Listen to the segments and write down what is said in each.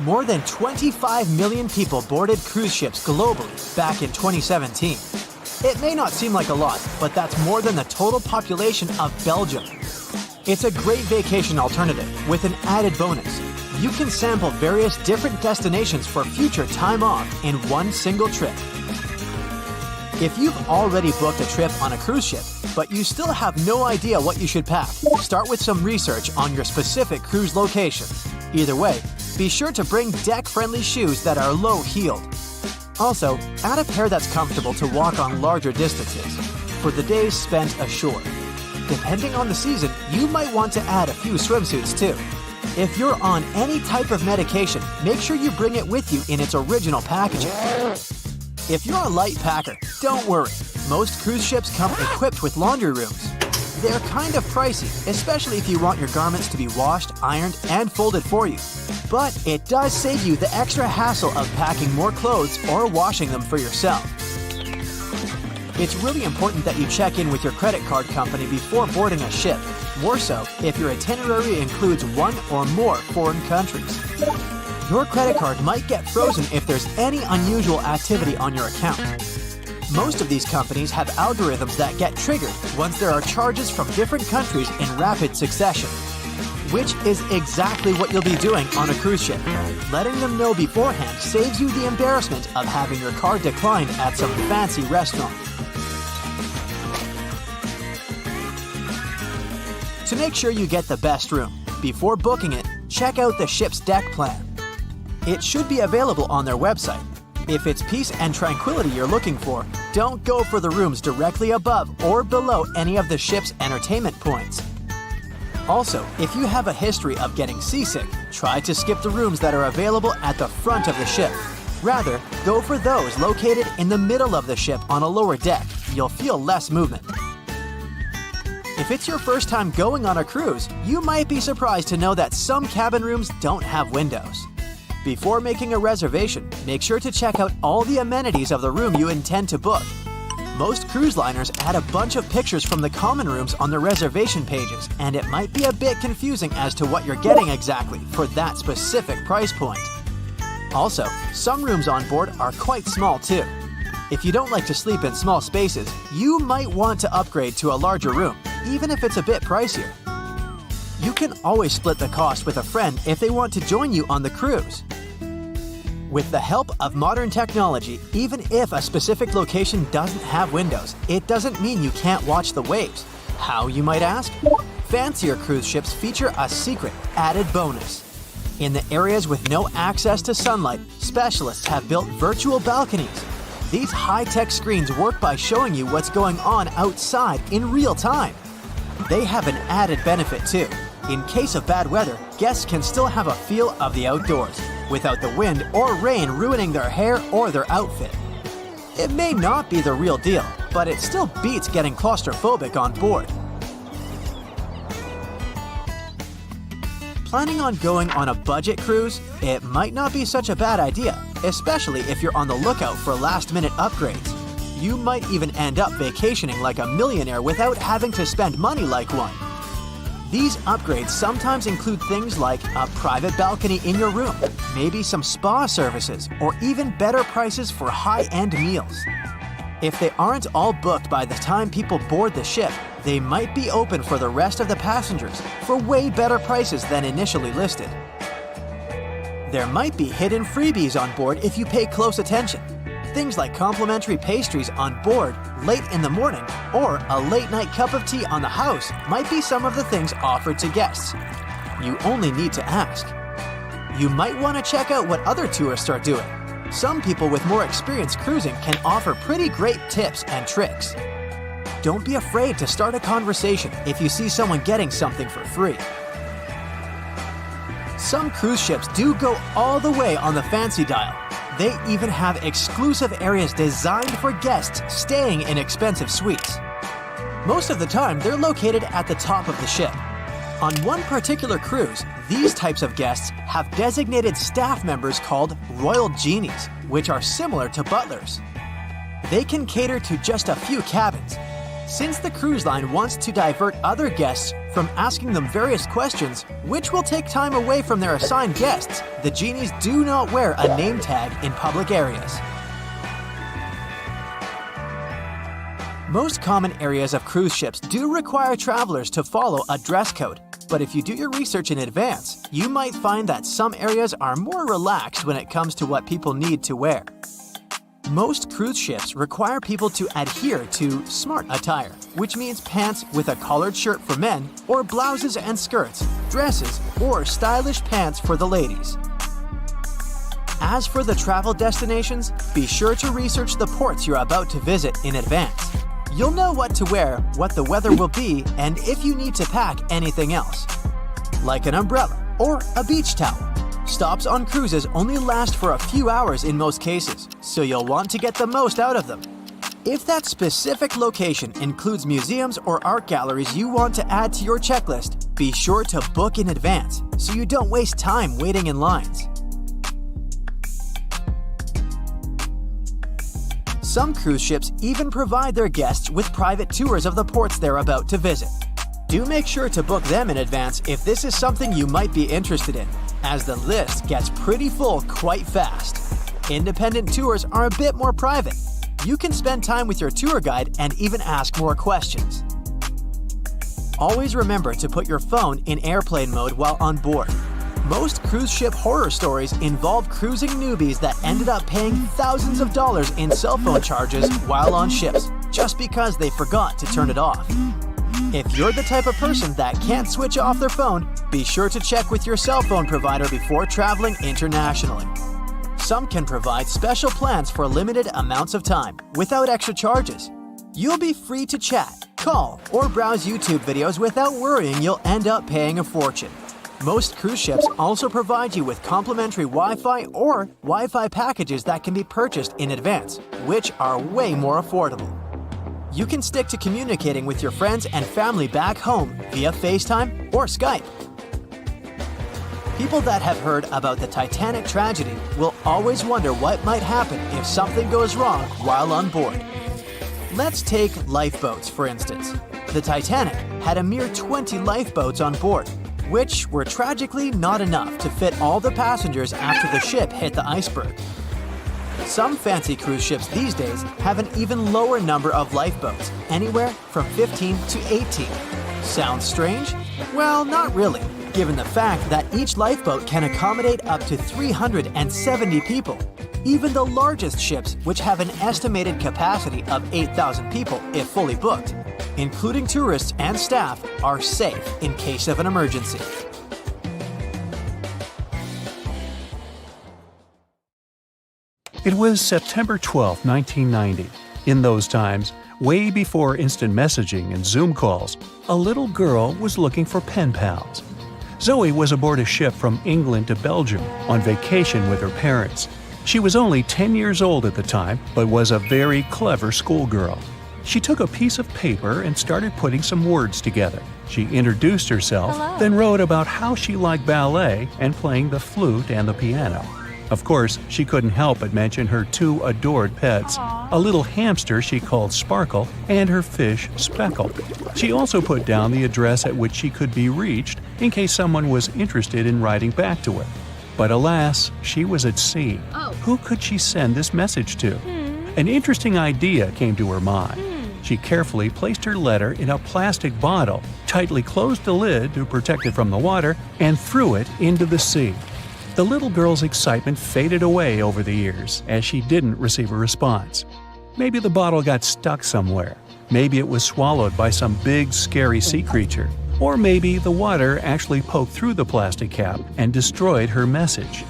More than 25 million people boarded cruise ships globally back in 2017. It may not seem like a lot, but that's more than the total population of Belgium. It's a great vacation alternative with an added bonus. You can sample various different destinations for future time off in one single trip. If you've already booked a trip on a cruise ship, but you still have no idea what you should pack, start with some research on your specific cruise location. Either way, be sure to bring deck-friendly shoes that are low-heeled. Also, add a pair that's comfortable to walk on larger distances for the days spent ashore. Depending on the season, you might want to add a few swimsuits too. If you're on any type of medication, make sure you bring it with you in its original packaging. If you're a light packer, don't worry. Most cruise ships come equipped with laundry rooms. They're kind of pricey, especially if you want your garments to be washed, ironed, and folded for you. But it does save you the extra hassle of packing more clothes or washing them for yourself. It's really important that you check in with your credit card company before boarding a ship, more so if your itinerary includes one or more foreign countries. Your credit card might get frozen if there's any unusual activity on your account. Most of these companies have algorithms that get triggered once there are charges from different countries in rapid succession, which is exactly what you'll be doing on a cruise ship. Letting them know beforehand saves you the embarrassment of having your card declined at some fancy restaurant. To make sure you get the best room, before booking it, check out the ship's deck plan. It should be available on their website. If it's peace and tranquility you're looking for, don't go for the rooms directly above or below any of the ship's entertainment points. Also, if you have a history of getting seasick, try to skip the rooms that are available at the front of the ship. Rather, go for those located in the middle of the ship on a lower deck. You'll feel less movement. If it's your first time going on a cruise, you might be surprised to know that some cabin rooms don't have windows. Before making a reservation, make sure to check out all the amenities of the room you intend to book. Most cruise liners add a bunch of pictures from the common rooms on their reservation pages, and it might be a bit confusing as to what you're getting exactly for that specific price point. Also, some rooms on board are quite small too. If you don't like to sleep in small spaces, you might want to upgrade to a larger room, even if it's a bit pricier. You can always split the cost with a friend if they want to join you on the cruise. With the help of modern technology, even if a specific location doesn't have windows, it doesn't mean you can't watch the waves. How, you might ask? Fancier cruise ships feature a secret added bonus. In the areas with no access to sunlight, specialists have built virtual balconies. These high-tech screens work by showing you what's going on outside in real time. They have an added benefit too. In case of bad weather, guests can still have a feel of the outdoors, without the wind or rain ruining their hair or their outfit. It may not be the real deal, but it still beats getting claustrophobic on board. Planning on going on a budget cruise? It might not be such a bad idea, especially if you're on the lookout for last-minute upgrades. You might even end up vacationing like a millionaire without having to spend money like one. These upgrades sometimes include things like a private balcony in your room, maybe some spa services, or even better prices for high-end meals. If they aren't all booked by the time people board the ship, they might be open for the rest of the passengers for way better prices than initially listed. There might be hidden freebies on board if you pay close attention. Things like complimentary pastries on board late in the morning or a late-night cup of tea on the house might be some of the things offered to guests. You only need to ask. You might want to check out what other tourists are doing. Some people with more experience cruising can offer pretty great tips and tricks. Don't be afraid to start a conversation if you see someone getting something for free. Some cruise ships do go all the way on the fancy dial. They even have exclusive areas designed for guests staying in expensive suites. Most of the time, they're located at the top of the ship. On one particular cruise, these types of guests have designated staff members called Royal Genies, which are similar to butlers. They can cater to just a few cabins. Since the cruise line wants to divert other guests From asking them various questions, which will take time away from their assigned guests, the genies do not wear a name tag in public areas. Most common areas of cruise ships do require travelers to follow a dress code, but if you do your research in advance, you might find that some areas are more relaxed when it comes to what people need to wear. Most cruise ships require people to adhere to smart attire, which means pants with a collared shirt for men, or blouses and skirts, dresses, or stylish pants for the ladies. As for the travel destinations, be sure to research the ports you're about to visit in advance. You'll know what to wear, what the weather will be, and if you need to pack anything else, like an umbrella or a beach towel. Stops on cruises only last for a few hours in most cases, so you'll want to get the most out of them. If that specific location includes museums or art galleries you want to add to your checklist, be sure to book in advance so you don't waste time waiting in lines. Some cruise ships even provide their guests with private tours of the ports they're about to visit. Do make sure to book them in advance if this is something you might be interested in, as the list gets pretty full quite fast. Independent tours are a bit more private. You can spend time with your tour guide and even ask more questions. Always remember to put your phone in airplane mode while on board. Most cruise ship horror stories involve cruising newbies that ended up paying thousands of dollars in cell phone charges while on ships, just because they forgot to turn it off. If you're the type of person that can't switch off their phone, be sure to check with your cell phone provider before traveling internationally. Some can provide special plans for limited amounts of time, without extra charges. You'll be free to chat, call, or browse YouTube videos without worrying you'll end up paying a fortune. Most cruise ships also provide you with complimentary Wi-Fi or Wi-Fi packages that can be purchased in advance, which are way more affordable. You can stick to communicating with your friends and family back home via FaceTime or Skype. People that have heard about the Titanic tragedy will always wonder what might happen if something goes wrong while on board. Let's take lifeboats, for instance. The Titanic had a mere 20 lifeboats on board, which were tragically not enough to fit all the passengers after the ship hit the iceberg. Some fancy cruise ships these days have an even lower number of lifeboats, anywhere from 15 to 18. Sounds strange? Well, not really, given the fact that each lifeboat can accommodate up to 370 people. Even the largest ships, which have an estimated capacity of 8,000 people if fully booked, including tourists and staff, are safe in case of an emergency. It was September 12, 1990. In those times, way before instant messaging and Zoom calls, a little girl was looking for pen pals. Zoe was aboard a ship from England to Belgium on vacation with her parents. She was only 10 years old at the time, but was a very clever schoolgirl. She took a piece of paper and started putting some words together. She introduced herself, then wrote about how she liked ballet and playing the flute and the piano. Of course, she couldn't help but mention her two adored pets, a little hamster she called Sparkle and her fish Speckle. She also put down the address at which she could be reached in case someone was interested in writing back to her. But alas, she was at sea. Who could she send this message to? An interesting idea came to her mind. She carefully placed her letter in a plastic bottle, tightly closed the lid to protect it from the water, and threw it into the sea. The little girl's excitement faded away over the years as she didn't receive a response. Maybe the bottle got stuck somewhere. Maybe it was swallowed by some big, scary sea creature. Or maybe the water actually poked through the plastic cap and destroyed her message.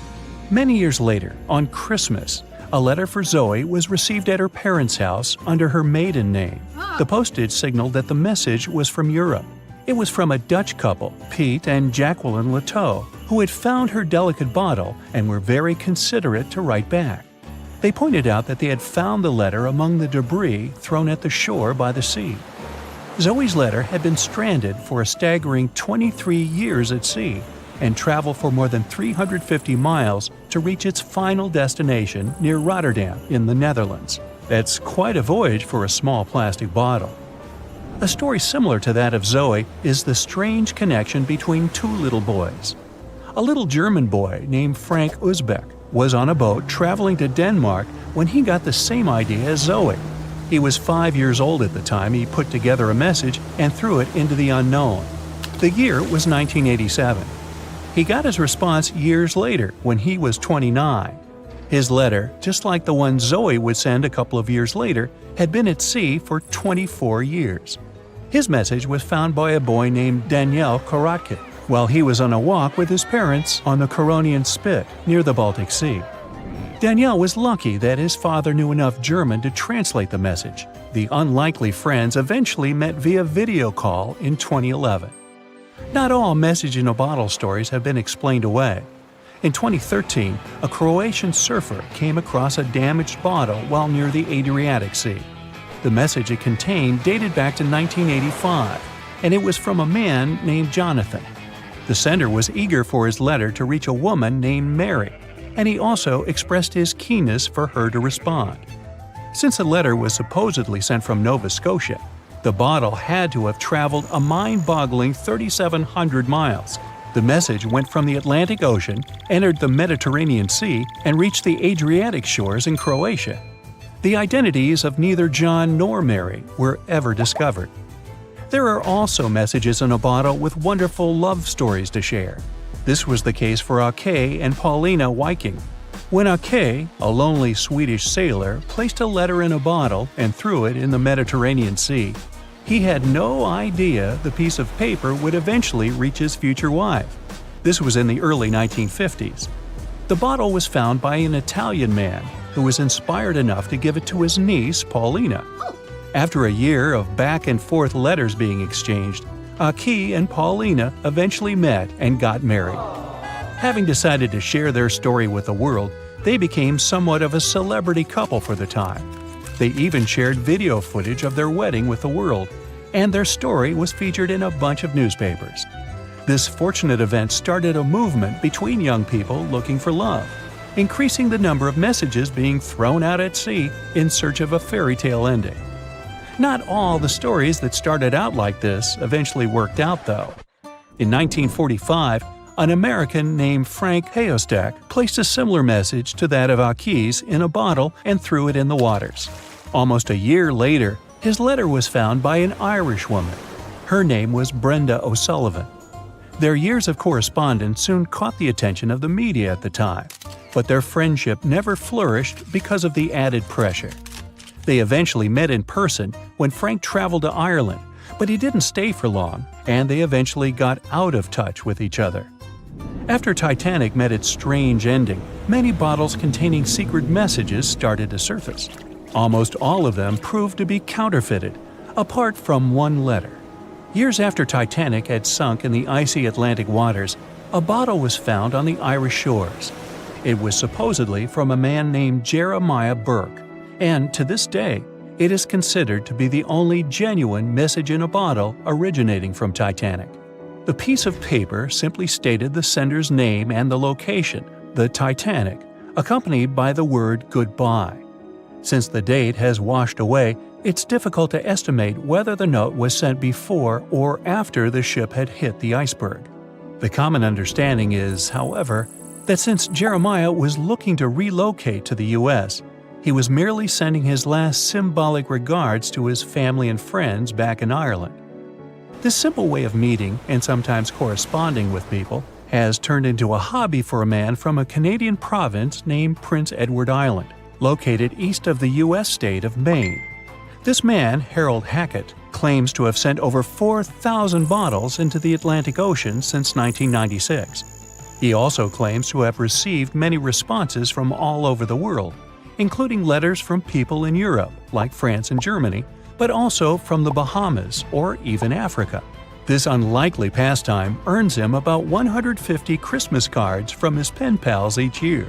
Many years later, on Christmas, a letter for Zoe was received at her parents' house under her maiden name. The postage signaled that the message was from Europe. It was from a Dutch couple, Piet and Jacqueline Leteau, who had found her delicate bottle and were very considerate to write back. They pointed out that they had found the letter among the debris thrown at the shore by the sea. Zoe's letter had been stranded for a staggering 23 years at sea and traveled for more than 350 miles to reach its final destination near Rotterdam in the Netherlands. That's quite a voyage for a small plastic bottle. A story similar to that of Zoe is the strange connection between two little boys. A little German boy named Frank Uzbek was on a boat traveling to Denmark when he got the same idea as Zoe. He was 5 years old at the time he put together a message and threw it into the unknown. The year was 1987. He got his response years later when he was 29. His letter, just like the one Zoe would send a couple of years later, had been at sea for 24 years. His message was found by a boy named Daniel Korotkin while he was on a walk with his parents on the Koronian Spit near the Baltic Sea. Daniel was lucky that his father knew enough German to translate the message. The unlikely friends eventually met via video call in 2011. Not all message-in-a-bottle stories have been explained away. In 2013, a Croatian surfer came across a damaged bottle while near the Adriatic Sea. The message it contained dated back to 1985, and it was from a man named Jonathan. The sender was eager for his letter to reach a woman named Mary, and he also expressed his keenness for her to respond. Since the letter was supposedly sent from Nova Scotia, the bottle had to have traveled a mind-boggling 3,700 miles. The message went from the Atlantic Ocean, entered the Mediterranean Sea, and reached the Adriatic shores in Croatia. The identities of neither John nor Mary were ever discovered. There are also messages in a bottle with wonderful love stories to share. This was the case for Ake and Paulina Viking. When Ake, a lonely Swedish sailor, placed a letter in a bottle and threw it in the Mediterranean Sea, he had no idea the piece of paper would eventually reach his future wife. This was in the early 1950s. The bottle was found by an Italian man who was inspired enough to give it to his niece, Paulina. After a year of back-and-forth letters being exchanged, Ake and Paulina eventually met and got married. Having decided to share their story with the world, they became somewhat of a celebrity couple for the time. They even shared video footage of their wedding with the world, and their story was featured in a bunch of newspapers. This fortunate event started a movement between young people looking for love, increasing the number of messages being thrown out at sea in search of a fairy tale ending. Not all the stories that started out like this eventually worked out, though. In 1945, an American named Frank Hayostek placed a similar message to that of Ake's in a bottle and threw it in the waters. Almost a year later, his letter was found by an Irish woman. Her name was Brenda O'Sullivan. Their years of correspondence soon caught the attention of the media at the time, but their friendship never flourished because of the added pressure. They eventually met in person when Frank traveled to Ireland, but he didn't stay for long, and they eventually got out of touch with each other. After Titanic met its strange ending, many bottles containing secret messages started to surface. Almost all of them proved to be counterfeited, apart from one letter. Years after Titanic had sunk in the icy Atlantic waters, a bottle was found on the Irish shores. It was supposedly from a man named Jeremiah Burke, and to this day, it is considered to be the only genuine message in a bottle originating from Titanic. The piece of paper simply stated the sender's name and the location, the Titanic, accompanied by the word goodbye. Since the date has washed away, it's difficult to estimate whether the note was sent before or after the ship had hit the iceberg. The common understanding is, however, that since Jeremiah was looking to relocate to the U.S., he was merely sending his last symbolic regards to his family and friends back in Ireland. This simple way of meeting and sometimes corresponding with people has turned into a hobby for a man from a Canadian province named Prince Edward Island, located east of the U.S. state of Maine. This man, Harold Hackett, claims to have sent over 4,000 bottles into the Atlantic Ocean since 1996. He also claims to have received many responses from all over the world, including letters from people in Europe, like France and Germany, but also from the Bahamas or even Africa. This unlikely pastime earns him about 150 Christmas cards from his pen pals each year.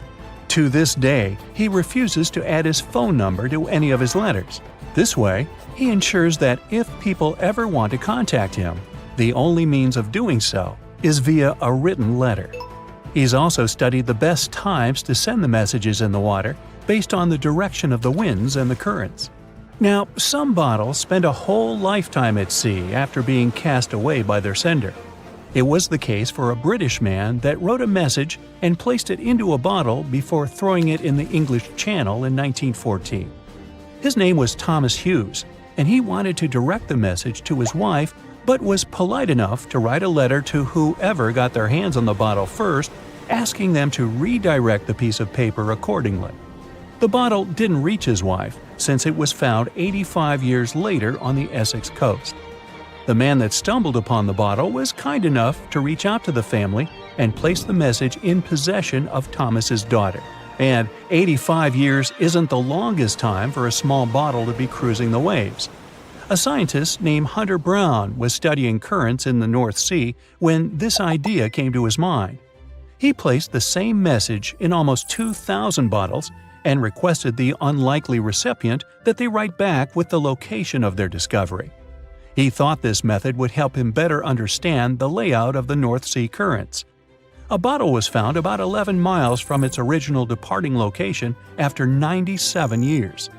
To this day, he refuses to add his phone number to any of his letters. This way, he ensures that if people ever want to contact him, the only means of doing so is via a written letter. He's also studied the best times to send the messages in the water based on the direction of the winds and the currents. Now, some bottles spend a whole lifetime at sea after being cast away by their sender. It was the case for a British man that wrote a message and placed it into a bottle before throwing it in the English Channel in 1914. His name was Thomas Hughes, and he wanted to direct the message to his wife, but was polite enough to write a letter to whoever got their hands on the bottle first, asking them to redirect the piece of paper accordingly. The bottle didn't reach his wife, since it was found 85 years later on the Essex coast. The man that stumbled upon the bottle was kind enough to reach out to the family and place the message in possession of Thomas's daughter. And 85 years isn't the longest time for a small bottle to be cruising the waves. A scientist named Hunter Brown was studying currents in the North Sea when this idea came to his mind. He placed the same message in almost 2,000 bottles and requested the unlikely recipient that they write back with the location of their discovery. He thought this method would help him better understand the layout of the North Sea currents. A bottle was found about 11 miles from its original departing location after 97 years.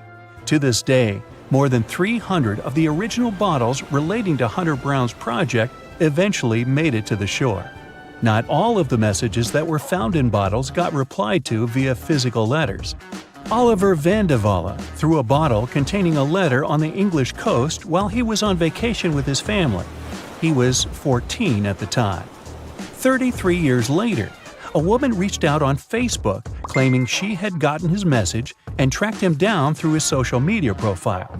To this day, more than 300 of the original bottles relating to Hunter Brown's project eventually made it to the shore. Not all of the messages that were found in bottles got replied to via physical letters. Oliver van de Walle threw a bottle containing a letter on the English coast while he was on vacation with his family. He was 14 at the time. 33 years later, a woman reached out on Facebook claiming she had gotten his message and tracked him down through his social media profile.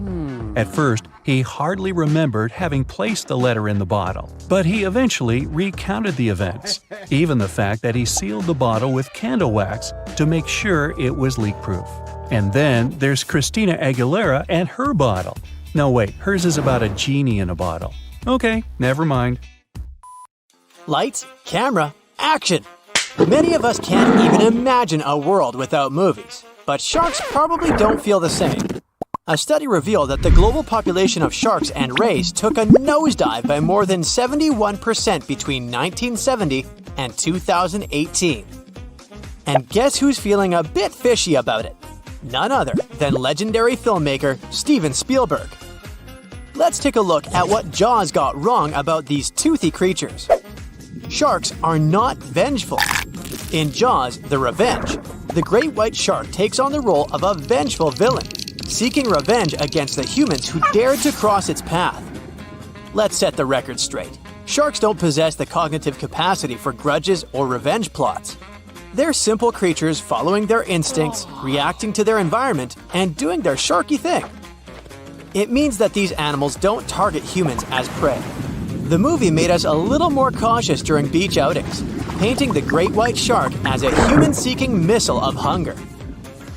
At first, he hardly remembered having placed the letter in the bottle, but he eventually recounted the events, even the fact that he sealed the bottle with candle wax to make sure it was leak-proof. And then there's Christina Aguilera and her bottle. No, wait, hers is about a genie in a bottle. Okay, never mind. Lights, camera, action! Many of us can't even imagine a world without movies, but sharks probably don't feel the same. A study revealed that the global population of sharks and rays took a nosedive by more than 71% between 1970 and 2018. And guess who's feeling a bit fishy about it? None other than legendary filmmaker Steven Spielberg. Let's take a look at what Jaws got wrong about these toothy creatures. Sharks are not vengeful. In Jaws: The Revenge, the great white shark takes on the role of a vengeful villain, seeking revenge against the humans who dared to cross its path. Let's set the record straight. Sharks don't possess the cognitive capacity for grudges or revenge plots. They're simple creatures following their instincts, reacting to their environment, and doing their sharky thing. It means that these animals don't target humans as prey. The movie made us a little more cautious during beach outings, painting the great white shark as a human-seeking missile of hunger.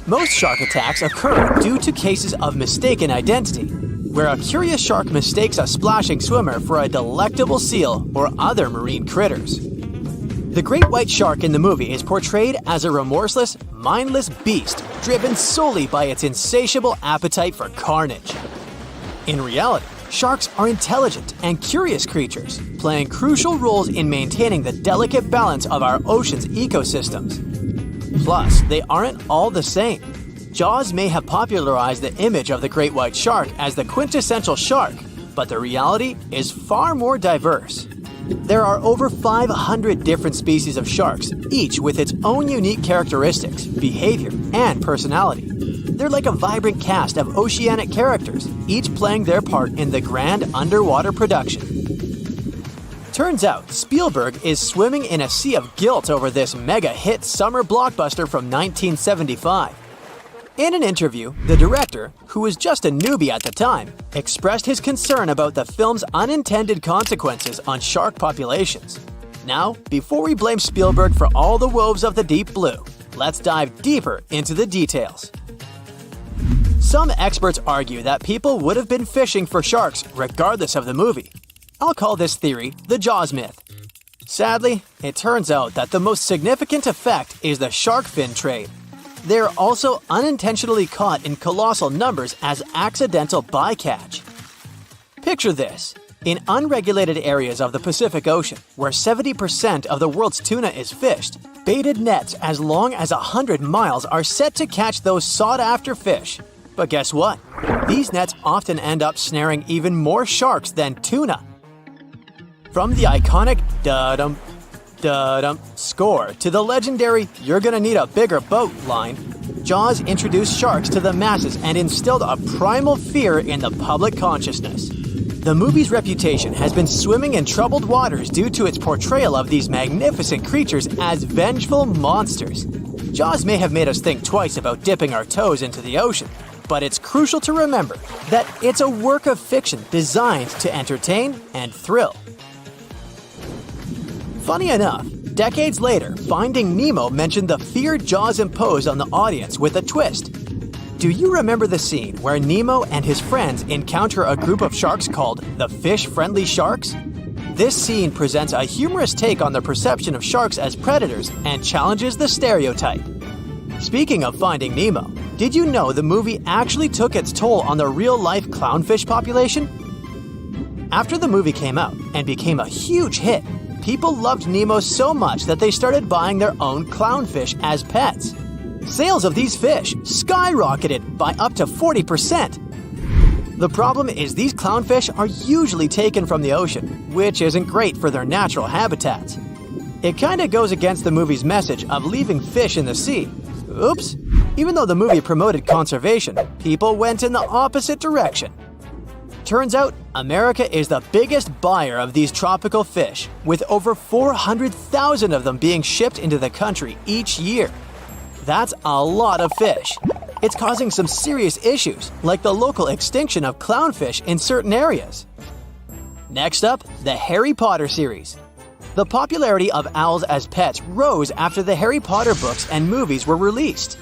Most shark attacks occur due to cases of mistaken identity, where a curious shark mistakes a splashing swimmer for a delectable seal or other marine critters. The great white shark in the movie is portrayed as a remorseless, mindless beast driven solely by its insatiable appetite for carnage. In reality, sharks are intelligent and curious creatures, playing crucial roles in maintaining the delicate balance of our ocean's ecosystems. Plus, they aren't all the same. Jaws may have popularized the image of the great white shark as the quintessential shark, but the reality is far more diverse. There are over 500 different species of sharks, each with its own unique characteristics, behavior, and personality. They're like a vibrant cast of oceanic characters, each playing their part in the grand underwater production. Turns out, Spielberg is swimming in a sea of guilt over this mega-hit summer blockbuster from 1975. In an interview, the director, who was just a newbie at the time, expressed his concern about the film's unintended consequences on shark populations. Now, before we blame Spielberg for all the woes of the deep blue, let's dive deeper into the details. Some experts argue that people would have been fishing for sharks regardless of the movie. I'll call this theory the Jaws myth. Sadly, it turns out that the most significant effect is the shark fin trade. They're also unintentionally caught in colossal numbers as accidental bycatch. Picture this. In unregulated areas of the Pacific Ocean, where 70% of the world's tuna is fished, baited nets as long as 100 miles are set to catch those sought-after fish. But guess what? These nets often end up snaring even more sharks than tuna. From the iconic da-dum, da-dum score to the legendary "you're gonna need a bigger boat" line, Jaws introduced sharks to the masses and instilled a primal fear in the public consciousness. The movie's reputation has been swimming in troubled waters due to its portrayal of these magnificent creatures as vengeful monsters. Jaws may have made us think twice about dipping our toes into the ocean, but it's crucial to remember that it's a work of fiction designed to entertain and thrill. Funny enough, decades later, Finding Nemo mentioned the fear Jaws imposed on the audience with a twist. Do you remember the scene where Nemo and his friends encounter a group of sharks called the fish-friendly sharks? This scene presents a humorous take on the perception of sharks as predators and challenges the stereotype. Speaking of Finding Nemo, did you know the movie actually took its toll on the real-life clownfish population? After the movie came out and became a huge hit, people loved Nemo so much that they started buying their own clownfish as pets. Sales of these fish skyrocketed by up to 40%. The problem is these clownfish are usually taken from the ocean, which isn't great for their natural habitats. It kinda goes against the movie's message of leaving fish in the sea. Oops! Even though the movie promoted conservation, people went in the opposite direction. Turns out, America is the biggest buyer of these tropical fish, with over 400,000 of them being shipped into the country each year. That's a lot of fish. It's causing some serious issues, like the local extinction of clownfish in certain areas. Next up, the Harry Potter series. The popularity of owls as pets rose after the Harry Potter books and movies were released.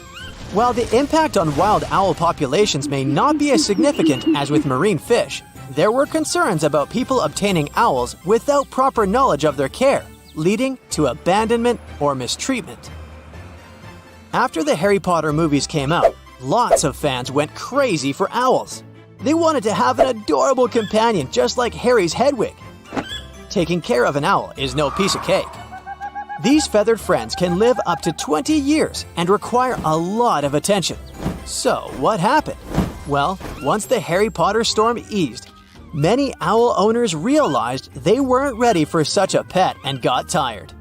While the impact on wild owl populations may not be as significant as with marine fish, there were concerns about people obtaining owls without proper knowledge of their care, leading to abandonment or mistreatment. After the Harry Potter movies came out, lots of fans went crazy for owls. They wanted to have an adorable companion just like Harry's Hedwig. Taking care of an owl is no piece of cake. These feathered friends can live up to 20 years and require a lot of attention. So, what happened? Well, once the Harry Potter storm eased, many owl owners realized they weren't ready for such a pet and got tired.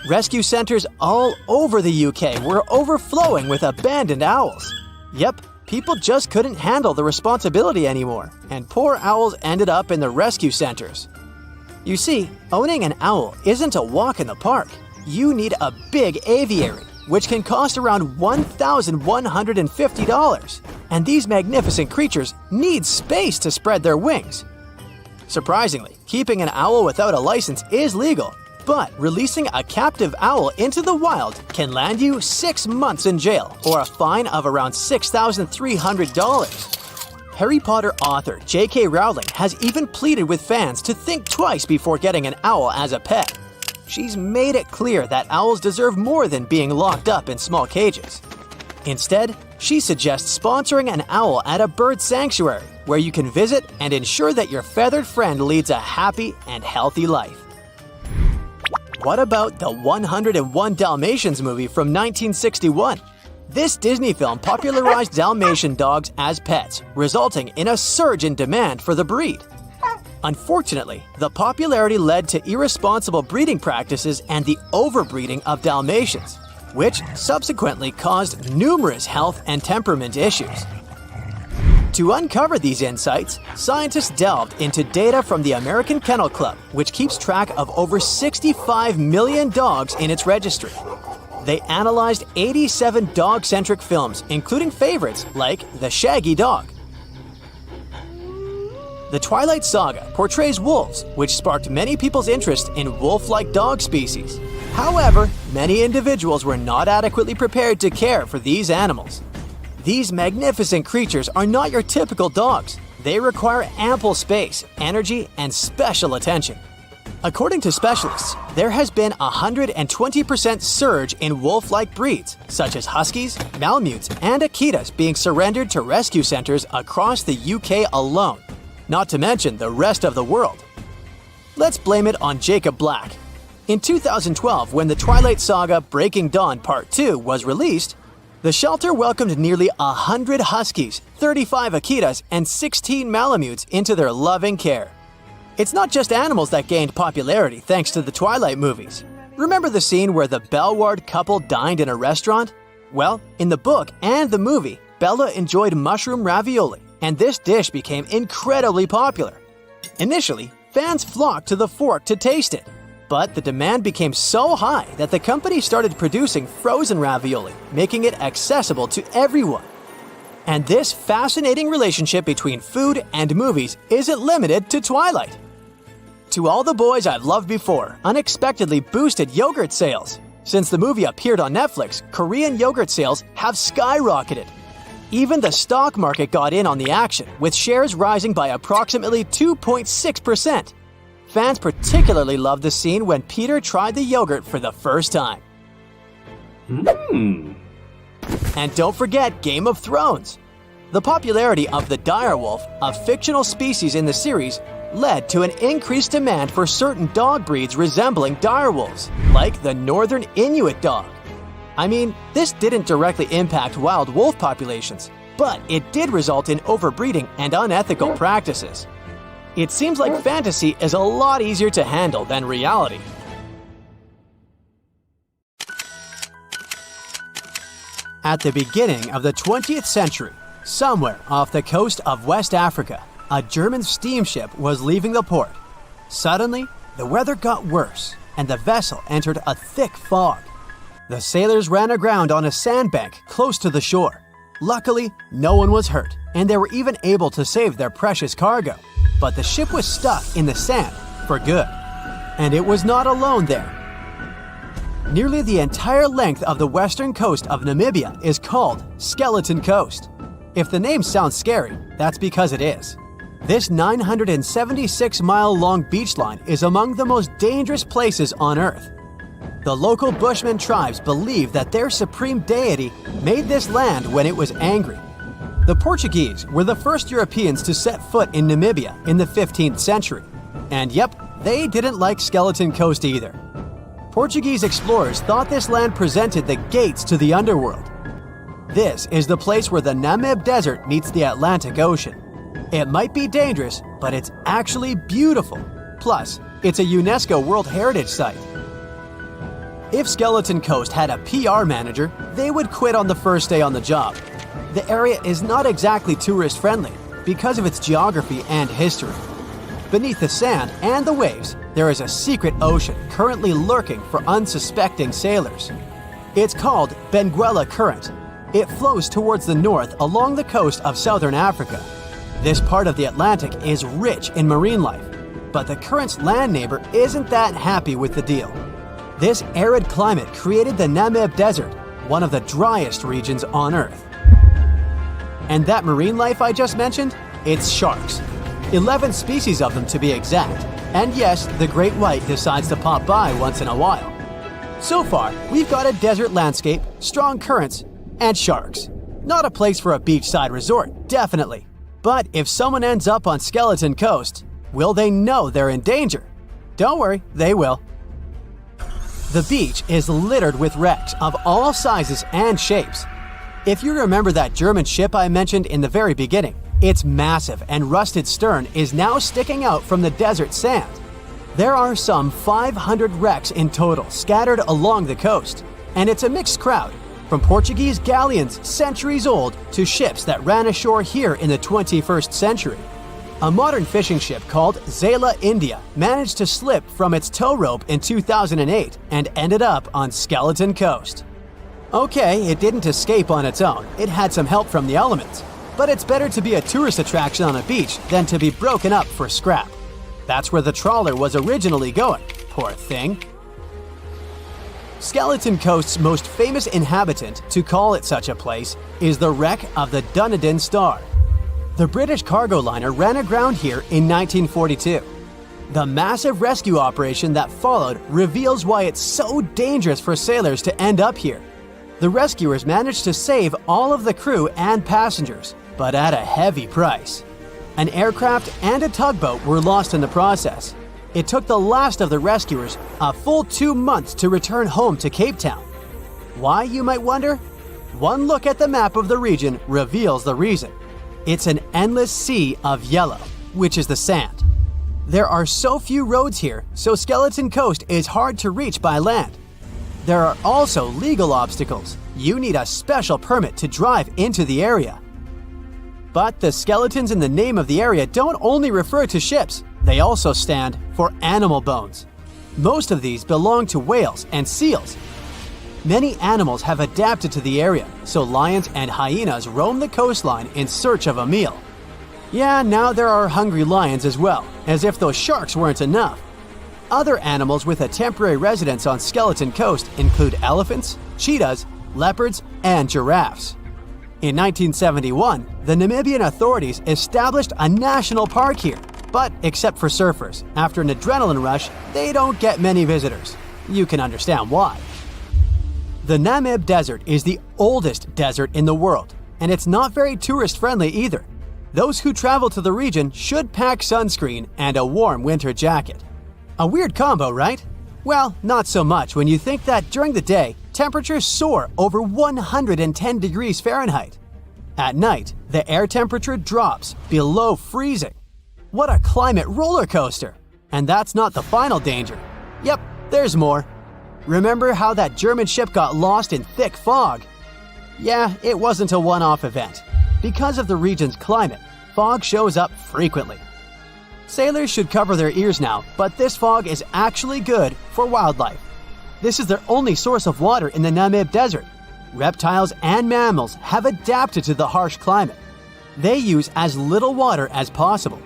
Rescue centers all over the UK were overflowing with abandoned owls. Yep, people just couldn't handle the responsibility anymore, and poor owls ended up in the rescue centers. You see, owning an owl isn't a walk in the park. You need a big aviary, which can cost around $1,150. And these magnificent creatures need space to spread their wings. Surprisingly, keeping an owl without a license is legal, but releasing a captive owl into the wild can land you 6 months in jail or a fine of around $6,300. Harry Potter author J.K. Rowling has even pleaded with fans to think twice before getting an owl as a pet. She's made it clear that owls deserve more than being locked up in small cages. Instead, she suggests sponsoring an owl at a bird sanctuary where you can visit and ensure that your feathered friend leads a happy and healthy life. What about the 101 Dalmatians movie from 1961? This Disney film popularized Dalmatian dogs as pets, resulting in a surge in demand for the breed. Unfortunately, the popularity led to irresponsible breeding practices and the overbreeding of Dalmatians, which subsequently caused numerous health and temperament issues. To uncover these insights, scientists delved into data from the American Kennel Club, which keeps track of over 65 million dogs in its registry. They analyzed 87 dog-centric films, including favorites like The Shaggy Dog. The Twilight Saga portrays wolves, which sparked many people's interest in wolf-like dog species. However, many individuals were not adequately prepared to care for these animals. These magnificent creatures are not your typical dogs. They require ample space, energy, and special attention. According to specialists, there has been a 120% surge in wolf-like breeds, such as Huskies, Malamutes, and Akitas being surrendered to rescue centers across the UK alone, not to mention the rest of the world. Let's blame it on Jacob Black. In 2012, when the Twilight Saga Breaking Dawn Part 2 was released, The shelter welcomed nearly 100 huskies, 35 akitas, and 16 malamutes into their loving care. It's not just animals that gained popularity thanks to the Twilight movies. Remember the scene where the Bellward couple dined in a restaurant? Well, in the book and the movie, Bella enjoyed mushroom ravioli, and this dish became incredibly popular. Initially, fans flocked to the fort to taste it, but the demand became so high that the company started producing frozen ravioli, making it accessible to everyone. And this fascinating relationship between food and movies isn't limited to Twilight. To All the Boys I've Loved Before unexpectedly boosted yogurt sales. Since the movie appeared on Netflix, Korean yogurt sales have skyrocketed. Even the stock market got in on the action, with shares rising by approximately 2.6%. Fans particularly loved the scene when Peter tried the yogurt for the first time. And don't forget Game of Thrones. The popularity of the direwolf, a fictional species in the series, led to an increased demand for certain dog breeds resembling direwolves, like the Northern Inuit dog. I mean, this didn't directly impact wild wolf populations, but it did result in overbreeding and unethical practices. It seems like fantasy is a lot easier to handle than reality. At the beginning of the 20th century, somewhere off the coast of West Africa, a German steamship was leaving the port. Suddenly, the weather got worse, and the vessel entered a thick fog. The sailors ran aground on a sandbank close to the shore. Luckily, no one was hurt, and they were even able to save their precious cargo. But the ship was stuck in the sand for good. And it was not alone there. Nearly the entire length of the western coast of Namibia is called Skeleton Coast. If the name sounds scary, that's because it is. This 976-mile-long beach line is among the most dangerous places on Earth. The local Bushman tribes believe that their supreme deity made this land when it was angry. The Portuguese were the first Europeans to set foot in Namibia in the 15th century. And yep, they didn't like Skeleton Coast either. Portuguese explorers thought this land presented the gates to the underworld. This is the place where the Namib Desert meets the Atlantic Ocean. It might be dangerous, but it's actually beautiful. Plus, it's a UNESCO World Heritage Site. If Skeleton Coast had a PR manager, they would quit on the first day on the job. The area is not exactly tourist-friendly because of its geography and history. Beneath the sand and the waves, there is a secret ocean currently lurking for unsuspecting sailors. It's called Benguela Current. It flows towards the north along the coast of southern Africa. This part of the Atlantic is rich in marine life, but the current's land neighbor isn't that happy with the deal. This arid climate created the Namib Desert, one of the driest regions on Earth. And that marine life I just mentioned? It's sharks. 11 species of them to be exact. And yes, the great white decides to pop by once in a while. So far, we've got a desert landscape, strong currents, and sharks. Not a place for a beachside resort, definitely. But if someone ends up on Skeleton Coast, will they know they're in danger? Don't worry, they will. The beach is littered with wrecks of all sizes and shapes. If you remember that German ship I mentioned in the very beginning, its massive and rusted stern is now sticking out from the desert sand. There are some 500 wrecks in total scattered along the coast, and it's a mixed crowd, from Portuguese galleons centuries old to ships that ran ashore here in the 21st century. A modern fishing ship called Zela India managed to slip from its tow rope in 2008 and ended up on Skeleton Coast. Okay, it didn't escape on its own, it had some help from the elements. But it's better to be a tourist attraction on a beach than to be broken up for scrap. That's where the trawler was originally going, poor thing. Skeleton Coast's most famous inhabitant, to call it such a place, is the wreck of the Dunedin Star. The British cargo liner ran aground here in 1942. The massive rescue operation that followed reveals why it's so dangerous for sailors to end up here. The rescuers managed to save all of the crew and passengers, but at a heavy price. An aircraft and a tugboat were lost in the process. It took the last of the rescuers a full 2 months to return home to Cape Town. Why, you might wonder? One look at the map of the region reveals the reason. It's an endless sea of yellow, which is the sand. There are so few roads here, so Skeleton Coast is hard to reach by land. There are also legal obstacles. You need a special permit to drive into the area. But the skeletons in the name of the area don't only refer to ships, they also stand for animal bones. Most of these belong to whales and seals. Many animals have adapted to the area, so lions and hyenas roam the coastline in search of a meal. Yeah, now there are hungry lions as well, as if those sharks weren't enough. Other animals with a temporary residence on Skeleton Coast include elephants, cheetahs, leopards, and giraffes. In 1971, the Namibian authorities established a national park here, but except for surfers, after an adrenaline rush, they don't get many visitors. You can understand why. The Namib Desert is the oldest desert in the world, and it's not very tourist-friendly either. Those who travel to the region should pack sunscreen and a warm winter jacket. A weird combo, right? Well, not so much when you think that during the day, temperatures soar over 110 degrees Fahrenheit. At night, the air temperature drops below freezing. What a climate roller coaster! And that's not the final danger. Yep, there's more. Remember how that German ship got lost in thick fog? Yeah, it wasn't a one-off event. Because of the region's climate, fog shows up frequently. Sailors should cover their ears now, but this fog is actually good for wildlife. This is their only source of water in the Namib Desert. Reptiles and mammals have adapted to the harsh climate. They use as little water as possible.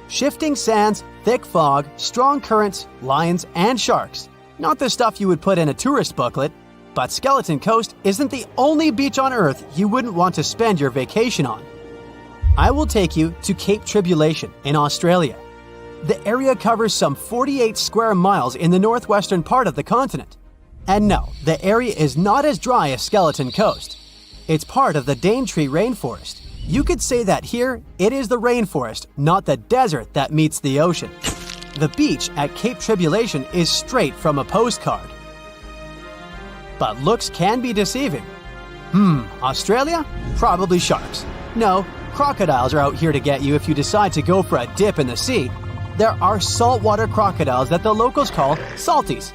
Shifting sands, thick fog, strong currents, lions, and sharks. Not the stuff you would put in a tourist booklet, but Skeleton Coast isn't the only beach on Earth you wouldn't want to spend your vacation on. I will take you to Cape Tribulation in Australia. The area covers some 48 square miles in the northwestern part of the continent. And no, the area is not as dry as Skeleton Coast. It's part of the Daintree rainforest. You could say that here, it is the rainforest, not the desert that meets the ocean. The beach at Cape Tribulation is straight from a postcard. But looks can be deceiving. Australia? Probably sharks. No, crocodiles are out here to get you if you decide to go for a dip in the sea. There are saltwater crocodiles that the locals call salties.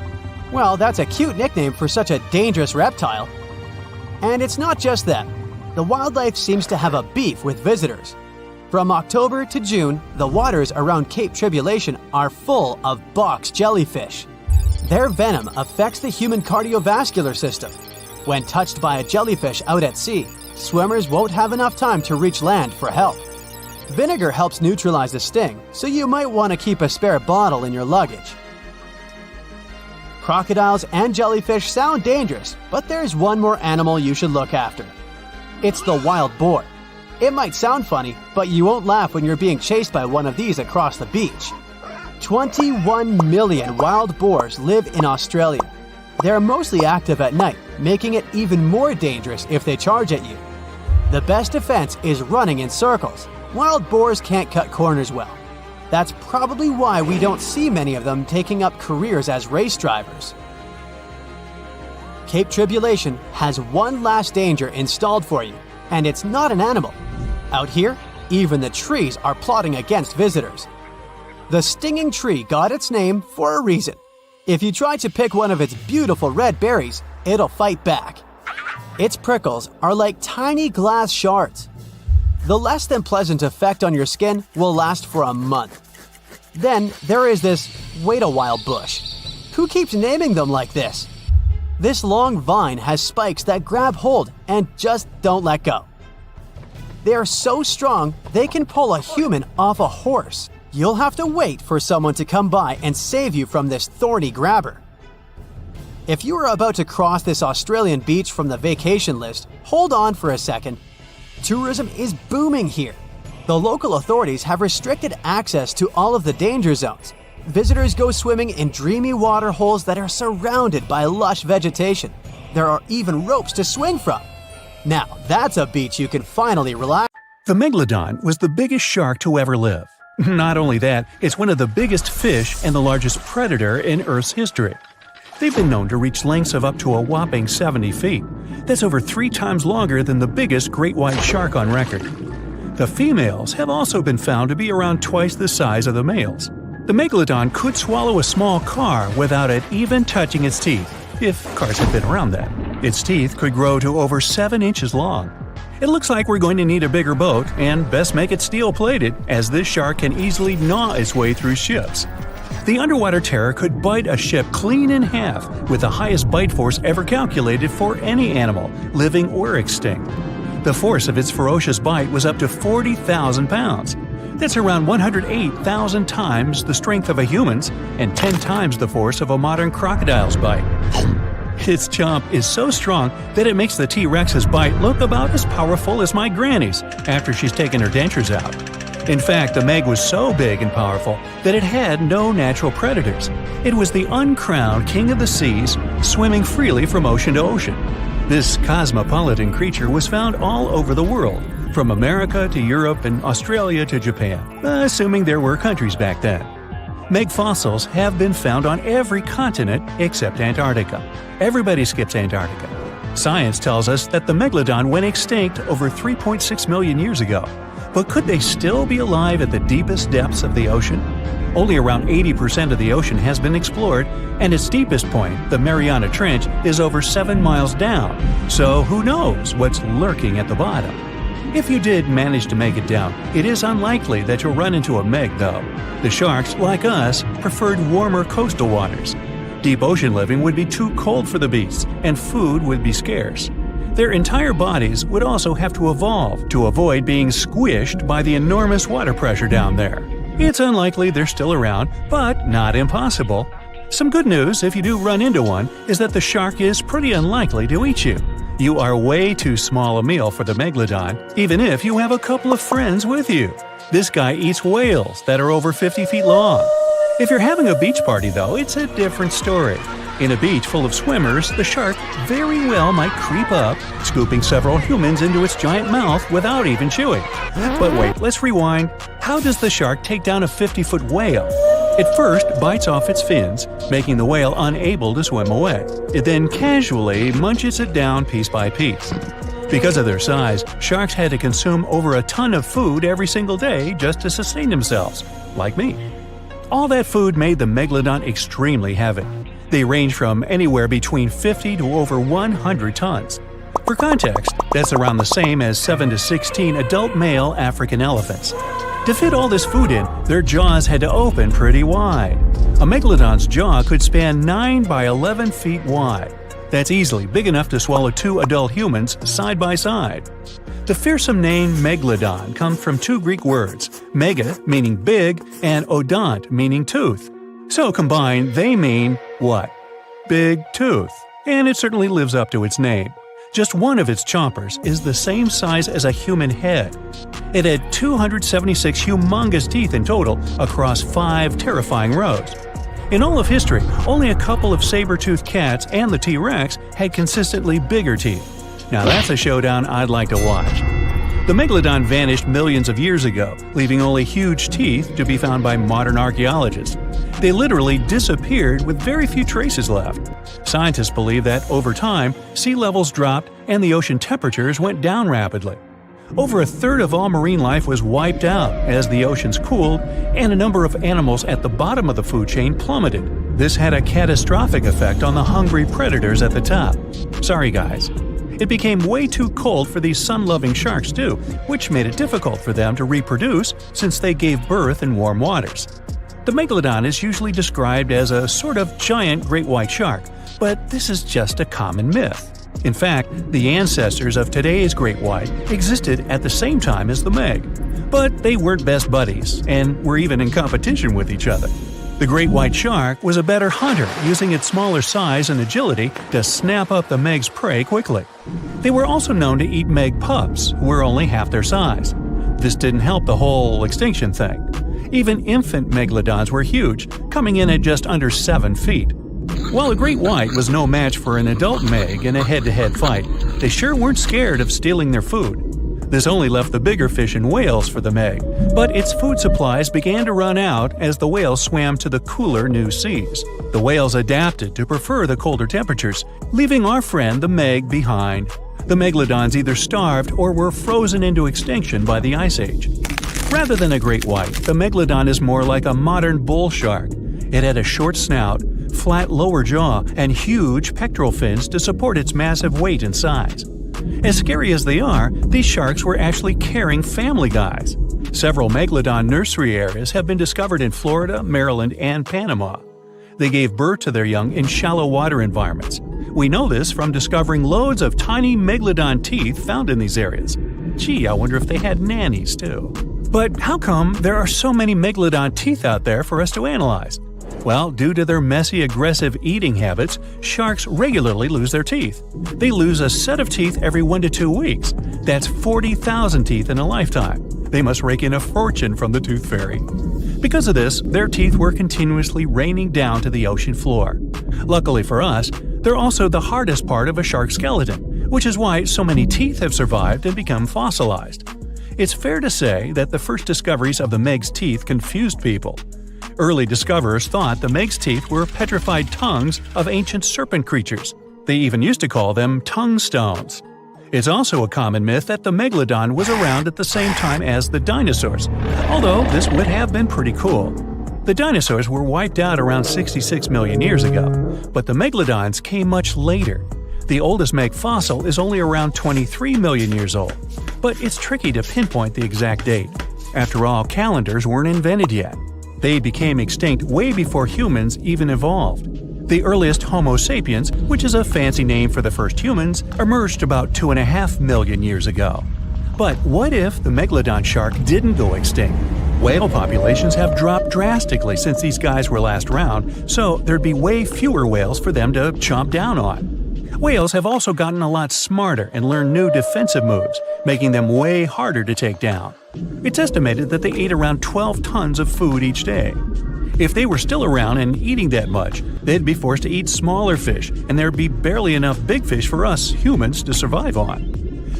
Well, that's a cute nickname for such a dangerous reptile. And it's not just them. The wildlife seems to have a beef with visitors. From October to June, the waters around Cape Tribulation are full of box jellyfish. Their venom affects the human cardiovascular system. When touched by a jellyfish out at sea, swimmers won't have enough time to reach land for help. Vinegar helps neutralize the sting, so you might want to keep a spare bottle in your luggage. Crocodiles and jellyfish sound dangerous, but there's one more animal you should look after. It's the wild boar. It might sound funny, but you won't laugh when you're being chased by one of these across the beach. 21 million wild boars live in Australia. They're mostly active at night, making it even more dangerous if they charge at you. The best defense is running in circles. Wild boars can't cut corners well. That's probably why we don't see many of them taking up careers as race drivers. Cape Tribulation has one last danger installed for you, and it's not an animal. Out here, even the trees are plotting against visitors. The stinging tree got its name for a reason. If you try to pick one of its beautiful red berries, it'll fight back. Its prickles are like tiny glass shards. The less than pleasant effect on your skin will last for a month. Then there is this wait-a-while bush. Who keeps naming them like this? This long vine has spikes that grab hold and just don't let go. They are so strong, they can pull a human off a horse. You'll have to wait for someone to come by and save you from this thorny grabber. If you are about to cross this Australian beach from the vacation list, hold on for a second. Tourism is booming here. The local authorities have restricted access to all of the danger zones. Visitors go swimming in dreamy water holes that are surrounded by lush vegetation. There are even ropes to swing from. Now, that's a beach you can finally relax. The Megalodon was the biggest shark to ever live. Not only that, it's one of the biggest fish and the largest predator in Earth's history. They've been known to reach lengths of up to a whopping 70 feet. That's over 3 times longer than the biggest great white shark on record. The females have also been found to be around twice the size of the males. The Megalodon could swallow a small car without it even touching its teeth, if cars had been around then. Its teeth could grow to over 7 inches long. It looks like we're going to need a bigger boat, and best make it steel-plated, as this shark can easily gnaw its way through ships. The underwater terror could bite a ship clean in half, with the highest bite force ever calculated for any animal, living or extinct. The force of its ferocious bite was up to 40,000 pounds. That's around 108,000 times the strength of a human's and 10 times the force of a modern crocodile's bite. Its chomp is so strong that it makes the T-Rex's bite look about as powerful as my granny's after she's taken her dentures out. In fact, the Meg was so big and powerful that it had no natural predators. It was the uncrowned king of the seas, swimming freely from ocean to ocean. This cosmopolitan creature was found all over the world, from America to Europe and Australia to Japan, assuming there were countries back then. Meg fossils have been found on every continent except Antarctica. Everybody skips Antarctica. Science tells us that the Megalodon went extinct over 3.6 million years ago. But could they still be alive at the deepest depths of the ocean? Only around 80% of the ocean has been explored, and its deepest point, the Mariana Trench, is over 7 miles down. So who knows what's lurking at the bottom? If you did manage to make it down, it is unlikely that you'll run into a Meg, though. The sharks, like us, preferred warmer coastal waters. Deep ocean living would be too cold for the beasts, and food would be scarce. Their entire bodies would also have to evolve to avoid being squished by the enormous water pressure down there. It's unlikely they're still around, but not impossible. Some good news, if you do run into one, is that the shark is pretty unlikely to eat you. You are way too small a meal for the Megalodon, even if you have a couple of friends with you. This guy eats whales that are over 50 feet long. If you're having a beach party, though, it's a different story. In a beach full of swimmers, the shark very well might creep up, scooping several humans into its giant mouth without even chewing. But wait, let's rewind. How does the shark take down a 50-foot whale? It first bites off its fins, making the whale unable to swim away. It then casually munches it down piece by piece. Because of their size, sharks had to consume over a ton of food every single day just to sustain themselves, like me. All that food made the Megalodon extremely heavy. They range from anywhere between 50 to over 100 tons. For context, that's around the same as 7 to 16 adult male African elephants. To fit all this food in, their jaws had to open pretty wide. A Megalodon's jaw could span 9 by 11 feet wide. That's easily big enough to swallow 2 adult humans side by side. The fearsome name Megalodon comes from 2 Greek words, mega meaning big and odont meaning tooth. So combined, they mean what? Big tooth. And it certainly lives up to its name. Just one of its chompers is the same size as a human head. It had 276 humongous teeth in total across 5 terrifying rows. In all of history, only a couple of saber-toothed cats and the T-Rex had consistently bigger teeth. Now that's a showdown I'd like to watch. The Megalodon vanished millions of years ago, leaving only huge teeth to be found by modern archaeologists. They literally disappeared with very few traces left. Scientists believe that over time, sea levels dropped and the ocean temperatures went down rapidly. Over a third of all marine life was wiped out as the oceans cooled, and a number of animals at the bottom of the food chain plummeted. This had a catastrophic effect on the hungry predators at the top. Sorry guys. It became way too cold for these sun-loving sharks too, which made it difficult for them to reproduce since they gave birth in warm waters. The Megalodon is usually described as a sort of giant great white shark, but this is just a common myth. In fact, the ancestors of today's great white existed at the same time as the Meg. But they weren't best buddies, and were even in competition with each other. The great white shark was a better hunter, using its smaller size and agility to snap up the Meg's prey quickly. They were also known to eat Meg pups, who were only half their size. This didn't help the whole extinction thing. Even infant Megalodons were huge, coming in at just under 7 feet. While a great white was no match for an adult Meg in a head-to-head fight, they sure weren't scared of stealing their food. This only left the bigger fish and whales for the Meg, but its food supplies began to run out as the whales swam to the cooler new seas. The whales adapted to prefer the colder temperatures, leaving our friend the Meg behind. The Megalodons either starved or were frozen into extinction by the Ice Age. Rather than a great white, the Megalodon is more like a modern bull shark. It had a short snout, flat lower jaw, and huge pectoral fins to support its massive weight and size. As scary as they are, these sharks were actually caring family guys. Several Megalodon nursery areas have been discovered in Florida, Maryland, and Panama. They gave birth to their young in shallow water environments. We know this from discovering loads of tiny Megalodon teeth found in these areas. Gee, I wonder if they had nannies too. But how come there are so many Megalodon teeth out there for us to analyze? Well, due to their messy, aggressive eating habits, sharks regularly lose their teeth. They lose a set of teeth every 1 to 2 weeks. That's 40,000 teeth in a lifetime. They must rake in a fortune from the tooth fairy. Because of this, their teeth were continuously raining down to the ocean floor. Luckily for us, they're also the hardest part of a shark skeleton, which is why so many teeth have survived and become fossilized. It's fair to say that the first discoveries of the Meg's teeth confused people. Early discoverers thought the Meg's teeth were petrified tongues of ancient serpent creatures. They even used to call them tongue stones. It's also a common myth that the Megalodon was around at the same time as the dinosaurs, although this would have been pretty cool. The dinosaurs were wiped out around 66 million years ago, but the Megalodons came much later. The oldest Meg fossil is only around 23 million years old, but it's tricky to pinpoint the exact date. After all, calendars weren't invented yet. They became extinct way before humans even evolved. The earliest Homo sapiens, which is a fancy name for the first humans, emerged about 2.5 million years ago. But what if the Megalodon shark didn't go extinct? Whale populations have dropped drastically since these guys were last around, so there'd be way fewer whales for them to chomp down on. Whales have also gotten a lot smarter and learned new defensive moves, making them way harder to take down. It's estimated that they ate around 12 tons of food each day. If they were still around and eating that much, they'd be forced to eat smaller fish, and there'd be barely enough big fish for us humans to survive on.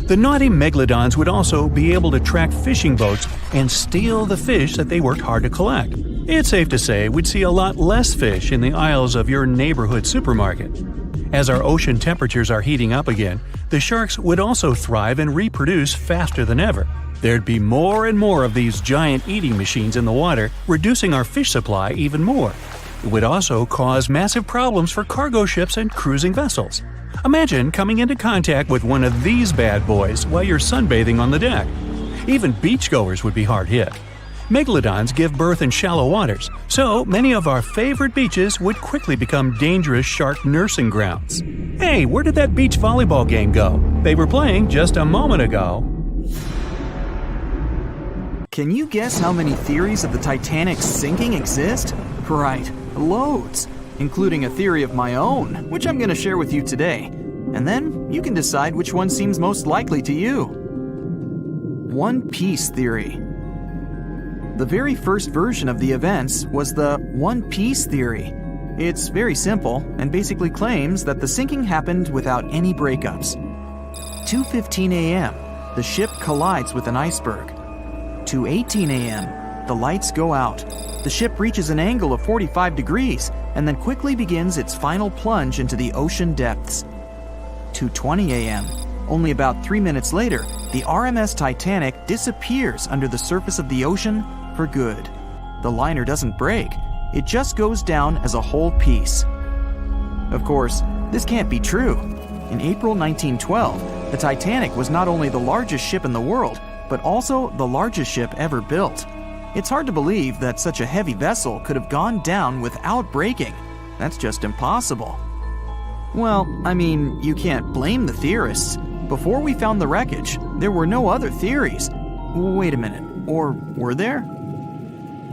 The naughty Megalodons would also be able to track fishing boats and steal the fish that they worked hard to collect. It's safe to say we'd see a lot less fish in the aisles of your neighborhood supermarket. As our ocean temperatures are heating up again, the sharks would also thrive and reproduce faster than ever. There'd be more and more of these giant eating machines in the water, reducing our fish supply even more. It would also cause massive problems for cargo ships and cruising vessels. Imagine coming into contact with one of these bad boys while you're sunbathing on the deck. Even beachgoers would be hard hit. Megalodons give birth in shallow waters, so many of our favorite beaches would quickly become dangerous shark nursing grounds. Hey, where did that beach volleyball game go? They were playing just a moment ago. Can you guess how many theories of the Titanic's sinking exist? Right, loads, including a theory of my own, which I'm going to share with you today. And then you can decide which one seems most likely to you. One Piece Theory. The very first version of the events was the One Piece Theory. It's very simple and basically claims that the sinking happened without any breakups. 2:15 a.m., the ship collides with an iceberg. 2:18 a.m., the lights go out. The ship reaches an angle of 45 degrees and then quickly begins its final plunge into the ocean depths. 2:20 a.m., only about 3 minutes later, the RMS Titanic disappears under the surface of the ocean for good. The liner doesn't break, it just goes down as a whole piece. Of course, this can't be true. In April 1912, the Titanic was not only the largest ship in the world, but also the largest ship ever built. It's hard to believe that such a heavy vessel could have gone down without breaking. That's just impossible. Well, I mean, you can't blame the theorists. Before we found the wreckage, there were no other theories. Wait a minute, or were there?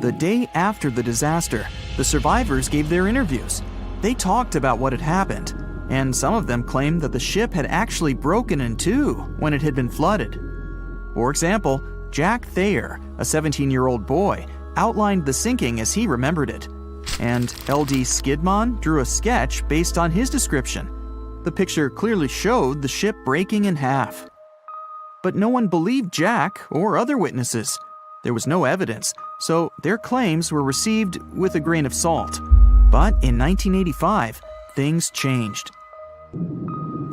The day after the disaster, the survivors gave their interviews. They talked about what had happened, and some of them claimed that the ship had actually broken in two when it had been flooded. For example, Jack Thayer, a 17-year-old boy, outlined the sinking as he remembered it, and L.D. Skidmon drew a sketch based on his description. The picture clearly showed the ship breaking in half. But no one believed Jack or other witnesses. There was no evidence, so their claims were received with a grain of salt. But in 1985, things changed.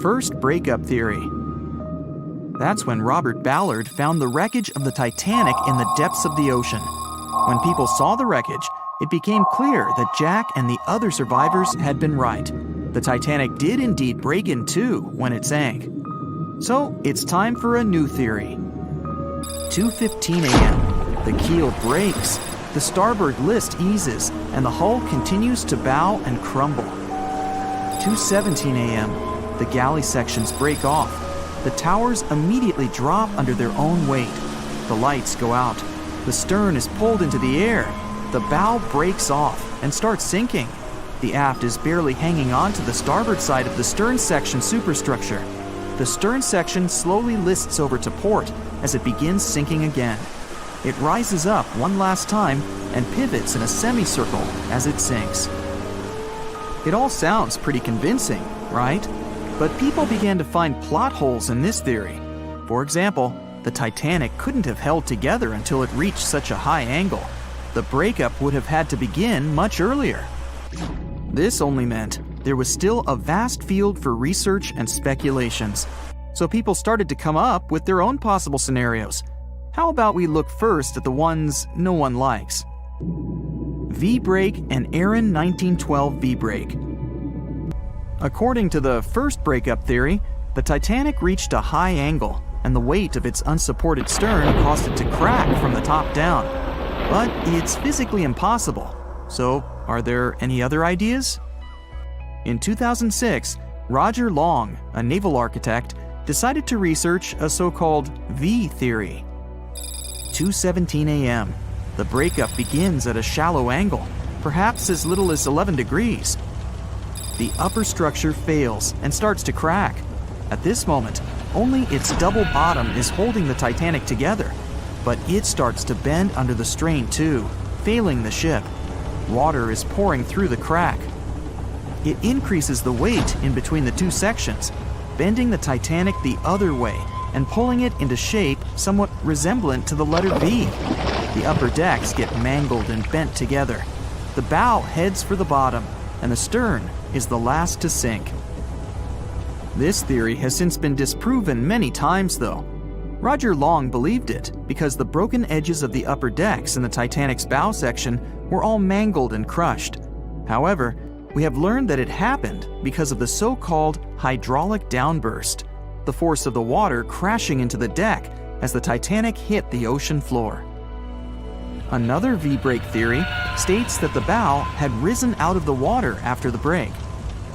First, Breakup Theory. That's when Robert Ballard found the wreckage of the Titanic in the depths of the ocean. When people saw the wreckage, it became clear that Jack and the other survivors had been right. The Titanic did indeed break in two when it sank. So it's time for a new theory. 2:15 a.m. The keel breaks, the starboard list eases, and the hull continues to bow and crumble. 2:17 a.m. The galley sections break off. The towers immediately drop under their own weight. The lights go out. The stern is pulled into the air. The bow breaks off and starts sinking. The aft is barely hanging on to the starboard side of the stern section superstructure. The stern section slowly lists over to port as it begins sinking again. It rises up one last time and pivots in a semicircle as it sinks. It all sounds pretty convincing, right? But people began to find plot holes in this theory. For example, the Titanic couldn't have held together until it reached such a high angle. The breakup would have had to begin much earlier. This only meant there was still a vast field for research and speculations. So people started to come up with their own possible scenarios. How about we look first at the ones no one likes? V-break and Aaron 1912 V-break. According to the first breakup theory, the Titanic reached a high angle, and the weight of its unsupported stern caused it to crack from the top down. But it's physically impossible. So, are there any other ideas? In 2006, Roger Long, a naval architect, decided to research a so-called V theory. 2:17 a.m. The breakup begins at a shallow angle, perhaps as little as 11 degrees. The upper structure fails and starts to crack. At this moment, only its double bottom is holding the Titanic together, but it starts to bend under the strain too, failing the ship. Water is pouring through the crack. It increases the weight in between the two sections, bending the Titanic the other way and pulling it into shape somewhat resemblant to the letter V. The upper decks get mangled and bent together. The bow heads for the bottom, and the stern is the last to sink. This theory has since been disproven many times, though. Roger Long believed it because the broken edges of the upper decks in the Titanic's bow section were all mangled and crushed. However, we have learned that it happened because of the so-called hydraulic downburst, the force of the water crashing into the deck as the Titanic hit the ocean floor. Another V-break theory states that the bow had risen out of the water after the break.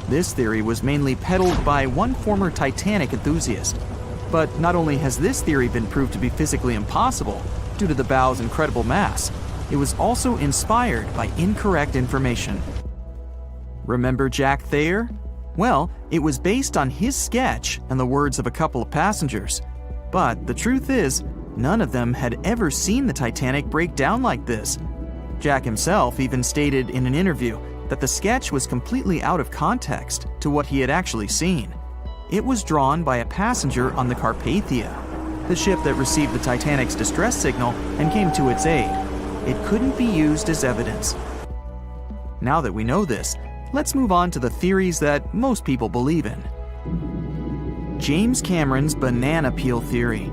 This theory was mainly peddled by one former Titanic enthusiast. But not only has this theory been proved to be physically impossible due to the bow's incredible mass, it was also inspired by incorrect information. Remember Jack Thayer? Well, it was based on his sketch and the words of a couple of passengers. But the truth is, none of them had ever seen the Titanic break down like this. Jack himself even stated in an interview that the sketch was completely out of context to what he had actually seen. It was drawn by a passenger on the Carpathia, the ship that received the Titanic's distress signal and came to its aid. It couldn't be used as evidence. Now that we know this, let's move on to the theories that most people believe in. James Cameron's banana peel theory.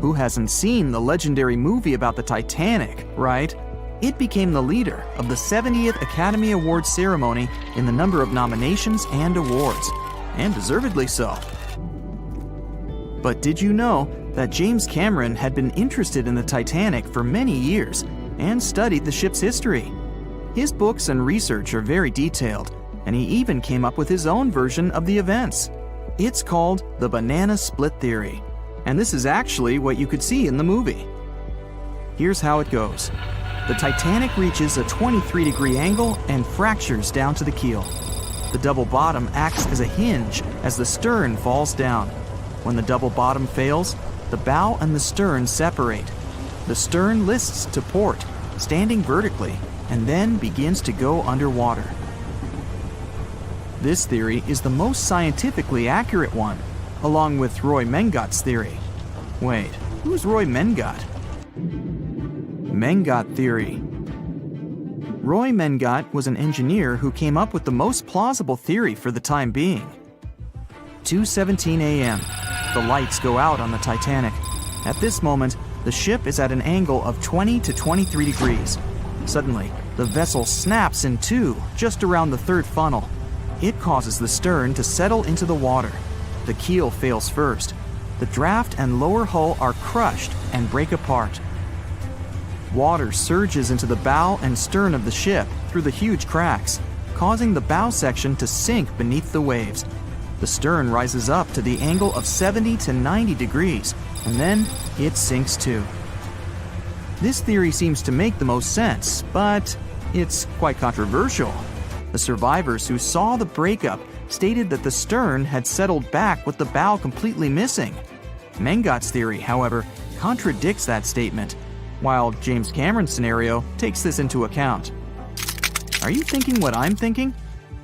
Who hasn't seen the legendary movie about the Titanic, right? It became the leader of the 70th Academy Awards ceremony in the number of nominations and awards, and deservedly so. But did you know that James Cameron had been interested in the Titanic for many years and studied the ship's history? His books and research are very detailed, and he even came up with his own version of the events. It's called the banana split theory, and this is actually what you could see in the movie. Here's how it goes. The Titanic reaches a 23-degree angle and fractures down to the keel. The double bottom acts as a hinge as the stern falls down. When the double bottom fails, the bow and the stern separate. The stern lists to port, standing vertically, and then begins to go underwater. This theory is the most scientifically accurate one, along with Roy Mengott's theory. Wait, who's Roy Mengott? Mengott theory. Roy Mengot was an engineer who came up with the most plausible theory for the time being. 2:17 a.m. The lights go out on the Titanic. At this moment, the ship is at an angle of 20 to 23 degrees. Suddenly, the vessel snaps in two just around the third funnel. It causes the stern to settle into the water. The keel fails first. The draft and lower hull are crushed and break apart. Water surges into the bow and stern of the ship through the huge cracks, causing the bow section to sink beneath the waves. The stern rises up to the angle of 70 to 90 degrees, and then it sinks too. This theory seems to make the most sense, but it's quite controversial. The survivors who saw the breakup stated that the stern had settled back with the bow completely missing. Mengot's theory, however, contradicts that statement, while James Cameron's scenario takes this into account. Are you thinking what I'm thinking?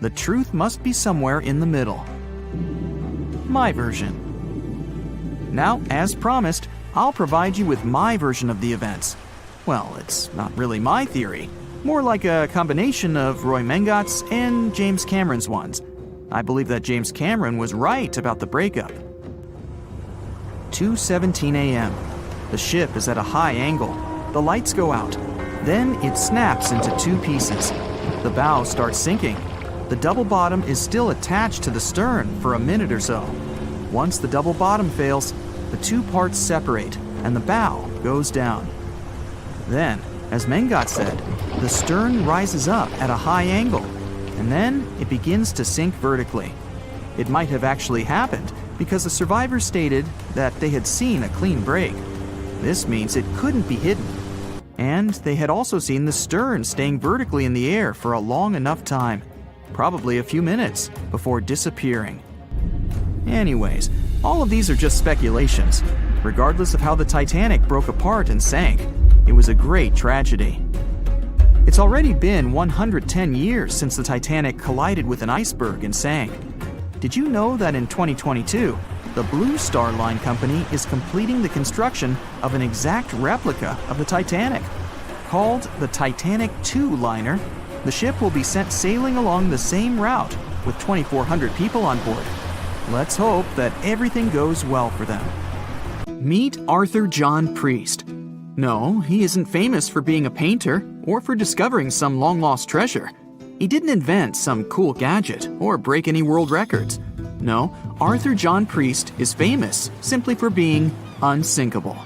The truth must be somewhere in the middle. My version. Now, as promised, I'll provide you with my version of the events. Well, it's not really my theory, more like a combination of Roy Mengot's and James Cameron's ones. I believe that James Cameron was right about the breakup. 2:17 a.m. The ship is at a high angle. The lights go out. Then it snaps into two pieces. The bow starts sinking. The double bottom is still attached to the stern for a minute or so. Once the double bottom fails, the two parts separate and the bow goes down. Then, as Mengot said, the stern rises up at a high angle, and then it begins to sink vertically. It might have actually happened because the survivors stated that they had seen a clean break. This means it couldn't be hidden. And they had also seen the stern staying vertically in the air for a long enough time, probably a few minutes, before disappearing. Anyways, all of these are just speculations. Regardless of how the Titanic broke apart and sank, it was a great tragedy. It's already been 110 years since the Titanic collided with an iceberg and sank. Did you know that in 2022, the Blue Star Line Company is completing the construction of an exact replica of the Titanic? Called the Titanic II liner, the ship will be sent sailing along the same route with 2,400 people on board. Let's hope that everything goes well for them. Meet Arthur John Priest. No, he isn't famous for being a painter or for discovering some long-lost treasure. He didn't invent some cool gadget or break any world records. No, Arthur John Priest is famous simply for being unsinkable.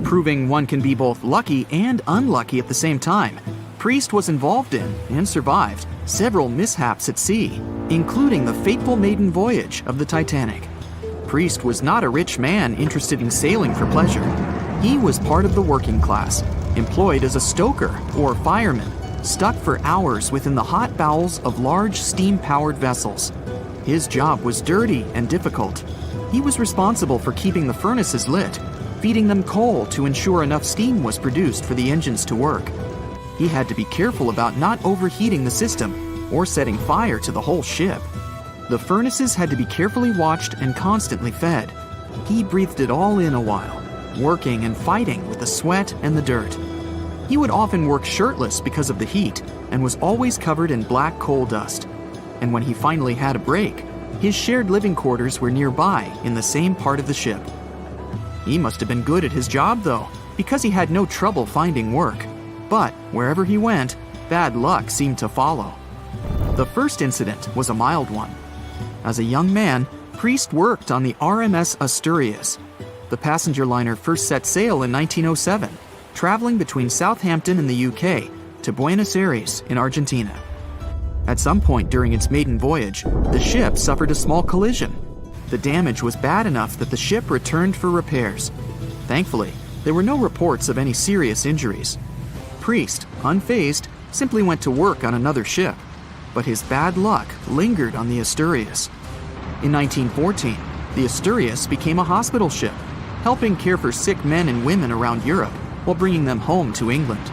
Proving one can be both lucky and unlucky at the same time, Priest was involved in and survived several mishaps at sea, including the fateful maiden voyage of the Titanic. Priest was not a rich man interested in sailing for pleasure. He was part of the working class, employed as a stoker or fireman, stuck for hours within the hot bowels of large steam-powered vessels. His job was dirty and difficult. He was responsible for keeping the furnaces lit, feeding them coal to ensure enough steam was produced for the engines to work. He had to be careful about not overheating the system or setting fire to the whole ship. The furnaces had to be carefully watched and constantly fed. He breathed it all in a while, working and fighting with the sweat and the dirt. He would often work shirtless because of the heat and was always covered in black coal dust. And when he finally had a break, his shared living quarters were nearby in the same part of the ship. He must have been good at his job though, because he had no trouble finding work. But wherever he went, bad luck seemed to follow. The first incident was a mild one. As a young man, Priest worked on the RMS Asturias. The passenger liner first set sail in 1907, traveling between Southampton in the UK to Buenos Aires in Argentina. At some point during its maiden voyage, the ship suffered a small collision. The damage was bad enough that the ship returned for repairs. Thankfully, there were no reports of any serious injuries. Priest, unfazed, simply went to work on another ship, but his bad luck lingered on the Asturias. In 1914, the Asturias became a hospital ship, helping care for sick men and women around Europe while bringing them home to England.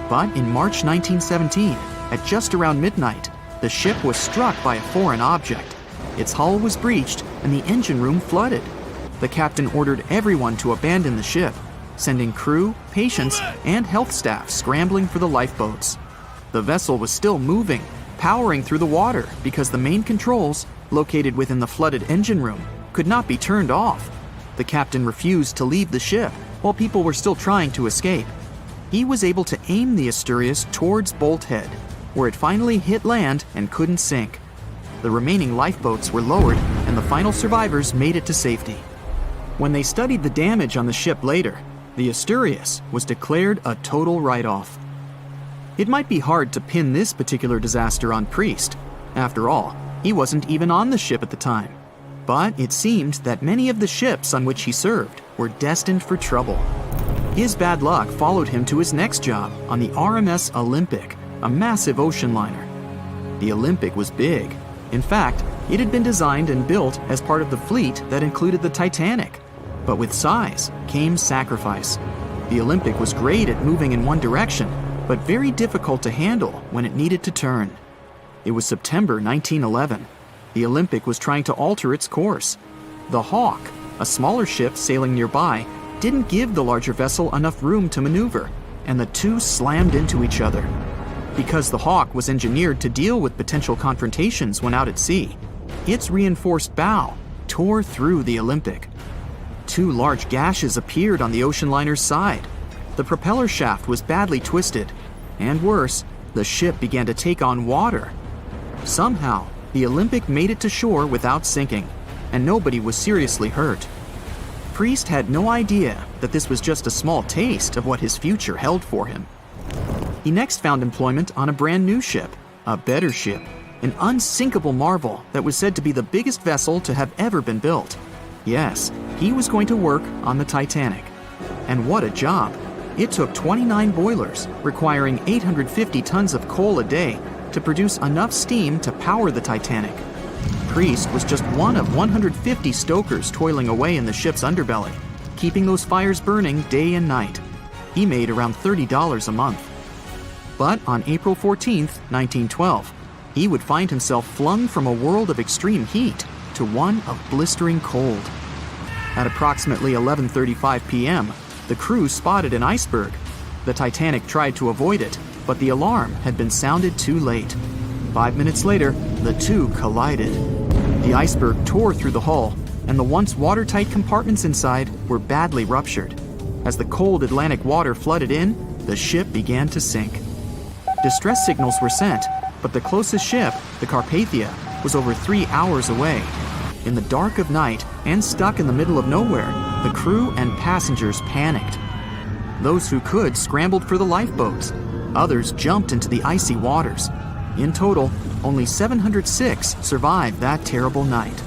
But in March 1917, at just around midnight, the ship was struck by a foreign object. Its hull was breached and the engine room flooded. The captain ordered everyone to abandon the ship, sending crew, patients, and health staff scrambling for the lifeboats. The vessel was still moving, powering through the water because the main controls, located within the flooded engine room, could not be turned off. The captain refused to leave the ship while people were still trying to escape. He was able to aim the Asturias towards Bolt Head, where it finally hit land and couldn't sink. The remaining lifeboats were lowered and the final survivors made it to safety. When they studied the damage on the ship later, the Asturias was declared a total write-off. It might be hard to pin this particular disaster on Priest. After all, he wasn't even on the ship at the time. But it seemed that many of the ships on which he served were destined for trouble. His bad luck followed him to his next job on the RMS Olympic, a massive ocean liner. The Olympic was big. In fact, it had been designed and built as part of the fleet that included the Titanic. But with size came sacrifice. The Olympic was great at moving in one direction, but very difficult to handle when it needed to turn. It was September 1911. The Olympic was trying to alter its course. The Hawk, a smaller ship sailing nearby, didn't give the larger vessel enough room to maneuver, and the two slammed into each other. Because the Hawk was engineered to deal with potential confrontations when out at sea, its reinforced bow tore through the Olympic. Two large gashes appeared on the ocean liner's side. The propeller shaft was badly twisted, and worse, the ship began to take on water. Somehow, the Olympic made it to shore without sinking, and nobody was seriously hurt. Priest had no idea that this was just a small taste of what his future held for him. He next found employment on a brand new ship, a better ship, an unsinkable marvel that was said to be the biggest vessel to have ever been built. Yes, he was going to work on the Titanic. And what a job! It took 29 boilers, requiring 850 tons of coal a day to produce enough steam to power the Titanic. Priest was just one of 150 stokers toiling away in the ship's underbelly, keeping those fires burning day and night. He made around $30 a month. But on April 14, 1912, he would find himself flung from a world of extreme heat to one of blistering cold. At approximately 11:35 p.m., the crew spotted an iceberg. The Titanic tried to avoid it, but the alarm had been sounded too late. 5 minutes later, the two collided. The iceberg tore through the hull, and the once watertight compartments inside were badly ruptured. As the cold Atlantic water flooded in, the ship began to sink. Distress signals were sent, but the closest ship, the Carpathia, was over 3 hours away. In the dark of night and stuck in the middle of nowhere, the crew and passengers panicked. Those who could scrambled for the lifeboats. Others jumped into the icy waters. In total, only 706 survived that terrible night.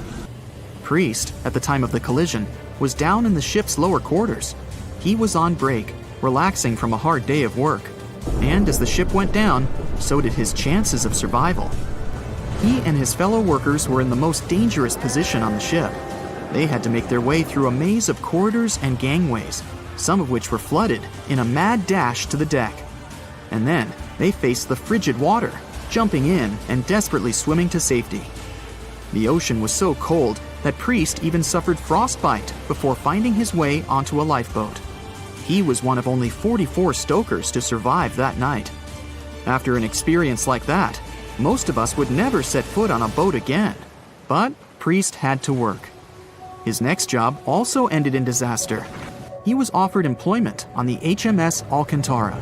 Priest, at the time of the collision, was down in the ship's lower quarters. He was on break, relaxing from a hard day of work. And as the ship went down, so did his chances of survival. He and his fellow workers were in the most dangerous position on the ship. They had to make their way through a maze of corridors and gangways, some of which were flooded, in a mad dash to the deck. And then they faced the frigid water, jumping in and desperately swimming to safety. The ocean was so cold that Priest even suffered frostbite before finding his way onto a lifeboat. He was one of only 44 stokers to survive that night. After an experience like that, most of us would never set foot on a boat again. But Priest had to work. His next job also ended in disaster. He was offered employment on the HMS Alcantara.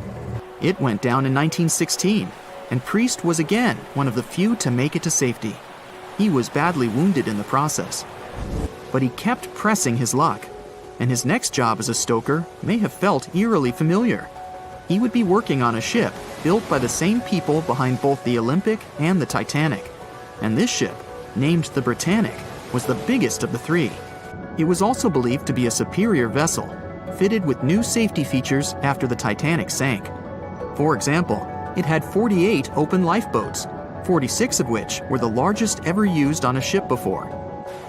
It went down in 1916, and Priest was again one of the few to make it to safety. He was badly wounded in the process. But he kept pressing his luck, and his next job as a stoker may have felt eerily familiar. He would be working on a ship built by the same people behind both the Olympic and the Titanic. And this ship, named the Britannic, was the biggest of the three. It was also believed to be a superior vessel, fitted with new safety features after the Titanic sank. For example, it had 48 open lifeboats, 46 of which were the largest ever used on a ship before.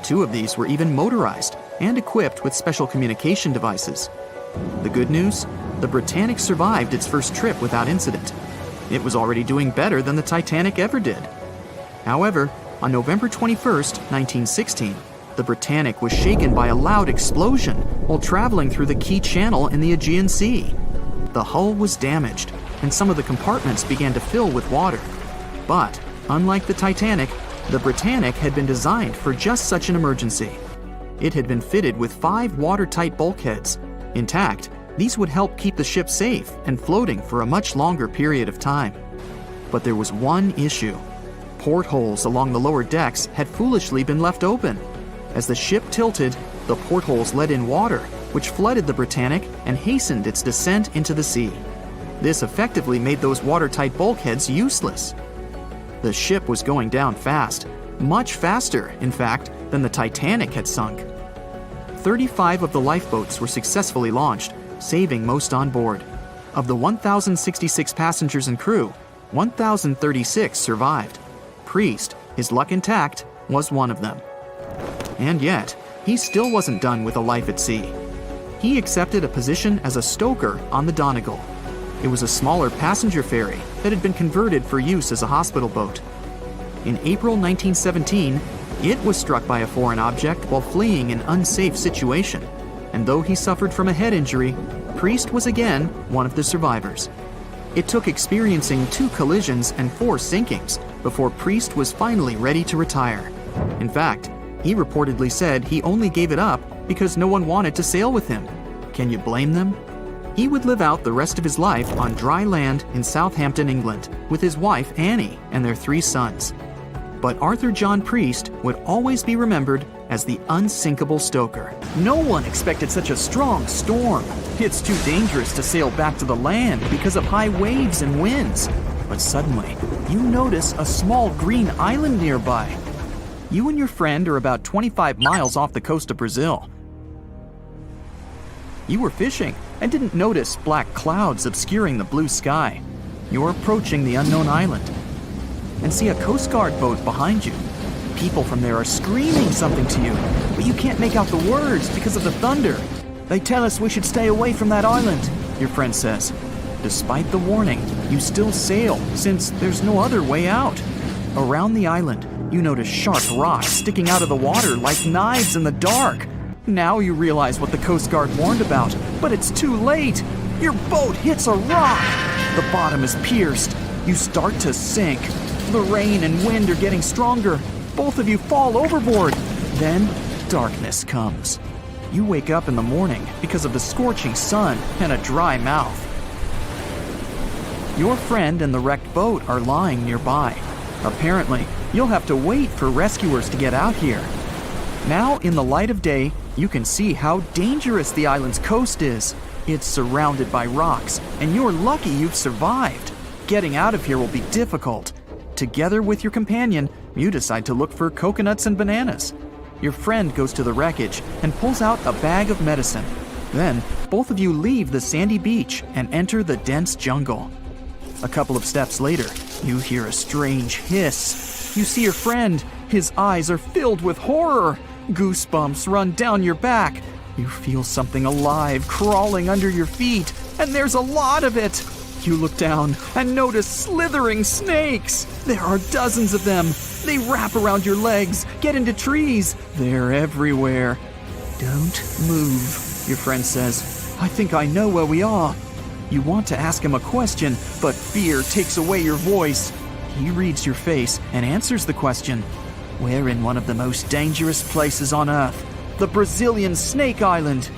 2 of these were even motorized and equipped with special communication devices. The good news? The Britannic survived its first trip without incident. It was already doing better than the Titanic ever did. However, on November 21st, 1916, the Britannic was shaken by a loud explosion while traveling through the key channel in the Aegean Sea. The hull was damaged, and some of the compartments began to fill with water. But, unlike the Titanic, the Britannic had been designed for just such an emergency. It had been fitted with 5 watertight bulkheads. Intact, these would help keep the ship safe and floating for a much longer period of time. But there was one issue. Portholes along the lower decks had foolishly been left open. As the ship tilted, the portholes let in water, which flooded the Britannic and hastened its descent into the sea. This effectively made those watertight bulkheads useless. The ship was going down fast, much faster, in fact, than the Titanic had sunk. 35 of the lifeboats were successfully launched, saving most on board. Of the 1,066 passengers and crew, 1,036 survived. Priest, his luck intact, was one of them. And yet, he still wasn't done with a life at sea. He accepted a position as a stoker on the Donegal. It was a smaller passenger ferry that had been converted for use as a hospital boat. In April 1917, it was struck by a foreign object while fleeing an unsafe situation, and though he suffered from a head injury, Priest was again one of the survivors. It took experiencing 2 collisions and 4 sinkings before Priest was finally ready to retire. In fact, he reportedly said he only gave it up because no one wanted to sail with him. Can you blame them? He would live out the rest of his life on dry land in Southampton, England, with his wife Annie and their 3 sons. But Arthur John Priest would always be remembered as the unsinkable stoker. No one expected such a strong storm. It's too dangerous to sail back to the land because of high waves and winds. But suddenly, you notice a small green island nearby. You and your friend are about 25 miles off the coast of Brazil. You were fishing and didn't notice black clouds obscuring the blue sky. You're approaching the unknown island and see a Coast Guard boat behind you. People from there are screaming something to you, but you can't make out the words because of the thunder. They tell us we should stay away from that island, your friend says. Despite the warning, you still sail since there's no other way out. Around the island, you notice sharp rocks sticking out of the water like knives in the dark. Now you realize what the Coast Guard warned about, but it's too late. Your boat hits a rock. The bottom is pierced. You start to sink. The rain and wind are getting stronger. Both of you fall overboard. Then, darkness comes. You wake up in the morning because of the scorching sun and a dry mouth. Your friend and the wrecked boat are lying nearby. Apparently, you'll have to wait for rescuers to get out here. Now, in the light of day, you can see how dangerous the island's coast is. It's surrounded by rocks, and you're lucky you've survived. Getting out of here will be difficult. Together with your companion, you decide to look for coconuts and bananas. Your friend goes to the wreckage and pulls out a bag of medicine. Then, both of you leave the sandy beach and enter the dense jungle. A couple of steps later, you hear a strange hiss. You see your friend. His eyes are filled with horror. Goosebumps run down your back. You feel something alive crawling under your feet, and there's a lot of it. You look down and notice slithering snakes. There are dozens of them. They wrap around your legs, get into trees. They're everywhere. Don't move, your friend says. I think I know where we are. You want to ask him a question, but fear takes away your voice. He reads your face and answers the question. We're in one of the most dangerous places on Earth, the Brazilian Snake Island.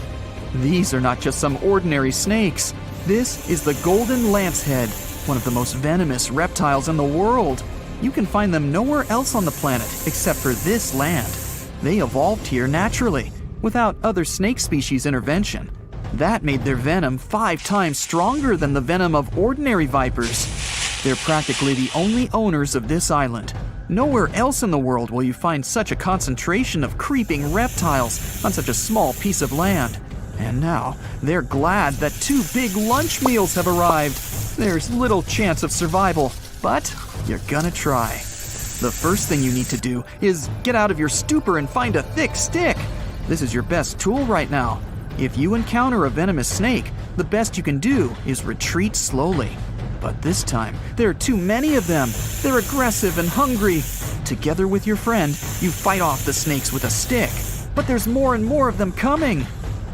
These are not just some ordinary snakes. This is the golden lancehead, one of the most venomous reptiles in the world. You can find them nowhere else on the planet except for this land. They evolved here naturally, without other snake species intervention. That made their venom 5 times stronger than the venom of ordinary vipers. They're practically the only owners of this island. Nowhere else in the world will you find such a concentration of creeping reptiles on such a small piece of land. And now, they're glad that 2 big lunch meals have arrived. There's little chance of survival, but you're gonna try. The first thing you need to do is get out of your stupor and find a thick stick. This is your best tool right now. If you encounter a venomous snake, the best you can do is retreat slowly. But this time, there are too many of them. They're aggressive and hungry. Together with your friend, you fight off the snakes with a stick. But there's more and more of them coming.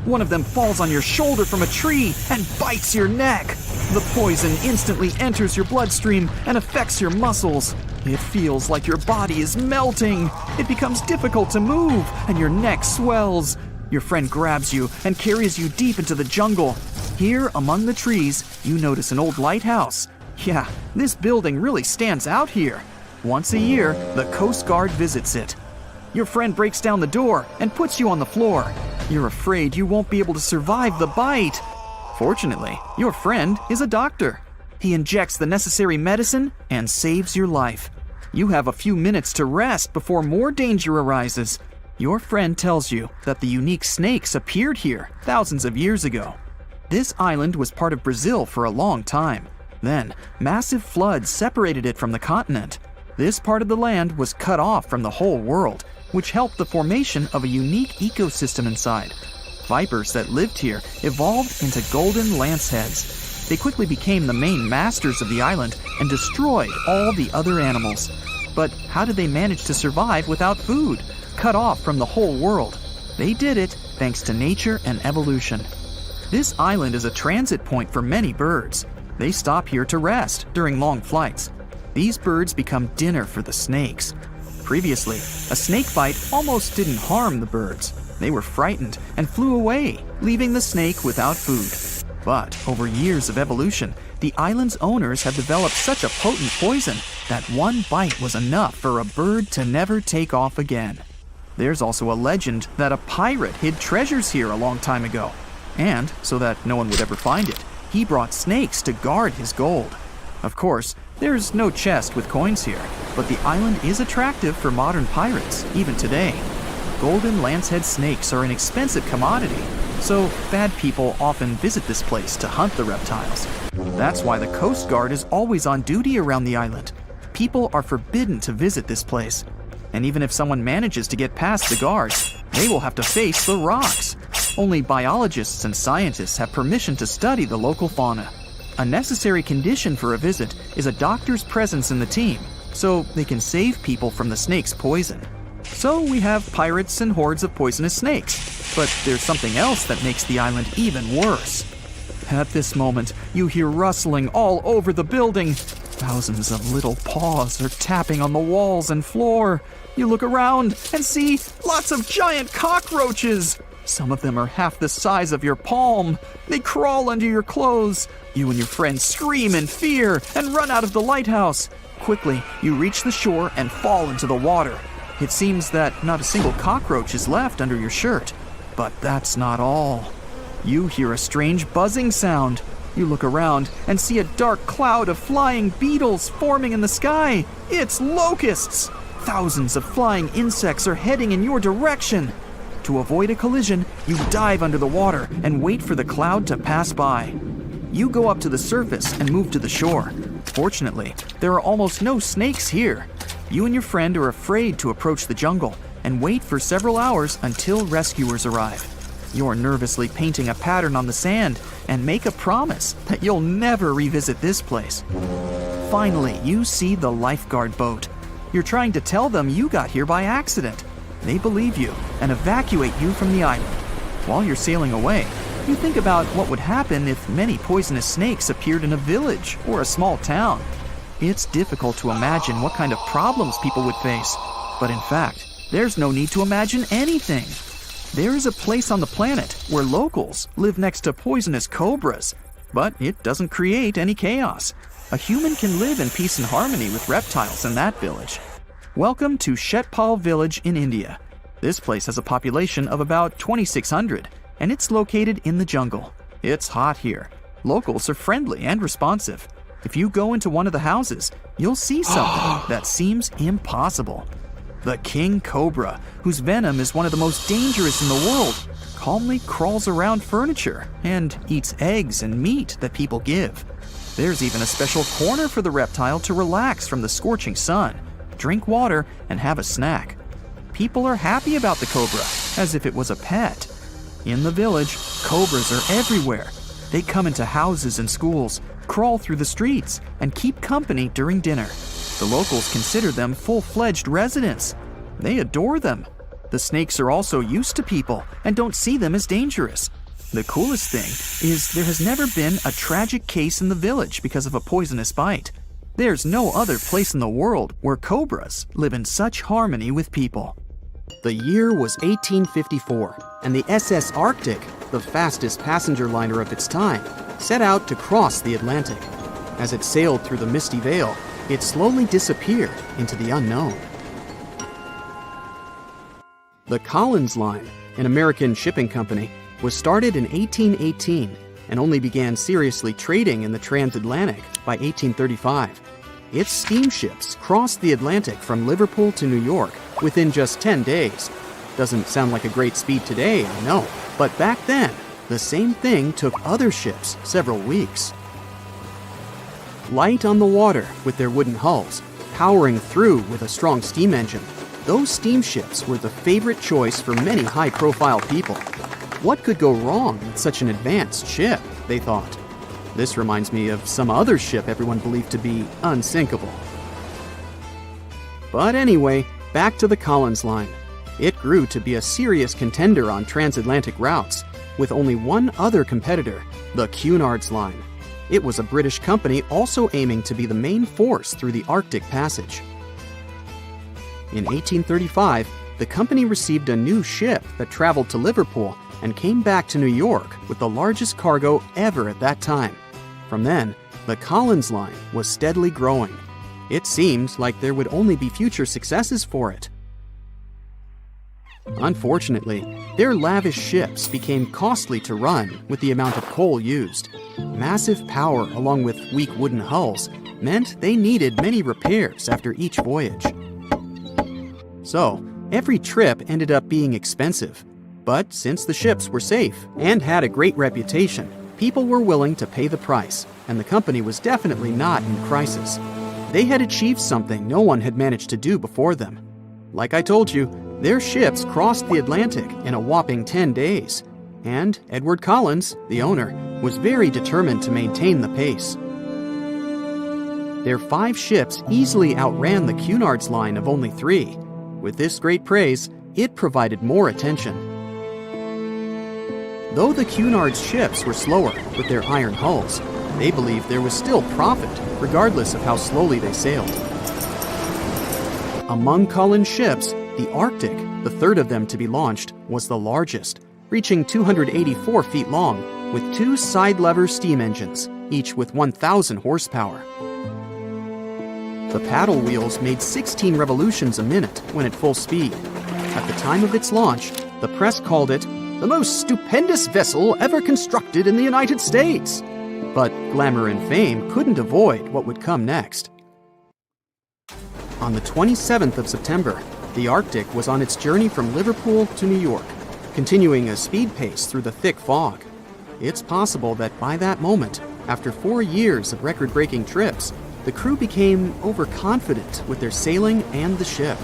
One of them falls on your shoulder from a tree and bites your neck. The poison instantly enters your bloodstream and affects your muscles. It feels like your body is melting. It becomes difficult to move, and your neck swells. Your friend grabs you and carries you deep into the jungle. Here, among the trees, you notice an old lighthouse. Yeah, this building really stands out here. Once a year, the Coast Guard visits it. Your friend breaks down the door and puts you on the floor. You're afraid you won't be able to survive the bite. Fortunately, your friend is a doctor. He injects the necessary medicine and saves your life. You have a few minutes to rest before more danger arises. Your friend tells you that the unique snakes appeared here thousands of years ago. This island was part of Brazil for a long time. Then, massive floods separated it from the continent. This part of the land was cut off from the whole world, which helped the formation of a unique ecosystem inside. Vipers that lived here evolved into golden lanceheads. They quickly became the main masters of the island and destroyed all the other animals. But how did they manage to survive without food, cut off from the whole world? They did it thanks to nature and evolution. This island is a transit point for many birds. They stop here to rest during long flights. These birds become dinner for the snakes. Previously, a snake bite almost didn't harm the birds. They were frightened and flew away, leaving the snake without food. But over years of evolution, the island's owners have developed such a potent poison that one bite was enough for a bird to never take off again. There's also a legend that a pirate hid treasures here a long time ago. And, so that no one would ever find it, he brought snakes to guard his gold. Of course, there's no chest with coins here, but the island is attractive for modern pirates, even today. Golden lancehead snakes are an expensive commodity, so bad people often visit this place to hunt the reptiles. That's why the Coast Guard is always on duty around the island. People are forbidden to visit this place. And even if someone manages to get past the guards, they will have to face the rocks. Only biologists and scientists have permission to study the local fauna. A necessary condition for a visit is a doctor's presence in the team, so they can save people from the snake's poison. So we have pirates and hordes of poisonous snakes, but there's something else that makes the island even worse. At this moment, you hear rustling all over the building. Thousands of little paws are tapping on the walls and floor. You look around and see lots of giant cockroaches. Some of them are half the size of your palm. They crawl under your clothes. You and your friends scream in fear and run out of the lighthouse. Quickly, you reach the shore and fall into the water. It seems that not a single cockroach is left under your shirt. But that's not all. You hear a strange buzzing sound. You look around and see a dark cloud of flying beetles forming in the sky. It's locusts! Thousands of flying insects are heading in your direction. To avoid a collision, you dive under the water and wait for the cloud to pass by. You go up to the surface and move to the shore. Fortunately, there are almost no snakes here. You and your friend are afraid to approach the jungle and wait for several hours until rescuers arrive. You're nervously painting a pattern on the sand and make a promise that you'll never revisit this place. Finally, you see the lifeguard boat. You're trying to tell them you got here by accident. They believe you and evacuate you from the island. While you're sailing away, you think about what would happen if many poisonous snakes appeared in a village or a small town. It's difficult to imagine what kind of problems people would face. But in fact, there's no need to imagine anything. There is a place on the planet where locals live next to poisonous cobras, but it doesn't create any chaos. A human can live in peace and harmony with reptiles in that village. Welcome to Shetpal village in India. This place has a population of about 2,600, and it's located in the jungle. It's hot here. Locals are friendly and responsive. If you go into one of the houses, you'll see something that seems impossible. The king cobra, whose venom is one of the most dangerous in the world, calmly crawls around furniture and eats eggs and meat that people give. There's even a special corner for the reptile to relax from the scorching sun, drink water, and have a snack. People are happy about the cobra, as if it was a pet. In the village, cobras are everywhere. They come into houses and schools, crawl through the streets, and keep company during dinner. The locals consider them full-fledged residents. They adore them. The snakes are also used to people and don't see them as dangerous. The coolest thing is there has never been a tragic case in the village because of a poisonous bite. There's no other place in the world where cobras live in such harmony with people. The year was 1854, and the SS Arctic, the fastest passenger liner of its time, set out to cross the Atlantic. As it sailed through the misty veil, it slowly disappeared into the unknown. The Collins Line, an American shipping company, was started in 1818 and only began seriously trading in the transatlantic by 1835. Its steamships crossed the Atlantic from Liverpool to New York within just 10 days. Doesn't sound like a great speed today, I know, but back then, the same thing took other ships several weeks. Light on the water with their wooden hulls, powering through with a strong steam engine, those steamships were the favorite choice for many high-profile people. What could go wrong with such an advanced ship, they thought. This reminds me of some other ship everyone believed to be unsinkable. But anyway, back to the Collins Line. It grew to be a serious contender on transatlantic routes, with only one other competitor, the Cunard's Line. It was a British company also aiming to be the main force through the Arctic Passage. In 1835, the company received a new ship that traveled to Liverpool and came back to New York with the largest cargo ever at that time. From then, the Collins Line was steadily growing. It seemed like there would only be future successes for it. Unfortunately, their lavish ships became costly to run with the amount of coal used. Massive power along with weak wooden hulls meant they needed many repairs after each voyage. So, every trip ended up being expensive. But since the ships were safe and had a great reputation, people were willing to pay the price, and the company was definitely not in crisis. They had achieved something no one had managed to do before them. Like I told you, their ships crossed the Atlantic in a whopping 10 days, and Edward Collins, the owner, was very determined to maintain the pace. Their 5 ships easily outran the Cunard's Line of only 3. With this great praise, it provided more attention. Though the Cunard's ships were slower with their iron hulls, they believed there was still profit, regardless of how slowly they sailed. Among Collins' ships, the Arctic, the third of them to be launched, was the largest, reaching 284 feet long, with 2 side-lever steam engines, each with 1,000 horsepower. The paddle wheels made 16 revolutions a minute when at full speed. At the time of its launch, the press called it the most stupendous vessel ever constructed in the United States. But glamour and fame couldn't avoid what would come next. On the 27th of September, the Arctic was on its journey from Liverpool to New York, continuing a speed pace through the thick fog. It's possible that by that moment, after 4 years of record-breaking trips, the crew became overconfident with their sailing and the ship.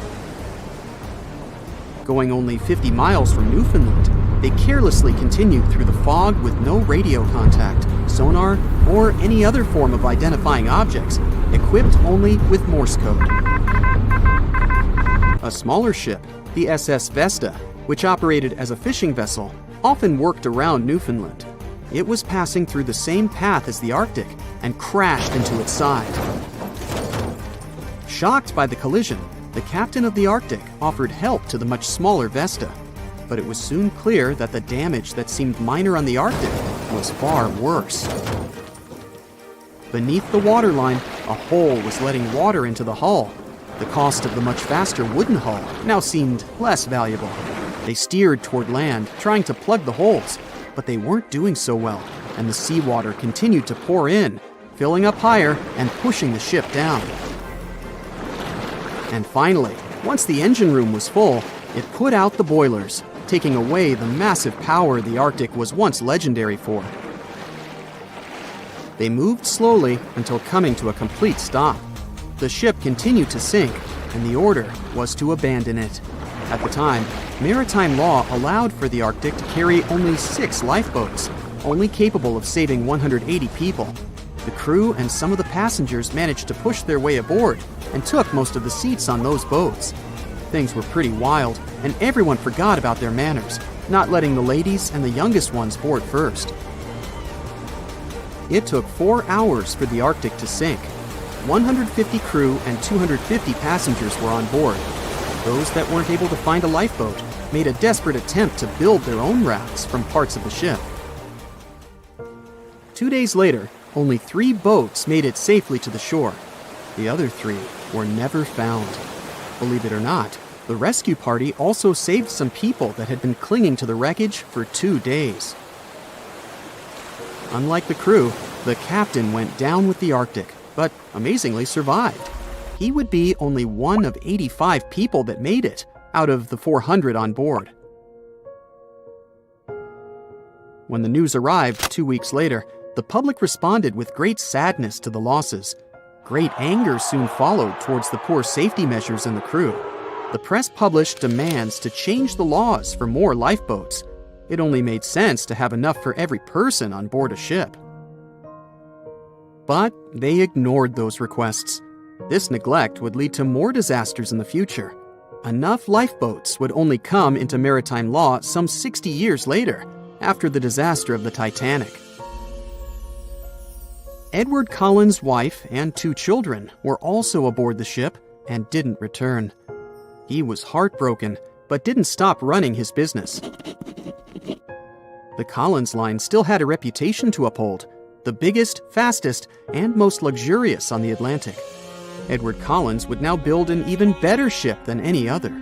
Going only 50 miles from Newfoundland, they carelessly continued through the fog with no radio contact, sonar, or any other form of identifying objects, equipped only with Morse code. A smaller ship, the SS Vesta, which operated as a fishing vessel, often worked around Newfoundland. It was passing through the same path as the Arctic and crashed into its side. Shocked by the collision, the captain of the Arctic offered help to the much smaller Vesta, but it was soon clear that the damage that seemed minor on the Arctic was far worse. Beneath the waterline, a hole was letting water into the hull. The cost of the much faster wooden hull now seemed less valuable. They steered toward land, trying to plug the holes, but they weren't doing so well, and the seawater continued to pour in, filling up higher and pushing the ship down. And finally, once the engine room was full, it put out the boilers, taking away the massive power the Arctic was once legendary for. They moved slowly until coming to a complete stop. The ship continued to sink, and the order was to abandon it. At the time, maritime law allowed for the Arctic to carry only 6 lifeboats, only capable of saving 180 people. The crew and some of the passengers managed to push their way aboard and took most of the seats on those boats. things were pretty wild, and everyone forgot about their manners, not letting the ladies and the youngest ones board first. It took 4 hours for the Arctic to sink. 150 crew and 250 passengers were on board. Those that weren't able to find a lifeboat made a desperate attempt to build their own rafts from parts of the ship. 2 days later, only 3 boats made it safely to the shore. The other 3 were never found. Believe it or not, the rescue party also saved some people that had been clinging to the wreckage for 2 days. Unlike the crew, the captain went down with the Arctic, but amazingly survived. He would be only one of 85 people that made it out of the 400 on board. When the news arrived 2 weeks later, the public responded with great sadness to the losses. Great anger soon followed towards the poor safety measures in the crew. The press published demands to change the laws for more lifeboats. It only made sense to have enough for every person on board a ship. But they ignored those requests. This neglect would lead to more disasters in the future. Enough lifeboats would only come into maritime law some 60 years later, after the disaster of the Titanic. Edward Cullen's wife and 2 children were also aboard the ship and didn't return. He was heartbroken, but didn't stop running his business. The Collins line still had a reputation to uphold, the biggest, fastest, and most luxurious on the Atlantic. Edward Collins would now build an even better ship than any other.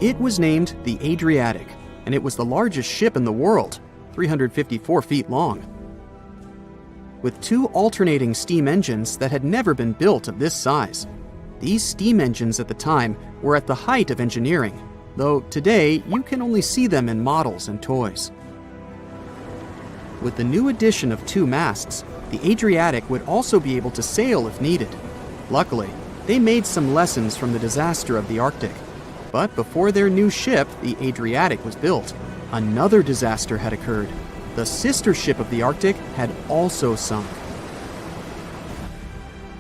It was named the Adriatic, and it was the largest ship in the world, 354 feet long. With 2 alternating steam engines that had never been built of this size. These steam engines at the time were at the height of engineering, though today you can only see them in models and toys. With the new addition of 2 masts, the Adriatic would also be able to sail if needed. Luckily, they made some lessons from the disaster of the Arctic. But before their new ship, the Adriatic, was built, another disaster had occurred. The sister ship of the Arctic had also sunk.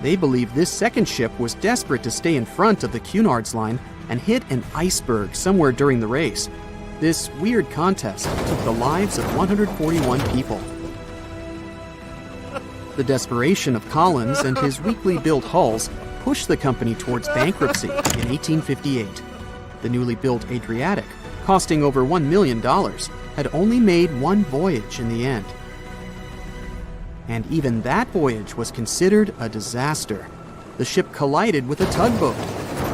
They believe this second ship was desperate to stay in front of the Cunard's line and hit an iceberg somewhere during the race. This weird contest took the lives of 141 people. The desperation of Collins and his weakly built hulls pushed the company towards bankruptcy in 1858. The newly built Adriatic, costing over $1 million, had only made 1 voyage in the end. And even that voyage was considered a disaster. The ship collided with a tugboat.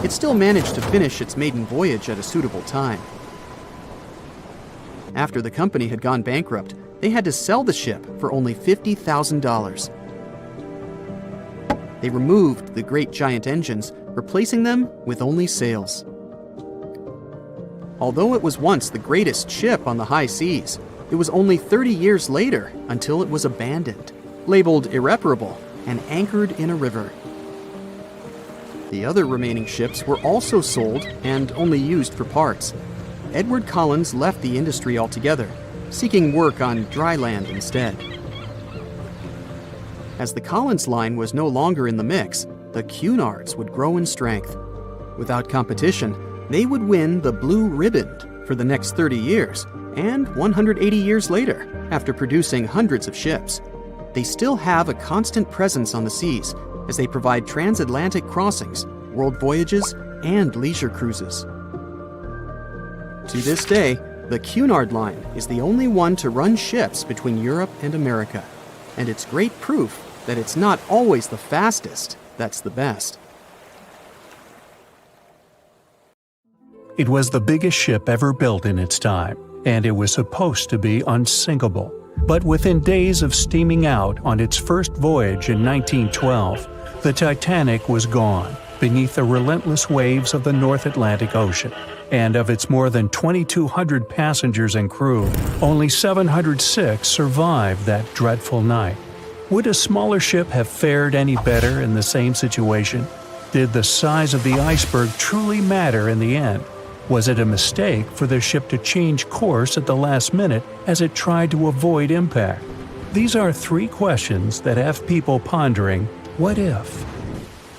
It still managed to finish its maiden voyage at a suitable time. After the company had gone bankrupt, they had to sell the ship for only $50,000. They removed the great giant engines, replacing them with only sails. Although it was once the greatest ship on the high seas, it was only 30 years later until it was abandoned, labeled irreparable, and anchored in a river. The other remaining ships were also sold and only used for parts. Edward Collins left the industry altogether, seeking work on dry land instead. As the Collins line was no longer in the mix, the Cunards would grow in strength. Without competition, they would win the Blue Ribbon for the next 30 years, and 180 years later, after producing hundreds of ships. They still have a constant presence on the seas, as they provide transatlantic crossings, world voyages, and leisure cruises. To this day, the Cunard line is the only one to run ships between Europe and America, and it's great proof that it's not always the fastest that's the best. It was the biggest ship ever built in its time, and it was supposed to be unsinkable. But within days of steaming out on its first voyage in 1912, the Titanic was gone beneath the relentless waves of the North Atlantic Ocean. And of its more than 2,200 passengers and crew, only 706 survived that dreadful night. Would a smaller ship have fared any better in the same situation? Did the size of the iceberg truly matter in the end? Was it a mistake for the ship to change course at the last minute as it tried to avoid impact? These are 3 questions that have people pondering, what if?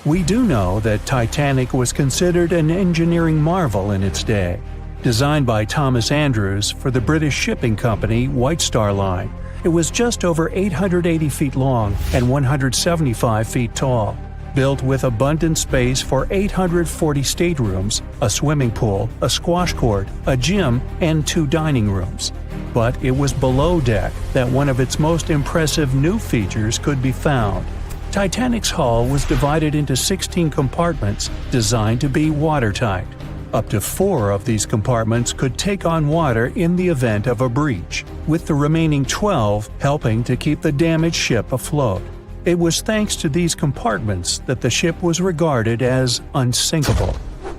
We do know that Titanic was considered an engineering marvel in its day. Designed by Thomas Andrews for the British shipping company White Star Line, it was just over 880 feet long and 175 feet tall. Built with abundant space for 840 staterooms, a swimming pool, a squash court, a gym, and 2 dining rooms. But it was below deck that one of its most impressive new features could be found. Titanic's hull was divided into 16 compartments designed to be watertight. Up to 4 of these compartments could take on water in the event of a breach, with the remaining 12 helping to keep the damaged ship afloat. It was thanks to these compartments that the ship was regarded as unsinkable.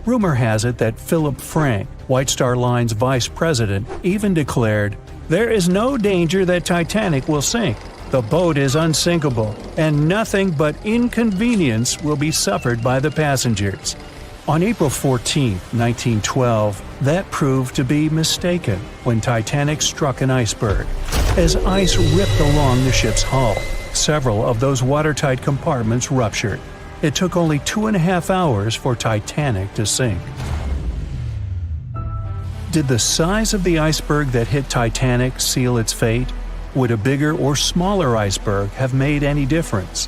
Rumor has it that Philip Frank, White Star Line's vice president, even declared, "There is no danger that Titanic will sink. The boat is unsinkable, and nothing but inconvenience will be suffered by the passengers." On April 14, 1912, that proved to be mistaken when Titanic struck an iceberg. As ice ripped along the ship's hull, several of those watertight compartments ruptured. It took only 2.5 hours for Titanic to sink. Did the size of the iceberg that hit Titanic seal its fate? Would a bigger or smaller iceberg have made any difference?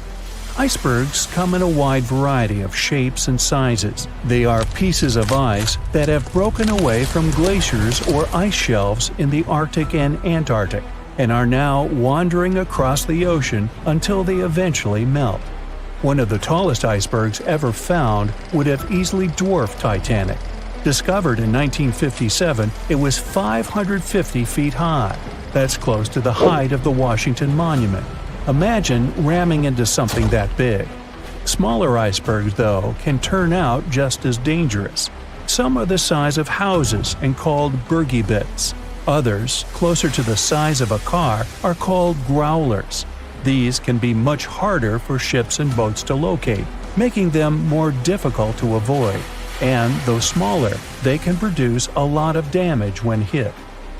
Icebergs come in a wide variety of shapes and sizes. They are pieces of ice that have broken away from glaciers or ice shelves in the Arctic and Antarctic, and are now wandering across the ocean until they eventually melt. One of the tallest icebergs ever found would have easily dwarfed Titanic. Discovered in 1957, it was 550 feet high. That's close to the height of the Washington Monument. Imagine ramming into something that big. Smaller icebergs, though, can turn out just as dangerous. Some are the size of houses and called Bergy bits. Others, closer to the size of a car, are called growlers. These can be much harder for ships and boats to locate, making them more difficult to avoid. And, though smaller, they can produce a lot of damage when hit.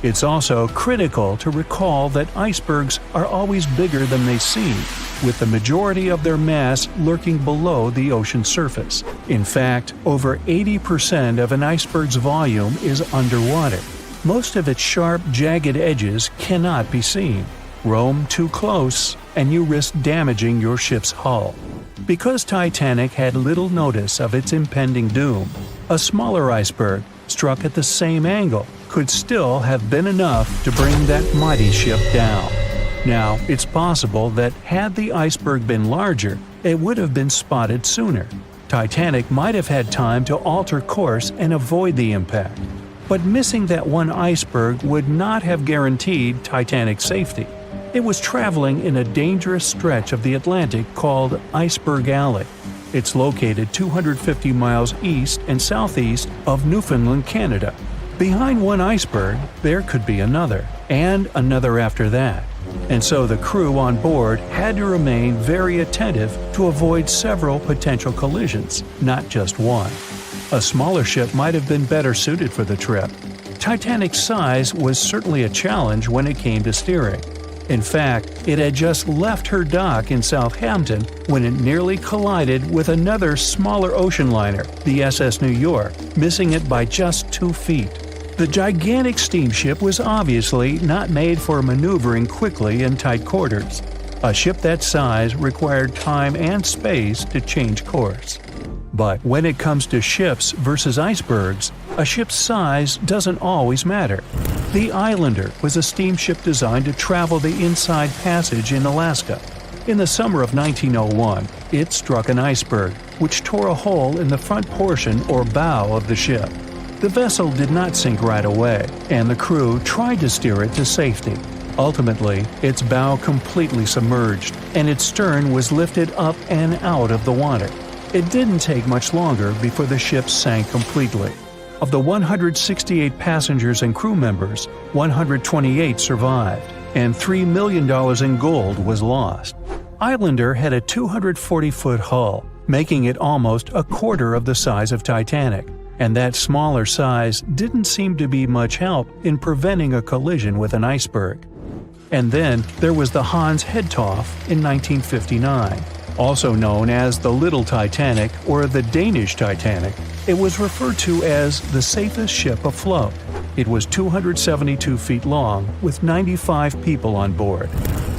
It's also critical to recall that icebergs are always bigger than they seem, with the majority of their mass lurking below the ocean surface. In fact, over 80% of an iceberg's volume is underwater. Most of its sharp, jagged edges cannot be seen. Roam too close, and you risk damaging your ship's hull. Because Titanic had little notice of its impending doom, a smaller iceberg, struck at the same angle, could still have been enough to bring that mighty ship down. Now, it's possible that had the iceberg been larger, it would have been spotted sooner. Titanic might have had time to alter course and avoid the impact. But missing that one iceberg would not have guaranteed Titanic's safety. It was traveling in a dangerous stretch of the Atlantic called Iceberg Alley. It's located 250 miles east and southeast of Newfoundland, Canada. Behind one iceberg, there could be another, and another after that. And so the crew on board had to remain very attentive to avoid several potential collisions, not just one. A smaller ship might have been better suited for the trip. Titanic's size was certainly a challenge when it came to steering. In fact, it had just left her dock in Southampton when it nearly collided with another smaller ocean liner, the SS New York, missing it by just 2 feet. The gigantic steamship was obviously not made for maneuvering quickly in tight quarters. A ship that size required time and space to change course. But when it comes to ships versus icebergs, a ship's size doesn't always matter. The Islander was a steamship designed to travel the Inside Passage in Alaska. In the summer of 1901, it struck an iceberg, which tore a hole in the front portion or bow of the ship. The vessel did not sink right away, and the crew tried to steer it to safety. Ultimately, its bow completely submerged, and its stern was lifted up and out of the water. It didn't take much longer before the ship sank completely. Of the 168 passengers and crew members, 128 survived, and $3 million in gold was lost. Islander had a 240-foot hull, making it almost a quarter of the size of Titanic, and that smaller size didn't seem to be much help in preventing a collision with an iceberg. And then there was the Hans Hedtoff in 1959. Also known as the Little Titanic or the Danish Titanic, it was referred to as the safest ship afloat. It was 272 feet long, with 95 people on board.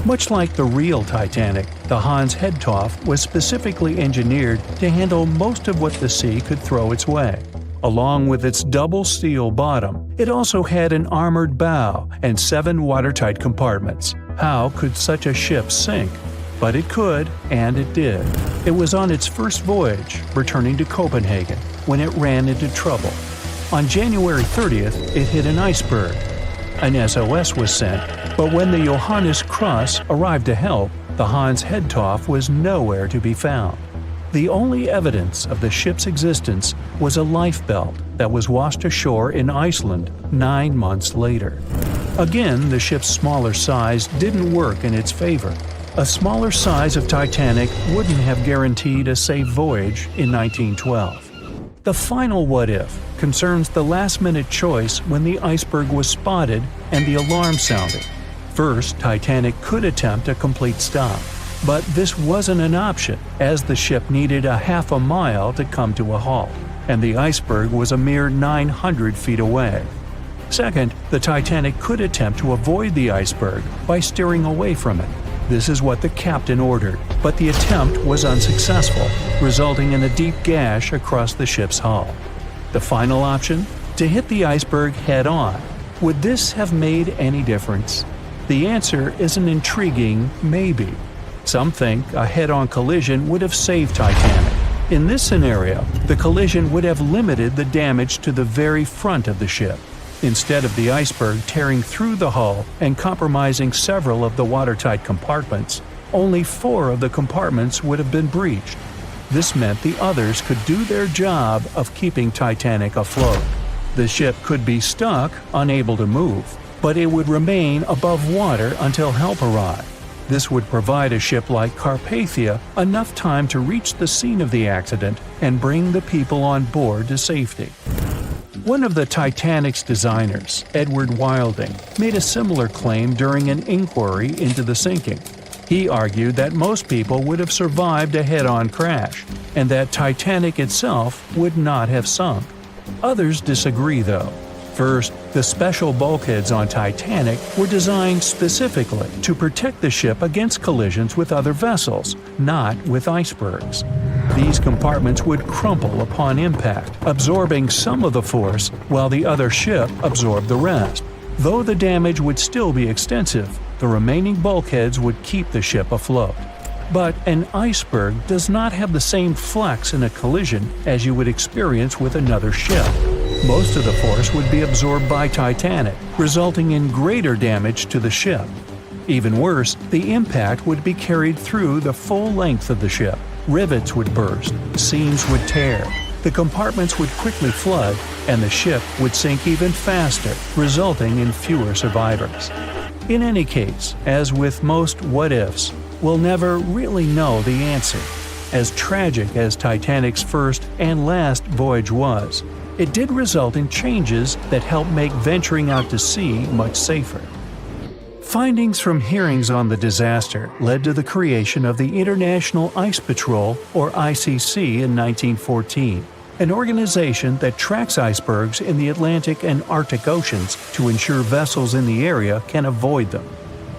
Much like the real Titanic, the Hans Hedthoff was specifically engineered to handle most of what the sea could throw its way. Along with its double steel bottom, it also had an armored bow and 7 watertight compartments. How could such a ship sink? But it could, and it did. It was on its first voyage, returning to Copenhagen, when it ran into trouble. On January 30th, it hit an iceberg. An SOS was sent, but when the Johannes Cross arrived to help, the Hans Hedthoff was nowhere to be found. The only evidence of the ship's existence was a lifebelt that was washed ashore in Iceland 9 months later. Again, the ship's smaller size didn't work in its favor. A smaller size of Titanic wouldn't have guaranteed a safe voyage in 1912. The final what-if concerns the last-minute choice when the iceberg was spotted and the alarm sounded. First, Titanic could attempt a complete stop, but this wasn't an option as the ship needed a half a mile to come to a halt, and the iceberg was a mere 900 feet away. Second, the Titanic could attempt to avoid the iceberg by steering away from it. This is what the captain ordered, but the attempt was unsuccessful, resulting in a deep gash across the ship's hull. The final option? To hit the iceberg head-on. Would this have made any difference? The answer is an intriguing maybe. Some think a head-on collision would have saved Titanic. In this scenario, the collision would have limited the damage to the very front of the ship, instead of the iceberg tearing through the hull and compromising several of the watertight compartments. Only 4 of the compartments would have been breached. This meant the others could do their job of keeping Titanic afloat. The ship could be stuck, unable to move, but it would remain above water until help arrived. This would provide a ship like Carpathia enough time to reach the scene of the accident and bring the people on board to safety. One of the Titanic's designers, Edward Wilding, made a similar claim during an inquiry into the sinking. He argued that most people would have survived a head-on crash, and that Titanic itself would not have sunk. Others disagree, though. First, the special bulkheads on Titanic were designed specifically to protect the ship against collisions with other vessels, not with icebergs. These compartments would crumple upon impact, absorbing some of the force while the other ship absorbed the rest. Though the damage would still be extensive, the remaining bulkheads would keep the ship afloat. But an iceberg does not have the same flex in a collision as you would experience with another ship. Most of the force would be absorbed by Titanic, resulting in greater damage to the ship. Even worse, the impact would be carried through the full length of the ship. Rivets would burst, seams would tear, the compartments would quickly flood, and the ship would sink even faster, resulting in fewer survivors. In any case, as with most what-ifs, we'll never really know the answer. As tragic as Titanic's first and last voyage was, it did result in changes that helped make venturing out to sea much safer. Findings from hearings on the disaster led to the creation of the International Ice Patrol, or ICC, in 1914, an organization that tracks icebergs in the Atlantic and Arctic Oceans to ensure vessels in the area can avoid them.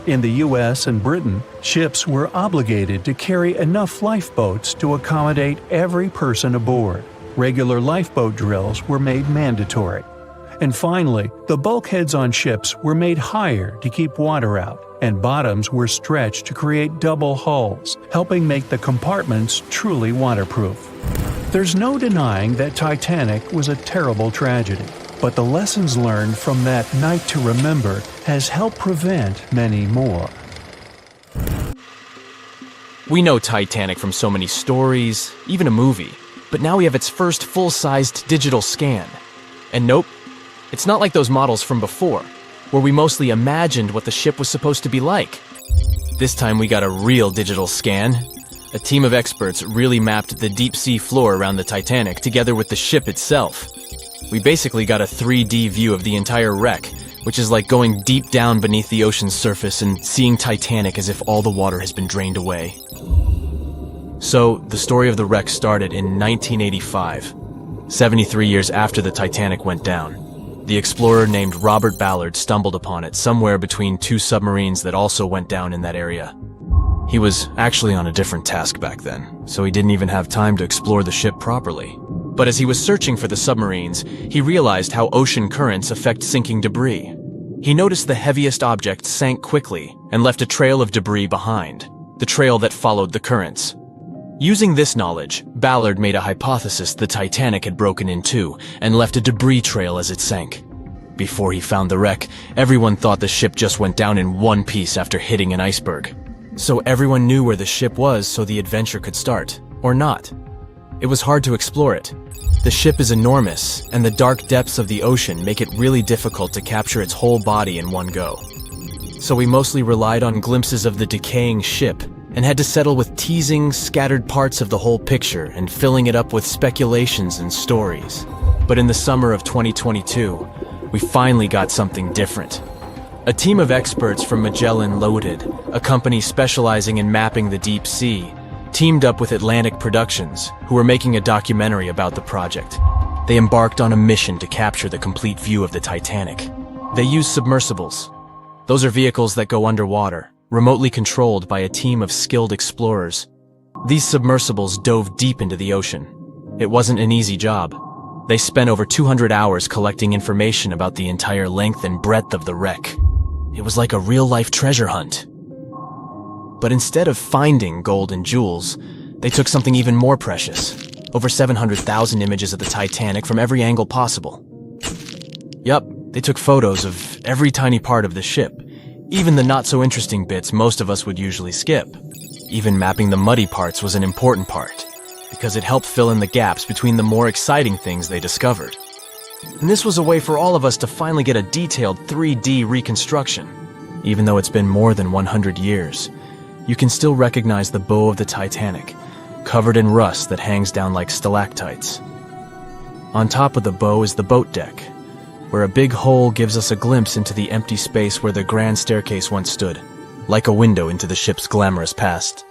In the US and Britain, ships were obligated to carry enough lifeboats to accommodate every person aboard. Regular lifeboat drills were made mandatory. And finally, the bulkheads on ships were made higher to keep water out, and bottoms were stretched to create double hulls, helping make the compartments truly waterproof. There's no denying that Titanic was a terrible tragedy, but the lessons learned from that night to remember has helped prevent many more. We know Titanic from so many stories, even a movie, but now we have its first full-sized digital scan. And nope, it's not like those models from before, where we mostly imagined what the ship was supposed to be like. This time we got a real digital scan. A team of experts really mapped the deep-sea floor around the Titanic together with the ship itself. We basically got a 3D view of the entire wreck, which is like going deep down beneath the ocean's surface and seeing Titanic as if all the water has been drained away. So, the story of the wreck started in 1985, 73 years after the Titanic went down. The explorer named Robert Ballard stumbled upon it somewhere between two submarines that also went down in that area. He was actually on a different task back then, so he didn't even have time to explore the ship properly. But as he was searching for the submarines, he realized how ocean currents affect sinking debris. He noticed the heaviest object sank quickly and left a trail of debris behind, the trail that followed the currents. Using this knowledge, Ballard made a hypothesis the Titanic had broken in two and left a debris trail as it sank. Before he found the wreck, everyone thought the ship just went down in one piece after hitting an iceberg. So everyone knew where the ship was so the adventure could start, or not. It was hard to explore it. The ship is enormous, and the dark depths of the ocean make it really difficult to capture its whole body in one go. So we mostly relied on glimpses of the decaying ship, and had to settle with teasing scattered parts of the whole picture and filling it up with speculations and stories. But in the summer of 2022, we finally got something different. A team of experts from Magellan Loaded, a company specializing in mapping the deep sea, teamed up with Atlantic Productions, who were making a documentary about the project. They embarked on a mission to capture the complete view of the Titanic. They used submersibles. Those are vehicles that go underwater, remotely controlled by a team of skilled explorers. These submersibles dove deep into the ocean. It wasn't an easy job. They spent over 200 hours collecting information about the entire length and breadth of the wreck. It was like a real-life treasure hunt. But instead of finding gold and jewels, they took something even more precious. Over 700,000 images of the Titanic from every angle possible. Yup, they took photos of every tiny part of the ship, even the not-so-interesting bits most of us would usually skip. Even mapping the muddy parts was an important part, because it helped fill in the gaps between the more exciting things they discovered. And this was a way for all of us to finally get a detailed 3D reconstruction. Even though it's been more than 100 years, you can still recognize the bow of the Titanic, covered in rust that hangs down like stalactites. On top of the bow is the boat deck, where a big hole gives us a glimpse into the empty space where the grand staircase once stood, like a window into the ship's glamorous past.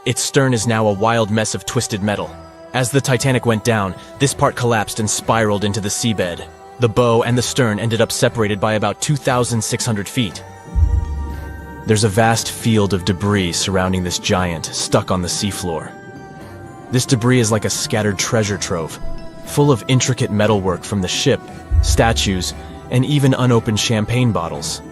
Its stern is now a wild mess of twisted metal. As the Titanic went down, this part collapsed and spiraled into the seabed. The bow and the stern ended up separated by about 2,600 feet. There's a vast field of debris surrounding this giant, stuck on the seafloor. This debris is like a scattered treasure trove, full of intricate metalwork from the ship, statues, and even unopened champagne bottles.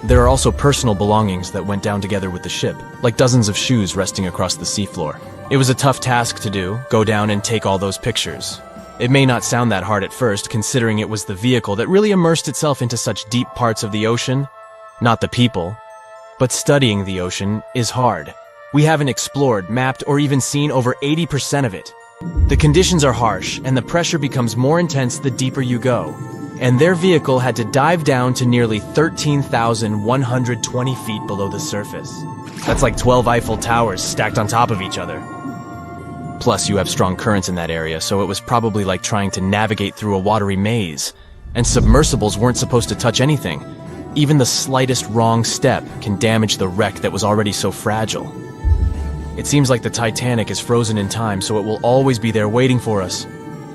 There are also personal belongings that went down together with the ship, like dozens of shoes resting across the seafloor. It was a tough task to do, go down and take all those pictures. It may not sound that hard at first, considering it was the vehicle that really immersed itself into such deep parts of the ocean, not the people. But studying the ocean is hard. We haven't explored, mapped, or even seen over 80% of it. The conditions are harsh, and the pressure becomes more intense the deeper you go. And their vehicle had to dive down to nearly 13,120 feet below the surface. That's like 12 Eiffel Towers stacked on top of each other. Plus, you have strong currents in that area, so it was probably like trying to navigate through a watery maze. And submersibles weren't supposed to touch anything. Even the slightest wrong step can damage the wreck that was already so fragile. It seems like the Titanic is frozen in time, so it will always be there waiting for us.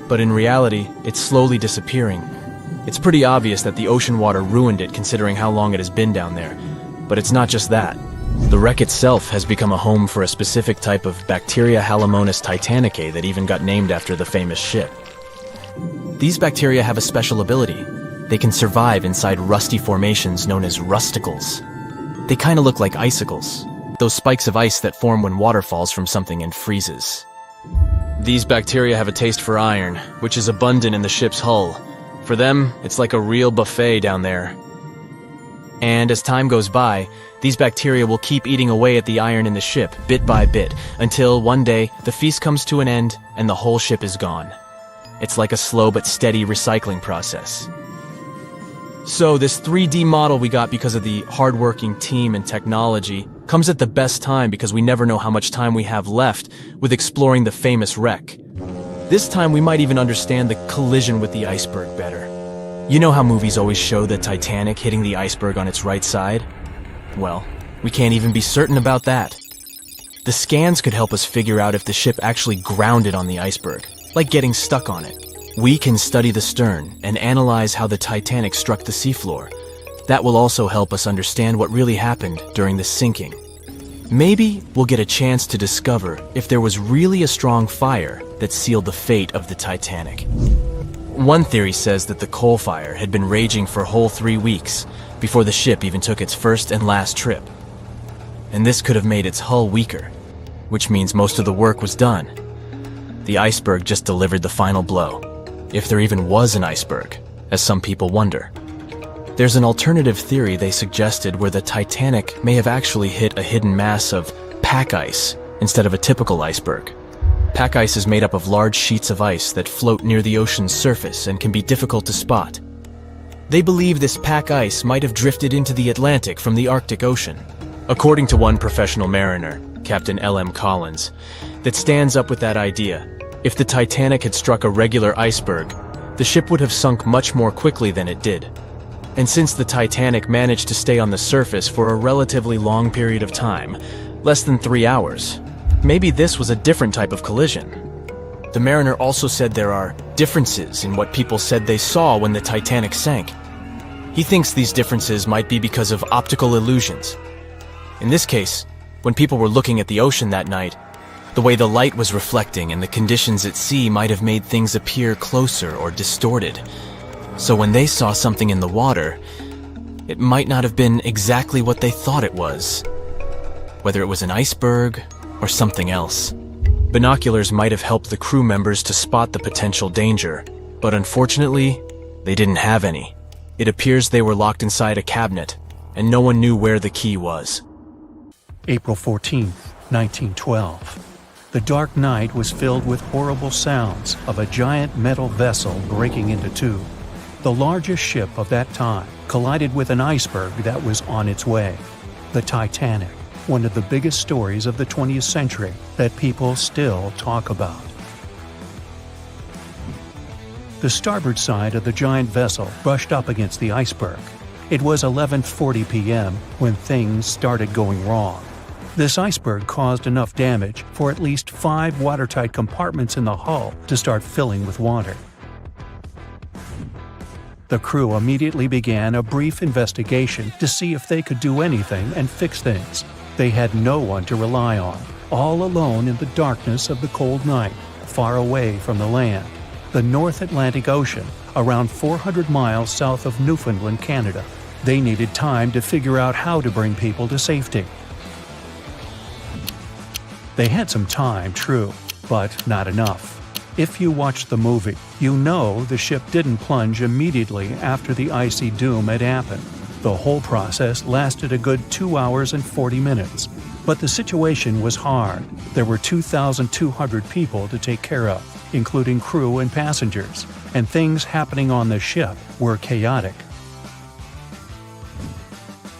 But in reality, it's slowly disappearing. It's pretty obvious that the ocean water ruined it considering how long it has been down there. But it's not just that. The wreck itself has become a home for a specific type of Bacteria Halomonas titanicae that even got named after the famous ship. These bacteria have a special ability. They can survive inside rusty formations known as rusticles. They kind of look like icicles, those spikes of ice that form when water falls from something and freezes. These bacteria have a taste for iron, which is abundant in the ship's hull. For them, it's like a real buffet down there. And as time goes by, these bacteria will keep eating away at the iron in the ship, bit by bit, until one day, the feast comes to an end and the whole ship is gone. It's like a slow but steady recycling process. So this 3D model we got because of the hardworking team and technology comes at the best time because we never know how much time we have left with exploring the famous wreck. This time we might even understand the collision with the iceberg better. You know how movies always show the Titanic hitting the iceberg on its right side? Well, we can't even be certain about that. The scans could help us figure out if the ship actually grounded on the iceberg, like getting stuck on it. We can study the stern and analyze how the Titanic struck the seafloor. That will also help us understand what really happened during the sinking. Maybe we'll get a chance to discover if there was really a strong fire that sealed the fate of the Titanic. One theory says that the coal fire had been raging for a whole 3 weeks before the ship even took its first and last trip. And this could have made its hull weaker, which means most of the work was done. The iceberg just delivered the final blow, if there even was an iceberg, as some people wonder. There's an alternative theory they suggested where the Titanic may have actually hit a hidden mass of pack ice instead of a typical iceberg. Pack ice is made up of large sheets of ice that float near the ocean's surface and can be difficult to spot. They believe this pack ice might have drifted into the Atlantic from the Arctic Ocean. According to one professional mariner, Captain L.M. Collins, that stands up with that idea. If the Titanic had struck a regular iceberg, the ship would have sunk much more quickly than it did. And since the Titanic managed to stay on the surface for a relatively long period of time, less than 3 hours, maybe this was a different type of collision. The mariner also said there are differences in what people said they saw when the Titanic sank. He thinks these differences might be because of optical illusions. In this case, when people were looking at the ocean that night, the way the light was reflecting and the conditions at sea might have made things appear closer or distorted. So when they saw something in the water, it might not have been exactly what they thought it was, whether it was an iceberg or something else. Binoculars might have helped the crew members to spot the potential danger, but unfortunately, they didn't have any. It appears they were locked inside a cabinet, and no one knew where the key was. April 14th, 1912. The dark night was filled with horrible sounds of a giant metal vessel breaking into two. The largest ship of that time collided with an iceberg that was on its way. The Titanic, one of the biggest stories of the 20th century that people still talk about. The starboard side of the giant vessel brushed up against the iceberg. It was 11:40 p.m. when things started going wrong. This iceberg caused enough damage for at least 5 watertight compartments in the hull to start filling with water. The crew immediately began a brief investigation to see if they could do anything and fix things. They had no one to rely on, all alone in the darkness of the cold night, far away from the land. The North Atlantic Ocean, around 400 miles south of Newfoundland, Canada. They needed time to figure out how to bring people to safety. They had some time, true, but not enough. If you watched the movie, you know the ship didn't plunge immediately after the icy doom had happened. The whole process lasted a good 2 hours and 40 minutes. But the situation was hard. There were 2,200 people to take care of, including crew and passengers, and things happening on the ship were chaotic.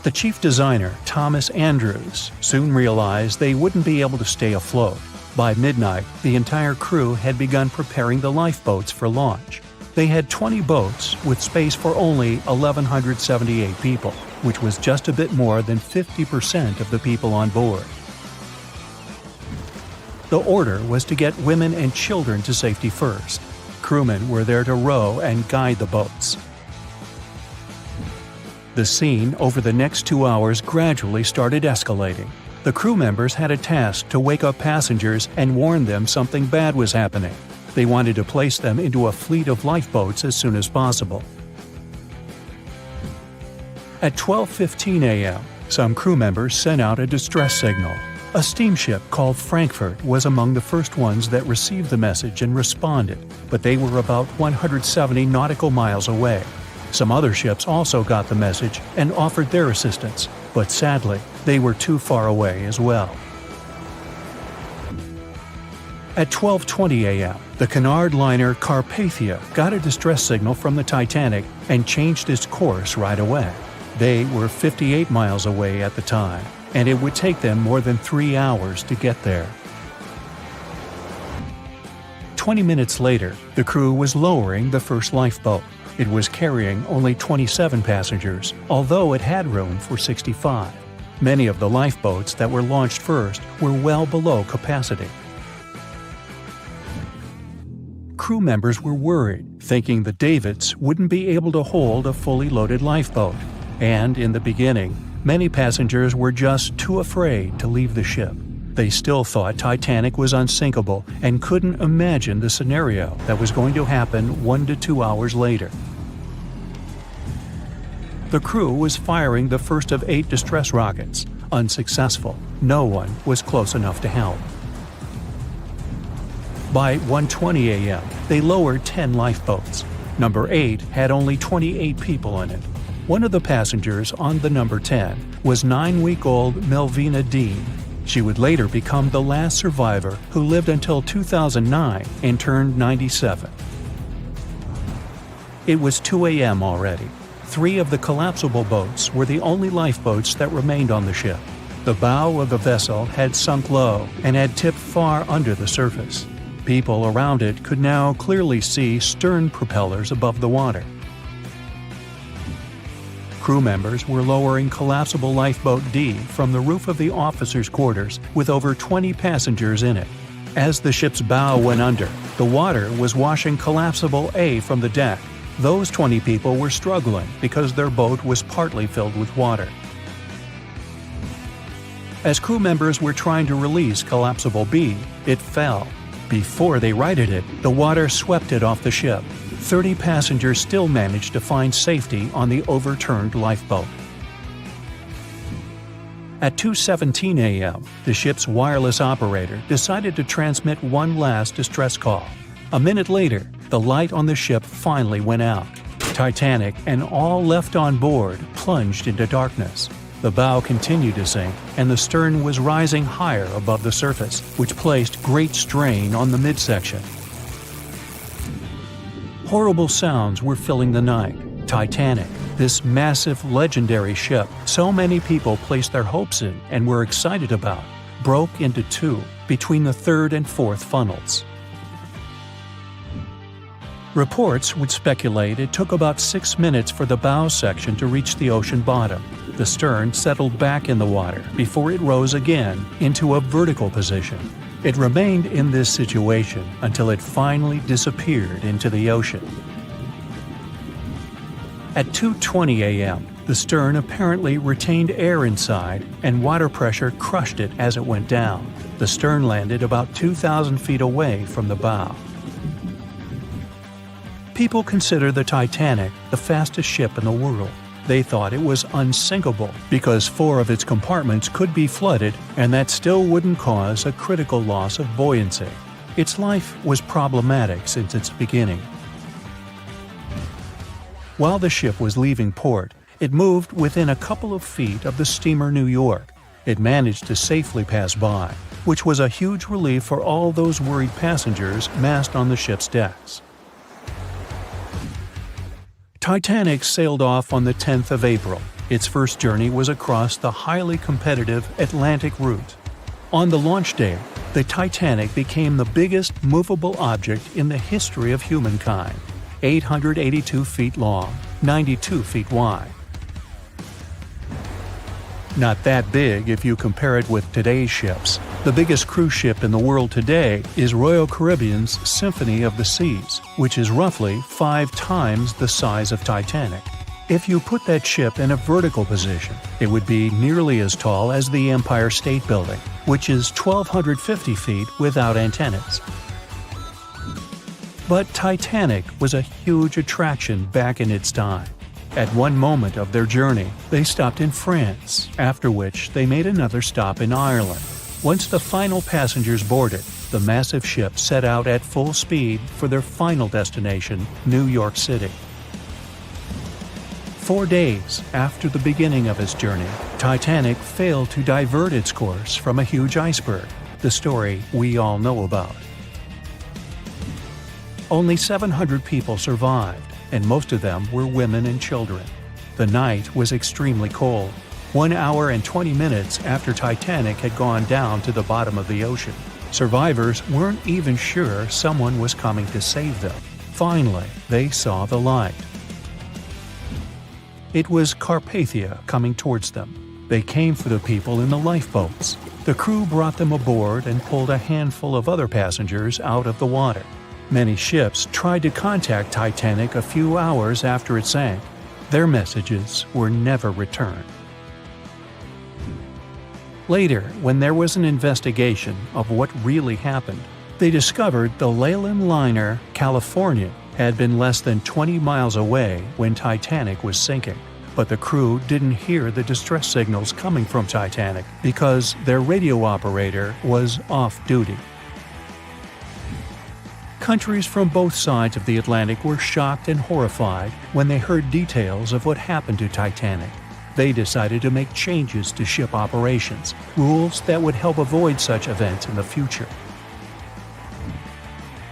The chief designer, Thomas Andrews, soon realized they wouldn't be able to stay afloat. By midnight, the entire crew had begun preparing the lifeboats for launch. They had 20 boats with space for only 1,178 people, which was just a bit more than 50% of the people on board. The order was to get women and children to safety first. Crewmen were there to row and guide the boats. The scene over the next 2 hours gradually started escalating. The crew members had a task to wake up passengers and warn them something bad was happening. They wanted to place them into a fleet of lifeboats as soon as possible. At 12:15 a.m., some crew members sent out a distress signal. A steamship called Frankfurt was among the first ones that received the message and responded, but they were about 170 nautical miles away. Some other ships also got the message and offered their assistance, but sadly, they were too far away as well. At 12:20 a.m., the Cunard liner Carpathia got a distress signal from the Titanic and changed its course right away. They were 58 miles away at the time, and it would take them more than 3 hours to get there. 20 minutes later, the crew was lowering the first lifeboat. It was carrying only 27 passengers, although it had room for 65. Many of the lifeboats that were launched first were well below capacity. Crew members were worried, thinking the Davids wouldn't be able to hold a fully loaded lifeboat, and in the beginning, many passengers were just too afraid to leave the ship. They still thought Titanic was unsinkable and couldn't imagine the scenario that was going to happen 1 to 2 hours later. The crew was firing the first of 8 distress rockets. Unsuccessful. No one was close enough to help. By 1:20 a.m., they lowered 10 lifeboats. Number 8 had only 28 people in it. One of the passengers on the number 10 was 9-week-old Melvina Dean. She would later become the last survivor who lived until 2009 and turned 97. It was 2 a.m. already. 3 of the collapsible boats were the only lifeboats that remained on the ship. The bow of the vessel had sunk low and had tipped far under the surface. People around it could now clearly see stern propellers above the water. Crew members were lowering collapsible lifeboat D from the roof of the officers' quarters with over 20 passengers in it. As the ship's bow went under, the water was washing collapsible A from the deck. Those 20 people were struggling because their boat was partly filled with water. As crew members were trying to release collapsible B, it fell. Before they righted it, the water swept it off the ship. 30 passengers still managed to find safety on the overturned lifeboat. At 2:17 a.m., the ship's wireless operator decided to transmit one last distress call. A minute later, the light on the ship finally went out. Titanic and all left on board plunged into darkness. The bow continued to sink, and the stern was rising higher above the surface, which placed great strain on the midsection. Horrible sounds were filling the night. Titanic, this massive, legendary ship so many people placed their hopes in and were excited about, broke into 2 between the 3rd and 4th funnels. Reports would speculate it took about 6 minutes for the bow section to reach the ocean bottom. The stern settled back in the water before it rose again into a vertical position. It remained in this situation until it finally disappeared into the ocean. At 2:20 a.m., the stern apparently retained air inside, and water pressure crushed it as it went down. The stern landed about 2,000 feet away from the bow. People consider the Titanic the fastest ship in the world. They thought it was unsinkable because 4 of its compartments could be flooded, and that still wouldn't cause a critical loss of buoyancy. Its life was problematic since its beginning. While the ship was leaving port, it moved within a couple of feet of the steamer New York. It managed to safely pass by, which was a huge relief for all those worried passengers massed on the ship's decks. Titanic sailed off on the 10th of April. Its first journey was across the highly competitive Atlantic route. On the launch day, the Titanic became the biggest movable object in the history of humankind, 882 feet long, 92 feet wide. Not that big if you compare it with today's ships. The biggest cruise ship in the world today is Royal Caribbean's Symphony of the Seas, which is roughly 5 times the size of Titanic. If you put that ship in a vertical position, it would be nearly as tall as the Empire State Building, which is 1,250 feet without antennas. But Titanic was a huge attraction back in its time. At one moment of their journey, they stopped in France, after which they made another stop in Ireland. Once the final passengers boarded, the massive ship set out at full speed for their final destination, New York City. 4 days after the beginning of its journey, Titanic failed to divert its course from a huge iceberg, the story we all know about. Only 700 people survived, and most of them were women and children. The night was extremely cold, 1 hour and 20 minutes after Titanic had gone down to the bottom of the ocean. Survivors weren't even sure someone was coming to save them. Finally, they saw the light. It was Carpathia coming towards them. They came for the people in the lifeboats. The crew brought them aboard and pulled a handful of other passengers out of the water. Many ships tried to contact Titanic a few hours after it sank. Their messages were never returned. Later, when there was an investigation of what really happened, they discovered the Leyland liner California had been less than 20 miles away when Titanic was sinking. But the crew didn't hear the distress signals coming from Titanic because their radio operator was off duty. Countries from both sides of the Atlantic were shocked and horrified when they heard details of what happened to Titanic. They decided to make changes to ship operations, rules that would help avoid such events in the future.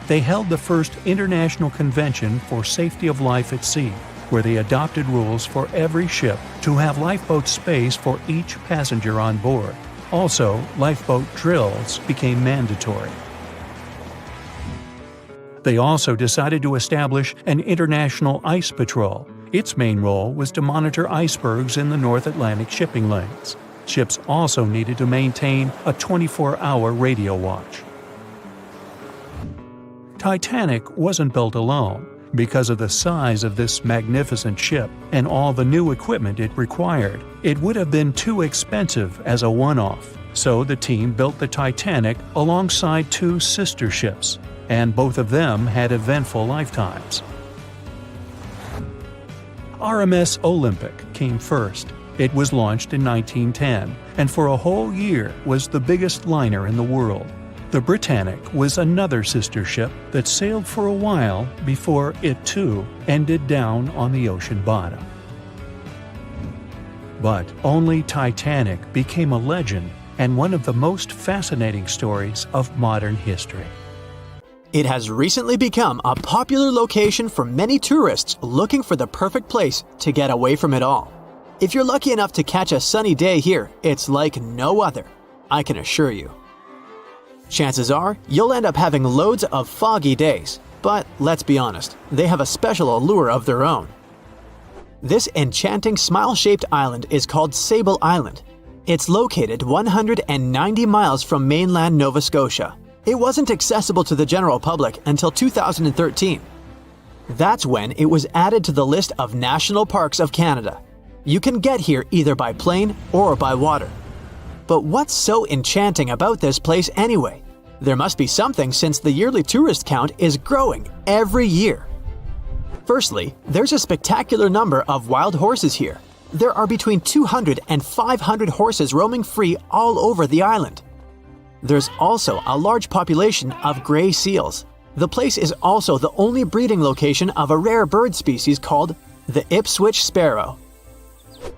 They held the first International Convention for Safety of Life at Sea, where they adopted rules for every ship to have lifeboat space for each passenger on board. Also, lifeboat drills became mandatory. They also decided to establish an international ice patrol. Its main role was to monitor icebergs in the North Atlantic shipping lanes. Ships also needed to maintain a 24-hour radio watch. Titanic wasn't built alone. Because of the size of this magnificent ship and all the new equipment it required, it would have been too expensive as a one-off. So the team built the Titanic alongside two sister ships, and both of them had eventful lifetimes. RMS Olympic came first. It was launched in 1910, and for a whole year was the biggest liner in the world. The Britannic was another sister ship that sailed for a while before it too ended down on the ocean bottom. But only Titanic became a legend and one of the most fascinating stories of modern history. It has recently become a popular location for many tourists looking for the perfect place to get away from it all. If you're lucky enough to catch a sunny day here, it's like no other, I can assure you. Chances are, you'll end up having loads of foggy days, but let's be honest, they have a special allure of their own. This enchanting smile-shaped island is called Sable Island. It's located 190 miles from mainland Nova Scotia. It wasn't accessible to the general public until 2013. That's when it was added to the list of National Parks of Canada. You can get here either by plane or by water. But what's so enchanting about this place anyway? There must be something since the yearly tourist count is growing every year. Firstly, there's a spectacular number of wild horses here. There are between 200 and 500 horses roaming free all over the island. There's also a large population of gray seals. The place is also the only breeding location of a rare bird species called the Ipswich sparrow.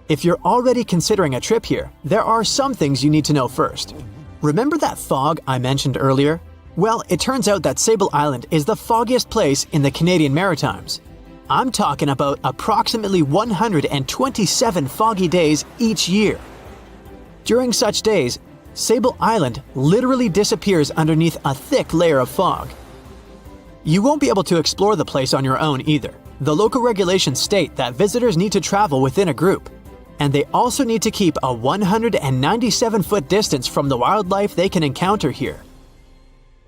If you're already considering a trip here, there are some things you need to know first. Remember that fog I mentioned earlier? Well, it turns out that Sable Island is the foggiest place in the Canadian Maritimes. I'm talking about approximately 127 foggy days each year. During such days, Sable Island literally disappears underneath a thick layer of fog. You won't be able to explore the place on your own either. The local regulations state that visitors need to travel within a group, and they also need to keep a 197-foot distance from the wildlife they can encounter here.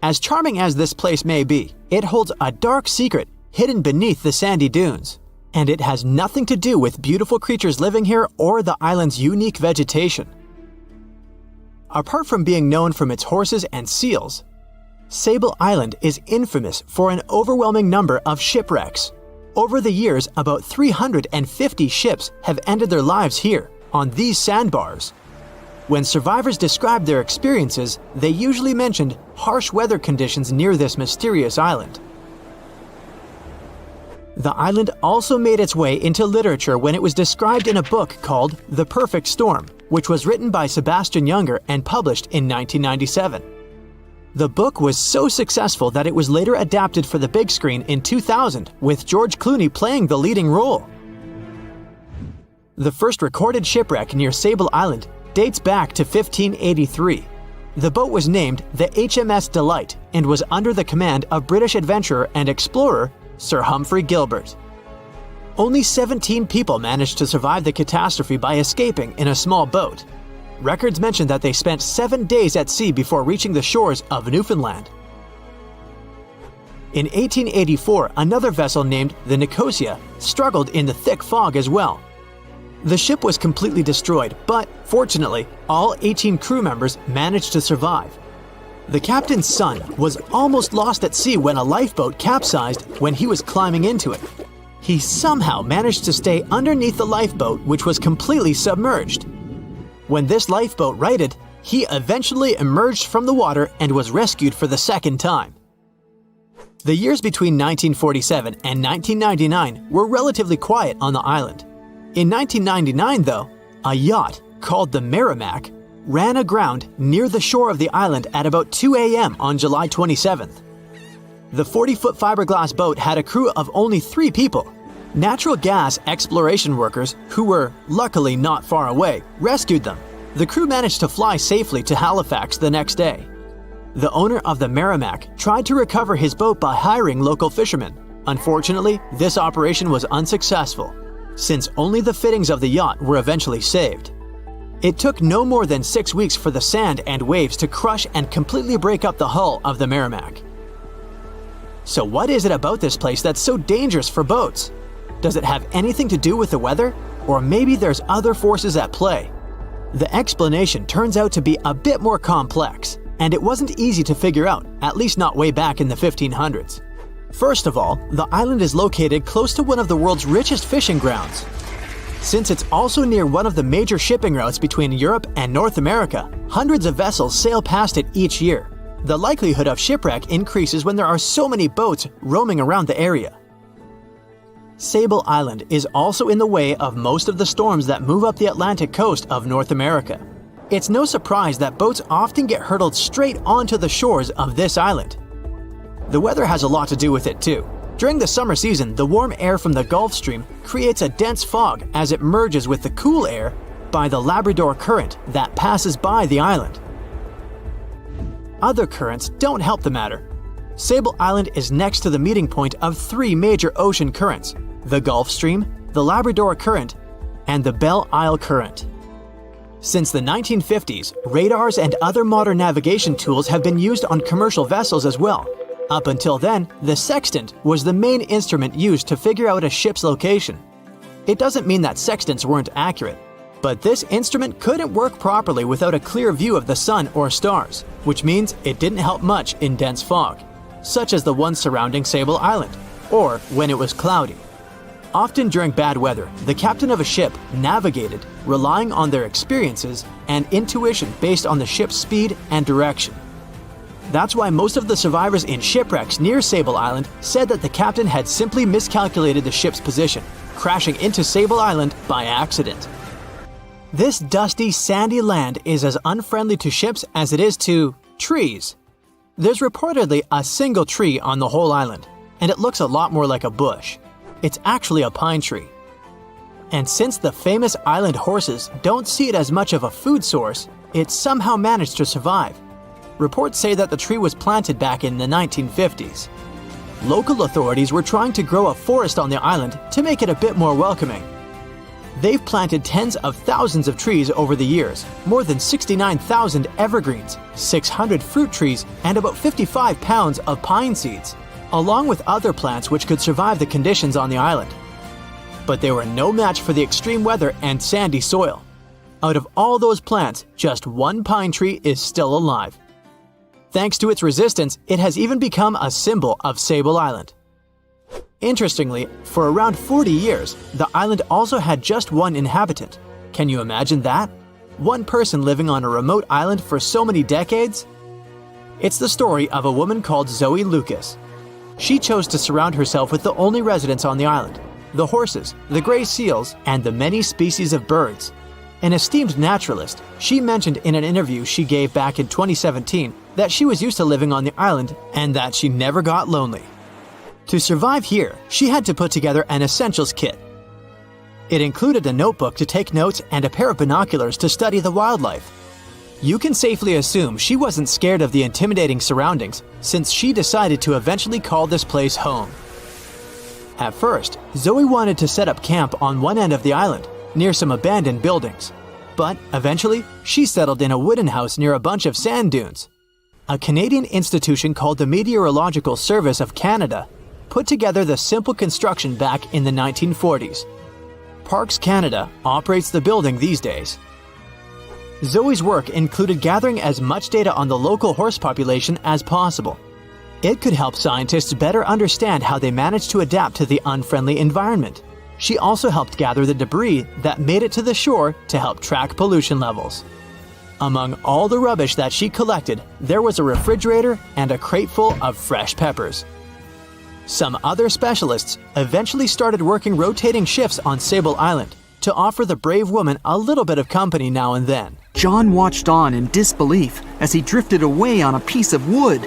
As charming as this place may be, it holds a dark secret hidden beneath the sandy dunes, and it has nothing to do with beautiful creatures living here or the island's unique vegetation. Apart from being known from its horses and seals, Sable Island is infamous for an overwhelming number of shipwrecks. Over the years, about 350 ships have ended their lives here, on these sandbars. When survivors described their experiences, they usually mentioned harsh weather conditions near this mysterious island. The island also made its way into literature when it was described in a book called The Perfect Storm, which was written by Sebastian Junger and published in 1997. The book was so successful that it was later adapted for the big screen in 2000, with George Clooney playing the leading role. The first recorded shipwreck near Sable Island dates back to 1583. The boat was named the HMS Delight and was under the command of British adventurer and explorer Sir Humphrey Gilbert. Only 17 people managed to survive the catastrophe by escaping in a small boat. Records mention that they spent 7 days at sea before reaching the shores of Newfoundland. In 1884, another vessel named the Nicosia struggled in the thick fog as well. The ship was completely destroyed, but fortunately, all 18 crew members managed to survive. The captain's son was almost lost at sea when a lifeboat capsized when he was climbing into it. He somehow managed to stay underneath the lifeboat, which was completely submerged. When this lifeboat righted, he eventually emerged from the water and was rescued for the second time. The years between 1947 and 1999 were relatively quiet on the island. In 1999, though, a yacht called the Merrimack ran aground near the shore of the island at about 2 a.m. on July 27th. The 40-foot fiberglass boat had a crew of only 3 people. Natural gas exploration workers, who were luckily not far away, rescued them. The crew managed to fly safely to Halifax the next day. The owner of the Merrimack tried to recover his boat by hiring local fishermen. Unfortunately, this operation was unsuccessful, since only the fittings of the yacht were eventually saved. It took no more than 6 weeks for the sand and waves to crush and completely break up the hull of the Merrimack. So what is it about this place that's so dangerous for boats? Does it have anything to do with the weather? Or maybe there's other forces at play? The explanation turns out to be a bit more complex, and it wasn't easy to figure out, at least not way back in the 1500s. First of all, the island is located close to one of the world's richest fishing grounds. Since it's also near one of the major shipping routes between Europe and North America, hundreds of vessels sail past it each year. The likelihood of shipwreck increases when there are so many boats roaming around the area. Sable Island is also in the way of most of the storms that move up the Atlantic coast of North America. It's no surprise that boats often get hurtled straight onto the shores of this island. The weather has a lot to do with it too. During the summer season, the warm air from the Gulf Stream creates a dense fog as it merges with the cool air by the Labrador Current that passes by the island. Other currents don't help the matter. Sable Island is next to the meeting point of 3 major ocean currents: the Gulf Stream, the Labrador Current, and the Belle Isle Current. Since the 1950s, radars and other modern navigation tools have been used on commercial vessels as well. Up until then, the sextant was the main instrument used to figure out a ship's location. It doesn't mean that sextants weren't accurate, but this instrument couldn't work properly without a clear view of the sun or stars, which means it didn't help much in dense fog, such as the one surrounding Sable Island, or when it was cloudy. Often during bad weather, the captain of a ship navigated, relying on their experiences and intuition based on the ship's speed and direction. That's why most of the survivors in shipwrecks near Sable Island said that the captain had simply miscalculated the ship's position, crashing into Sable Island by accident. This dusty, sandy land is as unfriendly to ships as it is to trees. There's reportedly a single tree on the whole island, and it looks a lot more like a bush. It's actually a pine tree. And since the famous island horses don't see it as much of a food source, it somehow managed to survive. Reports say that the tree was planted back in the 1950s. Local authorities were trying to grow a forest on the island to make it a bit more welcoming. They've planted tens of thousands of trees over the years, more than 69,000 evergreens, 600 fruit trees, and about 55 pounds of pine seeds, along with other plants which could survive the conditions on the island. But they were no match for the extreme weather and sandy soil. Out of all those plants, just one pine tree is still alive. Thanks to its resistance, it has even become a symbol of Sable Island. Interestingly, for around 40 years, the island also had just one inhabitant. Can you imagine that? One person living on a remote island for so many decades? It's the story of a woman called Zoe Lucas. She chose to surround herself with the only residents on the island: the horses, the gray seals, and the many species of birds. An esteemed naturalist, she mentioned in an interview she gave back in 2017 that she was used to living on the island and that she never got lonely. To survive here, she had to put together an essentials kit. It included a notebook to take notes and a pair of binoculars to study the wildlife. You can safely assume she wasn't scared of the intimidating surroundings, since she decided to eventually call this place home. At first, Zoe wanted to set up camp on one end of the island, near some abandoned buildings. But eventually, she settled in a wooden house near a bunch of sand dunes. A Canadian institution called the Meteorological Service of Canada put together the simple construction back in the 1940s. Parks Canada operates the building these days. Zoe's work included gathering as much data on the local horse population as possible. It could help scientists better understand how they managed to adapt to the unfriendly environment. She also helped gather the debris that made it to the shore to help track pollution levels. Among all the rubbish that she collected, there was a refrigerator and a crate full of fresh peppers. Some other specialists eventually started working rotating shifts on Sable Island to offer the brave woman a little bit of company now and then. John watched on in disbelief as he drifted away on a piece of wood.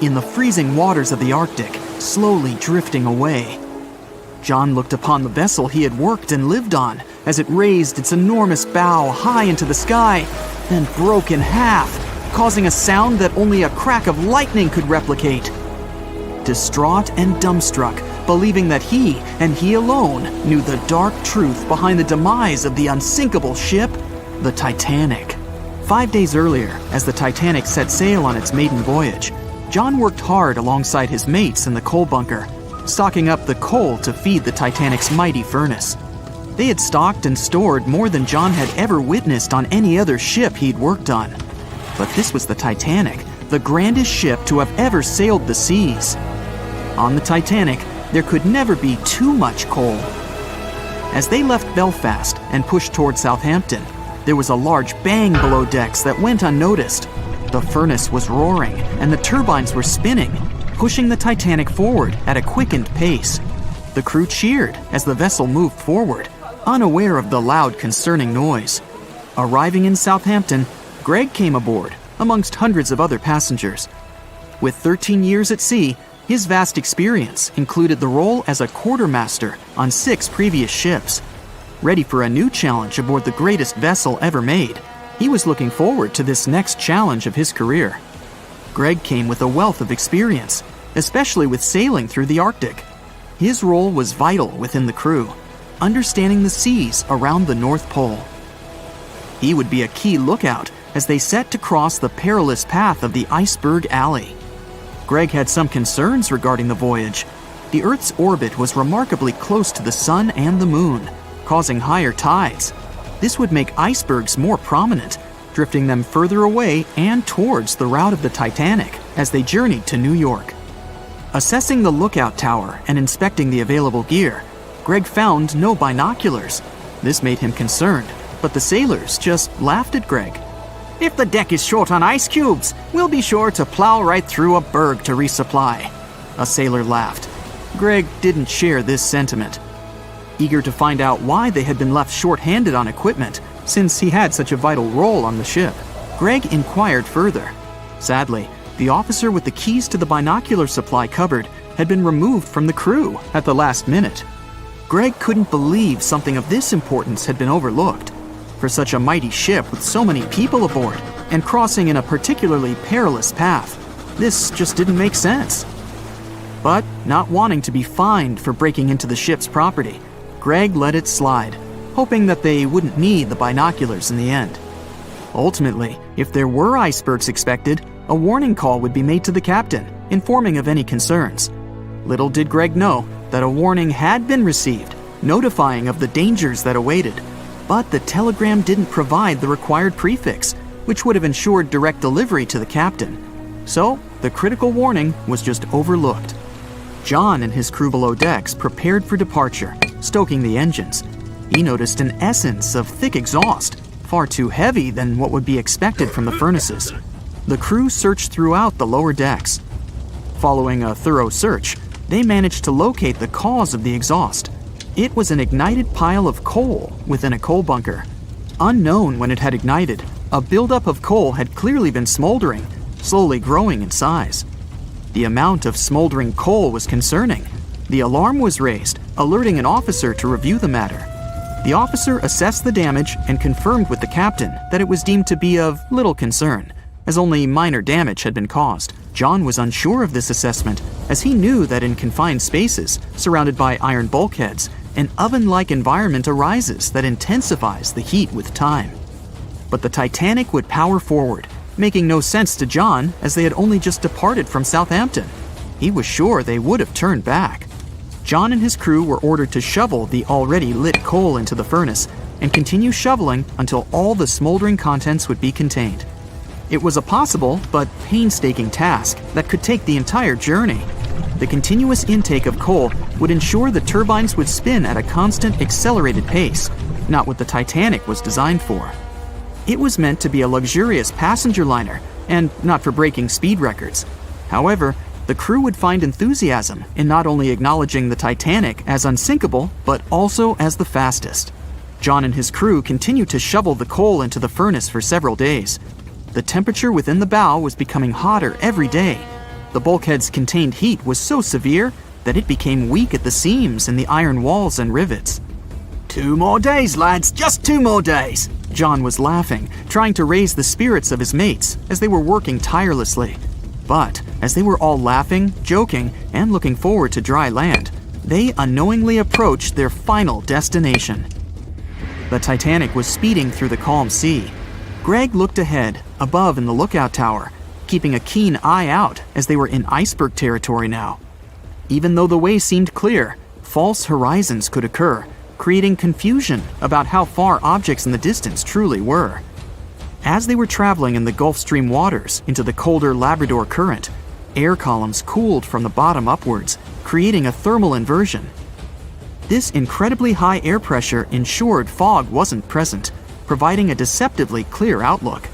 In the freezing waters of the Arctic, slowly drifting away. John looked upon the vessel he had worked and lived on as it raised its enormous bow high into the sky, then broke in half, causing a sound that only a crack of lightning could replicate. Distraught and dumbstruck, believing that he, and he alone, knew the dark truth behind the demise of the unsinkable ship, the Titanic. 5 days earlier, as the Titanic set sail on its maiden voyage, John worked hard alongside his mates in the coal bunker, stocking up the coal to feed the Titanic's mighty furnace. They had stocked and stored more than John had ever witnessed on any other ship he'd worked on. But this was the Titanic, the grandest ship to have ever sailed the seas. On the Titanic, there could never be too much coal. As they left Belfast and pushed toward Southampton, there was a large bang below decks that went unnoticed. The furnace was roaring and the turbines were spinning, pushing the Titanic forward at a quickened pace. The crew cheered as the vessel moved forward, unaware of the loud, concerning noise. Arriving in Southampton, Greg came aboard, amongst hundreds of other passengers. With 13 years at sea, his vast experience included the role as a quartermaster on 6 previous ships. Ready for a new challenge aboard the greatest vessel ever made, he was looking forward to this next challenge of his career. Greg came with a wealth of experience, especially with sailing through the Arctic. His role was vital within the crew, understanding the seas around the North Pole. He would be a key lookout as they set to cross the perilous path of the Iceberg Alley. Greg had some concerns regarding the voyage. The Earth's orbit was remarkably close to the sun and the moon, causing higher tides. This would make icebergs more prominent, drifting them further away and towards the route of the Titanic as they journeyed to New York. Assessing the lookout tower and inspecting the available gear, Greg found no binoculars. This made him concerned, but the sailors just laughed at Greg. "If the deck is short on ice cubes, we'll be sure to plow right through a berg to resupply." A sailor laughed. Greg didn't share this sentiment. Eager to find out why they had been left short-handed on equipment, since he had such a vital role on the ship, Greg inquired further. Sadly, the officer with the keys to the binocular supply cupboard had been removed from the crew at the last minute. Greg couldn't believe something of this importance had been overlooked. For such a mighty ship with so many people aboard and crossing in a particularly perilous path, this just didn't make sense. But not wanting to be fined for breaking into the ship's property, Greg let it slide, hoping that they wouldn't need the binoculars in the end. Ultimately, if there were icebergs expected, a warning call would be made to the captain, informing of any concerns. Little did Greg know that a warning had been received, notifying of the dangers that awaited. But the telegram didn't provide the required prefix, which would have ensured direct delivery to the captain. So, the critical warning was just overlooked. John and his crew below decks prepared for departure, stoking the engines. He noticed an essence of thick exhaust, far too heavy than what would be expected from the furnaces. The crew searched throughout the lower decks. Following a thorough search, they managed to locate the cause of the exhaust. It was an ignited pile of coal within a coal bunker. Unknown when it had ignited, a buildup of coal had clearly been smoldering, slowly growing in size. The amount of smoldering coal was concerning. The alarm was raised, alerting an officer to review the matter. The officer assessed the damage and confirmed with the captain that it was deemed to be of little concern, as only minor damage had been caused. John was unsure of this assessment, as he knew that in confined spaces, surrounded by iron bulkheads, an oven-like environment arises that intensifies the heat with time. But the Titanic would power forward, making no sense to John as they had only just departed from Southampton. He was sure they would have turned back. John and his crew were ordered to shovel the already lit coal into the furnace and continue shoveling until all the smoldering contents would be contained. It was a possible but painstaking task that could take the entire journey. The continuous intake of coal would ensure the turbines would spin at a constant accelerated pace, not what the Titanic was designed for. It was meant to be a luxurious passenger liner and not for breaking speed records. However, the crew would find enthusiasm in not only acknowledging the Titanic as unsinkable, but also as the fastest. John and his crew continued to shovel the coal into the furnace for several days. The temperature within the bow was becoming hotter every day. The bulkhead's contained heat was so severe that it became weak at the seams in the iron walls and rivets. 2 more days, lads, just 2 more days. John was laughing, trying to raise the spirits of his mates as they were working tirelessly. But as they were all laughing, joking, and looking forward to dry land, they unknowingly approached their final destination. The Titanic was speeding through the calm sea. Greg looked ahead, above in the lookout tower, keeping a keen eye out as they were in iceberg territory now. Even though the way seemed clear, false horizons could occur, creating confusion about how far objects in the distance truly were. As they were traveling in the Gulf Stream waters into the colder Labrador Current, air columns cooled from the bottom upwards, creating a thermal inversion. This incredibly high air pressure ensured fog wasn't present, providing a deceptively clear outlook.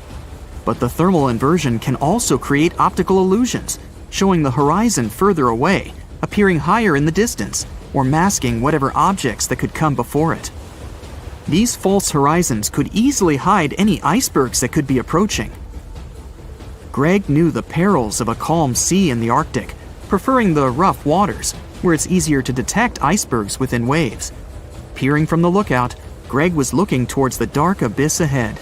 But the thermal inversion can also create optical illusions, showing the horizon further away, appearing higher in the distance, or masking whatever objects that could come before it. These false horizons could easily hide any icebergs that could be approaching. Greg knew the perils of a calm sea in the Arctic, preferring the rough waters, where it's easier to detect icebergs within waves. Peering from the lookout, Greg was looking towards the dark abyss ahead.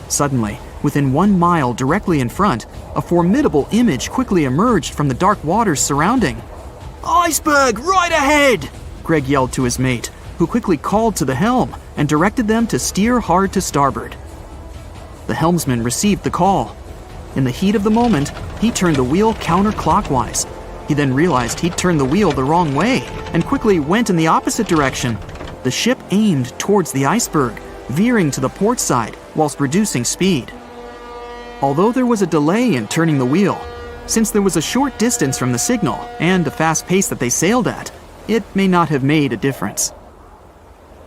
Suddenly, within 1 mile directly in front, a formidable image quickly emerged from the dark waters surrounding. Iceberg, right ahead! Greg yelled to his mate, who quickly called to the helm and directed them to steer hard to starboard. The helmsman received the call. In the heat of the moment, he turned the wheel counterclockwise. He then realized he'd turned the wheel the wrong way and quickly went in the opposite direction. The ship aimed towards the iceberg, veering to the port side whilst reducing speed. Although there was a delay in turning the wheel, since there was a short distance from the signal and the fast pace that they sailed at, it may not have made a difference.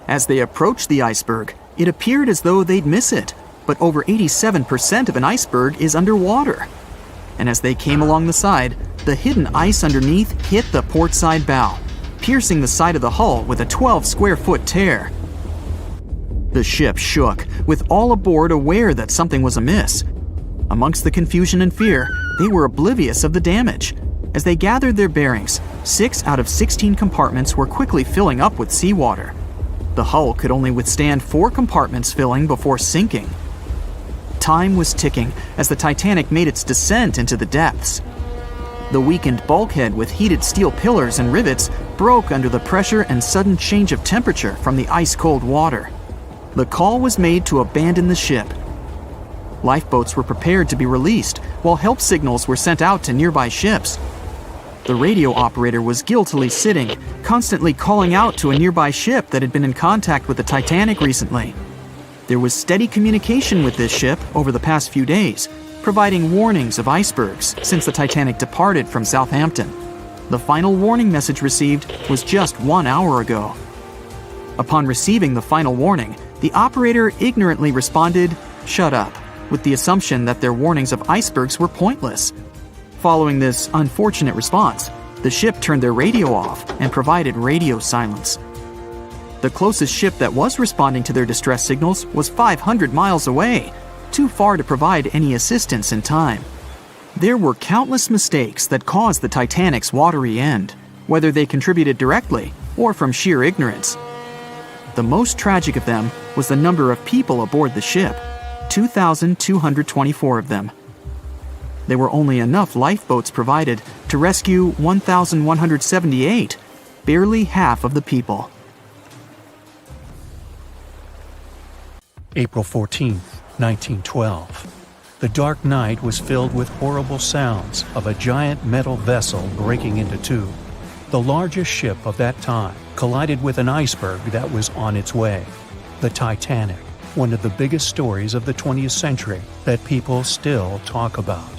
As they approached the iceberg, it appeared as though they'd miss it, but over 87% of an iceberg is underwater. And as they came along the side, the hidden ice underneath hit the port side bow, piercing the side of the hull with a 12-square-foot tear. The ship shook, with all aboard aware that something was amiss. Amongst the confusion and fear, they were oblivious of the damage. As they gathered their bearings, 6 out of 16 compartments were quickly filling up with seawater. The hull could only withstand 4 compartments filling before sinking. Time was ticking as the Titanic made its descent into the depths. The weakened bulkhead with heated steel pillars and rivets broke under the pressure and sudden change of temperature from the ice-cold water. The call was made to abandon the ship. Lifeboats were prepared to be released, while help signals were sent out to nearby ships. The radio operator was guiltily sitting, constantly calling out to a nearby ship that had been in contact with the Titanic recently. There was steady communication with this ship over the past few days, providing warnings of icebergs since the Titanic departed from Southampton. The final warning message received was just 1 hour ago. Upon receiving the final warning, the operator ignorantly responded, "Shut up," with the assumption that their warnings of icebergs were pointless. Following this unfortunate response, the ship turned their radio off and provided radio silence. The closest ship that was responding to their distress signals was 500 miles away, too far to provide any assistance in time. There were countless mistakes that caused the Titanic's watery end, whether they contributed directly or from sheer ignorance. The most tragic of them was the number of people aboard the ship, 2,224 of them. there were only enough lifeboats provided to rescue 1,178, barely half of the people. April 14, 1912. The dark night was filled with horrible sounds of a giant metal vessel breaking into two. The largest ship of that time collided with an iceberg that was on its way. The Titanic, one of the biggest stories of the 20th century that people still talk about.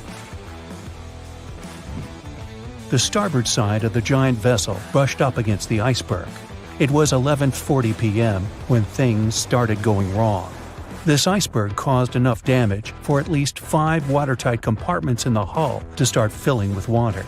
The starboard side of the giant vessel brushed up against the iceberg. It was 11:40 p.m. when things started going wrong. This iceberg caused enough damage for at least 5 watertight compartments in the hull to start filling with water.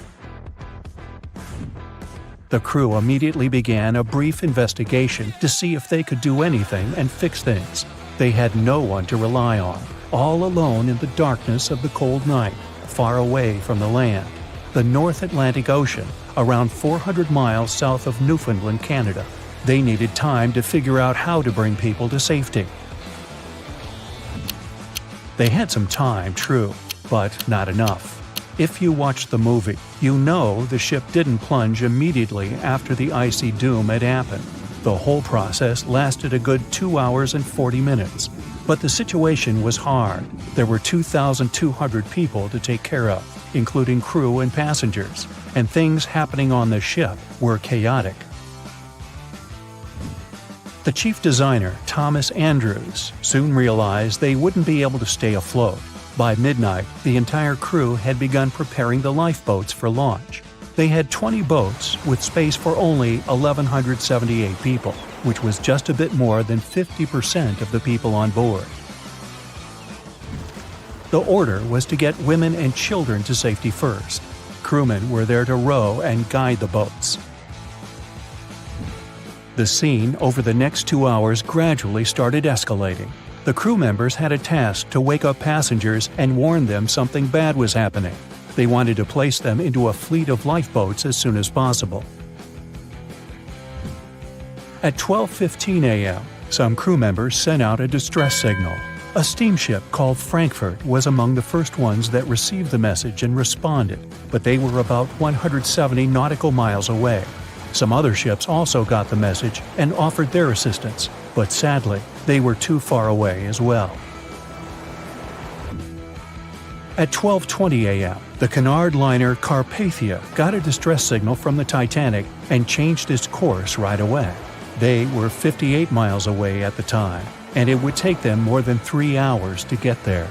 The crew immediately began a brief investigation to see if they could do anything and fix things. They had no one to rely on, all alone in the darkness of the cold night, far away from the land, the North Atlantic Ocean, around 400 miles south of Newfoundland, Canada. They needed time to figure out how to bring people to safety. They had some time, true, but not enough. If you watched the movie, you know the ship didn't plunge immediately after the icy doom had happened. The whole process lasted a good 2 hours and 40 minutes. But the situation was hard. There were 2,200 people to take care of, including crew and passengers, and things happening on the ship were chaotic. The chief designer, Thomas Andrews, soon realized they wouldn't be able to stay afloat. By midnight, the entire crew had begun preparing the lifeboats for launch. They had 20 boats with space for only 1,178 people, which was just a bit more than 50% of the people on board. The order was to get women and children to safety first. Crewmen were there to row and guide the boats. The scene over the next 2 hours gradually started escalating. The crew members had a task to wake up passengers and warn them something bad was happening. They wanted to place them into a fleet of lifeboats as soon as possible. At 12:15 a.m., some crew members sent out a distress signal. A steamship called Frankfurt was among the first ones that received the message and responded, but they were about 170 nautical miles away. Some other ships also got the message and offered their assistance, but sadly, they were too far away as well. At 12:20 a.m., the Cunard liner Carpathia got a distress signal from the Titanic and changed its course right away. They were 58 miles away at the time, and it would take them more than 3 hours to get there.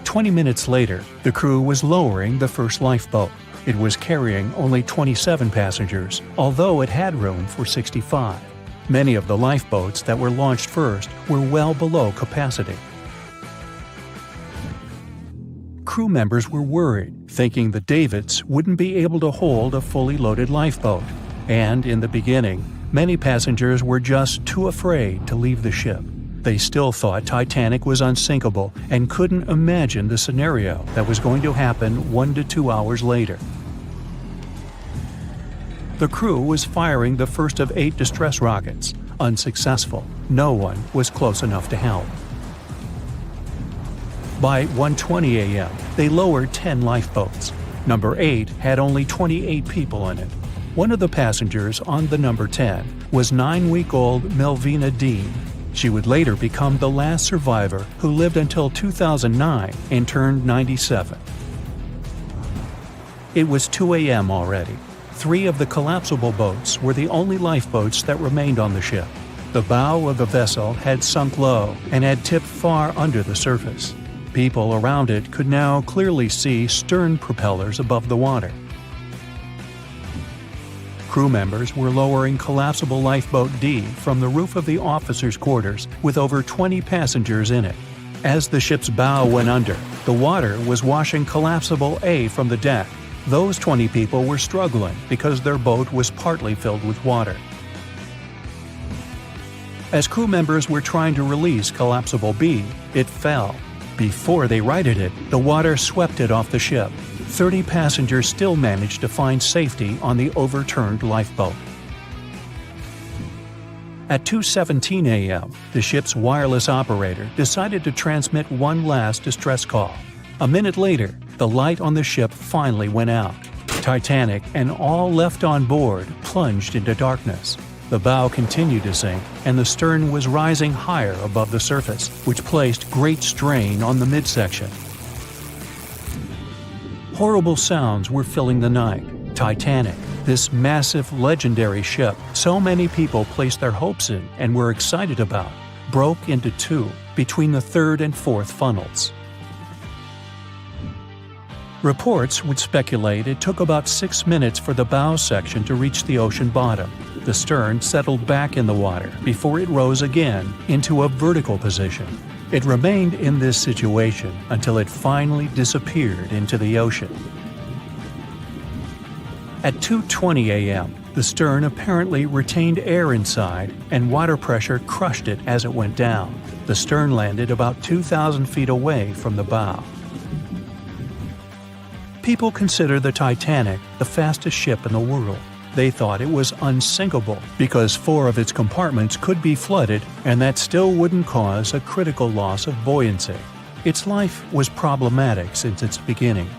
20 minutes later, the crew was lowering the first lifeboat. It was carrying only 27 passengers, although it had room for 65. Many of the lifeboats that were launched first were well below capacity. Crew members were worried, thinking the Davids wouldn't be able to hold a fully loaded lifeboat. And in the beginning, many passengers were just too afraid to leave the ship. They still thought Titanic was unsinkable and couldn't imagine the scenario that was going to happen 1 to 2 hours later. The crew was firing the first of 8 distress rockets. Unsuccessful. No one was close enough to help. By 1:20 a.m., they lowered 10 lifeboats. Number 8 had only 28 people in it. One of the passengers on the number 10 was 9-week-old Melvina Dean. She would later become the last survivor who lived until 2009 and turned 97. It was 2 a.m. already. 3 of the collapsible boats were the only lifeboats that remained on the ship. The bow of the vessel had sunk low and had tipped far under the surface. People around it could now clearly see stern propellers above the water. Crew members were lowering collapsible lifeboat D from the roof of the officers' quarters with over 20 passengers in it. As the ship's bow went under, the water was washing collapsible A from the deck. Those 20 people were struggling because their boat was partly filled with water. As crew members were trying to release collapsible B, it fell. Before they righted it, the water swept it off the ship. 30 passengers still managed to find safety on the overturned lifeboat. At 2:17 a.m., the ship's wireless operator decided to transmit one last distress call. A minute later, the light on the ship finally went out. Titanic and all left on board plunged into darkness. The bow continued to sink, and the stern was rising higher above the surface, which placed great strain on the midsection. Horrible sounds were filling the night. Titanic, this massive, legendary ship so many people placed their hopes in and were excited about, broke into two between the third and fourth funnels. Reports would speculate it took about 6 minutes for the bow section to reach the ocean bottom. The stern settled back in the water before it rose again into a vertical position. It remained in this situation until it finally disappeared into the ocean. At 2:20 a.m., the stern apparently retained air inside, and water pressure crushed it as it went down. The stern landed about 2,000 feet away from the bow. People consider the Titanic the fastest ship in the world. They thought it was unsinkable because 4 of its compartments could be flooded, and that still wouldn't cause a critical loss of buoyancy. Its life was problematic since its beginning.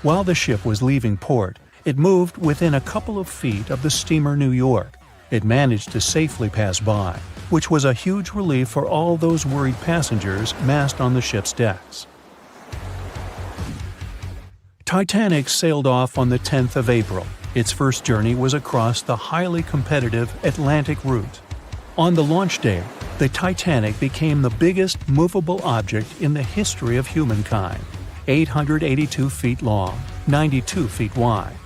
While the ship was leaving port, it moved within a couple of feet of the steamer New York. It managed to safely pass by, which was a huge relief for all those worried passengers massed on the ship's decks. Titanic sailed off on the 10th of April. Its first journey was across the highly competitive Atlantic route. On the launch day, the Titanic became the biggest movable object in the history of humankind. 882 feet long, 92 feet wide.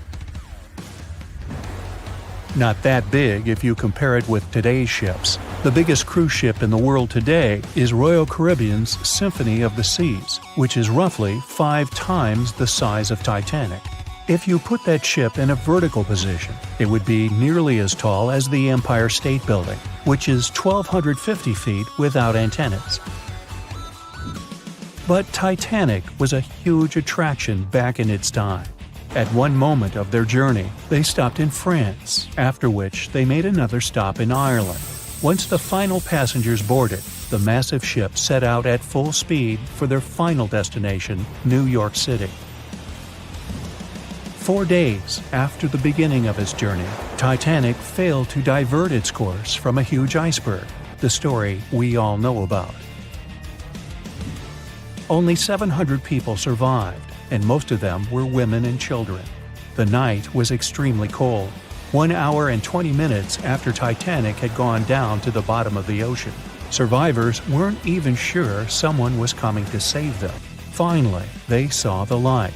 Not that big if you compare it with today's ships. The biggest cruise ship in the world today is Royal Caribbean's Symphony of the Seas, which is roughly 5 times the size of Titanic. If you put that ship in a vertical position, it would be nearly as tall as the Empire State Building, which is 1,250 feet without antennas. But Titanic was a huge attraction back in its time. At one moment of their journey, they stopped in France, after which they made another stop in Ireland. Once the final passengers boarded, the massive ship set out at full speed for their final destination, New York City. 4 days after the beginning of its journey, Titanic failed to divert its course from a huge iceberg, the story we all know about. Only 700 people survived, and most of them were women and children. The night was extremely cold, 1 hour and 20 minutes after Titanic had gone down to the bottom of the ocean. Survivors weren't even sure someone was coming to save them. Finally, they saw the light.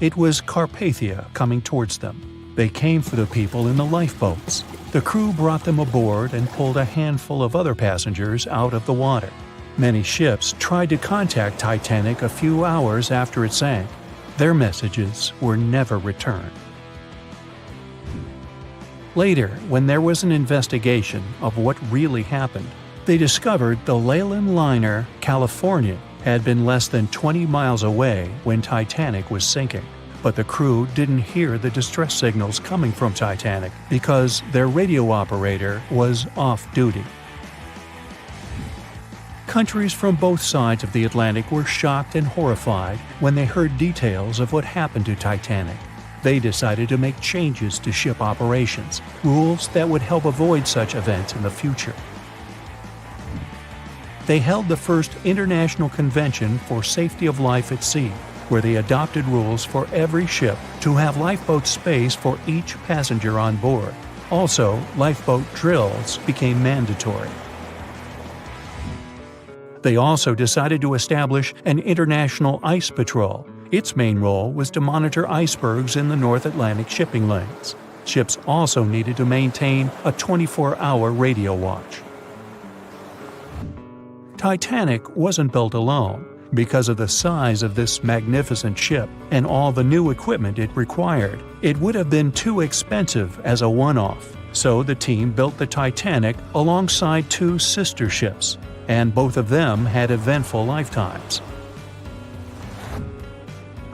It was Carpathia coming towards them. They came for the people in the lifeboats. The crew brought them aboard and pulled a handful of other passengers out of the water. Many ships tried to contact Titanic a few hours after it sank. Their messages were never returned. Later, when there was an investigation of what really happened, they discovered the Leyland liner California had been less than 20 miles away when Titanic was sinking. But the crew didn't hear the distress signals coming from Titanic because their radio operator was off duty. Countries from both sides of the Atlantic were shocked and horrified when they heard details of what happened to Titanic. They decided to make changes to ship operations, rules that would help avoid such events in the future. They held the first International Convention for Safety of Life at Sea, where they adopted rules for every ship to have lifeboat space for each passenger on board. Also, lifeboat drills became mandatory. They also decided to establish an international ice patrol. Its main role was to monitor icebergs in the North Atlantic shipping lanes. Ships also needed to maintain a 24-hour radio watch. Titanic wasn't built alone. Because of the size of this magnificent ship and all the new equipment it required, it would have been too expensive as a one-off. So the team built the Titanic alongside 2 sister ships, and both of them had eventful lifetimes.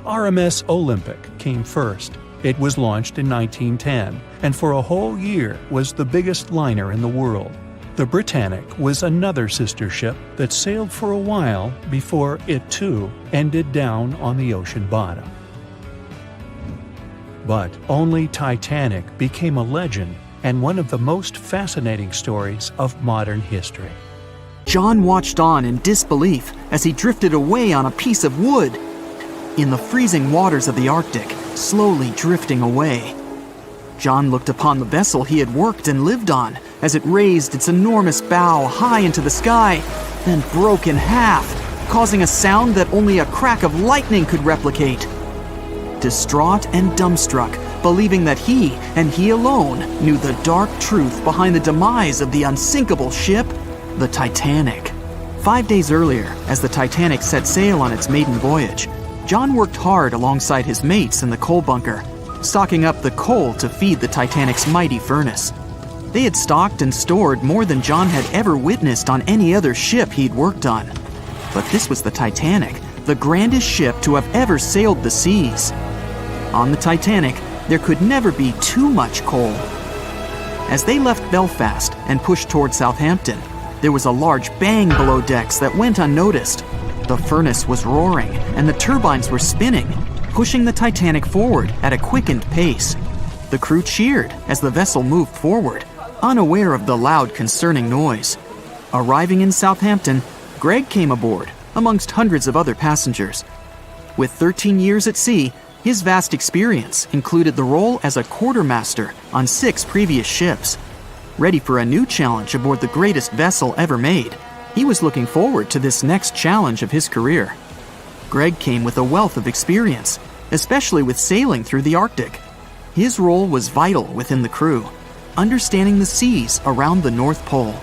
RMS Olympic came first. It was launched in 1910, and for a whole year was the biggest liner in the world. The Britannic was another sister ship that sailed for a while before it too ended down on the ocean bottom. But only Titanic became a legend and one of the most fascinating stories of modern history. John watched on in disbelief as he drifted away on a piece of wood. In the freezing waters of the Arctic, slowly drifting away. John looked upon the vessel he had worked and lived on as it raised its enormous bow high into the sky, then broke in half, causing a sound that only a crack of lightning could replicate. Distraught and dumbstruck, believing that he, and he alone, knew the dark truth behind the demise of the unsinkable ship, the Titanic. 5 days earlier, as the Titanic set sail on its maiden voyage, John worked hard alongside his mates in the coal bunker, stocking up the coal to feed the Titanic's mighty furnace. They had stocked and stored more than John had ever witnessed on any other ship he'd worked on. But this was the Titanic, the grandest ship to have ever sailed the seas. On the Titanic, there could never be too much coal. As they left Belfast and pushed toward Southampton, there was a large bang below decks that went unnoticed. The furnace was roaring and the turbines were spinning, pushing the Titanic forward at a quickened pace. The crew cheered as the vessel moved forward, unaware of the loud, concerning noise. Arriving in Southampton, Greg came aboard, amongst hundreds of other passengers. With 13 years at sea, his vast experience included the role as a quartermaster on 6 previous ships. Ready for a new challenge aboard the greatest vessel ever made, he was looking forward to this next challenge of his career. Greg came with a wealth of experience, especially with sailing through the Arctic. His role was vital within the crew, understanding the seas around the North Pole.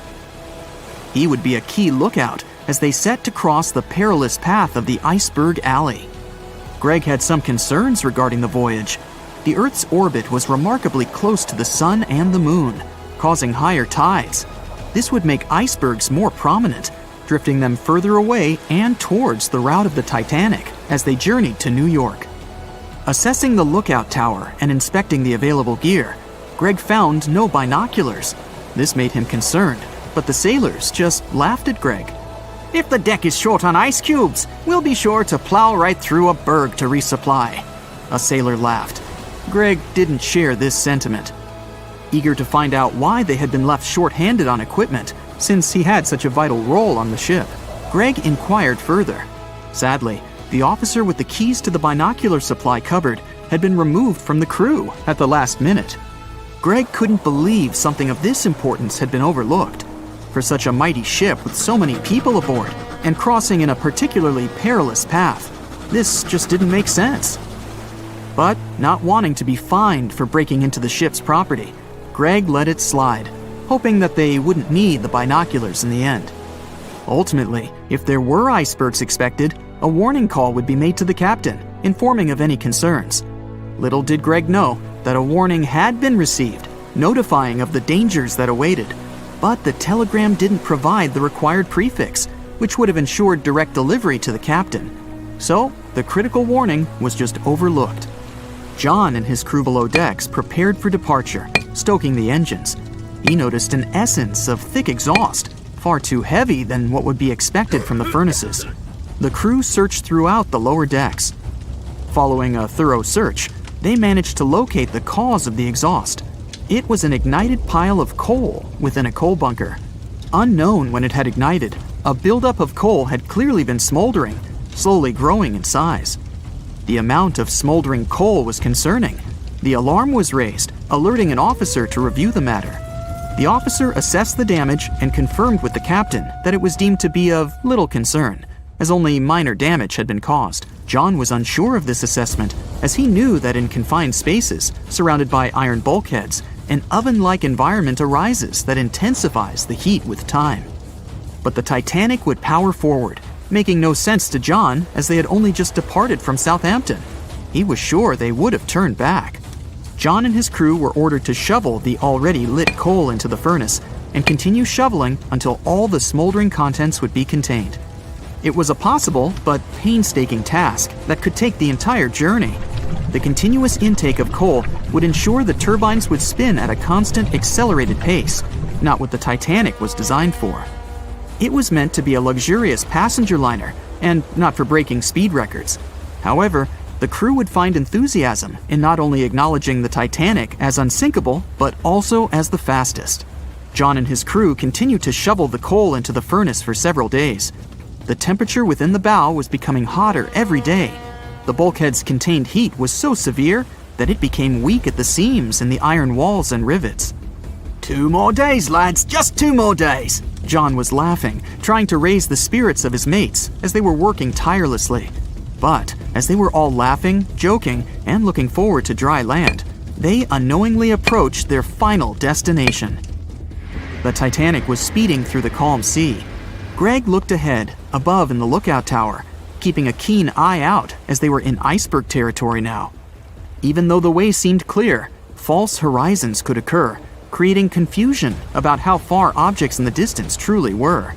He would be a key lookout as they set to cross the perilous path of the Iceberg Alley. Greg had some concerns regarding the voyage. The Earth's orbit was remarkably close to the Sun and the Moon, causing higher tides. This would make icebergs more prominent, drifting them further away and towards the route of the Titanic as they journeyed to New York. Assessing the lookout tower and inspecting the available gear, Greg found no binoculars. This made him concerned, but the sailors just laughed at Greg. If the deck is short on ice cubes, we'll be sure to plow right through a berg to resupply. A sailor laughed. Greg didn't share this sentiment. Eager to find out why they had been left short-handed on equipment, since he had such a vital role on the ship, Greg inquired further. Sadly, the officer with the keys to the binocular supply cupboard had been removed from the crew at the last minute. Greg couldn't believe something of this importance had been overlooked. For such a mighty ship with so many people aboard and crossing in a particularly perilous path, this just didn't make sense. But not wanting to be fined for breaking into the ship's property, Greg let it slide, hoping that they wouldn't need the binoculars in the end. Ultimately, if there were icebergs expected, a warning call would be made to the captain, informing of any concerns. Little did Greg know that a warning had been received, notifying of the dangers that awaited. But the telegram didn't provide the required prefix, which would have ensured direct delivery to the captain. So, the critical warning was just overlooked. John and his crew below decks prepared for departure, stoking the engines. He noticed an essence of thick exhaust, far too heavy than what would be expected from the furnaces. The crew searched throughout the lower decks. Following a thorough search, they managed to locate the cause of the exhaust. It was an ignited pile of coal within a coal bunker. Unknown when it had ignited, a buildup of coal had clearly been smoldering, slowly growing in size. The amount of smoldering coal was concerning. The alarm was raised, alerting an officer to review the matter. The officer assessed the damage and confirmed with the captain that it was deemed to be of little concern, as only minor damage had been caused. John was unsure of this assessment, as he knew that in confined spaces, surrounded by iron bulkheads, an oven-like environment arises that intensifies the heat with time. But the Titanic would power forward, making no sense to John as they had only just departed from Southampton. He was sure they would have turned back. John and his crew were ordered to shovel the already lit coal into the furnace and continue shoveling until all the smoldering contents would be contained. It was a possible but painstaking task that could take the entire journey. The continuous intake of coal would ensure the turbines would spin at a constant, accelerated pace, not what the Titanic was designed for. It was meant to be a luxurious passenger liner and not for breaking speed records. However, the crew would find enthusiasm in not only acknowledging the Titanic as unsinkable, but also as the fastest. John and his crew continued to shovel the coal into the furnace for several days. The temperature within the bow was becoming hotter every day. The bulkhead's contained heat was so severe that it became weak at the seams in the iron walls and rivets. 2 more days, lads, just 2 more days. John was laughing, trying to raise the spirits of his mates as they were working tirelessly. But as they were all laughing, joking, and looking forward to dry land, they unknowingly approached their final destination. The Titanic was speeding through the calm sea. Greg looked ahead, above in the lookout tower, keeping a keen eye out as they were in iceberg territory now. Even though the way seemed clear, false horizons could occur, creating confusion about how far objects in the distance truly were.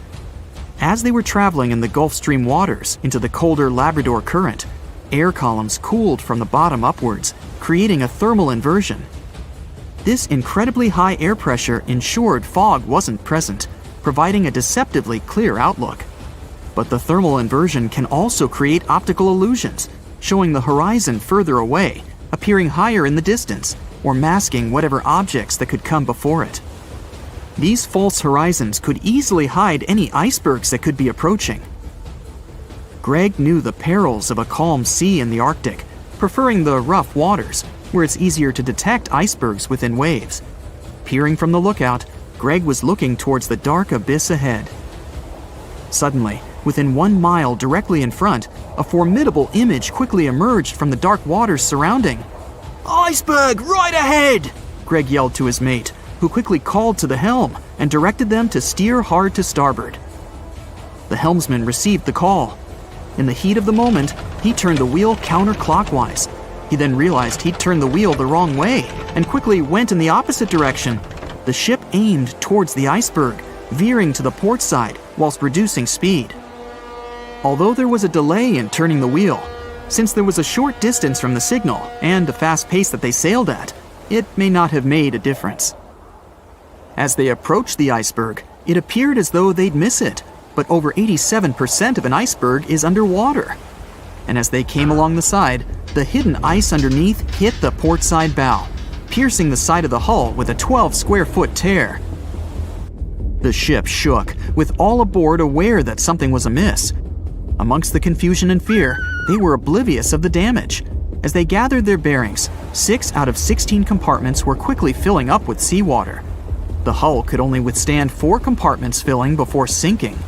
As they were traveling in the Gulf Stream waters into the colder Labrador Current, air columns cooled from the bottom upwards, creating a thermal inversion. This incredibly high air pressure ensured fog wasn't present, providing a deceptively clear outlook. But the thermal inversion can also create optical illusions, showing the horizon further away, appearing higher in the distance, or masking whatever objects that could come before it. These false horizons could easily hide any icebergs that could be approaching. Greg knew the perils of a calm sea in the Arctic, preferring the rough waters, where it's easier to detect icebergs within waves. Peering from the lookout, Greg was looking towards the dark abyss ahead. Suddenly, within 1 mile directly in front, a formidable image quickly emerged from the dark waters surrounding. Iceberg, right ahead! Greg yelled to his mate, who quickly called to the helm and directed them to steer hard to starboard. The helmsman received the call. In the heat of the moment, he turned the wheel counterclockwise. He then realized he'd turned the wheel the wrong way and quickly went in the opposite direction. The ship aimed towards the iceberg, veering to the port side whilst reducing speed. Although there was a delay in turning the wheel, since there was a short distance from the signal and the fast pace that they sailed at, it may not have made a difference. As they approached the iceberg, it appeared as though they'd miss it, but over 87% of an iceberg is underwater. And as they came along the side, the hidden ice underneath hit the port side bow, piercing the side of the hull with a 12-square-foot tear. The ship shook, with all aboard aware that something was amiss. Amongst the confusion and fear, they were oblivious of the damage. As they gathered their bearings, 6 out of 16 compartments were quickly filling up with seawater. The hull could only withstand 4 compartments filling before sinking.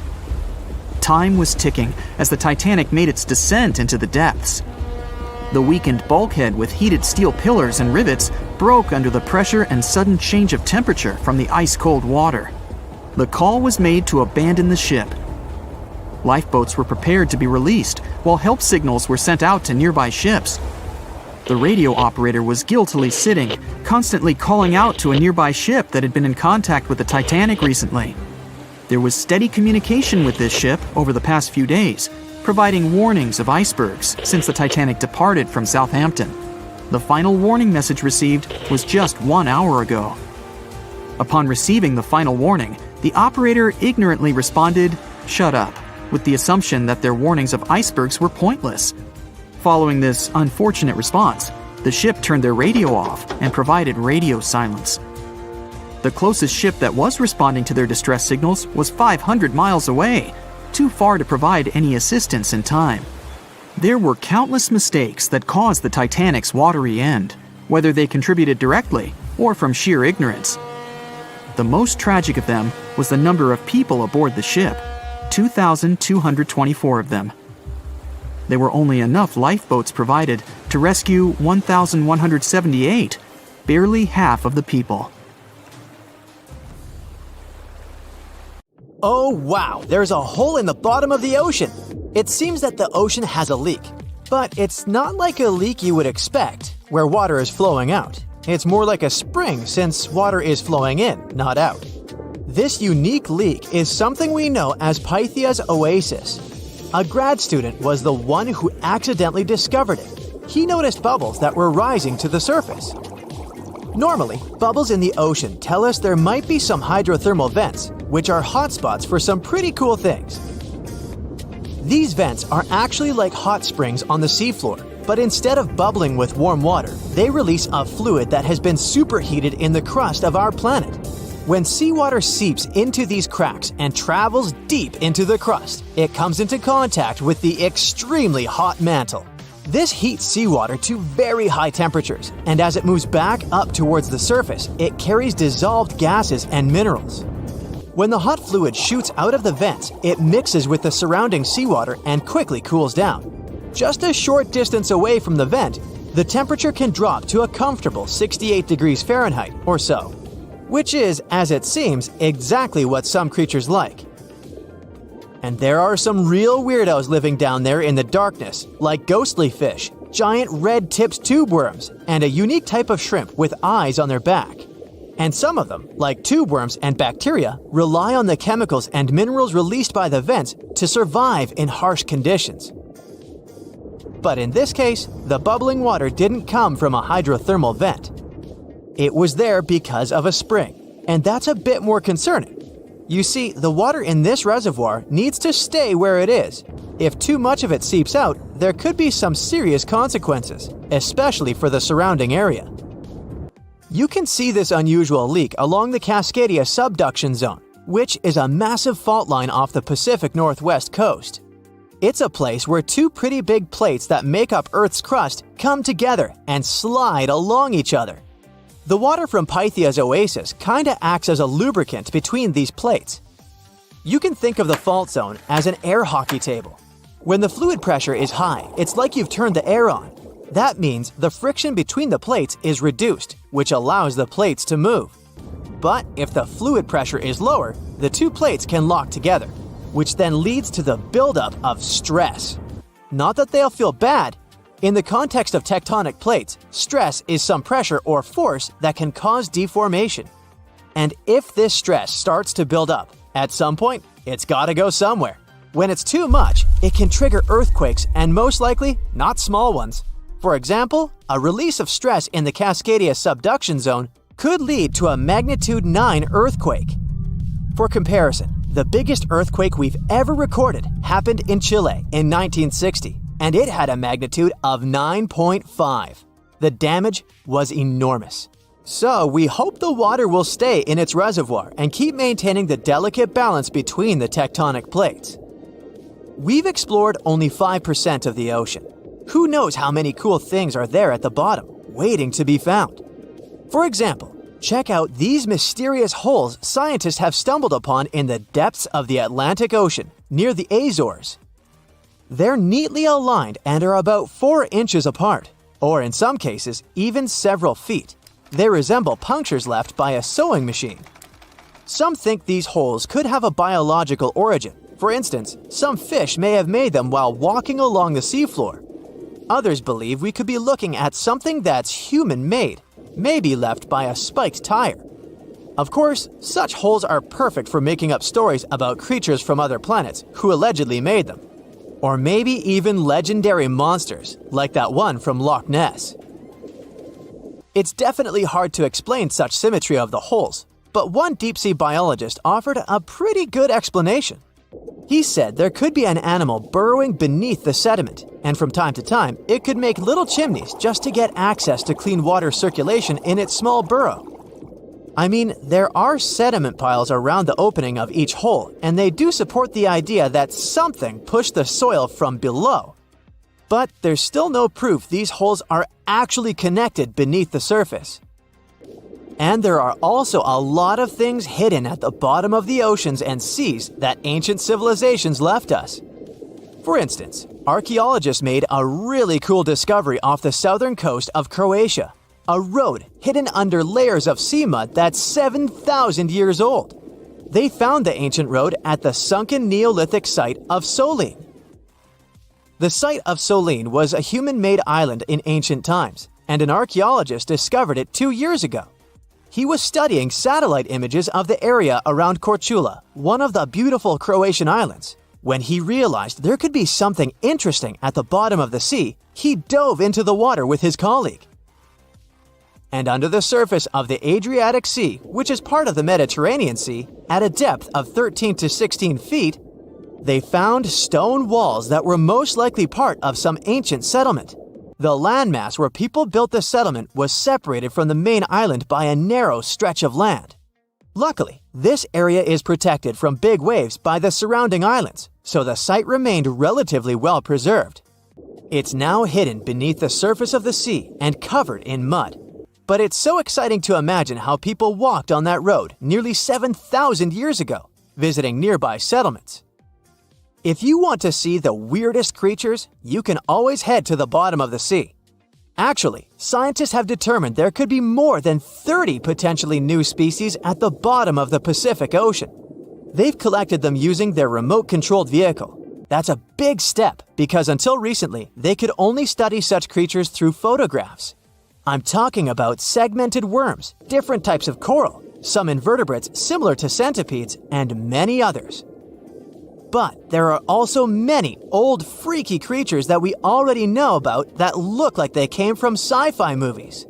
Time was ticking as the Titanic made its descent into the depths. The weakened bulkhead with heated steel pillars and rivets broke under the pressure and sudden change of temperature from the ice-cold water. The call was made to abandon the ship. Lifeboats were prepared to be released, while help signals were sent out to nearby ships. The radio operator was guiltily sitting, constantly calling out to a nearby ship that had been in contact with the Titanic recently. There was steady communication with this ship over the past few days, providing warnings of icebergs since the Titanic departed from Southampton. The final warning message received was just 1 hour ago. Upon receiving the final warning, the operator ignorantly responded, "Shut up," with the assumption that their warnings of icebergs were pointless. Following this unfortunate response, the ship turned their radio off and provided radio silence. The closest ship that was responding to their distress signals was 500 miles away, too far to provide any assistance in time. There were countless mistakes that caused the Titanic's watery end, whether they contributed directly or from sheer ignorance. The most tragic of them was the number of people aboard the ship, 2,224 of them. There were only enough lifeboats provided to rescue 1,178, barely half of the people. Oh wow, there's a hole in the bottom of the ocean. It seems that the ocean has a leak. But it's not like a leak you would expect, where water is flowing out. It's more like a spring since water is flowing in, not out. This unique leak is something we know as Pythia's oasis. A grad student was the one who accidentally discovered it. he noticed bubbles that were rising to the surface. Normally, bubbles in the ocean tell us there might be some hydrothermal vents, which are hotspots for some pretty cool things. These vents are actually like hot springs on the seafloor, but instead of bubbling with warm water, they release a fluid that has been superheated in the crust of our planet. When seawater seeps into these cracks and travels deep into the crust, it comes into contact with the extremely hot mantle. This heats seawater to very high temperatures, and as it moves back up towards the surface, it carries dissolved gases and minerals. When the hot fluid shoots out of the vents, it mixes with the surrounding seawater and quickly cools down. Just a short distance away from the vent, the temperature can drop to a comfortable 68 degrees Fahrenheit or so, which is, as it seems, exactly what some creatures like. And there are some real weirdos living down there in the darkness, like ghostly fish, giant red-tipped tube worms, and a unique type of shrimp with eyes on their back. And some of them, like tube worms and bacteria, rely on the chemicals and minerals released by the vents to survive in harsh conditions. But in this case, the bubbling water didn't come from a hydrothermal vent. It was there because of a spring, and that's a bit more concerning. You see, the water in this reservoir needs to stay where it is. If too much of it seeps out, there could be some serious consequences, especially for the surrounding area. You can see this unusual leak along the Cascadia subduction zone, which is a massive fault line off the Pacific Northwest coast. It's a place where two pretty big plates that make up Earth's crust come together and slide along each other. The water from Pythia's oasis kinda acts as a lubricant between these plates. You can think of the fault zone as an air hockey table. When the fluid pressure is high, it's like you've turned the air on. That means the friction between the plates is reduced, which allows the plates to move. But if the fluid pressure is lower, the two plates can lock together, which then leads to the buildup of stress. Not that they'll feel bad. In the context of tectonic plates, stress is some pressure or force that can cause deformation. And if this stress starts to build up, at some point, it's gotta go somewhere. When it's too much, it can trigger earthquakes, and most likely, not small ones. For example, a release of stress in the Cascadia subduction zone could lead to a magnitude 9 earthquake. For comparison, the biggest earthquake we've ever recorded happened in Chile in 1960. And it had a magnitude of 9.5. The damage was enormous. So we hope the water will stay in its reservoir and keep maintaining the delicate balance between the tectonic plates. We've explored only 5% of the ocean. Who knows how many cool things are there at the bottom, waiting to be found? For example, check out these mysterious holes scientists have stumbled upon in the depths of the Atlantic Ocean, near the Azores. They're neatly aligned and are about 4 inches apart, or in some cases, even several feet. They resemble punctures left by a sewing machine. Some think these holes could have a biological origin. For instance, some fish may have made them while walking along the seafloor. Others believe we could be looking at something that's human-made, maybe left by a spiked tire. Of course, such holes are perfect for making up stories about creatures from other planets who allegedly made them. Or maybe even legendary monsters, like that one from Loch Ness. It's definitely hard to explain such symmetry of the holes, but one deep-sea biologist offered a pretty good explanation. He said there could be an animal burrowing beneath the sediment, and from time to time, it could make little chimneys just to get access to clean water circulation in its small burrow. I mean, there are sediment piles around the opening of each hole, and they do support the idea that something pushed the soil from below. But there's still no proof these holes are actually connected beneath the surface. And there are also a lot of things hidden at the bottom of the oceans and seas that ancient civilizations left us. For instance, archaeologists made a really cool discovery off the southern coast of Croatia. A road hidden under layers of sea mud that's 7,000 years old. They found the ancient road at the sunken Neolithic site of Solin. The site of Solin was a human-made island in ancient times, and an archaeologist discovered it 2 years ago. He was studying satellite images of the area around Korčula, one of the beautiful Croatian islands. When he realized there could be something interesting at the bottom of the sea, he dove into the water with his colleague. And under the surface of the Adriatic Sea, which is part of the Mediterranean Sea, at a depth of 13 to 16 feet, they found stone walls that were most likely part of some ancient settlement. The landmass where people built the settlement was separated from the main island by a narrow stretch of land. Luckily, this area is protected from big waves by the surrounding islands, so the site remained relatively well preserved. It's now hidden beneath the surface of the sea and covered in mud. But it's so exciting to imagine how people walked on that road nearly 7,000 years ago, visiting nearby settlements. If you want to see the weirdest creatures, you can always head to the bottom of the sea. Actually, scientists have determined there could be more than 30 potentially new species at the bottom of the Pacific Ocean. They've collected them using their remote-controlled vehicle. That's a big step because until recently, they could only study such creatures through photographs. I'm talking about segmented worms, different types of coral, some invertebrates similar to centipedes, and many others. But there are also many old freaky creatures that we already know about that look like they came from sci-fi movies.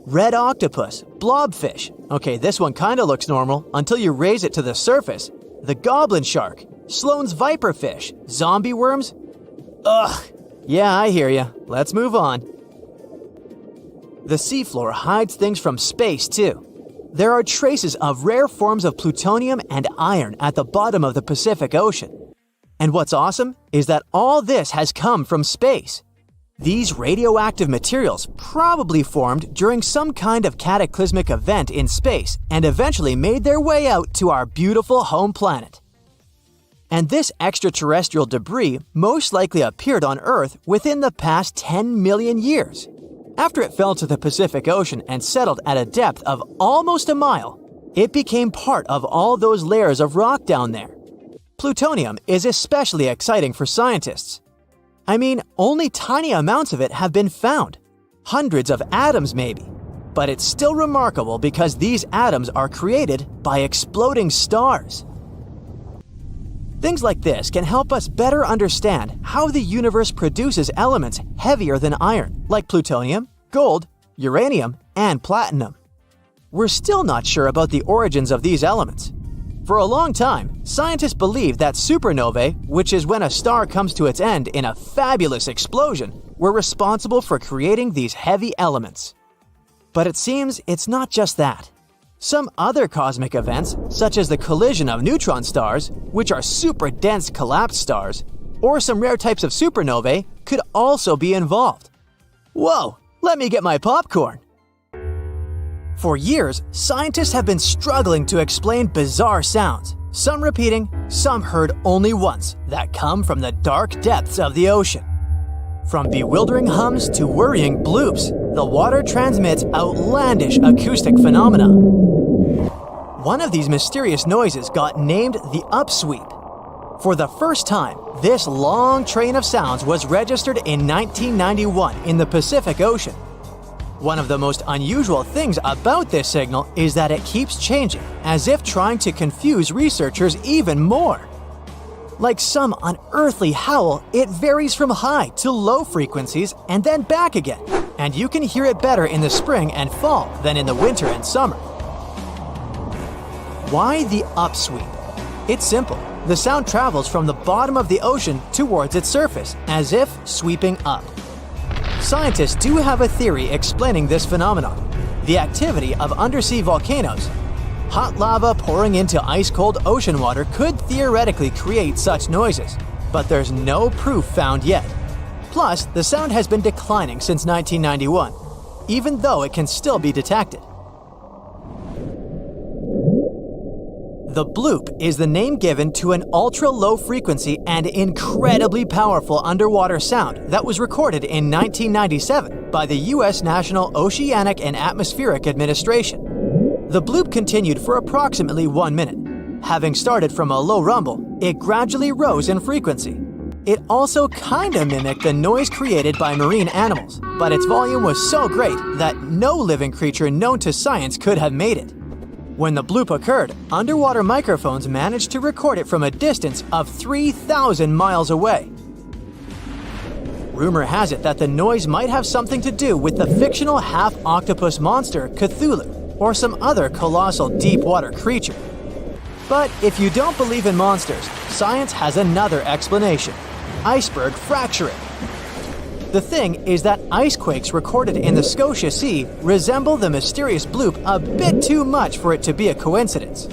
Red octopus, blobfish. Okay, this one kinda looks normal until you raise it to the surface. The goblin shark, Sloane's viperfish, zombie worms. Ugh. Yeah, I hear ya. Let's move on. The seafloor hides things from space too. There are traces of rare forms of plutonium and iron at the bottom of the Pacific Ocean. And what's awesome is that all this has come from space. These radioactive materials probably formed during some kind of cataclysmic event in space and eventually made their way out to our beautiful home planet. And this extraterrestrial debris most likely appeared on Earth within the past 10 million years. After it fell to the Pacific Ocean and settled at a depth of almost a mile, it became part of all those layers of rock down there. Plutonium is especially exciting for scientists. I mean, only tiny amounts of it have been found. Hundreds of atoms maybe. But it's still remarkable because these atoms are created by exploding stars. Things like this can help us better understand how the universe produces elements heavier than iron, like plutonium, gold, uranium, and platinum. We're still not sure about the origins of these elements. For a long time, scientists believed that supernovae, which is when a star comes to its end in a fabulous explosion, were responsible for creating these heavy elements. But it seems it's not just that. Some other cosmic events, such as the collision of neutron stars, which are super dense collapsed stars, or some rare types of supernovae, could also be involved. Whoa, let me get my popcorn! For years, scientists have been struggling to explain bizarre sounds, some repeating, some heard only once, that come from the dark depths of the ocean. From bewildering hums to worrying bloops, the water transmits outlandish acoustic phenomena. One of these mysterious noises got named the upsweep. For the first time, this long train of sounds was registered in 1991 in the Pacific Ocean. One of the most unusual things about this signal is that it keeps changing, as if trying to confuse researchers even more. Like some unearthly howl, it varies from high to low frequencies and then back again, and you can hear it better in the spring and fall than in the winter and summer. Why the upsweep? It's simple. The sound travels from the bottom of the ocean towards its surface, as if sweeping up. Scientists do have a theory explaining this phenomenon: the activity of undersea volcanoes. Hot lava pouring into ice-cold ocean water could theoretically create such noises, but there's no proof found yet. Plus, the sound has been declining since 1991, even though it can still be detected. The bloop is the name given to an ultra-low frequency and incredibly powerful underwater sound that was recorded in 1997 by the U.S. National Oceanic and Atmospheric Administration. The bloop continued for approximately 1 minute. Having started from a low rumble, it gradually rose in frequency. It also kinda mimicked the noise created by marine animals, but its volume was so great that no living creature known to science could have made it. When the bloop occurred, underwater microphones managed to record it from a distance of 3,000 miles away. Rumor has it that the noise might have something to do with the fictional half-octopus monster Cthulhu, or some other colossal deep-water creature. But if you don't believe in monsters, science has another explanation: iceberg fracturing. The thing is that ice quakes recorded in the Scotia Sea resemble the mysterious bloop a bit too much for it to be a coincidence.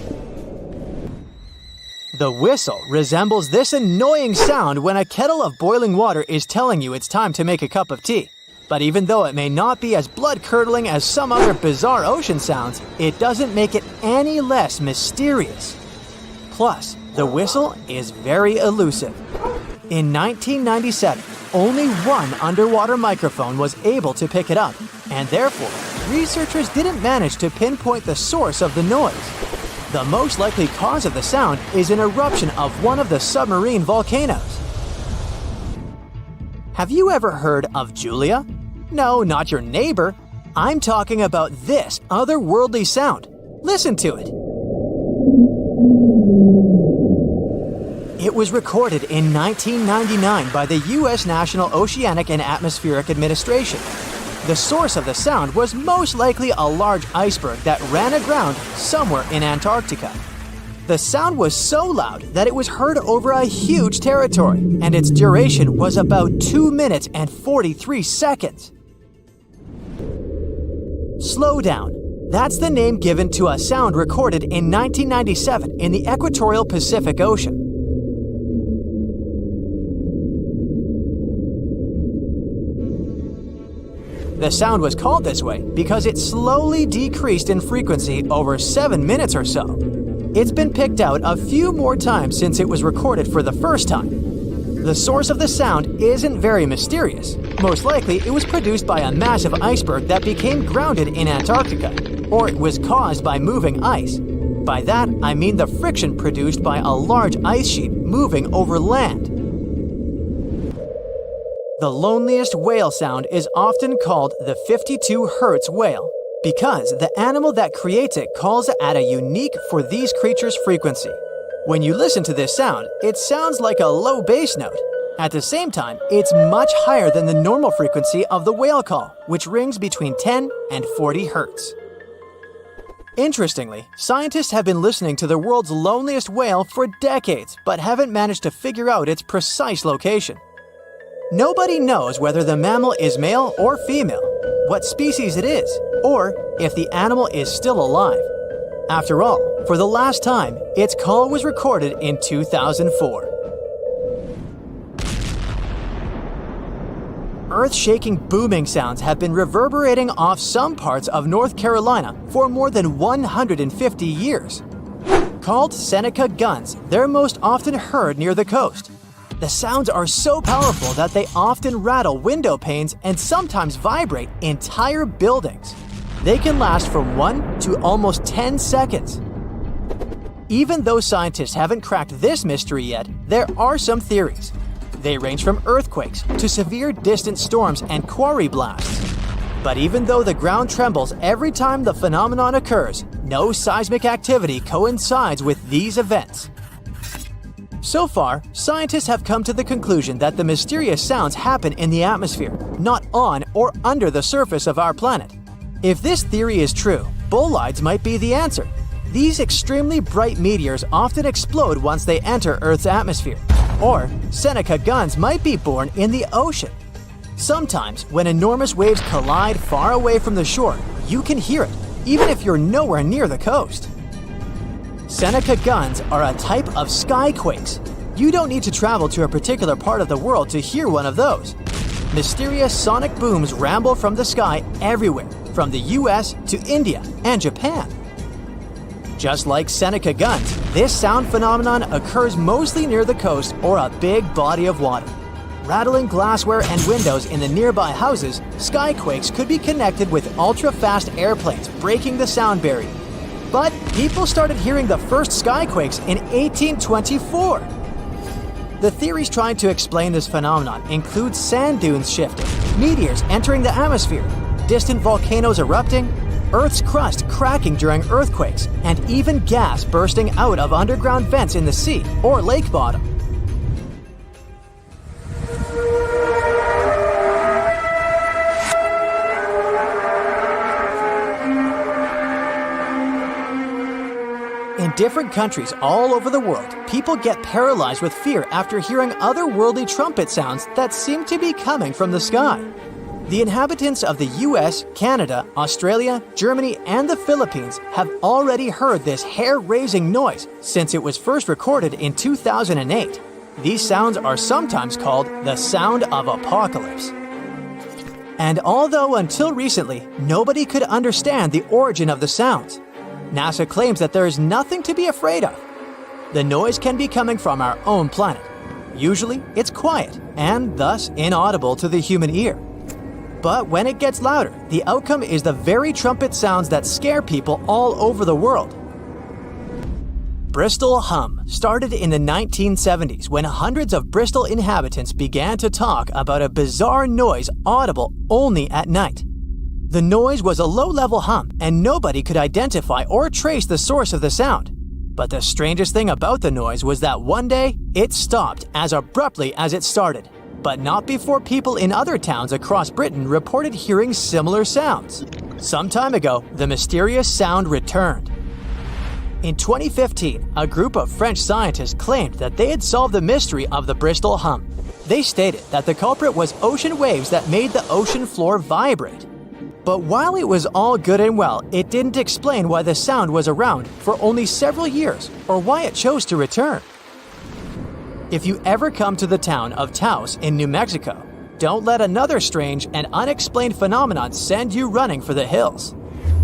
The whistle resembles this annoying sound when a kettle of boiling water is telling you it's time to make a cup of tea. But even though it may not be as blood-curdling as some other bizarre ocean sounds, it doesn't make it any less mysterious. Plus, the whistle is very elusive. In 1997, only one underwater microphone was able to pick it up, and therefore, researchers didn't manage to pinpoint the source of the noise. The most likely cause of the sound is an eruption of one of the submarine volcanoes. Have you ever heard of Julia? No, not your neighbor. I'm talking about this otherworldly sound. Listen to it. It was recorded in 1999 by the U.S. National Oceanic and Atmospheric Administration. The source of the sound was most likely a large iceberg that ran aground somewhere in Antarctica. The sound was so loud that it was heard over a huge territory, and its duration was about 2 minutes and 43 seconds. Slow down. That's the name given to a sound recorded in 1997 in the equatorial Pacific Ocean. The sound was called this way because it slowly decreased in frequency over 7 minutes or so. It's been picked out a few more times since it was recorded for the first time. The source of the sound isn't very mysterious. Most likely, it was produced by a massive iceberg that became grounded in Antarctica, or it was caused by moving ice. By that, I mean the friction produced by a large ice sheet moving over land. The loneliest whale sound is often called the 52 Hz whale because the animal that creates it calls at a unique for these creatures frequency. When you listen to this sound, it sounds like a low bass note. At the same time, it's much higher than the normal frequency of the whale call, which rings between 10 and 40 Hz. Interestingly, scientists have been listening to the world's loneliest whale for decades, but haven't managed to figure out its precise location. Nobody knows whether the mammal is male or female, what species it is, or if the animal is still alive. After all, for the last time, its call was recorded in 2004. Earth-shaking booming sounds have been reverberating off some parts of North Carolina for more than 150 years. Called Seneca guns, they're most often heard near the coast. The sounds are so powerful that they often rattle window panes and sometimes vibrate entire buildings. They can last from 1 to almost 10 seconds. Even though scientists haven't cracked this mystery yet, there are some theories. They range from earthquakes to severe distant storms and quarry blasts. But even though the ground trembles every time the phenomenon occurs, no seismic activity coincides with these events. So far, scientists have come to the conclusion that the mysterious sounds happen in the atmosphere, not on or under the surface of our planet. If this theory is true, bolides might be the answer. These extremely bright meteors often explode once they enter Earth's atmosphere. Or Seneca guns might be born in the ocean. Sometimes, when enormous waves collide far away from the shore, you can hear it, even if you're nowhere near the coast. Seneca guns are a type of skyquakes. You don't need to travel to a particular part of the world to hear one of those. Mysterious sonic booms ramble from the sky everywhere, from the US to India and Japan. Just like Seneca guns, this sound phenomenon occurs mostly near the coast or a big body of water. Rattling glassware and windows in the nearby houses, skyquakes could be connected with ultra-fast airplanes breaking the sound barrier. But people started hearing the first skyquakes in 1824. The theories trying to explain this phenomenon include sand dunes shifting, meteors entering the atmosphere, distant volcanoes erupting, Earth's crust cracking during earthquakes, and even gas bursting out of underground vents in the sea or lake bottom. In different countries all over the world, people get paralyzed with fear after hearing otherworldly trumpet sounds that seem to be coming from the sky. The inhabitants of the US, Canada, Australia, Germany, and the Philippines have already heard this hair-raising noise since it was first recorded in 2008. These sounds are sometimes called the sound of apocalypse. And although until recently, nobody could understand the origin of the sounds, NASA claims that there is nothing to be afraid of. The noise can be coming from our own planet. Usually, it's quiet and thus inaudible to the human ear. But when it gets louder, the outcome is the very trumpet sounds that scare people all over the world. Bristol hum started in the 1970s when hundreds of Bristol inhabitants began to talk about a bizarre noise audible only at night. The noise was a low-level hum, and nobody could identify or trace the source of the sound. But the strangest thing about the noise was that one day, it stopped as abruptly as it started, but not before people in other towns across Britain reported hearing similar sounds. Some time ago, the mysterious sound returned. In 2015, a group of French scientists claimed that they had solved the mystery of the Bristol hum. They stated that the culprit was ocean waves that made the ocean floor vibrate. But while it was all good and well, it didn't explain why the sound was around for only several years or why it chose to return. If you ever come to the town of Taos in New Mexico, don't let another strange and unexplained phenomenon send you running for the hills.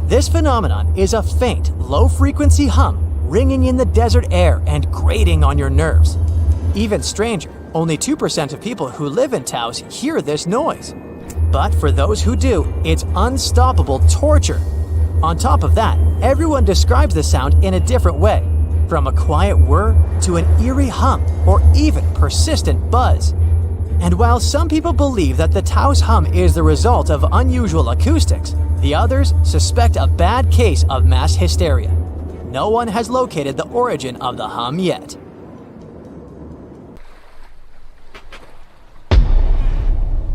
This phenomenon is a faint, low-frequency hum ringing in the desert air and grating on your nerves. Even stranger, only 2% of people who live in Taos hear this noise. But for those who do, it's unstoppable torture. On top of that, everyone describes the sound in a different way, from a quiet whir to an eerie hum or even persistent buzz. And while some people believe that the Taos hum is the result of unusual acoustics, the others suspect a bad case of mass hysteria. No one has located the origin of the hum yet.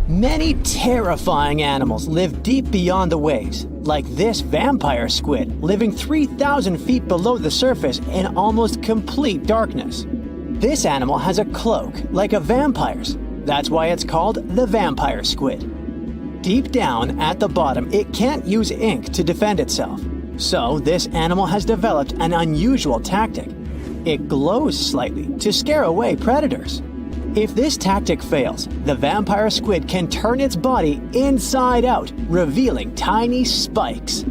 Many terrifying animals live deep beyond the waves, like this vampire squid living 3,000 feet below the surface in almost complete darkness. This animal has a cloak, like a vampire's. That's why it's called the vampire squid. Deep down at the bottom, it can't use ink to defend itself. So this animal has developed an unusual tactic. It glows slightly to scare away predators. If this tactic fails, the vampire squid can turn its body inside out, revealing tiny spikes.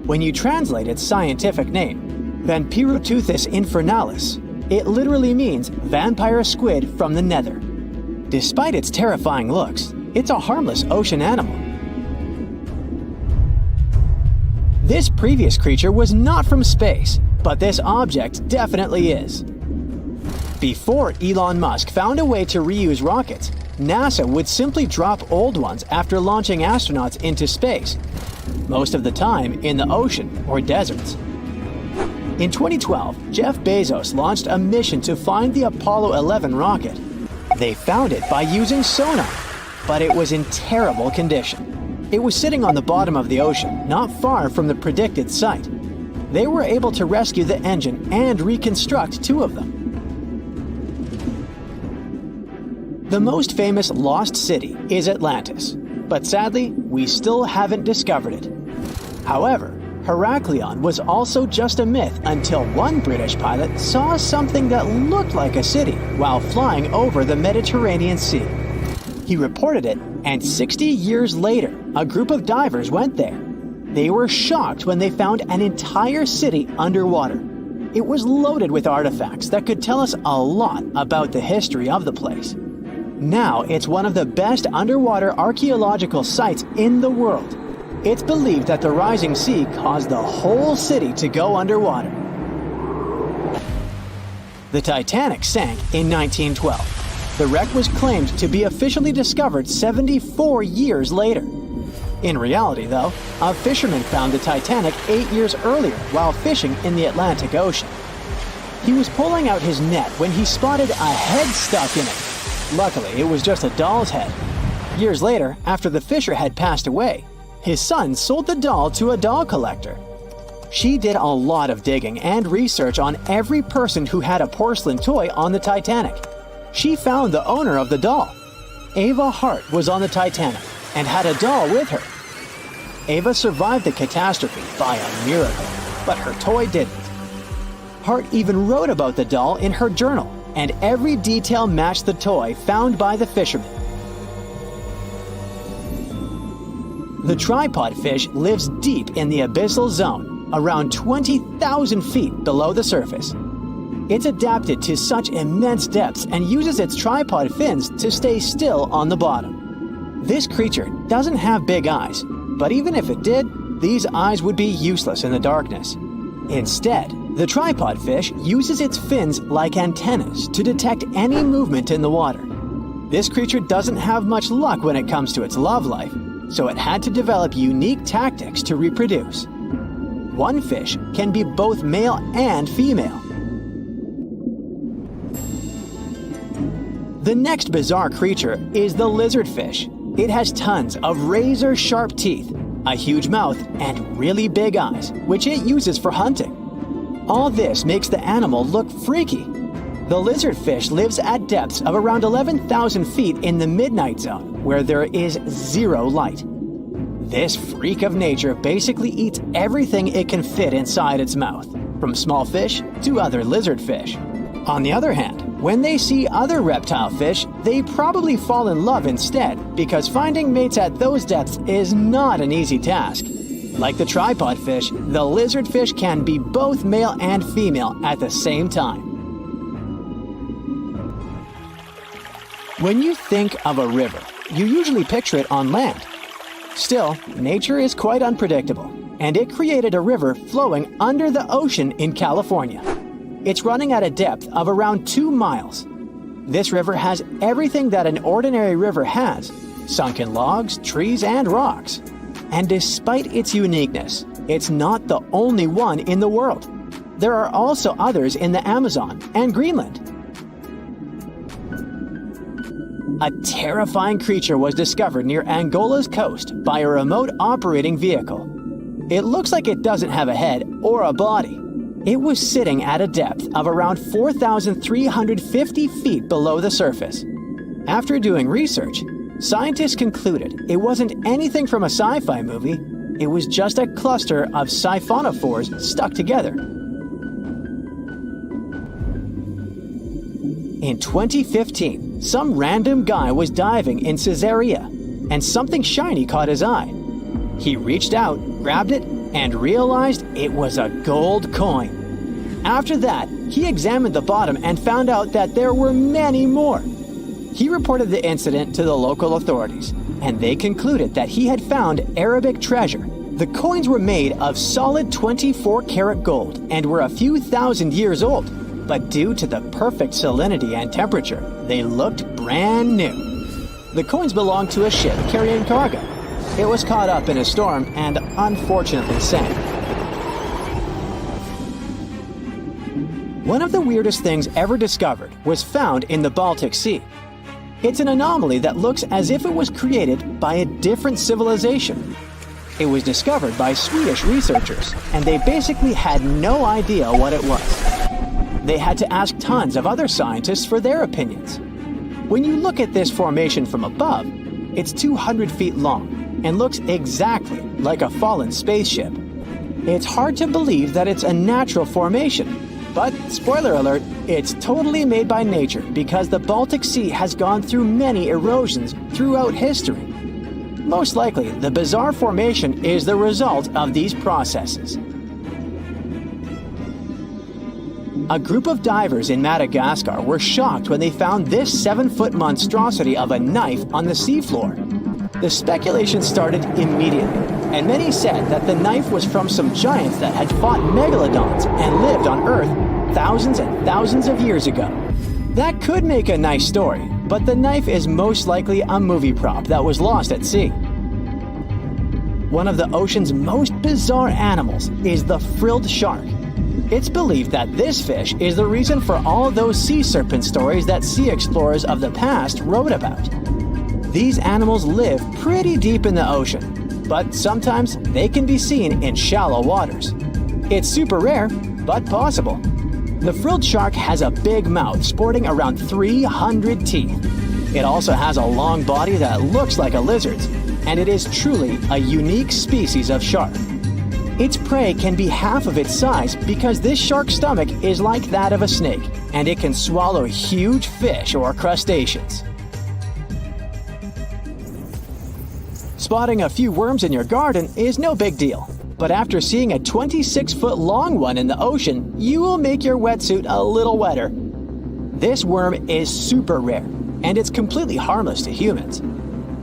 When you translate its scientific name, Vampiroteuthis infernalis, it literally means vampire squid from the nether. Despite its terrifying looks, it's a harmless ocean animal. This previous creature was not from space, but this object definitely is. Before Elon Musk found a way to reuse rockets, NASA would simply drop old ones after launching astronauts into space, most of the time in the ocean or deserts. In 2012, Jeff Bezos launched a mission to find the Apollo 11 rocket. They found it by using sonar, but it was in terrible condition. It was sitting on the bottom of the ocean, not far from the predicted site. They were able to rescue the engine and reconstruct 2 of them. The most famous lost city is Atlantis, but sadly, we still haven't discovered it. However, Heraklion was also just a myth until one British pilot saw something that looked like a city while flying over the Mediterranean Sea. He reported it, and 60 years later, a group of divers went there. They were shocked when they found an entire city underwater. It was loaded with artifacts that could tell us a lot about the history of the place. Now, it's one of the best underwater archaeological sites in the world. It's believed that the rising sea caused the whole city to go underwater. The Titanic sank in 1912. The wreck was claimed to be officially discovered 74 years later. In reality, though, a fisherman found the Titanic 8 years earlier while fishing in the Atlantic Ocean. He was pulling out his net when he spotted a head stuck in it. Luckily, it was just a doll's head. Years later, after the fisher had passed away, his son sold the doll to a doll collector. She did a lot of digging and research on every person who had a porcelain toy on the Titanic. She found the owner of the doll. Ava Hart was on the Titanic and had a doll with her. Ava survived the catastrophe by a miracle, but her toy didn't. Hart even wrote about the doll in her journal, and every detail matched the toy found by the fisherman. The tripod fish lives deep in the abyssal zone, around 20,000 feet below the surface. It's adapted to such immense depths and uses its tripod fins to stay still on the bottom. This creature doesn't have big eyes, but even if it did, these eyes would be useless in the darkness. Instead, the tripod fish uses its fins like antennas to detect any movement in the water. This creature doesn't have much luck when it comes to its love life, so it had to develop unique tactics to reproduce. One fish can be both male and female. The next bizarre creature is the lizardfish. It has tons of razor-sharp teeth, a huge mouth, and really big eyes, which it uses for hunting. All this makes the animal look freaky. The lizardfish lives at depths of around 11,000 feet in the midnight zone, where there is zero light. This freak of nature basically eats everything it can fit inside its mouth, from small fish to other lizardfish. On the other hand, when they see other reptile fish, they probably fall in love instead, because finding mates at those depths is not an easy task. Like the tripod fish, the lizardfish can be both male and female at the same time. When you think of a river, you usually picture it on land. Still, nature is quite unpredictable, and it created a river flowing under the ocean in California. It's running at a depth of around 2 miles. This river has everything that an ordinary river has: sunken logs, trees, and rocks. And despite its uniqueness, it's not the only one in the world. There are also others in the Amazon and Greenland. A terrifying creature was discovered near Angola's coast by a remote operating vehicle. It looks like it doesn't have a head or a body. It was sitting at a depth of around 4,350 feet below the surface. After doing research, scientists concluded it wasn't anything from a sci-fi movie. It was just a cluster of siphonophores stuck together. In 2015, some random guy was diving in Caesarea, and something shiny caught his eye. He reached out, grabbed it, and realized it was a gold coin. After that, he examined the bottom and found out that there were many more. He reported the incident to the local authorities, and they concluded that he had found Arabic treasure. The coins were made of solid 24-karat gold and were a few thousand years old, but due to the perfect salinity and temperature, they looked brand new. The coins belonged to a ship carrying cargo. It was caught up in a storm and unfortunately sank. One of the weirdest things ever discovered was found in the Baltic Sea. It's an anomaly that looks as if it was created by a different civilization. It was discovered by Swedish researchers, and they basically had no idea what it was. They had to ask tons of other scientists for their opinions. When you look at this formation from above, it's 200 feet long and looks exactly like a fallen spaceship. It's hard to believe that it's a natural formation. But, spoiler alert, it's totally made by nature because the Baltic Sea has gone through many erosions throughout history. Most likely, the bizarre formation is the result of these processes. A group of divers in Madagascar were shocked when they found this 7-foot monstrosity of a knife on the seafloor. The speculation started immediately, and many said that the knife was from some giants that had fought megalodons and lived on Earth thousands and thousands of years ago. That could make a nice story, but the knife is most likely a movie prop that was lost at sea. One of the ocean's most bizarre animals is the frilled shark. It's believed that this fish is the reason for all those sea serpent stories that sea explorers of the past wrote about. These animals live pretty deep in the ocean, but sometimes they can be seen in shallow waters. It's super rare, but possible. The frilled shark has a big mouth sporting around 300 teeth. It also has a long body that looks like a lizard's, and it is truly a unique species of shark. Its prey can be half of its size because this shark's stomach is like that of a snake, and it can swallow huge fish or crustaceans. Spotting a few worms in your garden is no big deal, but after seeing a 26-foot-long one in the ocean, you will make your wetsuit a little wetter. This worm is super rare, and it's completely harmless to humans.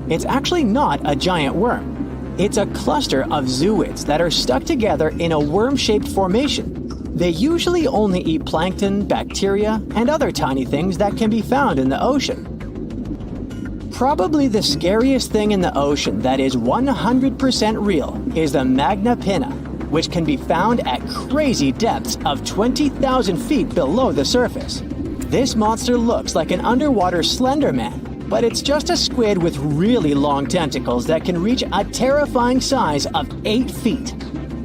It's actually not a giant worm. It's a cluster of zooids that are stuck together in a worm-shaped formation. They usually only eat plankton, bacteria, and other tiny things that can be found in the ocean. Probably the scariest thing in the ocean that is 100% real is the magna pinna, which can be found at crazy depths of 20,000 feet below the surface. This monster looks like an underwater Slender Man, but it's just a squid with really long tentacles that can reach a terrifying size of 8 feet.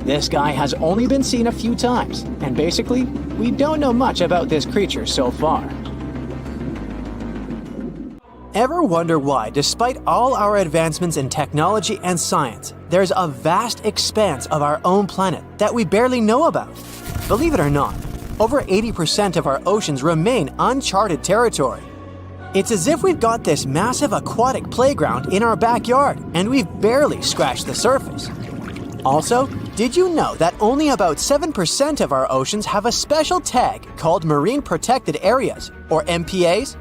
This guy has only been seen a few times, and basically, we don't know much about this creature so far. Ever wonder why, despite all our advancements in technology and science, there's a vast expanse of our own planet that we barely know about? Believe it or not, over 80% of our oceans remain uncharted territory. It's as if we've got this massive aquatic playground in our backyard, and we've barely scratched the surface. Also, did you know that only about 7% of our oceans have a special tag called Marine Protected Areas, or MPAs?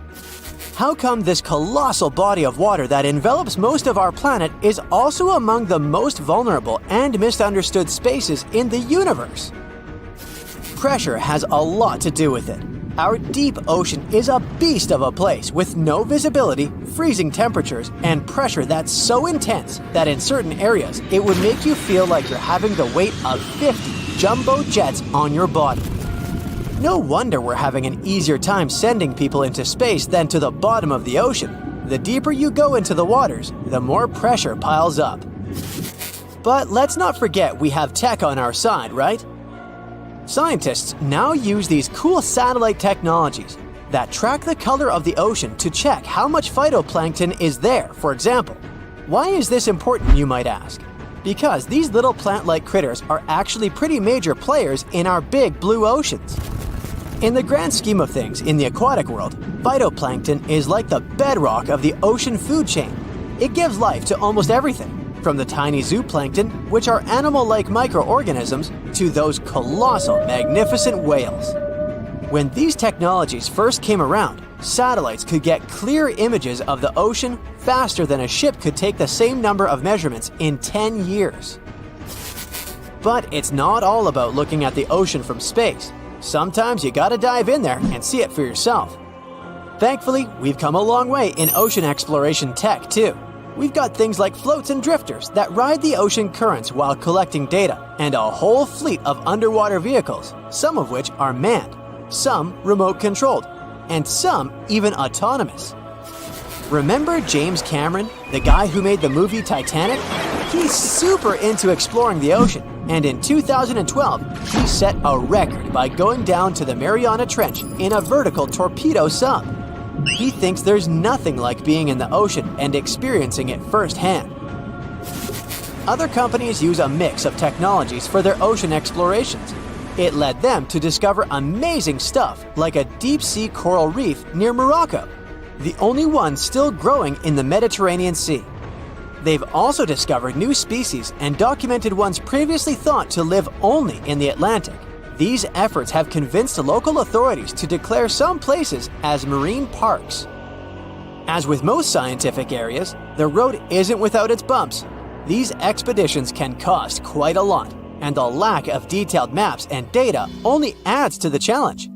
How come this colossal body of water that envelops most of our planet is also among the most vulnerable and misunderstood spaces in the universe? Pressure has a lot to do with it. Our deep ocean is a beast of a place with no visibility, freezing temperatures, and pressure that's so intense that in certain areas it would make you feel like you're having the weight of 50 jumbo jets on your body. No wonder we're having an easier time sending people into space than to the bottom of the ocean. The deeper you go into the waters, the more pressure piles up. But let's not forget we have tech on our side, right? Scientists now use these cool satellite technologies that track the color of the ocean to check how much phytoplankton is there, for example. Why is this important, you might ask? Because these little plant-like critters are actually pretty major players in our big blue oceans. In the grand scheme of things in the aquatic world, phytoplankton is like the bedrock of the ocean food chain. It gives life to almost everything, from the tiny zooplankton, which are animal-like microorganisms, to those colossal, magnificent whales. When these technologies first came around, satellites could get clear images of the ocean faster than a ship could take the same number of measurements in 10 years. But it's not all about looking at the ocean from space. Sometimes you gotta dive in there and see it for yourself. Thankfully, we've come a long way in ocean exploration tech too. We've got things like floats and drifters that ride the ocean currents while collecting data, and a whole fleet of underwater vehicles, some of which are manned, some remote-controlled, and some even autonomous. Remember James Cameron, the guy who made the movie Titanic? He's super into exploring the ocean, and in 2012, he set a record by going down to the Mariana Trench in a vertical torpedo sub. He thinks there's nothing like being in the ocean and experiencing it firsthand. Other companies use a mix of technologies for their ocean explorations. It led them to discover amazing stuff like a deep-sea coral reef near Morocco, the only one still growing in the Mediterranean Sea. They've also discovered new species and documented ones previously thought to live only in the Atlantic. These efforts have convinced local authorities to declare some places as marine parks. As with most scientific areas, the road isn't without its bumps. These expeditions can cost quite a lot, and the lack of detailed maps and data only adds to the challenge.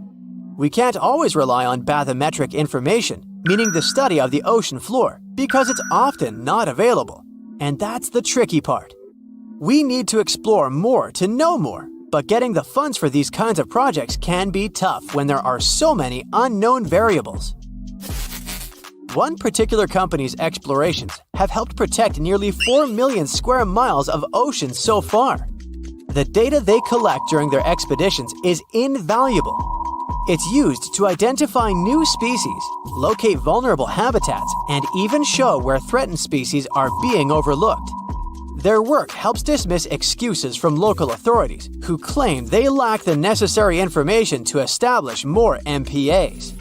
We can't always rely on bathymetric information, meaning the study of the ocean floor, because it's often not available. And that's the tricky part. We need to explore more to know more, but getting the funds for these kinds of projects can be tough when there are so many unknown variables. One particular company's explorations have helped protect nearly 4 million square miles of ocean so far. The data they collect during their expeditions is invaluable. It's used to identify new species, locate vulnerable habitats, and even show where threatened species are being overlooked. Their work helps dismiss excuses from local authorities who claim they lack the necessary information to establish more MPAs.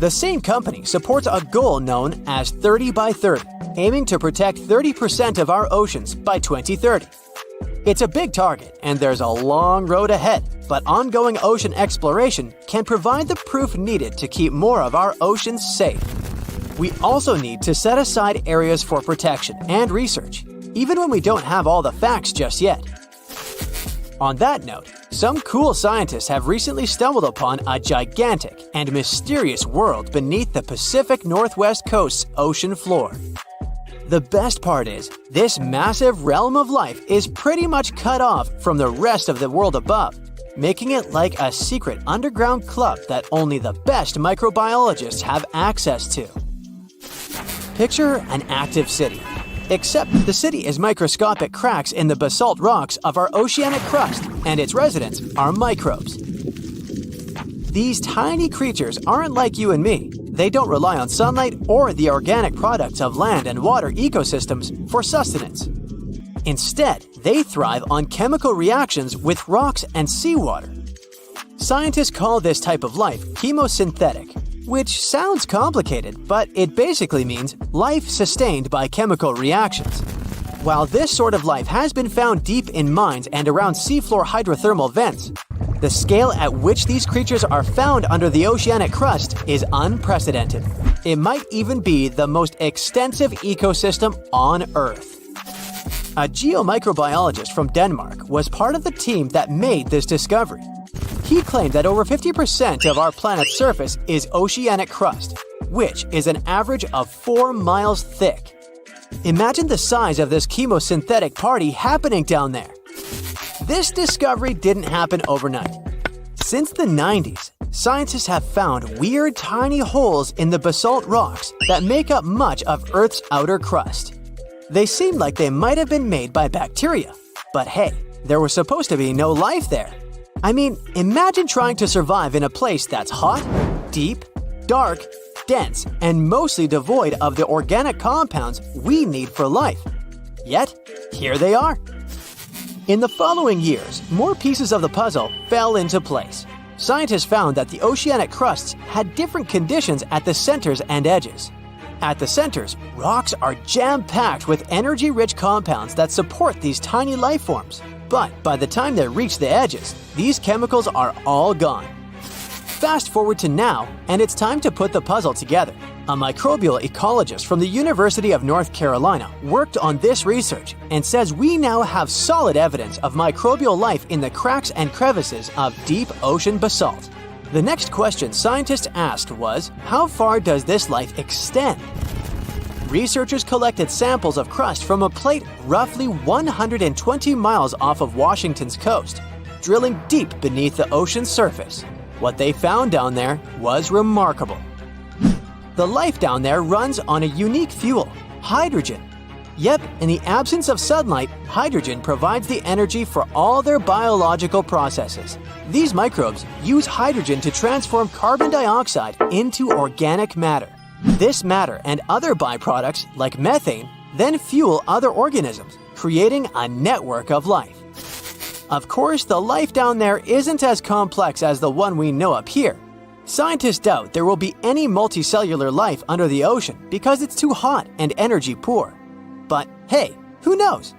The same company supports a goal known as 30 by 30, aiming to protect 30% of our oceans by 2030. It's a big target, and there's a long road ahead, but ongoing ocean exploration can provide the proof needed to keep more of our oceans safe. We also need to set aside areas for protection and research, even when we don't have all the facts just yet. On that note, some cool scientists have recently stumbled upon a gigantic and mysterious world beneath the Pacific Northwest coast's ocean floor. The best part is, this massive realm of life is pretty much cut off from the rest of the world above, making it like a secret underground club that only the best microbiologists have access to. Picture an active city, except the city is microscopic cracks in the basalt rocks of our oceanic crust, and its residents are microbes. These tiny creatures aren't like you and me. They don't rely on sunlight or the organic products of land and water ecosystems for sustenance. Instead, they thrive on chemical reactions with rocks and seawater. Scientists call this type of life chemosynthetic, which sounds complicated, but it basically means life sustained by chemical reactions. While this sort of life has been found deep in mines and around seafloor hydrothermal vents, the scale at which these creatures are found under the oceanic crust is unprecedented. It might even be the most extensive ecosystem on Earth. A geomicrobiologist from Denmark was part of the team that made this discovery. He claimed that over 50% of our planet's surface is oceanic crust, which is an average of 4 miles thick. Imagine the size of this chemosynthetic party happening down there. This discovery didn't happen overnight. Since the 90s, scientists have found weird tiny holes in the basalt rocks that make up much of Earth's outer crust. They seem like they might have been made by bacteria, but hey, there was supposed to be no life there. I mean, imagine trying to survive in a place that's hot, deep, dark, dense, and mostly devoid of the organic compounds we need for life. Yet, here they are. In the following years, more pieces of the puzzle fell into place. Scientists found that the oceanic crusts had different conditions at the centers and edges. At the centers, rocks are jam-packed with energy-rich compounds that support these tiny life forms. But by the time they reach the edges, these chemicals are all gone. Fast forward to now, and it's time to put the puzzle together. A microbial ecologist from the University of North Carolina worked on this research and says we now have solid evidence of microbial life in the cracks and crevices of deep ocean basalt. The next question scientists asked was, how far does this life extend? Researchers collected samples of crust from a plate roughly 120 miles off of Washington's coast, drilling deep beneath the ocean's surface. What they found down there was remarkable. The life down there runs on a unique fuel, hydrogen. Yep, in the absence of sunlight, hydrogen provides the energy for all their biological processes. These microbes use hydrogen to transform carbon dioxide into organic matter. This matter and other byproducts, like methane, then fuel other organisms, creating a network of life. Of course, the life down there isn't as complex as the one we know up here. Scientists doubt there will be any multicellular life under the ocean because it's too hot and energy poor. But hey, who knows?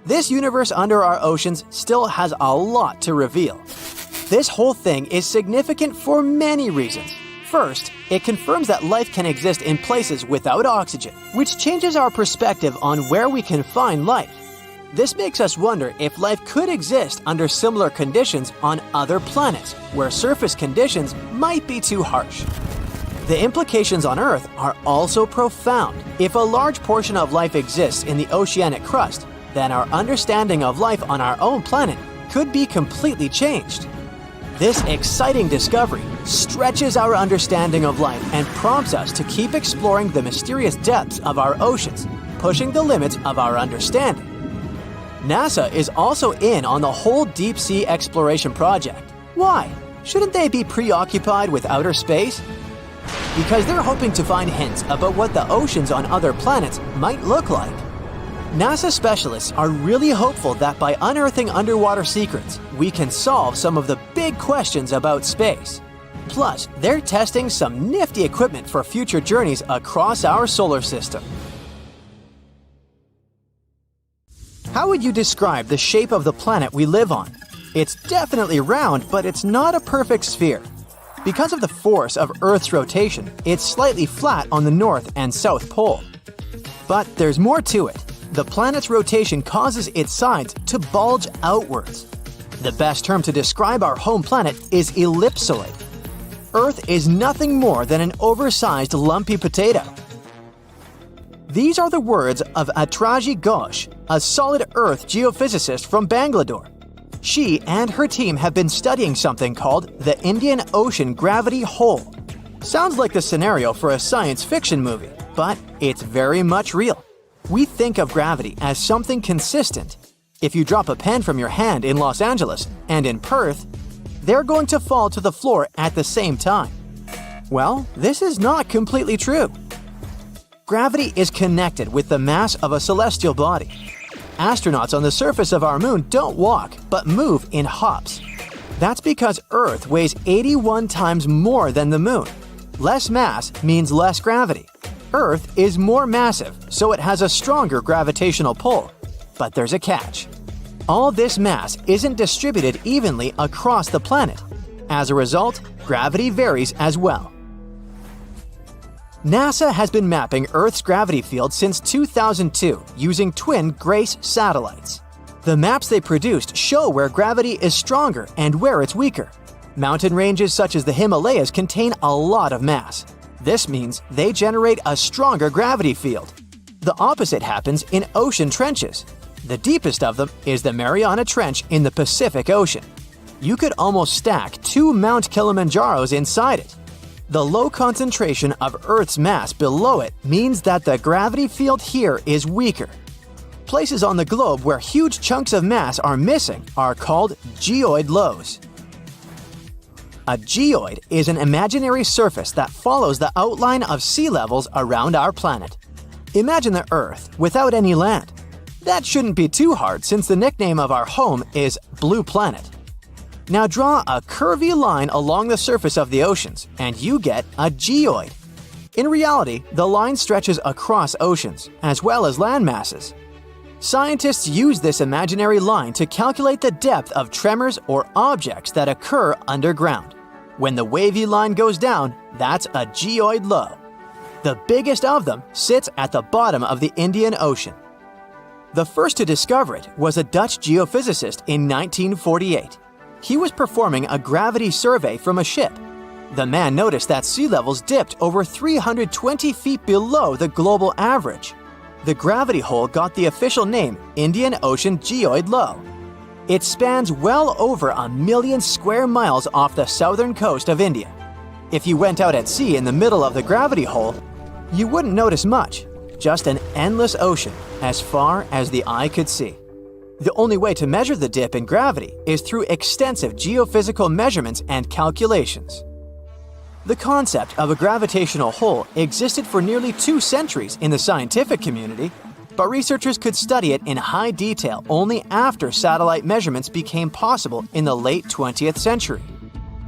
This universe under our oceans still has a lot to reveal. This whole thing is significant for many reasons. First, it confirms that life can exist in places without oxygen, which changes our perspective on where we can find life. This makes us wonder if life could exist under similar conditions on other planets, where surface conditions might be too harsh. The implications on Earth are also profound. If a large portion of life exists in the oceanic crust, then our understanding of life on our own planet could be completely changed. This exciting discovery stretches our understanding of life and prompts us to keep exploring the mysterious depths of our oceans, pushing the limits of our understanding. NASA is also in on the whole deep sea exploration project. Why? Shouldn't they be preoccupied with outer space? Because they're hoping to find hints about what the oceans on other planets might look like. NASA specialists are really hopeful that by unearthing underwater secrets, we can solve some of the big questions about space. Plus, they're testing some nifty equipment for future journeys across our solar system. How would you describe the shape of the planet we live on? It's definitely round, but it's not a perfect sphere. Because of the force of Earth's rotation, it's slightly flat on the North and South Pole. But there's more to it. The planet's rotation causes its sides to bulge outwards. The best term to describe our home planet is ellipsoid. Earth is nothing more than an oversized lumpy potato. These are the words of Atraji Ghosh, a solid Earth geophysicist from Bangalore. She and her team have been studying something called the Indian Ocean Gravity Hole. Sounds like the scenario for a science fiction movie, but it's very much real. We think of gravity as something consistent. If you drop a pen from your hand in Los Angeles and in Perth, they're going to fall to the floor at the same time. Well, this is not completely true. Gravity is connected with the mass of a celestial body. Astronauts on the surface of our moon don't walk, but move in hops. That's because Earth weighs 81 times more than the moon. Less mass means less gravity. Earth is more massive, so it has a stronger gravitational pull. But there's a catch. All this mass isn't distributed evenly across the planet. As a result, gravity varies as well. NASA has been mapping Earth's gravity field since 2002 using twin GRACE satellites. The maps they produced show where gravity is stronger and where it's weaker. Mountain ranges such as the Himalayas contain a lot of mass. This means they generate a stronger gravity field. The opposite happens in ocean trenches. The deepest of them is the Mariana Trench in the Pacific Ocean. You could almost stack 2 Mount Kilimanjaros inside it. The low concentration of Earth's mass below it means that the gravity field here is weaker. Places on the globe where huge chunks of mass are missing are called geoid lows. A geoid is an imaginary surface that follows the outline of sea levels around our planet. Imagine the Earth without any land. That shouldn't be too hard since the nickname of our home is Blue Planet. Now draw a curvy line along the surface of the oceans, and you get a geoid. In reality, the line stretches across oceans, as well as land masses. Scientists use this imaginary line to calculate the depth of tremors or objects that occur underground. When the wavy line goes down, that's a geoid low. The biggest of them sits at the bottom of the Indian Ocean. The first to discover it was a Dutch geophysicist in 1948. He was performing a gravity survey from a ship. The man noticed that sea levels dipped over 320 feet below the global average. The gravity hole got the official name Indian Ocean Geoid Low. It spans well over 1 million square miles off the southern coast of India. If you went out at sea in the middle of the gravity hole, you wouldn't notice much, just an endless ocean as far as the eye could see. The only way to measure the dip in gravity is through extensive geophysical measurements and calculations. The concept of a gravitational hole existed for nearly 2 centuries in the scientific community, but researchers could study it in high detail only after satellite measurements became possible in the late 20th century.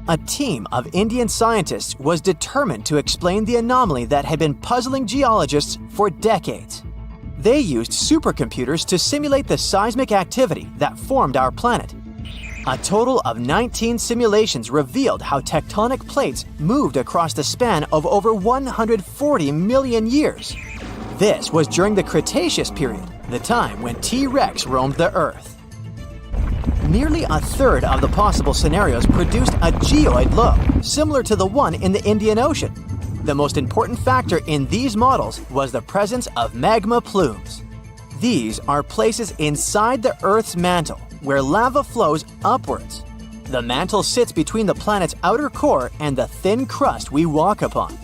A team of Indian scientists was determined to explain the anomaly that had been puzzling geologists for decades. They used supercomputers to simulate the seismic activity that formed our planet. A total of 19 simulations revealed how tectonic plates moved across the span of over 140 million years. This was during the Cretaceous period, the time when T-Rex roamed the Earth. Nearly a third of the possible scenarios produced a geoid low, similar to the one in the Indian Ocean. The most important factor in these models was the presence of magma plumes. These are places inside the Earth's mantle where lava flows upwards. The mantle sits between the planet's outer core and the thin crust we walk upon.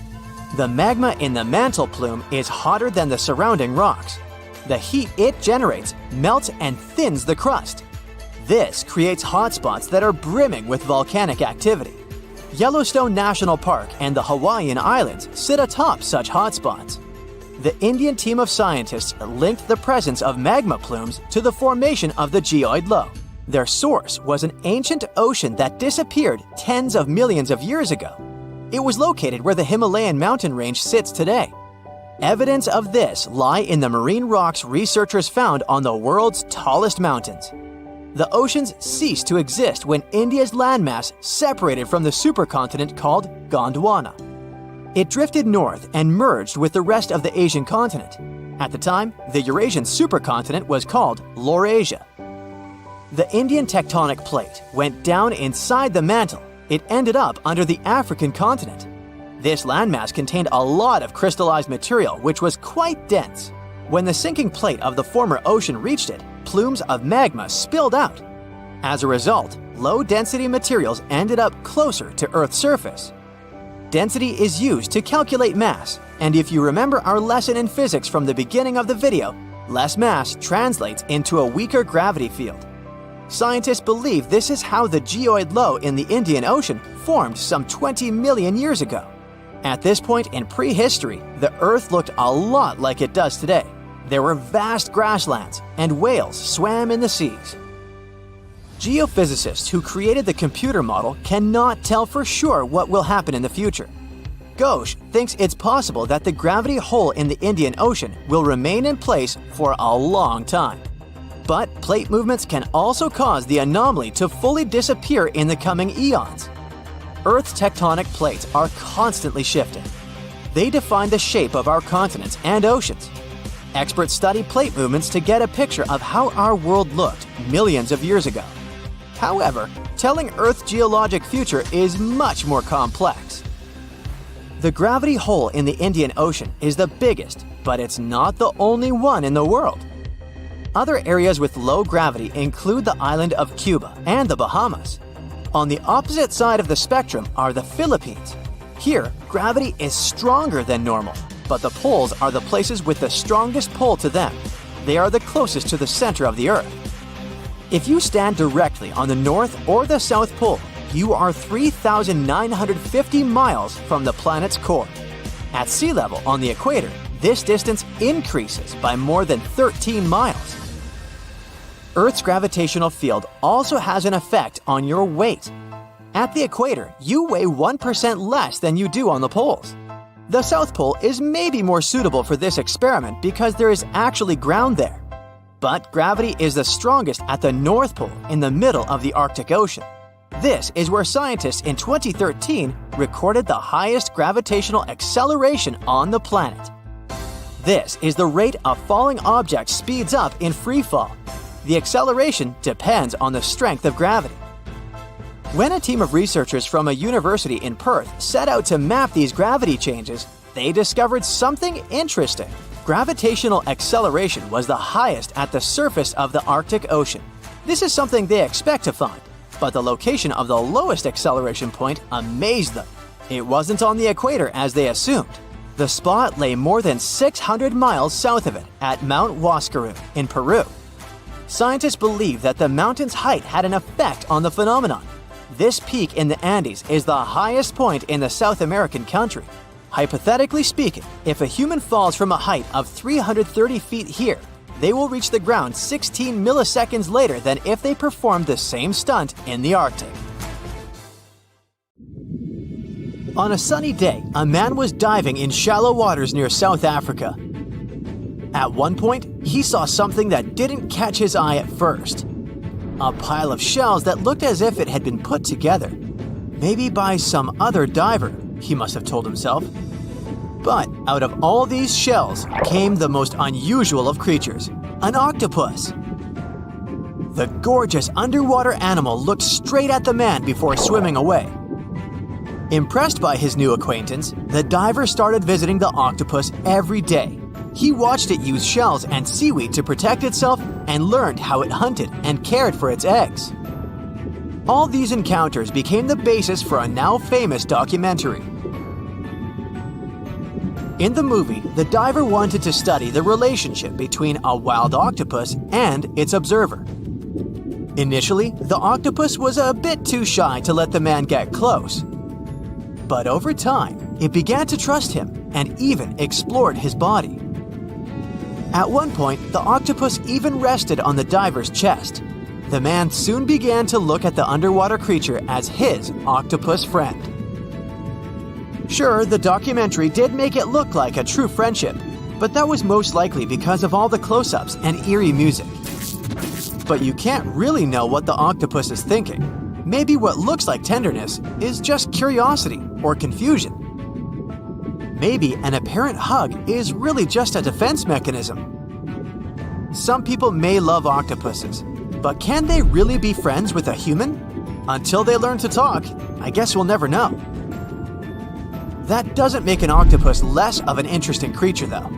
The magma in the mantle plume is hotter than the surrounding rocks. The heat it generates melts and thins the crust. This creates hotspots that are brimming with volcanic activity. Yellowstone National Park and the Hawaiian Islands sit atop such hotspots. The Indian team of scientists linked the presence of magma plumes to the formation of the geoid low. Their source was an ancient ocean that disappeared tens of millions of years ago. It was located where the Himalayan mountain range sits today. Evidence of this lie in the marine rocks researchers found on the world's tallest mountains. The oceans ceased to exist when India's landmass separated from the supercontinent called Gondwana. It drifted north and merged with the rest of the Asian continent. At the time, the Eurasian supercontinent was called Laurasia. The Indian tectonic plate went down inside the mantle. It ended up under the African continent. This landmass contained a lot of crystallized material which was quite dense. When the sinking plate of the former ocean reached it, plumes of magma spilled out. As a result, low-density materials ended up closer to Earth's surface. Density is used to calculate mass, and if you remember our lesson in physics from the beginning of the video, less mass translates into a weaker gravity field. Scientists believe this is how the geoid low in the Indian Ocean formed some 20 million years ago. At this point in prehistory, the Earth looked a lot like it does today. There were vast grasslands, and whales swam in the seas. Geophysicists who created the computer model cannot tell for sure what will happen in the future. Ghosh thinks it's possible that the gravity hole in the Indian Ocean will remain in place for a long time. But plate movements can also cause the anomaly to fully disappear in the coming eons. Earth's tectonic plates are constantly shifting. They define the shape of our continents and oceans. Experts study plate movements to get a picture of how our world looked millions of years ago. However, telling Earth's geologic future is much more complex. The gravity hole in the Indian Ocean is the biggest, but it's not the only one in the world. Other areas with low gravity include the island of Cuba and the Bahamas. On the opposite side of the spectrum are the Philippines. Here, gravity is stronger than normal, but the poles are the places with the strongest pull to them. They are the closest to the center of the Earth. If you stand directly on the North or the South Pole, you are 3,950 miles from the planet's core. At sea level on the equator, this distance increases by more than 13 miles. Earth's gravitational field also has an effect on your weight. At the equator, you weigh 1% less than you do on the poles. The South Pole is maybe more suitable for this experiment because there is actually ground there. But gravity is the strongest at the North Pole in the middle of the Arctic Ocean. This is where scientists in 2013 recorded the highest gravitational acceleration on the planet. This is the rate a falling object speeds up in free fall. The acceleration depends on the strength of gravity. When a team of researchers from a university in Perth set out to map these gravity changes, they discovered something interesting. Gravitational acceleration was the highest at the surface of the Arctic Ocean. This is something they expect to find, but the location of the lowest acceleration point amazed them. It wasn't on the equator as they assumed. The spot lay more than 600 miles south of it at Mount Huascarán in Peru. Scientists believe that the mountain's height had an effect on the phenomenon. This peak in the Andes is the highest point in the South American country. Hypothetically speaking, if a human falls from a height of 330 feet here, they will reach the ground 16 milliseconds later than if they performed the same stunt in the Arctic. On a sunny day, a man was diving in shallow waters near South Africa. At one point, he saw something that didn't catch his eye at first. A pile of shells that looked as if it had been put together. Maybe by some other diver, he must have told himself. But out of all these shells came the most unusual of creatures, an octopus. The gorgeous underwater animal looked straight at the man before swimming away. Impressed by his new acquaintance, the diver started visiting the octopus every day. He watched it use shells and seaweed to protect itself and learned how it hunted and cared for its eggs. All these encounters became the basis for a now famous documentary. In the movie, the diver wanted to study the relationship between a wild octopus and its observer. Initially, the octopus was a bit too shy to let the man get close. But over time, it began to trust him and even explored his body. At one point, the octopus even rested on the diver's chest. The man soon began to look at the underwater creature as his octopus friend. Sure, the documentary did make it look like a true friendship, but that was most likely because of all the close-ups and eerie music. But you can't really know what the octopus is thinking. Maybe what looks like tenderness is just curiosity or confusion. Maybe an apparent hug is really just a defense mechanism. Some people may love octopuses, but can they really be friends with a human? Until they learn to talk, I guess we'll never know. That doesn't make an octopus less of an interesting creature, though.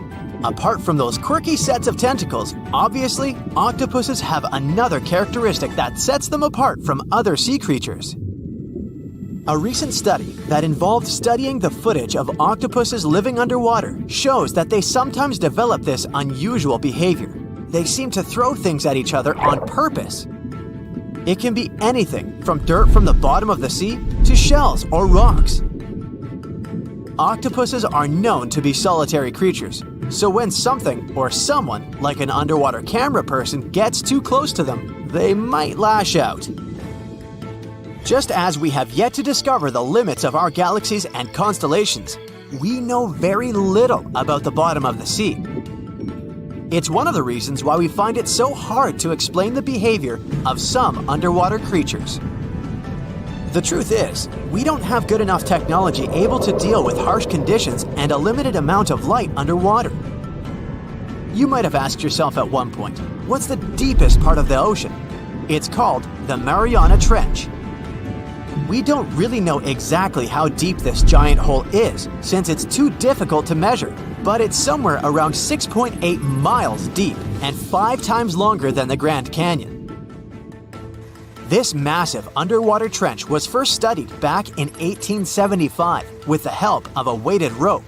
Apart from those quirky sets of tentacles, obviously, octopuses have another characteristic that sets them apart from other sea creatures. A recent study that involved studying the footage of octopuses living underwater shows that they sometimes develop this unusual behavior. They seem to throw things at each other on purpose. It can be anything from dirt from the bottom of the sea to shells or rocks. Octopuses are known to be solitary creatures, so when something or someone, like an underwater camera person, gets too close to them, they might lash out. Just as we have yet to discover the limits of our galaxies and constellations, we know very little about the bottom of the sea. It's one of the reasons why we find it so hard to explain the behavior of some underwater creatures. The truth is, we don't have good enough technology able to deal with harsh conditions and a limited amount of light underwater. You might have asked yourself at one point, what's the deepest part of the ocean? It's called the Mariana Trench. We don't really know exactly how deep this giant hole is, since it's too difficult to measure, but it's somewhere around 6.8 miles deep and 5 times longer than the Grand Canyon. This massive underwater trench was first studied back in 1875 with the help of a weighted rope.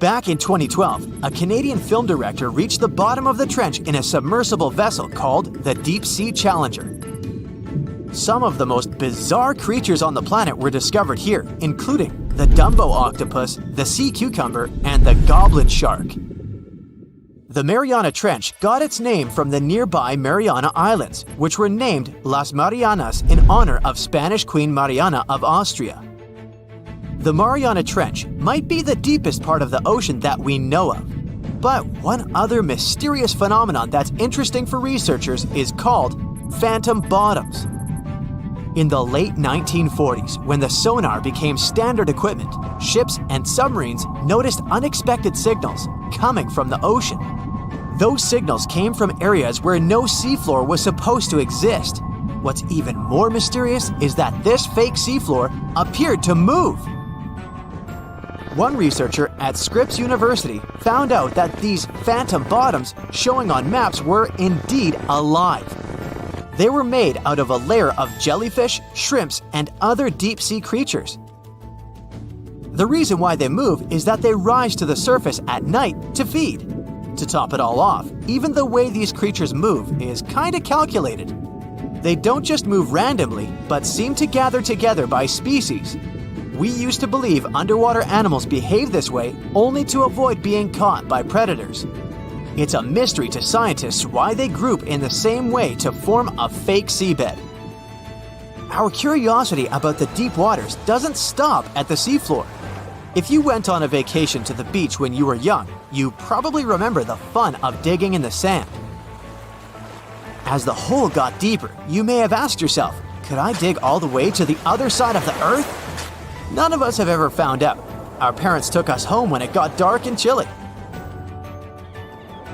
Back in 2012, a Canadian film director reached the bottom of the trench in a submersible vessel called the Deep Sea Challenger. Some of the most bizarre creatures on the planet were discovered here, including the Dumbo octopus, the sea cucumber, and the goblin shark. The Mariana Trench got its name from the nearby Mariana Islands, which were named Las Marianas in honor of Spanish Queen Mariana of Austria. The Mariana Trench might be the deepest part of the ocean that we know of. But one other mysterious phenomenon that's interesting for researchers is called phantom bottoms. In the late 1940s, when the sonar became standard equipment, ships and submarines noticed unexpected signals coming from the ocean. Those signals came from areas where no seafloor was supposed to exist. What's even more mysterious is that this fake seafloor appeared to move. One researcher at Scripps University found out that these phantom bottoms showing on maps were indeed alive. They were made out of a layer of jellyfish, shrimps, and other deep-sea creatures. The reason why they move is that they rise to the surface at night to feed. To top it all off, even the way these creatures move is kinda calculated. They don't just move randomly, but seem to gather together by species. We used to believe underwater animals behave this way only to avoid being caught by predators. It's a mystery to scientists why they group in the same way to form a fake seabed. Our curiosity about the deep waters doesn't stop at the seafloor. If you went on a vacation to the beach when you were young, you probably remember the fun of digging in the sand. As the hole got deeper, you may have asked yourself, could I dig all the way to the other side of the earth? None of us have ever found out. Our parents took us home when it got dark and chilly.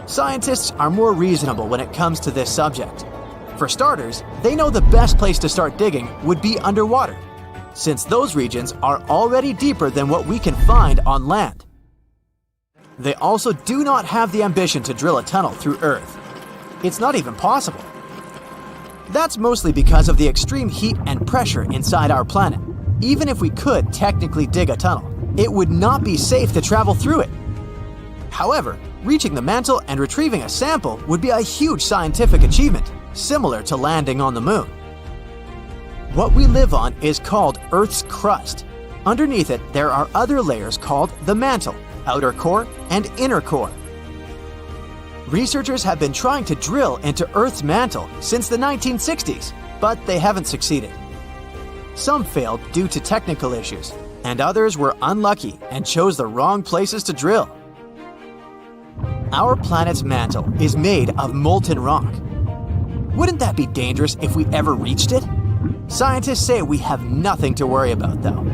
Scientists are more reasonable when it comes to this subject. For starters, they know the best place to start digging would be underwater, since those regions are already deeper than what we can find on land. They also do not have the ambition to drill a tunnel through Earth. It's not even possible. That's mostly because of the extreme heat and pressure inside our planet. Even if we could technically dig a tunnel, it would not be safe to travel through it. However, reaching the mantle and retrieving a sample would be a huge scientific achievement, similar to landing on the moon. What we live on is called Earth's crust. Underneath it, there are other layers called the mantle, outer core, and inner core. Researchers have been trying to drill into Earth's mantle since the 1960s, but they haven't succeeded. Some failed due to technical issues, and others were unlucky and chose the wrong places to drill. Our planet's mantle is made of molten rock. Wouldn't that be dangerous if we ever reached it? Scientists say we have nothing to worry about, though.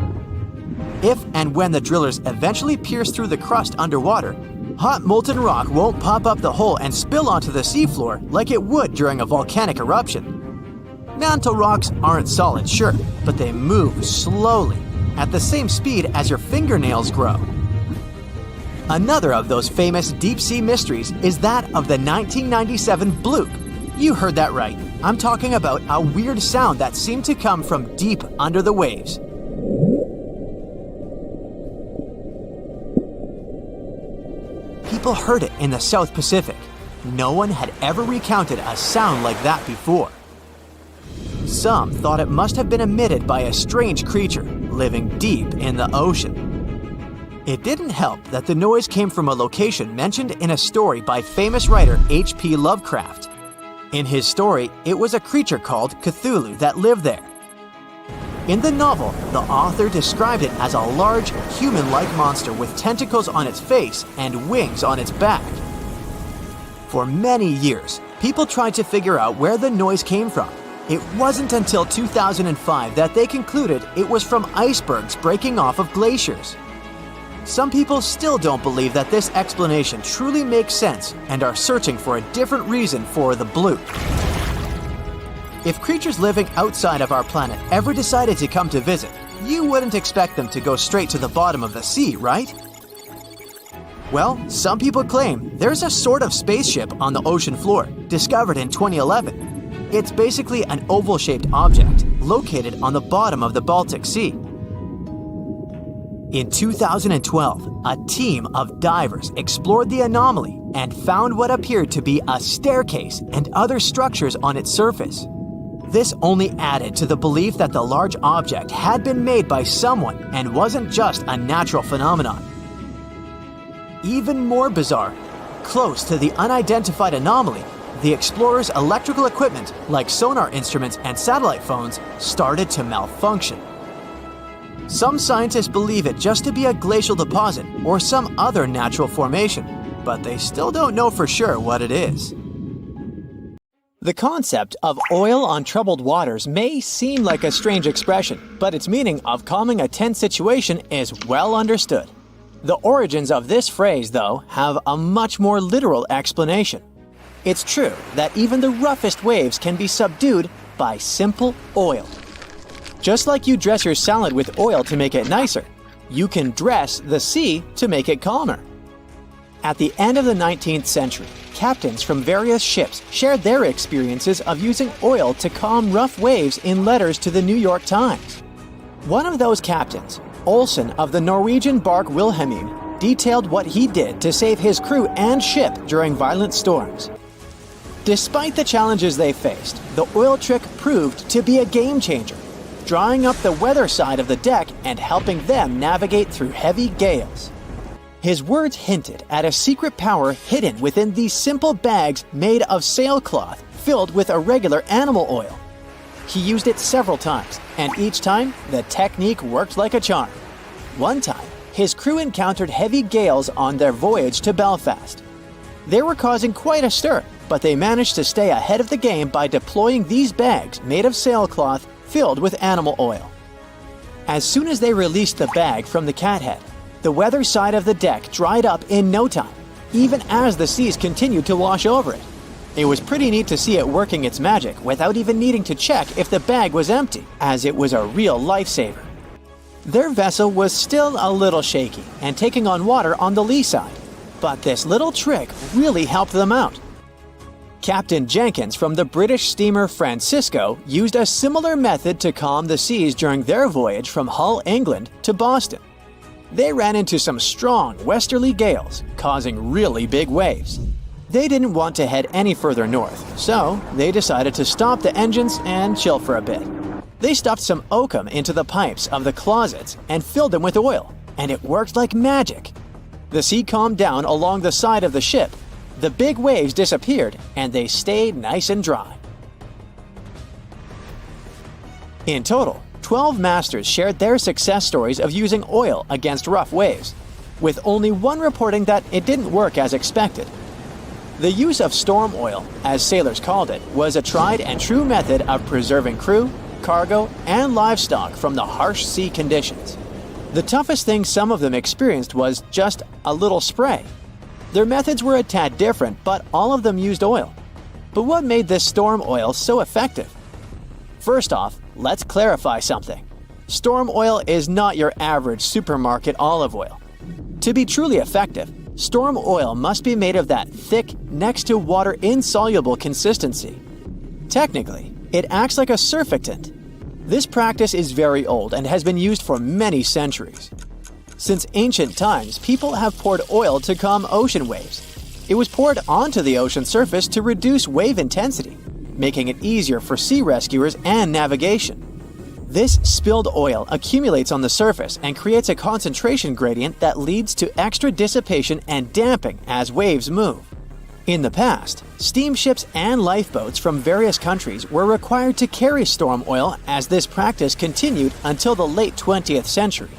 If and when the drillers eventually pierce through the crust underwater, hot molten rock won't pop up the hole and spill onto the seafloor like it would during a volcanic eruption. Mantle rocks aren't solid, sure, but they move slowly, at the same speed as your fingernails grow. Another of those famous deep-sea mysteries is that of the 1997 bloop. You heard that right. I'm talking about a weird sound that seemed to come from deep under the waves. People heard it in the South Pacific. No one had ever recounted a sound like that before. Some thought it must have been emitted by a strange creature living deep in the ocean. It didn't help that the noise came from a location mentioned in a story by famous writer H.P. Lovecraft. In his story, it was a creature called Cthulhu that lived there. In the novel, the author described it as a large, human-like monster with tentacles on its face and wings on its back. For many years, people tried to figure out where the noise came from. It wasn't until 2005 that they concluded it was from icebergs breaking off of glaciers. Some people still don't believe that this explanation truly makes sense and are searching for a different reason for the bloop. If creatures living outside of our planet ever decided to come to visit, you wouldn't expect them to go straight to the bottom of the sea, right? Well, some people claim there's a sort of spaceship on the ocean floor, discovered in 2011. It's basically an oval-shaped object located on the bottom of the Baltic Sea. In 2012, a team of divers explored the anomaly and found what appeared to be a staircase and other structures on its surface. This only added to the belief that the large object had been made by someone and wasn't just a natural phenomenon. Even more bizarre, close to the unidentified anomaly, the explorers' electrical equipment, like sonar instruments and satellite phones, started to malfunction. Some scientists believe it just to be a glacial deposit or some other natural formation, but they still don't know for sure what it is. The concept of oil on troubled waters may seem like a strange expression, but its meaning of calming a tense situation is well understood. The origins of this phrase, though, have a much more literal explanation. It's true that even the roughest waves can be subdued by simple oil. Just like you dress your salad with oil to make it nicer, you can dress the sea to make it calmer. At the end of the 19th century, captains from various ships shared their experiences of using oil to calm rough waves in letters to the New York Times. One of those captains, Olsen of the Norwegian bark Wilhelmine, detailed what he did to save his crew and ship during violent storms. Despite the challenges they faced, the oil trick proved to be a game changer, drying up the weather side of the deck and helping them navigate through heavy gales. His words hinted at a secret power hidden within these simple bags made of sailcloth filled with irregular animal oil. He used it several times, and each time, the technique worked like a charm. One time, his crew encountered heavy gales on their voyage to Belfast. They were causing quite a stir, but they managed to stay ahead of the game by deploying these bags made of sailcloth filled with animal oil. As soon as they released the bag from the cathead, the weather side of the deck dried up in no time, even as the seas continued to wash over it. It was pretty neat to see it working its magic without even needing to check if the bag was empty, as it was a real lifesaver. Their vessel was still a little shaky and taking on water on the lee side. But this little trick really helped them out. Captain Jenkins from the British steamer Francisco used a similar method to calm the seas during their voyage from Hull, England to Boston. They ran into some strong westerly gales, causing really big waves. They didn't want to head any further north, so they decided to stop the engines and chill for a bit. They stuffed some oakum into the pipes of the closets and filled them with oil, and it worked like magic. The sea calmed down along the side of the ship, the big waves disappeared, and they stayed nice and dry. In total, 12 masters shared their success stories of using oil against rough waves, with only one reporting that it didn't work as expected. The use of storm oil, as sailors called it, was a tried and true method of preserving crew, cargo, and livestock from the harsh sea conditions. The toughest thing some of them experienced was just a little spray. Their methods were a tad different, but all of them used oil. But what made this storm oil so effective? First off, let's clarify something. Storm oil is not your average supermarket olive oil. To be truly effective, storm oil must be made of that thick, next to water insoluble consistency. Technically, it acts like a surfactant. This practice is very old and has been used for many centuries. Since ancient times, people have poured oil to calm ocean waves. It was poured onto the ocean surface to reduce wave intensity, making it easier for sea rescuers and navigation. This spilled oil accumulates on the surface and creates a concentration gradient that leads to extra dissipation and damping as waves move. In the past, steamships and lifeboats from various countries were required to carry storm oil as this practice continued until the late 20th century.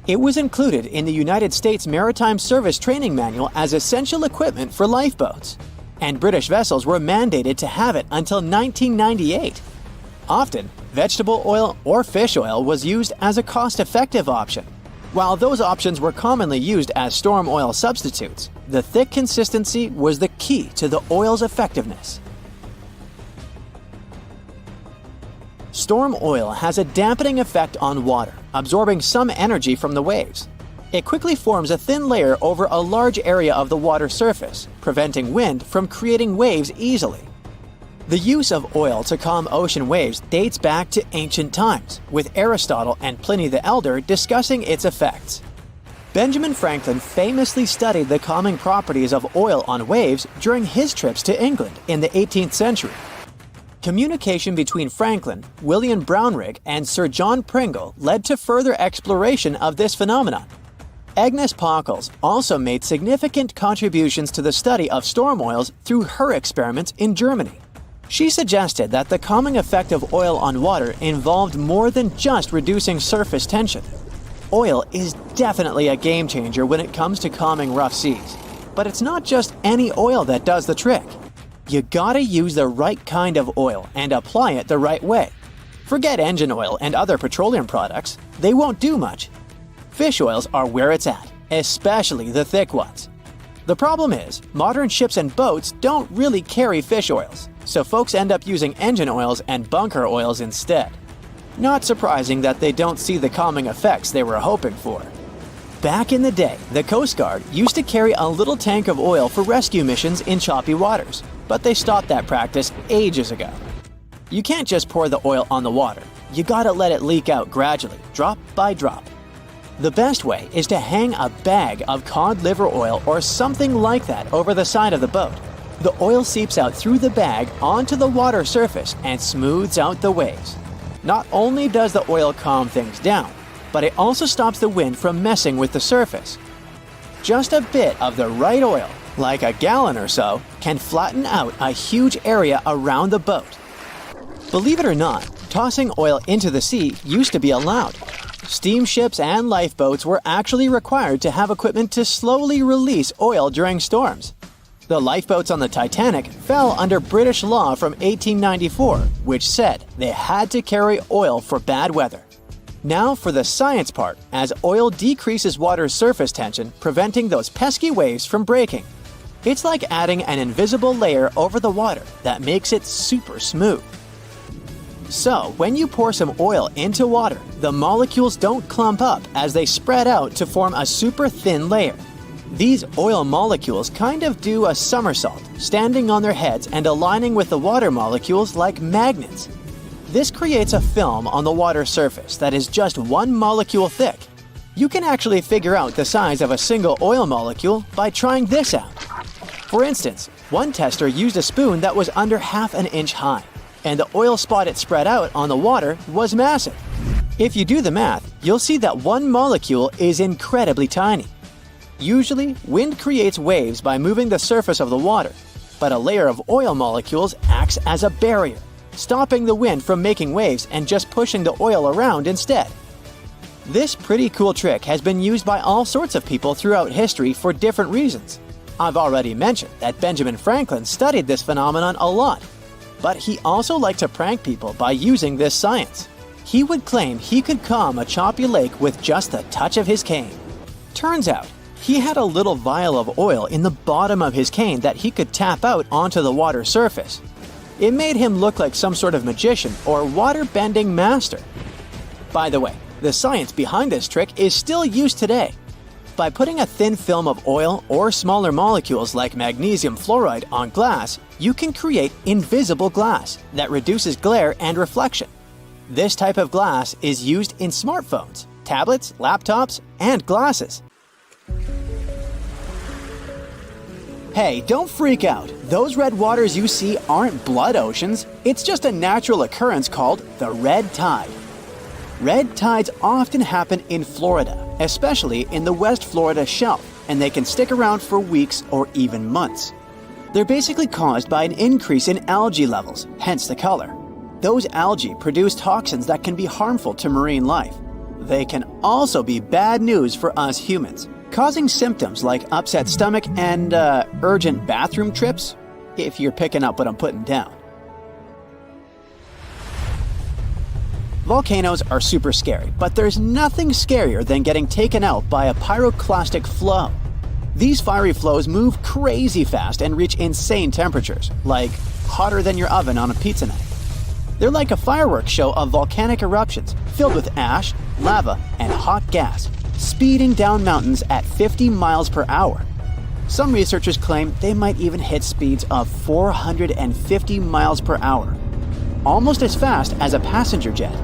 It was included in the United States Maritime Service Training Manual as essential equipment for lifeboats, and British vessels were mandated to have it until 1998. Often, vegetable oil or fish oil was used as a cost-effective option. While those options were commonly used as storm oil substitutes, the thick consistency was the key to the oil's effectiveness. Storm oil has a dampening effect on water, absorbing some energy from the waves. It quickly forms a thin layer over a large area of the water surface, preventing wind from creating waves easily. The use of oil to calm ocean waves dates back to ancient times, with Aristotle and Pliny the Elder discussing its effects. Benjamin Franklin famously studied the calming properties of oil on waves during his trips to England in the 18th century. Communication between Franklin, William Brownrigg, and Sir John Pringle led to further exploration of this phenomenon. Agnes Pockels also made significant contributions to the study of storm oils through her experiments in Germany. She suggested that the calming effect of oil on water involved more than just reducing surface tension. Oil is definitely a game changer when it comes to calming rough seas. But it's not just any oil that does the trick. You gotta use the right kind of oil and apply it the right way. Forget engine oil and other petroleum products, they won't do much. Fish oils are where it's at, especially the thick ones. The problem is, modern ships and boats don't really carry fish oils, so folks end up using engine oils and bunker oils instead. Not surprising that they don't see the calming effects they were hoping for. Back in the day, the Coast Guard used to carry a little tank of oil for rescue missions in choppy waters, but they stopped that practice ages ago. You can't just pour the oil on the water. You gotta let it leak out gradually, drop by drop. The best way is to hang a bag of cod liver oil or something like that over the side of the boat. The oil seeps out through the bag onto the water surface and smooths out the waves. Not only does the oil calm things down, but it also stops the wind from messing with the surface. Just a bit of the right oil, like a gallon or so, can flatten out a huge area around the boat. Believe it or not, tossing oil into the sea used to be allowed. Steamships and lifeboats were actually required to have equipment to slowly release oil during storms. The lifeboats on the Titanic fell under British law from 1894, which said they had to carry oil for bad weather. Now for the science part, as oil decreases water's surface tension, preventing those pesky waves from breaking. It's like adding an invisible layer over the water that makes it super smooth. So, when you pour some oil into water, the molecules don't clump up as they spread out to form a super thin layer. These oil molecules kind of do a somersault, standing on their heads and aligning with the water molecules like magnets. This creates a film on the water surface that is just one molecule thick. You can actually figure out the size of a single oil molecule by trying this out. For instance, one tester used a spoon that was under ½ an inch high, and the oil spot it spread out on the water was massive. If you do the math, you'll see that one molecule is incredibly tiny. Usually, wind creates waves by moving the surface of the water, but a layer of oil molecules acts as a barrier, stopping the wind from making waves and just pushing the oil around instead. This pretty cool trick has been used by all sorts of people throughout history for different reasons. I've already mentioned that Benjamin Franklin studied this phenomenon a lot, but he also liked to prank people by using this science. He would claim he could calm a choppy lake with just the touch of his cane. Turns out, he had a little vial of oil in the bottom of his cane that he could tap out onto the water surface. It made him look like some sort of magician or water-bending master. By the way, the science behind this trick is still used today. By putting a thin film of oil or smaller molecules like magnesium fluoride on glass, you can create invisible glass that reduces glare and reflection. This type of glass is used in smartphones, tablets, laptops, and glasses. Hey, don't freak out. Those red waters you see aren't blood oceans. It's just a natural occurrence called the red tide. Red tides often happen in Florida, especially in the West Florida shelf, and they can stick around for weeks or even months. They're basically caused by an increase in algae levels, hence the color. Those algae produce toxins that can be harmful to marine life. They can also be bad news for us humans, causing symptoms like upset stomach and urgent bathroom trips, if you're picking up what I'm putting down. Volcanoes are super scary, but there's nothing scarier than getting taken out by a pyroclastic flow. These fiery flows move crazy fast and reach insane temperatures, like hotter than your oven on a pizza night. They're like a fireworks show of volcanic eruptions filled with ash, lava, and hot gas, speeding down mountains at 50 miles per hour. Some researchers claim they might even hit speeds of 450 miles per hour, almost as fast as a passenger jet.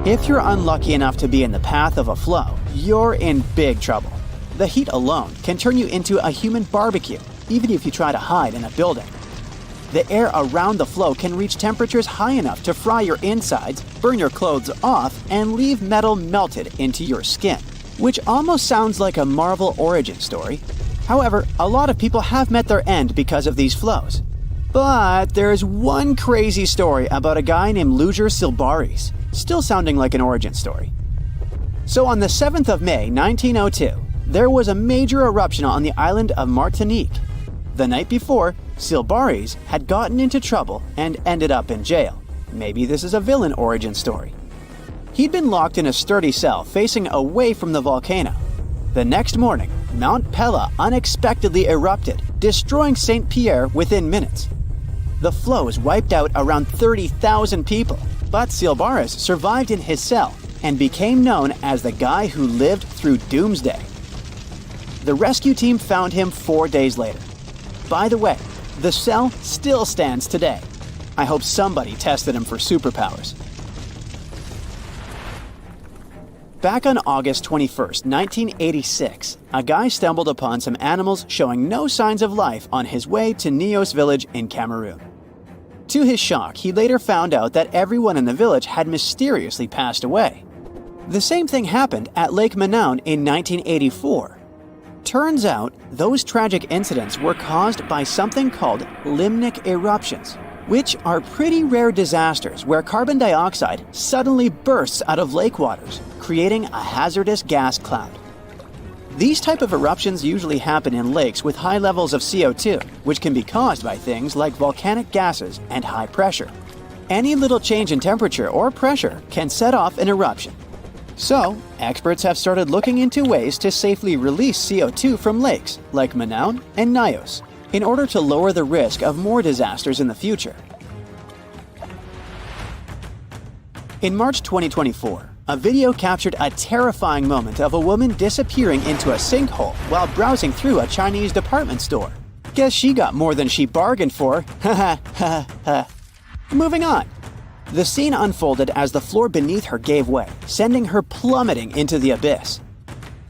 If you're unlucky enough to be in the path of a flow, you're in big trouble. The heat alone can turn you into a human barbecue, even if you try to hide in a building. The air around the flow can reach temperatures high enough to fry your insides, burn your clothes off, and leave metal melted into your skin, which almost sounds like a Marvel origin story. However, a lot of people have met their end because of these flows. But there's one crazy story about a guy named Luger Silbaris, still sounding like an origin story. So on the 7th of May, 1902, there was a major eruption on the island of Martinique. The night before, Silbaris had gotten into trouble and ended up in jail. Maybe this is a villain origin story. He'd been locked in a sturdy cell facing away from the volcano. The next morning, Mount Pella unexpectedly erupted, destroying St. Pierre within minutes. The flows wiped out around 30,000 people, but Silbaris survived in his cell and became known as the guy who lived through doomsday. The rescue team found him 4 days later. By the way, the cell still stands today. I hope somebody tested him for superpowers. Back on August 21st, 1986, a guy stumbled upon some animals showing no signs of life on his way to Nios village in Cameroon. To his shock, he later found out that everyone in the village had mysteriously passed away. The same thing happened at Lake Manoun in 1984. Turns out, those tragic incidents were caused by something called limnic eruptions, which are pretty rare disasters where carbon dioxide suddenly bursts out of lake waters, creating a hazardous gas cloud. These type of eruptions usually happen in lakes with high levels of CO2, which can be caused by things like volcanic gases and high pressure. Any little change in temperature or pressure can set off an eruption. So, experts have started looking into ways to safely release CO2 from lakes like Manoun and Nios in order to lower the risk of more disasters in the future. In March 2024, A video captured a terrifying moment of a woman disappearing into a sinkhole while browsing through a Chinese department store. Guess she got more than she bargained for. Ha ha ha ha. Moving on. The scene unfolded as the floor beneath her gave way, sending her plummeting into the abyss.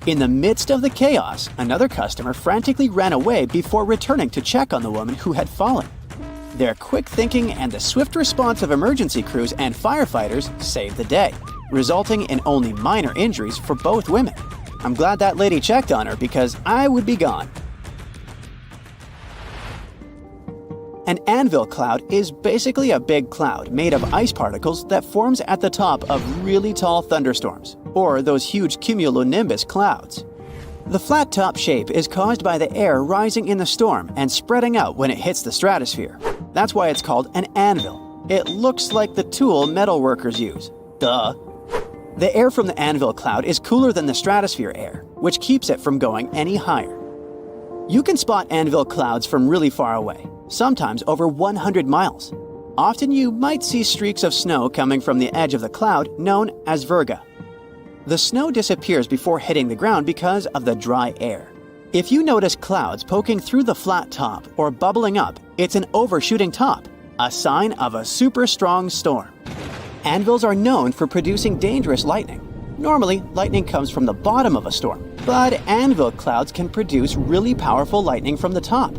In the midst of the chaos, another customer frantically ran away before returning to check on the woman who had fallen. Their quick thinking and the swift response of emergency crews and firefighters saved the day, resulting in only minor injuries for both women. I'm glad that lady checked on her because I would be gone. An anvil cloud is basically a big cloud made of ice particles that forms at the top of really tall thunderstorms, or those huge cumulonimbus clouds. The flat top shape is caused by the air rising in the storm and spreading out when it hits the stratosphere. That's why it's called an anvil. It looks like the tool metal workers use. Duh. The air from the anvil cloud is cooler than the stratosphere air, which keeps it from going any higher. You can spot anvil clouds from really far away, sometimes over 100 miles. Often you might see streaks of snow coming from the edge of the cloud known as virga. The snow disappears before hitting the ground because of the dry air. If you notice clouds poking through the flat top or bubbling up, it's an overshooting top, a sign of a super strong storm. Anvils are known for producing dangerous lightning. Normally, lightning comes from the bottom of a storm, but anvil clouds can produce really powerful lightning from the top.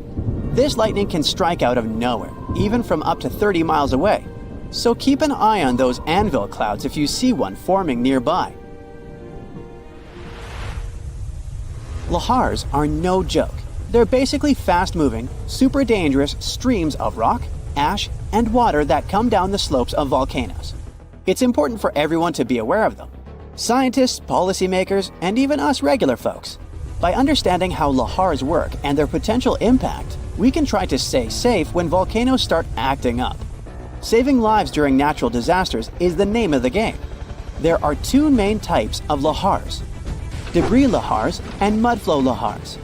This lightning can strike out of nowhere, even from up to 30 miles away. So keep an eye on those anvil clouds if you see one forming nearby. Lahars are no joke. They're basically fast-moving, super dangerous streams of rock, ash, and water that come down the slopes of volcanoes. It's important for everyone to be aware of them. Scientists, policymakers, and even us regular folks. By understanding how lahars work and their potential impact, we can try to stay safe when volcanoes start acting up. Saving lives during natural disasters is the name of the game. There are two main types of lahars: debris lahars and mudflow lahars.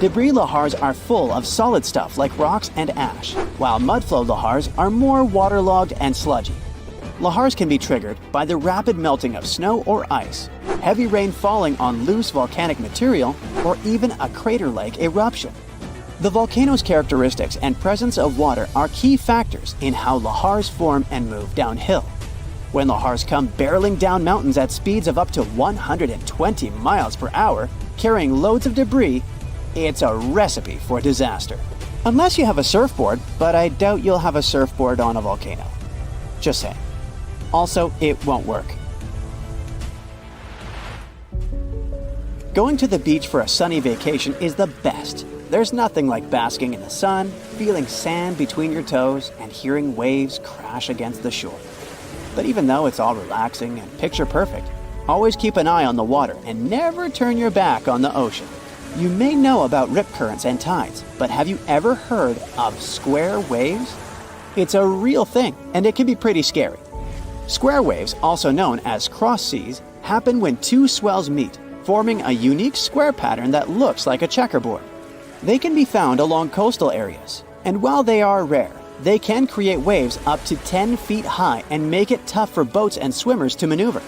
Debris lahars are full of solid stuff like rocks and ash, while mudflow lahars are more waterlogged and sludgy. Lahars can be triggered by the rapid melting of snow or ice, heavy rain falling on loose volcanic material, or even a crater-like eruption. The volcano's characteristics and presence of water are key factors in how lahars form and move downhill. When lahars come barreling down mountains at speeds of up to 120 miles per hour, carrying loads of debris, it's a recipe for disaster. Unless you have a surfboard, but I doubt you'll have a surfboard on a volcano. Just saying. Also, it won't work. Going to the beach for a sunny vacation is the best. There's nothing like basking in the sun, feeling sand between your toes, and hearing waves crash against the shore. But even though it's all relaxing and picture perfect, always keep an eye on the water and never turn your back on the ocean. You may know about rip currents and tides, but have you ever heard of square waves? It's a real thing, and it can be pretty scary. Square waves, also known as cross seas, happen when two swells meet, forming a unique square pattern that looks like a checkerboard. They can be found along coastal areas, and while they are rare, they can create waves up to 10 feet high and make it tough for boats and swimmers to maneuver.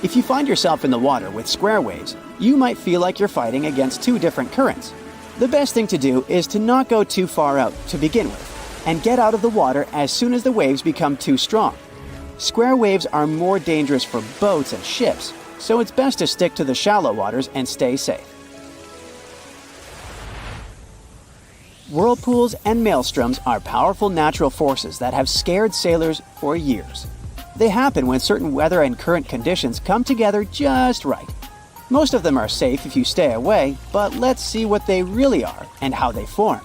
If you find yourself in the water with square waves, you might feel like you're fighting against two different currents. The best thing to do is to not go too far out to begin with, and get out of the water as soon as the waves become too strong. Square waves are more dangerous for boats and ships, so it's best to stick to the shallow waters and stay safe. Whirlpools and maelstroms are powerful natural forces that have scared sailors for years. They happen when certain weather and current conditions come together just right. Most of them are safe if you stay away, but let's see what they really are and how they form.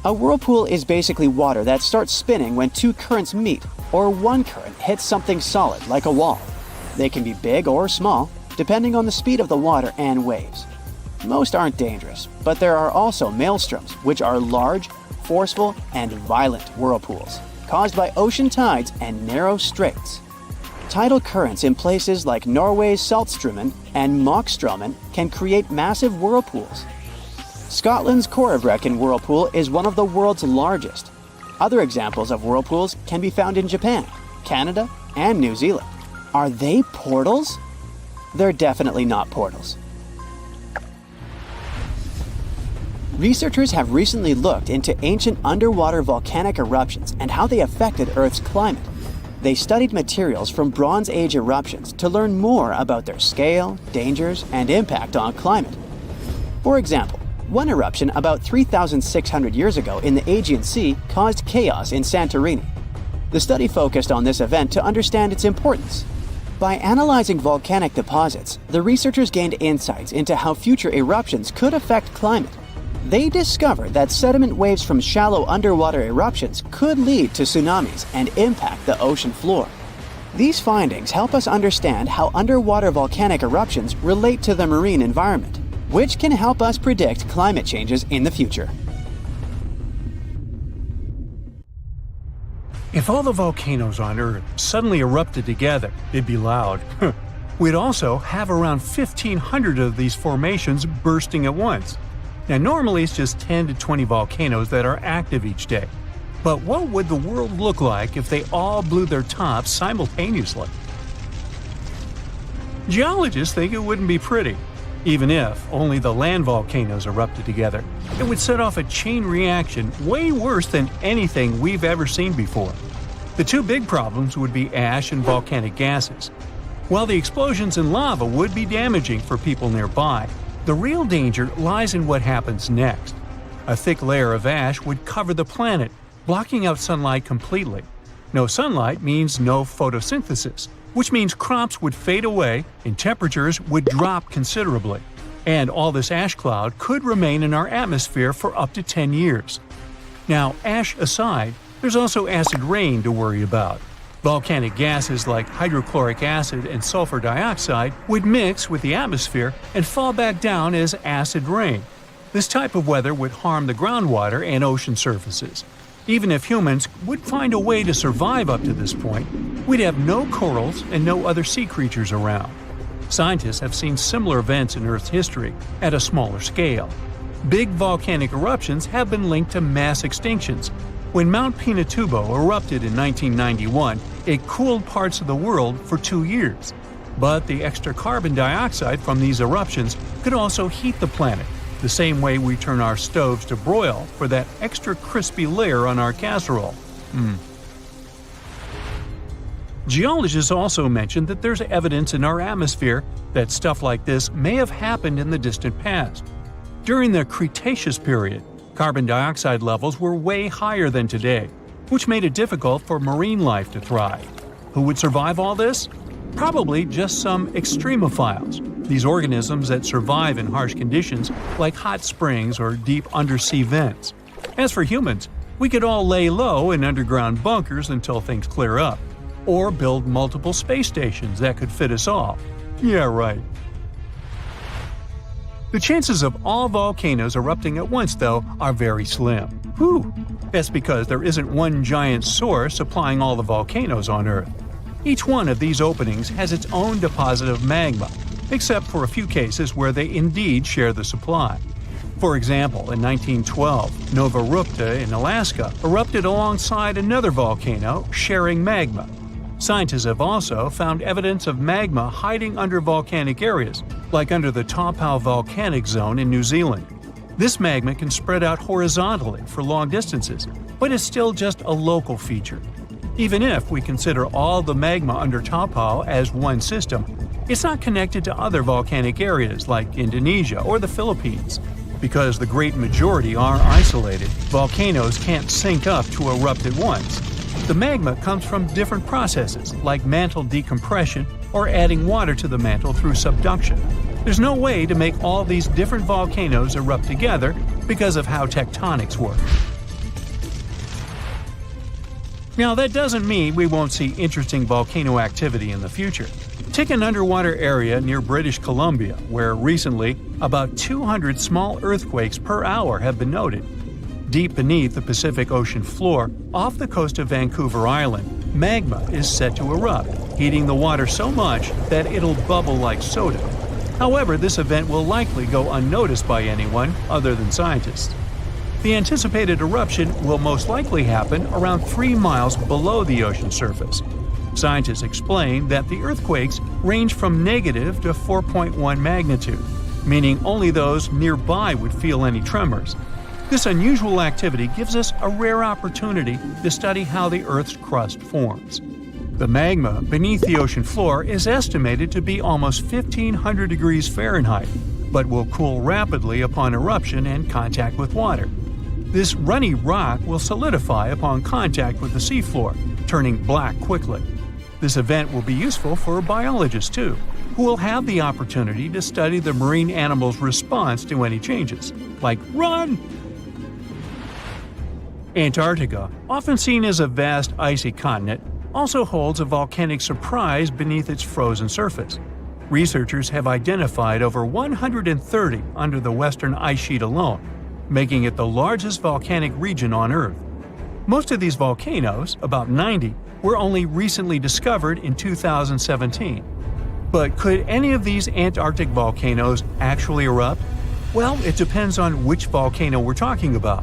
A whirlpool is basically water that starts spinning when two currents meet, or one current hits something solid like a wall. They can be big or small, depending on the speed of the water and waves. Most aren't dangerous, but there are also maelstroms, which are large, forceful, and violent whirlpools, caused by ocean tides and narrow straits. Tidal currents in places like Norway's Saltstraumen and Mockstraumen can create massive whirlpools. Scotland's Corribrecken whirlpool is one of the world's largest. Other examples of whirlpools can be found in Japan, Canada, and New Zealand. Are they portals? They're definitely not portals. Researchers have recently looked into ancient underwater volcanic eruptions and how they affected Earth's climate. They studied materials from Bronze Age eruptions to learn more about their scale, dangers, and impact on climate. For example, one eruption about 3,600 years ago in the Aegean Sea caused chaos in Santorini. The study focused on this event to understand its importance. By analyzing volcanic deposits, the researchers gained insights into how future eruptions could affect climate. They discovered that sediment waves from shallow underwater eruptions could lead to tsunamis and impact the ocean floor. These findings help us understand how underwater volcanic eruptions relate to the marine environment, which can help us predict climate changes in the future. If all the volcanoes on Earth suddenly erupted together, it'd be loud. We'd also have around 1,500 of these formations bursting at once. Now, normally it's just 10 to 20 volcanoes that are active each day. But what would the world look like if they all blew their tops simultaneously? Geologists think it wouldn't be pretty. Even if only the land volcanoes erupted together, it would set off a chain reaction way worse than anything we've ever seen before. The two big problems would be ash and volcanic gases. While the explosions in lava would be damaging for people nearby, the real danger lies in what happens next. A thick layer of ash would cover the planet, blocking out sunlight completely. No sunlight means no photosynthesis, which means crops would fade away and temperatures would drop considerably. And all this ash cloud could remain in our atmosphere for up to 10 years. Now, ash aside, there's also acid rain to worry about. Volcanic gases like hydrochloric acid and sulfur dioxide would mix with the atmosphere and fall back down as acid rain. This type of weather would harm the groundwater and ocean surfaces. Even if humans would find a way to survive up to this point, we'd have no corals and no other sea creatures around. Scientists have seen similar events in Earth's history at a smaller scale. Big volcanic eruptions have been linked to mass extinctions. When Mount Pinatubo erupted in 1991, it cooled parts of the world for 2 years. But the extra carbon dioxide from these eruptions could also heat the planet, the same way we turn our stoves to broil for that extra crispy layer on our casserole. Geologists also mentioned that there's evidence in our atmosphere that stuff like this may have happened in the distant past. During the Cretaceous period, carbon dioxide levels were way higher than today, which made it difficult for marine life to thrive. Who would survive all this? Probably just some extremophiles, these organisms that survive in harsh conditions like hot springs or deep undersea vents. As for humans, we could all lay low in underground bunkers until things clear up, or build multiple space stations that could fit us all. Yeah, right. The chances of all volcanoes erupting at once, though, are very slim. Whew! That's because there isn't one giant source supplying all the volcanoes on Earth. Each one of these openings has its own deposit of magma, except for a few cases where they indeed share the supply. For example, in 1912, Nova Rupta in Alaska erupted alongside another volcano sharing magma. Scientists have also found evidence of magma hiding under volcanic areas, like under the Taupau volcanic zone in New Zealand. This magma can spread out horizontally for long distances, but is still just a local feature. Even if we consider all the magma under Taupau as one system, it's not connected to other volcanic areas like Indonesia or the Philippines. Because the great majority are isolated, volcanoes can't sync up to erupt at once. The magma comes from different processes, like mantle decompression or adding water to the mantle through subduction. There's no way to make all these different volcanoes erupt together because of how tectonics work. Now, that doesn't mean we won't see interesting volcano activity in the future. Take an underwater area near British Columbia, where recently about 200 small earthquakes per hour have been noted. Deep beneath the Pacific Ocean floor, off the coast of Vancouver Island, magma is set to erupt, heating the water so much that it'll bubble like soda. However, this event will likely go unnoticed by anyone other than scientists. The anticipated eruption will most likely happen around 3 miles below the ocean surface. Scientists explain that the earthquakes range from negative to 4.1 magnitude, meaning only those nearby would feel any tremors. This unusual activity gives us a rare opportunity to study how the Earth's crust forms. The magma beneath the ocean floor is estimated to be almost 1,500 degrees Fahrenheit, but will cool rapidly upon eruption and contact with water. This runny rock will solidify upon contact with the seafloor, turning black quickly. This event will be useful for biologists too, who will have the opportunity to study the marine animal's response to any changes, like run! Antarctica, often seen as a vast icy continent, also holds a volcanic surprise beneath its frozen surface. Researchers have identified over 130 under the western ice sheet alone, making it the largest volcanic region on Earth. Most of these volcanoes, about 90, were only recently discovered in 2017. But could any of these Antarctic volcanoes actually erupt? Well, it depends on which volcano we're talking about.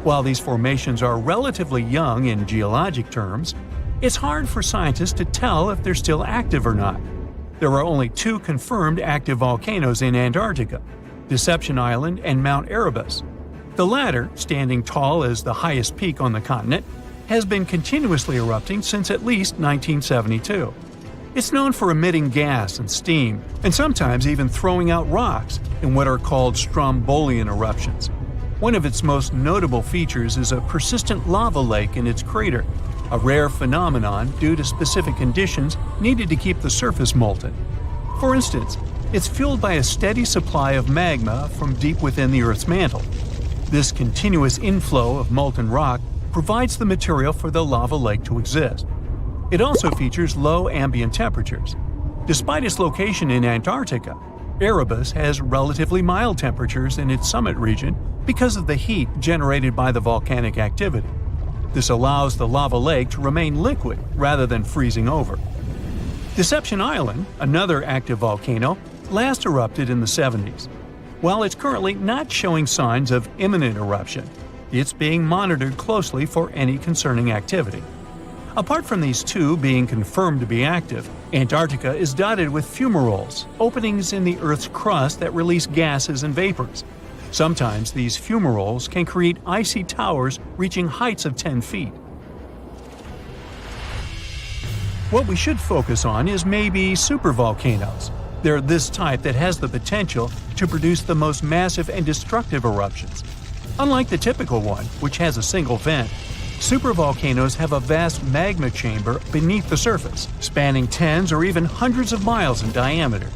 While these formations are relatively young in geologic terms, it's hard for scientists to tell if they're still active or not. There are only 2 confirmed active volcanoes in Antarctica, Deception Island and Mount Erebus. The latter, standing tall as the highest peak on the continent, has been continuously erupting since at least 1972. It's known for emitting gas and steam, and sometimes even throwing out rocks in what are called strombolian eruptions. One of its most notable features is a persistent lava lake in its crater, a rare phenomenon due to specific conditions needed to keep the surface molten. For instance, it's fueled by a steady supply of magma from deep within the Earth's mantle. This continuous inflow of molten rock provides the material for the lava lake to exist. It also features low ambient temperatures. Despite its location in Antarctica, Erebus has relatively mild temperatures in its summit region because of the heat generated by the volcanic activity. This allows the lava lake to remain liquid rather than freezing over. Deception Island, another active volcano, last erupted in the 70s. While it's currently not showing signs of imminent eruption, it's being monitored closely for any concerning activity. Apart from these 2 being confirmed to be active, Antarctica is dotted with fumaroles, openings in the Earth's crust that release gases and vapors. Sometimes these fumaroles can create icy towers reaching heights of 10 feet. What we should focus on is maybe supervolcanoes. They're this type that has the potential to produce the most massive and destructive eruptions. Unlike the typical one, which has a single vent, supervolcanoes have a vast magma chamber beneath the surface, spanning tens or even hundreds of miles in diameter.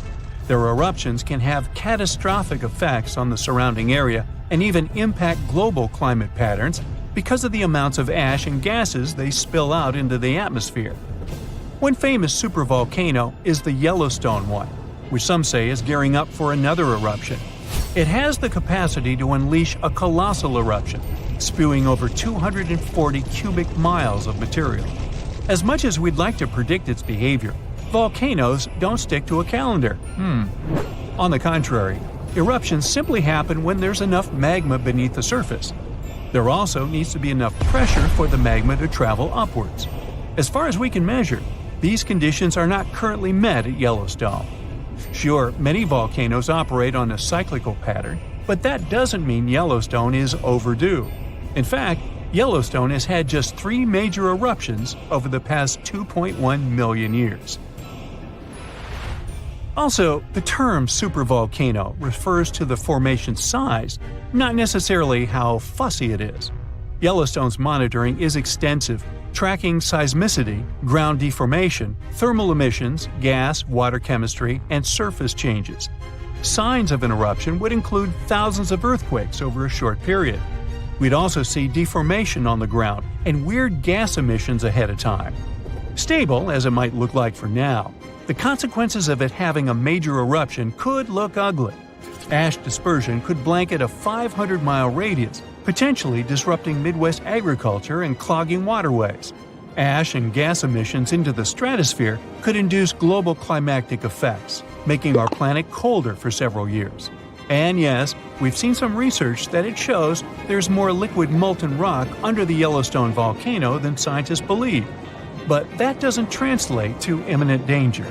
Their eruptions can have catastrophic effects on the surrounding area and even impact global climate patterns because of the amounts of ash and gases they spill out into the atmosphere. One famous supervolcano is the Yellowstone one, which some say is gearing up for another eruption. It has the capacity to unleash a colossal eruption, spewing over 240 cubic miles of material. As much as we'd like to predict its behavior, volcanoes don't stick to a calendar. On the contrary, eruptions simply happen when there's enough magma beneath the surface. There also needs to be enough pressure for the magma to travel upwards. As far as we can measure, these conditions are not currently met at Yellowstone. Sure, many volcanoes operate on a cyclical pattern, but that doesn't mean Yellowstone is overdue. In fact, Yellowstone has had just 3 major eruptions over the past 2.1 million years. Also, the term supervolcano refers to the formation's size, not necessarily how fussy it is. Yellowstone's monitoring is extensive, tracking seismicity, ground deformation, thermal emissions, gas, water chemistry, and surface changes. Signs of an eruption would include thousands of earthquakes over a short period. We'd also see deformation on the ground and weird gas emissions ahead of time. Stable, as it might look like for now, the consequences of it having a major eruption could look ugly. Ash dispersion could blanket a 500-mile radius, potentially disrupting Midwest agriculture and clogging waterways. Ash and gas emissions into the stratosphere could induce global climatic effects, making our planet colder for several years. And yes, we've seen some research that it shows there's more liquid molten rock under the Yellowstone volcano than scientists believe. but that doesn't translate to imminent danger.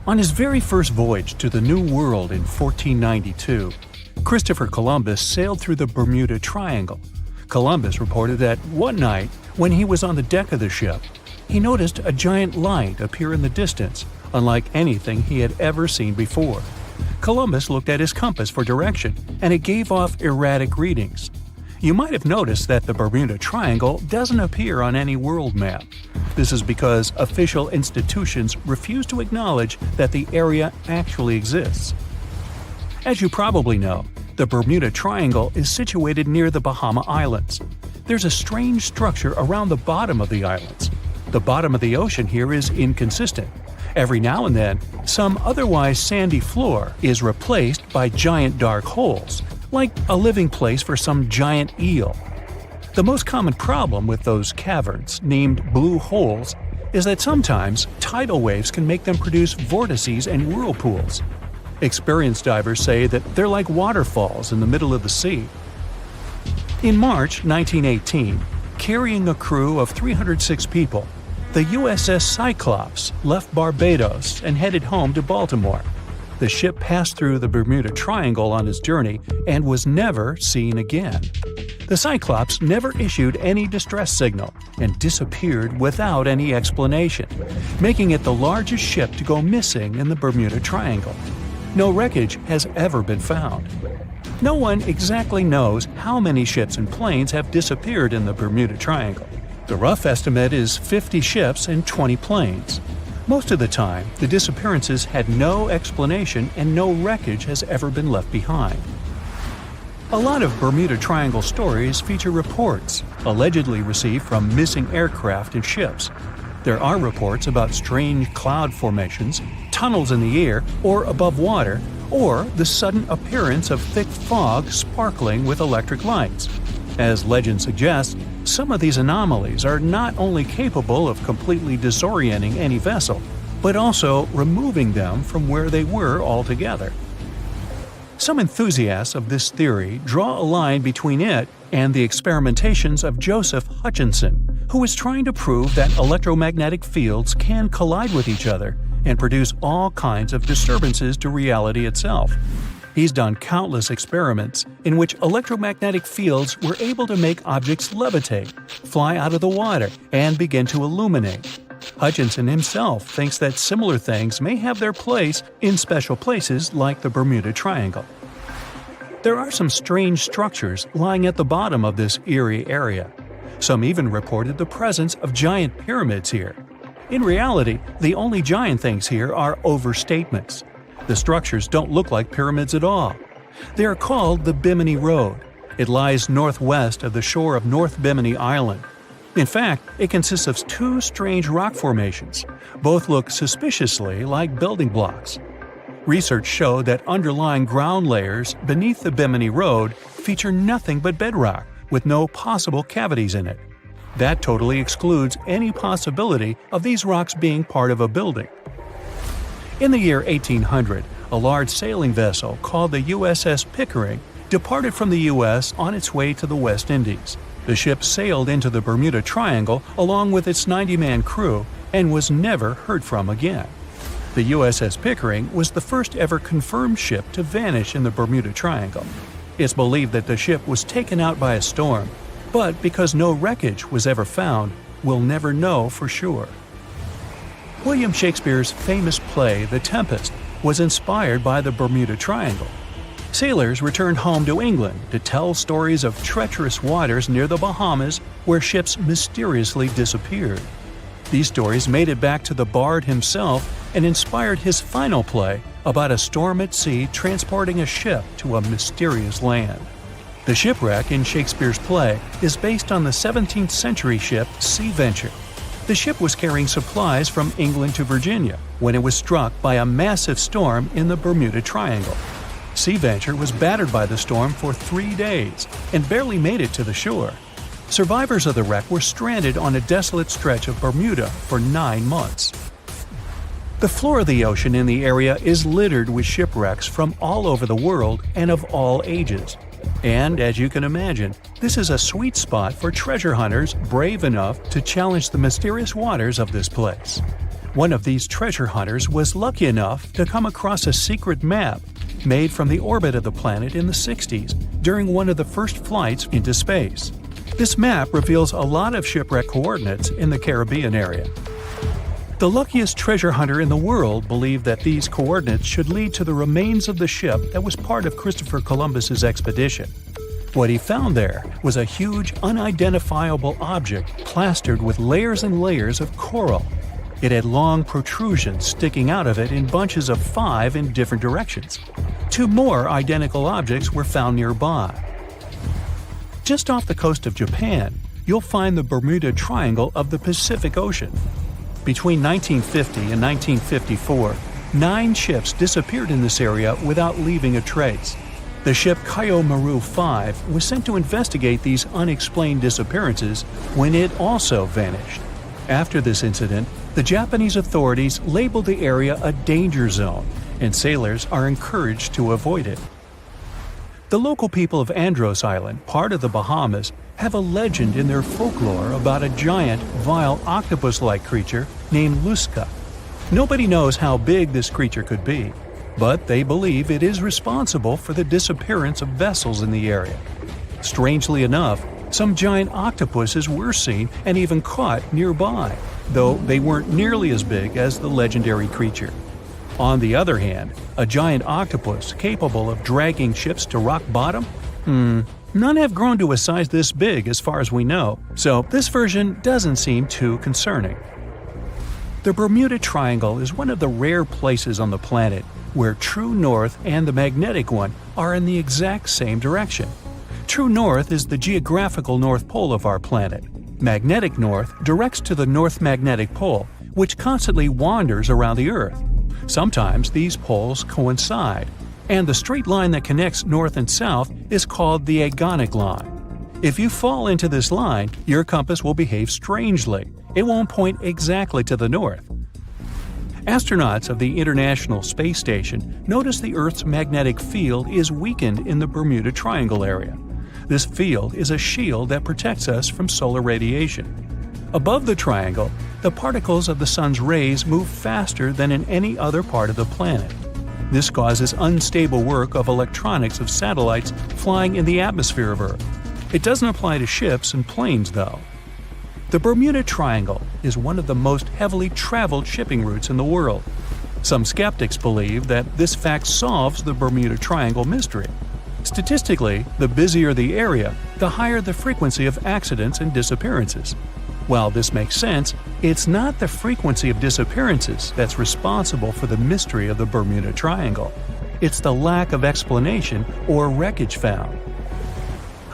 On his very first voyage to the New World in 1492, Christopher Columbus sailed through the Bermuda Triangle. Columbus reported that one night, when he was on the deck of the ship, he noticed a giant light appear in the distance, unlike anything he had ever seen before. Columbus looked at his compass for direction, and it gave off erratic readings. You might have noticed that the Bermuda Triangle doesn't appear on any world map. This is because official institutions refuse to acknowledge that the area actually exists. As you probably know, the Bermuda Triangle is situated near the Bahama Islands. There's a strange structure around the bottom of the islands. The bottom of the ocean here is inconsistent. Every now and then, some otherwise sandy floor is replaced by giant dark holes, like a living place for some giant eel. The most common problem with those caverns, named blue holes, is that sometimes tidal waves can make them produce vortices and whirlpools. Experienced divers say that they're like waterfalls in the middle of the sea. In March 1918, carrying a crew of 306 people, the USS Cyclops left Barbados and headed home to Baltimore. The ship passed through the Bermuda Triangle on its journey and was never seen again. The Cyclops never issued any distress signal and disappeared without any explanation, making it the largest ship to go missing in the Bermuda Triangle. No wreckage has ever been found. No one exactly knows how many ships and planes have disappeared in the Bermuda Triangle. The rough estimate is 50 ships and 20 planes. Most of the time, the disappearances had no explanation and no wreckage has ever been left behind. A lot of Bermuda Triangle stories feature reports allegedly received from missing aircraft and ships. There are reports about strange cloud formations, tunnels in the air or above water, or the sudden appearance of thick fog sparkling with electric lights. As legend suggests, some of these anomalies are not only capable of completely disorienting any vessel, but also removing them from where they were altogether. Some enthusiasts of this theory draw a line between it and the experimentations of Joseph Hutchinson, who is trying to prove that electromagnetic fields can collide with each other and produce all kinds of disturbances to reality itself. He's done countless experiments in which electromagnetic fields were able to make objects levitate, fly out of the water, and begin to illuminate. Hutchinson himself thinks that similar things may have their place in special places like the Bermuda Triangle. There are some strange structures lying at the bottom of this eerie area. Some even reported the presence of giant pyramids here. In reality, the only giant things here are overstatements. The structures don't look like pyramids at all. They are called the Bimini Road. It lies northwest of the shore of North Bimini Island. In fact, it consists of two strange rock formations. Both look suspiciously like building blocks. Research showed that underlying ground layers beneath the Bimini Road feature nothing but bedrock, with no possible cavities in it. That totally excludes any possibility of these rocks being part of a building. In the year 1800, a large sailing vessel called the USS Pickering departed from the U.S. on its way to the West Indies. The ship sailed into the Bermuda Triangle along with its 90-man crew and was never heard from again. The USS Pickering was the first ever confirmed ship to vanish in the Bermuda Triangle. It's believed that the ship was taken out by a storm, but because no wreckage was ever found, we'll never know for sure. William Shakespeare's famous play, The Tempest, was inspired by the Bermuda Triangle. Sailors returned home to England to tell stories of treacherous waters near the Bahamas where ships mysteriously disappeared. These stories made it back to the bard himself and inspired his final play about a storm at sea transporting a ship to a mysterious land. The shipwreck in Shakespeare's play is based on the 17th century ship Sea Venture. The ship was carrying supplies from England to Virginia when it was struck by a massive storm in the Bermuda Triangle. Sea Venture was battered by the storm for 3 days and barely made it to the shore. Survivors of the wreck were stranded on a desolate stretch of Bermuda for 9 months. The floor of the ocean in the area is littered with shipwrecks from all over the world and of all ages. And as you can imagine, this is a sweet spot for treasure hunters brave enough to challenge the mysterious waters of this place. One of these treasure hunters was lucky enough to come across a secret map made from the orbit of the planet in the 60s during one of the first flights into space. This map reveals a lot of shipwreck coordinates in the Caribbean area. The luckiest treasure hunter in the world believed that these coordinates should lead to the remains of the ship that was part of Christopher Columbus's expedition. What he found there was a huge, unidentifiable object plastered with layers and layers of coral. It had long protrusions sticking out of it in bunches of 5 in different directions. 2 more identical objects were found nearby. Just off the coast of Japan, you'll find the Bermuda Triangle of the Pacific Ocean. Between 1950 and 1954, 9 ships disappeared in this area without leaving a trace. The ship Kaiomaru 5 was sent to investigate these unexplained disappearances when it also vanished. After this incident, the Japanese authorities labeled the area a danger zone, and sailors are encouraged to avoid it. The local people of Andros Island, part of the Bahamas, have a legend in their folklore about a giant, vile octopus-like creature named Luska. Nobody knows how big this creature could be, but they believe it is responsible for the disappearance of vessels in the area. Strangely enough, some giant octopuses were seen and even caught nearby, though they weren't nearly as big as the legendary creature. On the other hand, a giant octopus capable of dragging ships to rock bottom? None have grown to a size this big as far as we know, so this version doesn't seem too concerning. The Bermuda Triangle is one of the rare places on the planet where true north and the magnetic one are in the exact same direction. True north is the geographical North Pole of our planet. Magnetic north directs to the North Magnetic Pole, which constantly wanders around the Earth. Sometimes these poles coincide, and the straight line that connects north and south is called the agonic line. If you fall into this line, your compass will behave strangely. It won't point exactly to the north. Astronauts of the International Space Station notice the Earth's magnetic field is weakened in the Bermuda Triangle area. This field is a shield that protects us from solar radiation. Above the triangle, the particles of the sun's rays move faster than in any other part of the planet. This causes unstable work of electronics of satellites flying in the atmosphere of Earth. It doesn't apply to ships and planes, though. The Bermuda Triangle is one of the most heavily traveled shipping routes in the world. Some skeptics believe that this fact solves the Bermuda Triangle mystery. Statistically, the busier the area, the higher the frequency of accidents and disappearances. While this makes sense, it's not the frequency of disappearances that's responsible for the mystery of the Bermuda Triangle. It's the lack of explanation or wreckage found.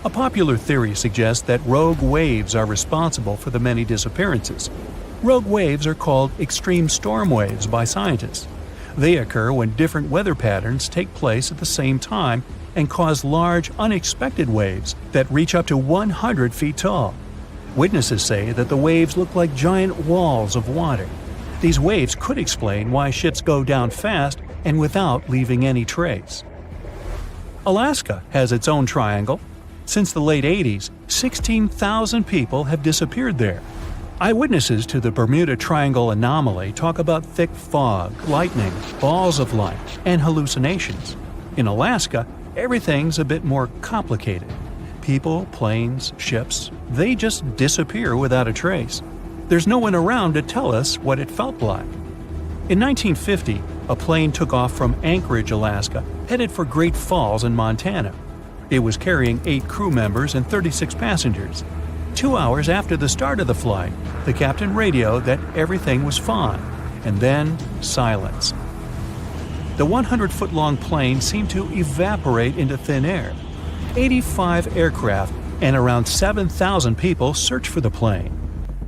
A popular theory suggests that rogue waves are responsible for the many disappearances. Rogue waves are called extreme storm waves by scientists. They occur when different weather patterns take place at the same time and cause large, unexpected waves that reach up to 100 feet tall. Witnesses say that the waves look like giant walls of water. These waves could explain why ships go down fast and without leaving any trace. Alaska has its own triangle. Since the late 80s, 16,000 people have disappeared there. Eyewitnesses to the Bermuda Triangle anomaly talk about thick fog, lightning, balls of light, and hallucinations. In Alaska, everything's a bit more complicated. People, planes, ships, they just disappear without a trace. There's no one around to tell us what it felt like. In 1950, a plane took off from Anchorage, Alaska, headed for Great Falls in Montana. It was carrying 8 crew members and 36 passengers. 2 hours after the start of the flight, the captain radioed that everything was fine, and then silence. The 100-foot-long plane seemed to evaporate into thin air. 85 aircraft and around 7,000 people searched for the plane.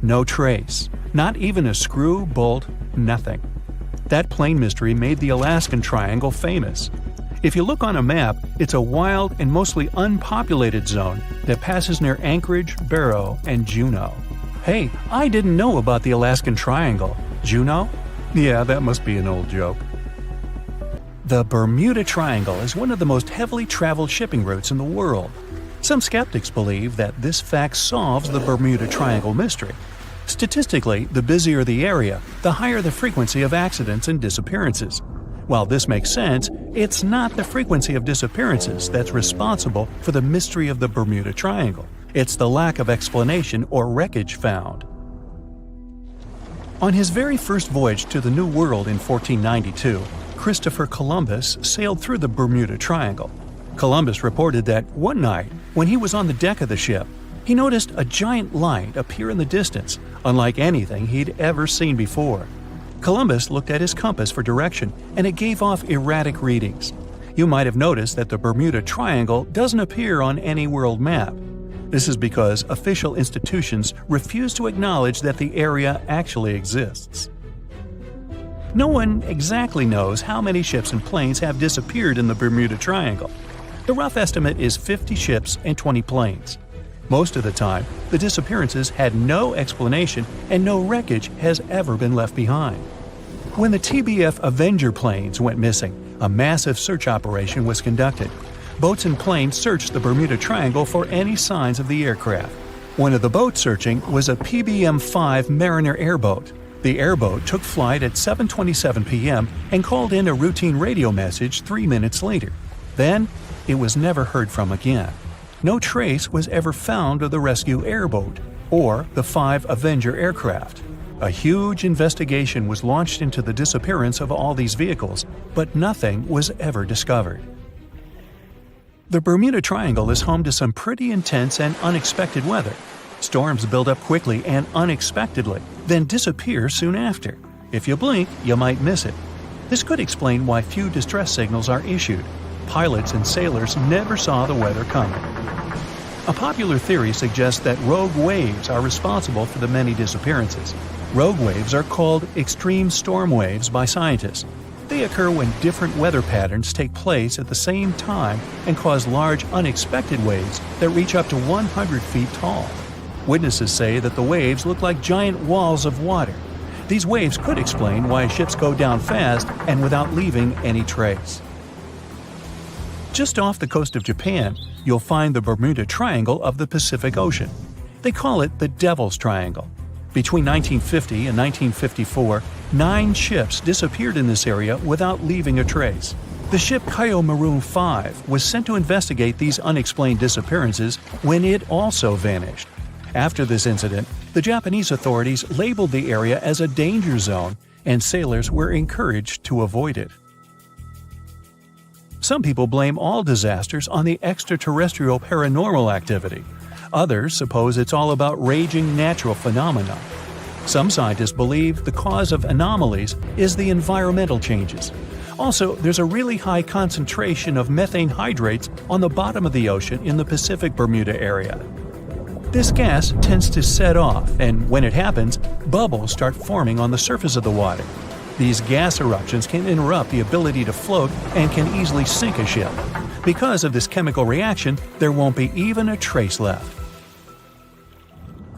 No trace, not even a screw, bolt, nothing. That plane mystery made the Alaskan Triangle famous. If you look on a map, it's a wild and mostly unpopulated zone that passes near Anchorage, Barrow, and Juneau. Hey, I didn't know about the Alaskan Triangle. Juneau? Yeah, that must be an old joke. The Bermuda Triangle is one of the most heavily traveled shipping routes in the world. Some skeptics believe that this fact solves the Bermuda Triangle mystery. Statistically, the busier the area, the higher the frequency of accidents and disappearances. While this makes sense, it's not the frequency of disappearances that's responsible for the mystery of the Bermuda Triangle. It's the lack of explanation or wreckage found. On his very first voyage to the New World in 1492, Christopher Columbus sailed through the Bermuda Triangle. Columbus reported that one night, when he was on the deck of the ship, he noticed a giant light appear in the distance, unlike anything he'd ever seen before. Columbus looked at his compass for direction, and it gave off erratic readings. You might have noticed that the Bermuda Triangle doesn't appear on any world map. This is because official institutions refuse to acknowledge that the area actually exists. No one exactly knows how many ships and planes have disappeared in the Bermuda Triangle. The rough estimate is 50 ships and 20 planes. Most of the time, the disappearances had no explanation and no wreckage has ever been left behind. When the TBF Avenger planes went missing, a massive search operation was conducted. Boats and planes searched the Bermuda Triangle for any signs of the aircraft. One of the boats searching was a PBM-5 Mariner airboat. The airboat took flight at 7:27 p.m. and called in a routine radio message 3 minutes later. Then, it was never heard from again. No trace was ever found of the rescue airboat or the 5 Avenger aircraft. A huge investigation was launched into the disappearance of all these vehicles, but nothing was ever discovered. The Bermuda Triangle is home to some pretty intense and unexpected weather. Storms build up quickly and unexpectedly, then disappear soon after. If you blink, you might miss it. This could explain why few distress signals are issued. Pilots and sailors never saw the weather coming. A popular theory suggests that rogue waves are responsible for the many disappearances. Rogue waves are called extreme storm waves by scientists. They occur when different weather patterns take place at the same time and cause large unexpected waves that reach up to 100 feet tall. Witnesses say that the waves look like giant walls of water. These waves could explain why ships go down fast and without leaving any trace. Just off the coast of Japan, you'll find the Bermuda Triangle of the Pacific Ocean. They call it the Devil's Triangle. Between 1950 and 1954, 9 ships disappeared in this area without leaving a trace. The ship Kaio Maroon 5 was sent to investigate these unexplained disappearances when it also vanished. After this incident, the Japanese authorities labeled the area as a danger zone, and sailors were encouraged to avoid it. Some people blame all disasters on the extraterrestrial paranormal activity. Others suppose it's all about raging natural phenomena. Some scientists believe the cause of anomalies is the environmental changes. Also, there's a really high concentration of methane hydrates on the bottom of the ocean in the Pacific Bermuda area. This gas tends to set off, and when it happens, bubbles start forming on the surface of the water. These gas eruptions can interrupt the ability to float and can easily sink a ship. Because of this chemical reaction, there won't be even a trace left.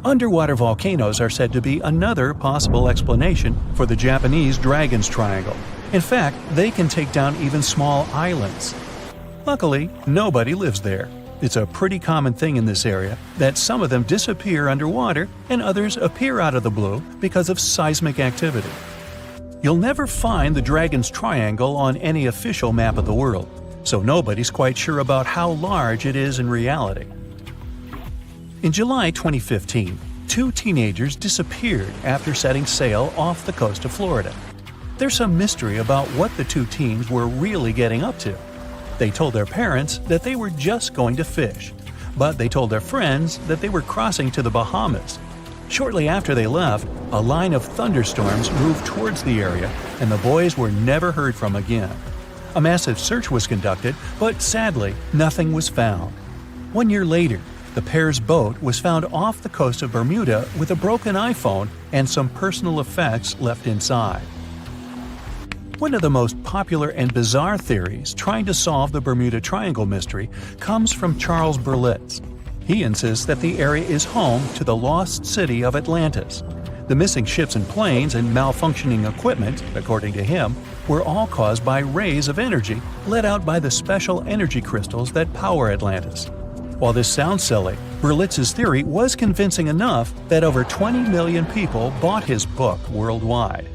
Underwater volcanoes are said to be another possible explanation for the Japanese Dragon's Triangle. In fact, they can take down even small islands. Luckily, nobody lives there. It's a pretty common thing in this area that some of them disappear underwater and others appear out of the blue because of seismic activity. You'll never find the Dragon's Triangle on any official map of the world, so nobody's quite sure about how large it is in reality. In July 2015, 2 teenagers disappeared after setting sail off the coast of Florida. There's some mystery about what the 2 teens were really getting up to. They told their parents that they were just going to fish, but they told their friends that they were crossing to the Bahamas. Shortly after they left, a line of thunderstorms moved towards the area, and the boys were never heard from again. A massive search was conducted, but sadly, nothing was found. 1 year later, the pair's boat was found off the coast of Bermuda with a broken iPhone and some personal effects left inside. One of the most popular and bizarre theories trying to solve the Bermuda Triangle mystery comes from Charles Berlitz. He insists that the area is home to the lost city of Atlantis. The missing ships and planes and malfunctioning equipment, according to him, were all caused by rays of energy let out by the special energy crystals that power Atlantis. While this sounds silly, Berlitz's theory was convincing enough that over 20 million people bought his book worldwide.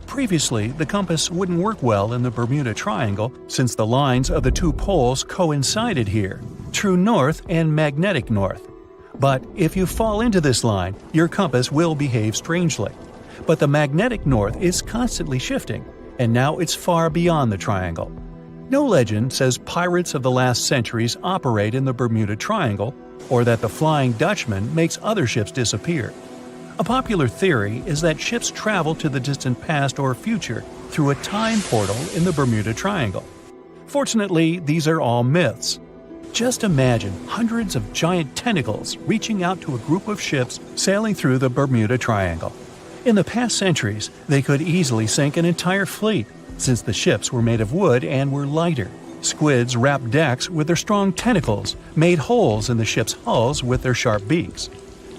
Previously, the compass wouldn't work well in the Bermuda Triangle since the lines of the two poles coincided here, true north and magnetic north. But if you fall into this line, your compass will behave strangely. But the magnetic north is constantly shifting, and now it's far beyond the triangle. No legend says pirates of the last centuries operate in the Bermuda Triangle, or that the Flying Dutchman makes other ships disappear. A popular theory is that ships travel to the distant past or future through a time portal in the Bermuda Triangle. Fortunately, these are all myths. Just imagine hundreds of giant tentacles reaching out to a group of ships sailing through the Bermuda Triangle. In the past centuries, they could easily sink an entire fleet, since the ships were made of wood and were lighter. Squids wrapped decks with their strong tentacles, made holes in the ship's hulls with their sharp beaks.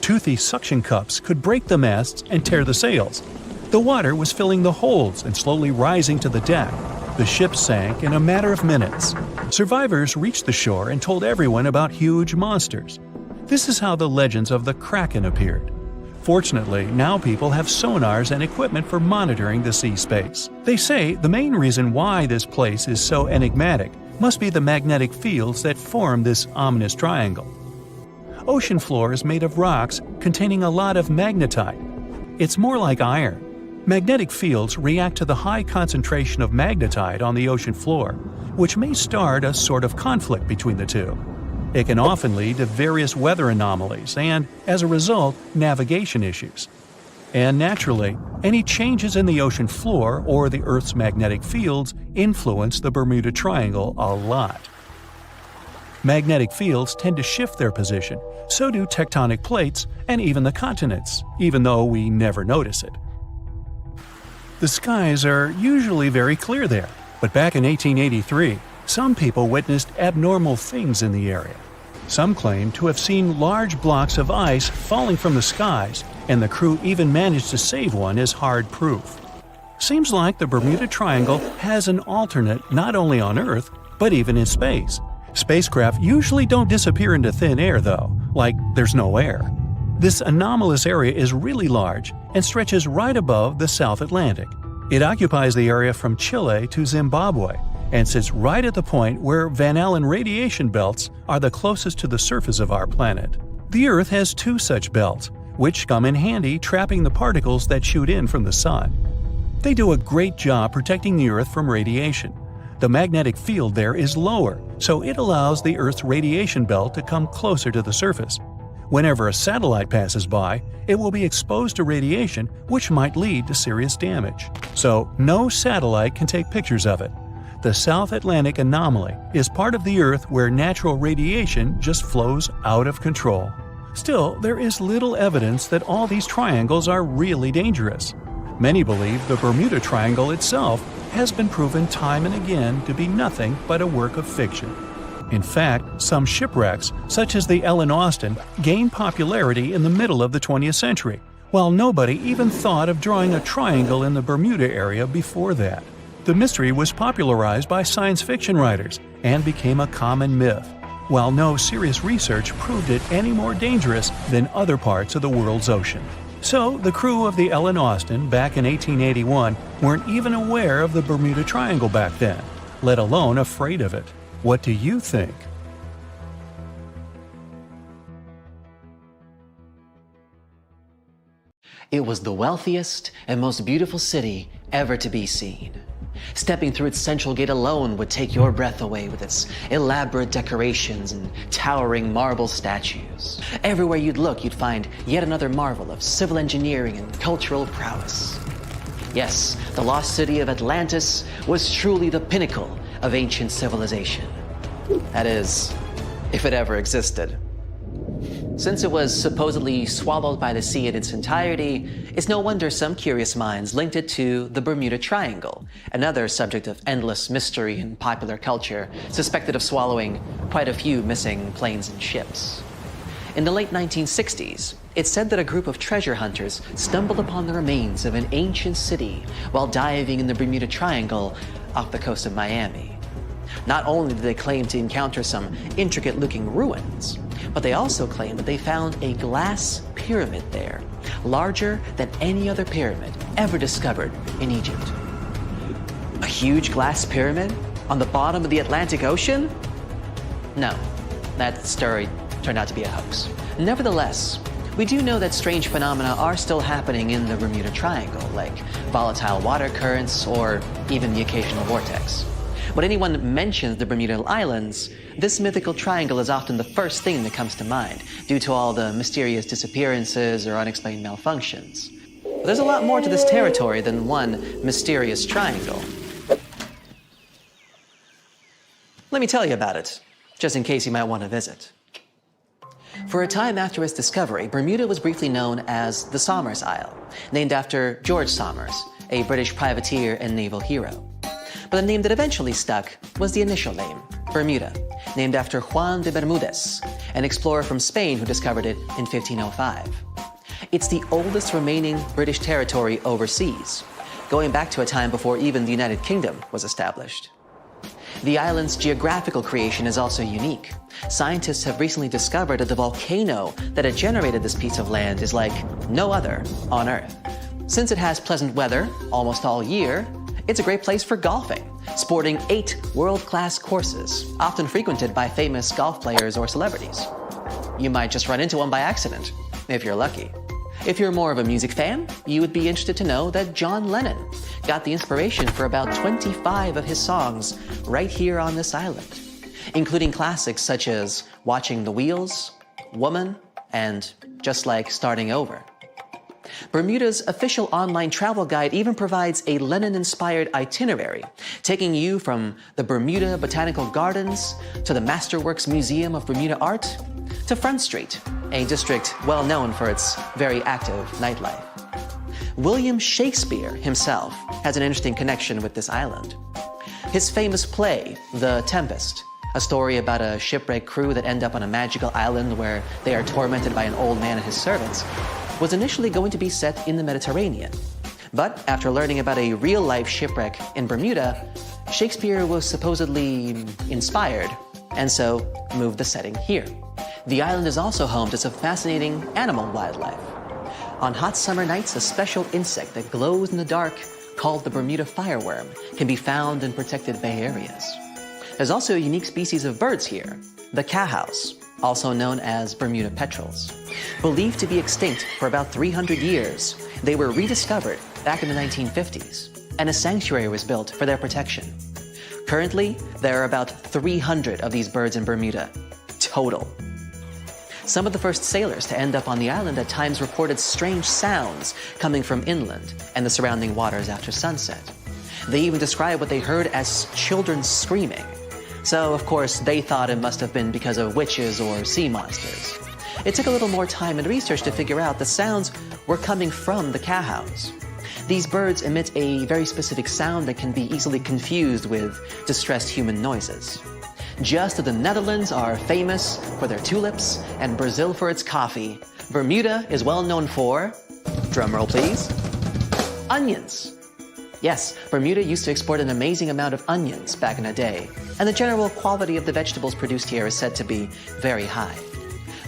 Toothy suction cups could break the masts and tear the sails. The water was filling the holds and slowly rising to the deck. The ship sank in a matter of minutes. Survivors reached the shore and told everyone about huge monsters. This is how the legends of the Kraken appeared. Fortunately, now people have sonars and equipment for monitoring the sea space. They say the main reason why this place is so enigmatic must be the magnetic fields that form this ominous triangle. Ocean floor is made of rocks containing a lot of magnetite. It's more like iron. Magnetic fields react to the high concentration of magnetite on the ocean floor, which may start a sort of conflict between the two. It can often lead to various weather anomalies and, as a result, navigation issues. And naturally, any changes in the ocean floor or the Earth's magnetic fields influence the Bermuda Triangle a lot. Magnetic fields tend to shift their position, so do tectonic plates and even the continents, even though we never notice it. The skies are usually very clear there, but back in 1883, some people witnessed abnormal things in the area. Some claim to have seen large blocks of ice falling from the skies, and the crew even managed to save one as hard proof. Seems like the Bermuda Triangle has an alternate not only on Earth, but even in space. Spacecraft usually don't disappear into thin air, though, like there's no air. This anomalous area is really large and stretches right above the South Atlantic. It occupies the area from Chile to Zimbabwe and sits right at the point where Van Allen radiation belts are the closest to the surface of our planet. The Earth has two such belts, which come in handy trapping the particles that shoot in from the Sun. They do a great job protecting the Earth from radiation. The magnetic field there is lower, so it allows the Earth's radiation belt to come closer to the surface. Whenever a satellite passes by, it will be exposed to radiation, which might lead to serious damage. So, no satellite can take pictures of it. The South Atlantic anomaly is part of the Earth where natural radiation just flows out of control. Still, there is little evidence that all these triangles are really dangerous. Many believe the Bermuda Triangle itself has been proven time and again to be nothing but a work of fiction. In fact, some shipwrecks, such as the Ellen Austin, gained popularity in the middle of the 20th century, while nobody even thought of drawing a triangle in the Bermuda area before that. The mystery was popularized by science fiction writers and became a common myth, while no serious research proved it any more dangerous than other parts of the world's ocean. So, the crew of the Ellen Austin back in 1881 weren't even aware of the Bermuda Triangle back then, let alone afraid of it. What do you think? It was the wealthiest and most beautiful city ever to be seen. Stepping through its central gate alone would take your breath away with its elaborate decorations and towering marble statues. Everywhere you'd look, you'd find yet another marvel of civil engineering and cultural prowess. Yes, the lost city of Atlantis was truly the pinnacle of ancient civilization. That is, if it ever existed. Since it was supposedly swallowed by the sea in its entirety, it's no wonder some curious minds linked it to the Bermuda Triangle, another subject of endless mystery in popular culture, suspected of swallowing quite a few missing planes and ships. In the late 1960s, it's said that a group of treasure hunters stumbled upon the remains of an ancient city while diving in the Bermuda Triangle off the coast of Miami. Not only did they claim to encounter some intricate-looking ruins, but they also claimed that they found a glass pyramid there, larger than any other pyramid ever discovered in Egypt. A huge glass pyramid on the bottom of the Atlantic Ocean? No, that story turned out to be a hoax. Nevertheless, we do know that strange phenomena are still happening in the Bermuda Triangle, like volatile water currents or even the occasional vortex. When anyone mentions the Bermuda Islands, this mythical triangle is often the first thing that comes to mind, due to all the mysterious disappearances or unexplained malfunctions. But there's a lot more to this territory than one mysterious triangle. Let me tell you about it, just in case you might want to visit. For a time after its discovery, Bermuda was briefly known as the Somers Isle, named after George Somers, a British privateer and naval hero. But the name that eventually stuck was the initial name, Bermuda, named after Juan de Bermudez, an explorer from Spain who discovered it in 1505. It's the oldest remaining British territory overseas, going back to a time before even the United Kingdom was established. The island's geographical creation is also unique. Scientists have recently discovered that the volcano that had generated this piece of land is like no other on Earth. Since it has pleasant weather almost all year, it's a great place for golfing, sporting 8 world-class courses, often frequented by famous golf players or celebrities. You might just run into one by accident, if you're lucky. If you're more of a music fan, you would be interested to know that John Lennon got the inspiration for about 25 of his songs right here on this island, including classics such as Watching the Wheels, Woman, and Just Like Starting Over. Bermuda's official online travel guide even provides a Lennon-inspired itinerary, taking you from the Bermuda Botanical Gardens to the Masterworks Museum of Bermuda Art to Front Street, a district well known for its very active nightlife. William Shakespeare himself has an interesting connection with this island. His famous play, The Tempest, a story about a shipwrecked crew that end up on a magical island where they are tormented by an old man and his servants, was initially going to be set in the Mediterranean. But after learning about a real-life shipwreck in Bermuda, Shakespeare was supposedly inspired, and so moved the setting here. The island is also home to some fascinating animal wildlife. On hot summer nights, a special insect that glows in the dark, called the Bermuda fireworm, can be found in protected bay areas. There's also a unique species of birds here, the cowhouse, also known as Bermuda petrels. Believed to be extinct for about 300 years, they were rediscovered back in the 1950s, and a sanctuary was built for their protection. Currently, there are about 300 of these birds in Bermuda, total. Some of the first sailors to end up on the island at times reported strange sounds coming from inland and the surrounding waters after sunset. They even described what they heard as children screaming. So, of course, they thought it must have been because of witches or sea monsters. It took a little more time and research to figure out the sounds were coming from the cowhouse. These birds emit a very specific sound that can be easily confused with distressed human noises. Just as the Netherlands are famous for their tulips and Brazil for its coffee, Bermuda is well known for, drumroll please, onions. Yes, Bermuda used to export an amazing amount of onions back in the day, and the general quality of the vegetables produced here is said to be very high.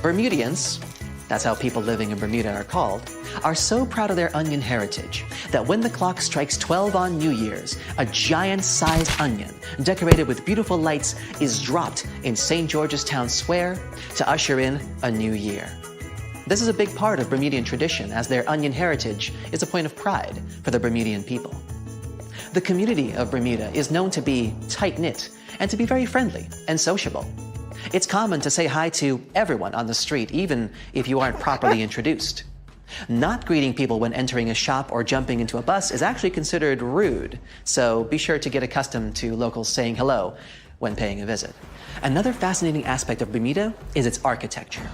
Bermudians, that's how people living in Bermuda are called, are so proud of their onion heritage that when the clock strikes 12 on New Year's, a giant-sized onion decorated with beautiful lights is dropped in St. George's Town Square to usher in a new year. This is a big part of Bermudian tradition, as their onion heritage is a point of pride for the Bermudian people. The community of Bermuda is known to be tight-knit and to be very friendly and sociable. It's common to say hi to everyone on the street, even if you aren't properly introduced. Not greeting people when entering a shop or jumping into a bus is actually considered rude, so be sure to get accustomed to locals saying hello when paying a visit. Another fascinating aspect of Bermuda is its architecture.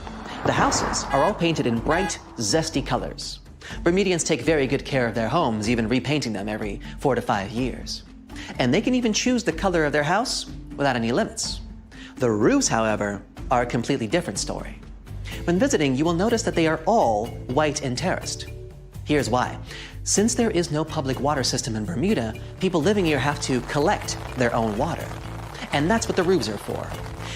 The houses are all painted in bright, zesty colors. Bermudians take very good care of their homes, even repainting them every 4 to 5 years. And they can even choose the color of their house without any limits. The roofs, however, are a completely different story. When visiting, you will notice that they are all white and terraced. Here's why. Since there is no public water system in Bermuda, people living here have to collect their own water. And that's what the roofs are for.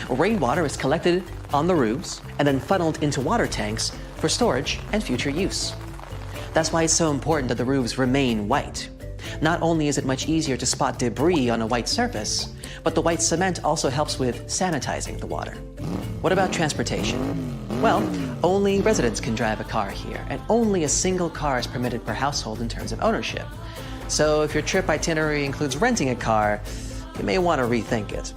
Rainwater is collected on the roofs and then funneled into water tanks for storage and future use. That's why it's so important that the roofs remain white. Not only is it much easier to spot debris on a white surface, but the white cement also helps with sanitizing the water. What about transportation? Well, only residents can drive a car here, and only a single car is permitted per household in terms of ownership. So if your trip itinerary includes renting a car, you may want to rethink it.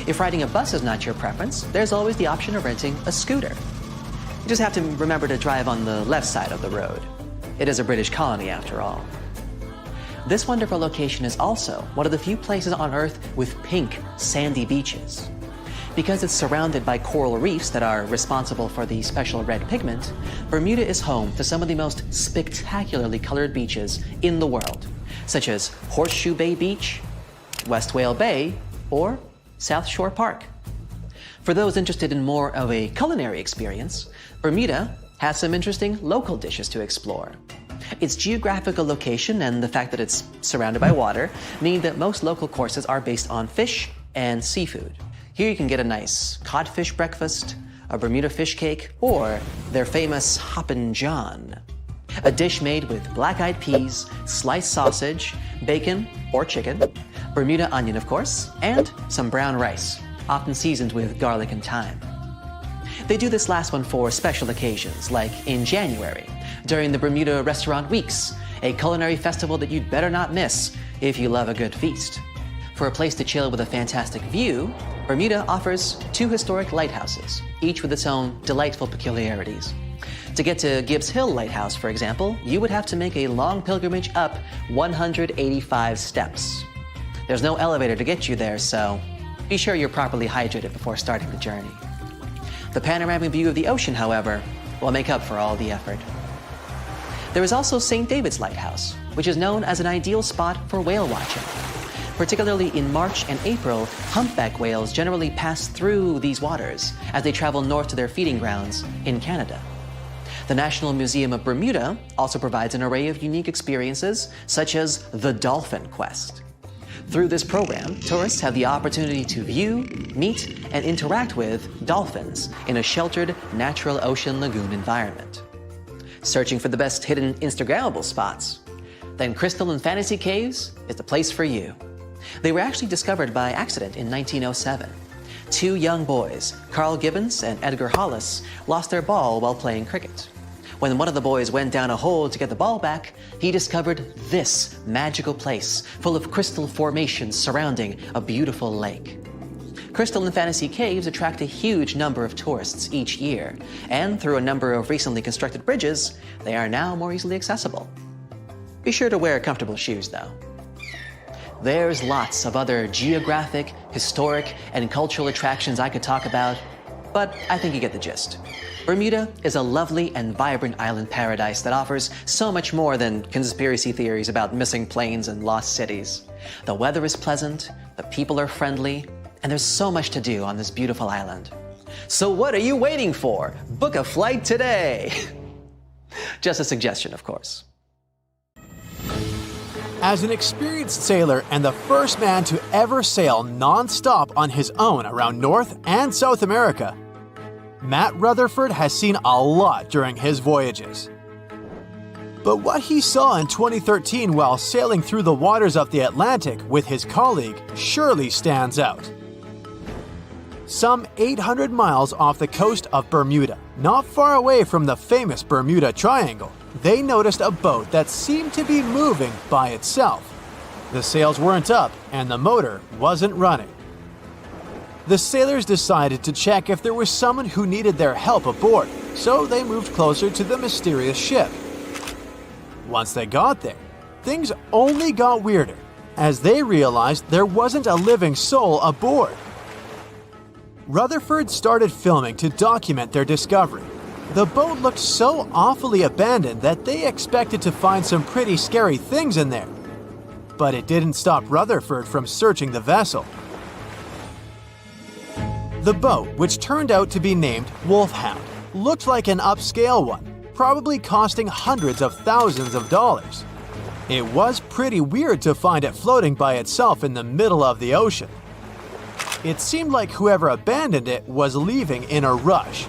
If riding a bus is not your preference, there's always the option of renting a scooter. You just have to remember to drive on the left side of the road. It is a British colony after all. This wonderful location is also one of the few places on Earth with pink, sandy beaches. Because it's surrounded by coral reefs that are responsible for the special red pigment, Bermuda is home to some of the most spectacularly colored beaches in the world, such as Horseshoe Bay Beach, West Whale Bay, or South Shore Park. For those interested in more of a culinary experience, Bermuda has some interesting local dishes to explore. Its geographical location and the fact that it's surrounded by water mean that most local courses are based on fish and seafood. Here you can get a nice codfish breakfast, a Bermuda fish cake, or their famous Hoppin' John, a dish made with black-eyed peas, sliced sausage, bacon or chicken, Bermuda onion of course, and some brown rice, often seasoned with garlic and thyme. They do this last one for special occasions, like in January, during the Bermuda Restaurant Weeks, a culinary festival that you'd better not miss if you love a good feast. For a place to chill with a fantastic view, Bermuda offers 2 historic lighthouses, each with its own delightful peculiarities. To get to Gibbs Hill Lighthouse, for example, you would have to make a long pilgrimage up 185 steps. There's no elevator to get you there, so be sure you're properly hydrated before starting the journey. The panoramic view of the ocean, however, will make up for all the effort. There is also St. David's Lighthouse, which is known as an ideal spot for whale watching. Particularly in March and April, humpback whales generally pass through these waters as they travel north to their feeding grounds in Canada. The National Museum of Bermuda also provides an array of unique experiences, such as the Dolphin Quest. Through this program, tourists have the opportunity to view, meet, and interact with dolphins in a sheltered, natural ocean lagoon environment. Searching for the best hidden Instagrammable spots? Then Crystal and Fantasy Caves is the place for you. They were actually discovered by accident in 1907. 2 young boys, Carl Gibbons and Edgar Hollis, lost their ball while playing cricket. When one of the boys went down a hole to get the ball back, he discovered this magical place full of crystal formations surrounding a beautiful lake. Crystal and Fantasy Caves attract a huge number of tourists each year, and through a number of recently constructed bridges, they are now more easily accessible. Be sure to wear comfortable shoes, though. There's lots of other geographic, historic, and cultural attractions I could talk about, but I think you get the gist. Bermuda is a lovely and vibrant island paradise that offers so much more than conspiracy theories about missing planes and lost cities. The weather is pleasant, the people are friendly, and there's so much to do on this beautiful island. So what are you waiting for? Book a flight today! Just a suggestion, of course. As an experienced sailor and the first man to ever sail non-stop on his own around North and South America, Matt Rutherford has seen a lot during his voyages. But what he saw in 2013 while sailing through the waters of the Atlantic with his colleague surely stands out. Some 800 miles off the coast of Bermuda, not far away from the famous Bermuda Triangle, they noticed a boat that seemed to be moving by itself. The sails weren't up and the motor wasn't running. The sailors decided to check if there was someone who needed their help aboard, so they moved closer to the mysterious ship. Once they got there, things only got weirder, as they realized there wasn't a living soul aboard. Rutherford started filming to document their discovery. The boat looked so awfully abandoned that they expected to find some pretty scary things in there. But it didn't stop Rutherford from searching the vessel. The boat, which turned out to be named Wolfhound, looked like an upscale one, probably costing hundreds of thousands of dollars. It was pretty weird to find it floating by itself in the middle of the ocean. It seemed like whoever abandoned it was leaving in a rush.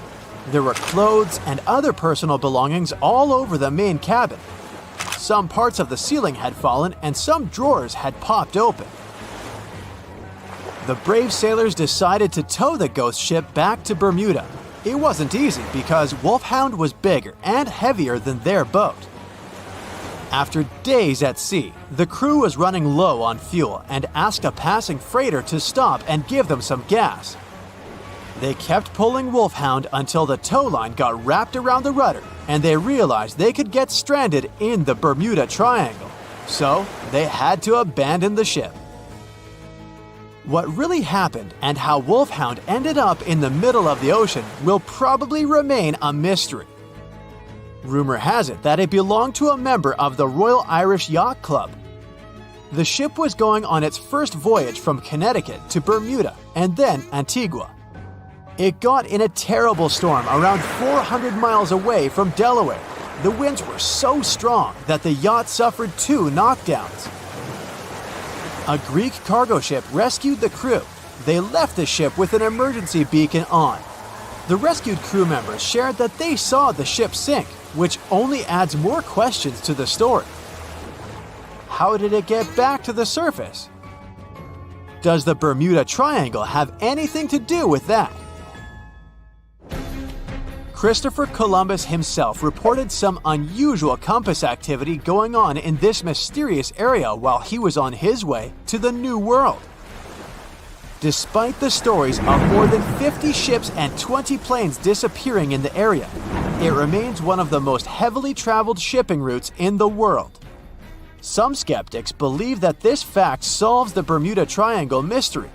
There were clothes and other personal belongings all over the main cabin. Some parts of the ceiling had fallen and some drawers had popped open. The brave sailors decided to tow the ghost ship back to Bermuda. It wasn't easy because Wolfhound was bigger and heavier than their boat. After days at sea, the crew was running low on fuel and asked a passing freighter to stop and give them some gas. They kept pulling Wolfhound until the tow line got wrapped around the rudder and they realized they could get stranded in the Bermuda Triangle. So they had to abandon the ship. What really happened and how Wolfhound ended up in the middle of the ocean will probably remain a mystery. Rumor has it that it belonged to a member of the Royal Irish Yacht Club. The ship was going on its first voyage from Connecticut to Bermuda and then Antigua. It got in a terrible storm around 400 miles away from Delaware. The winds were so strong that the yacht suffered 2 knockdowns. A Greek cargo ship rescued the crew. They left the ship with an emergency beacon on. The rescued crew members shared that they saw the ship sink, which only adds more questions to the story. How did it get back to the surface? Does the Bermuda Triangle have anything to do with that? Christopher Columbus himself reported some unusual compass activity going on in this mysterious area while he was on his way to the New World. Despite the stories of more than 50 ships and 20 planes disappearing in the area, it remains one of the most heavily traveled shipping routes in the world. Some skeptics believe that this fact solves the Bermuda Triangle mystery.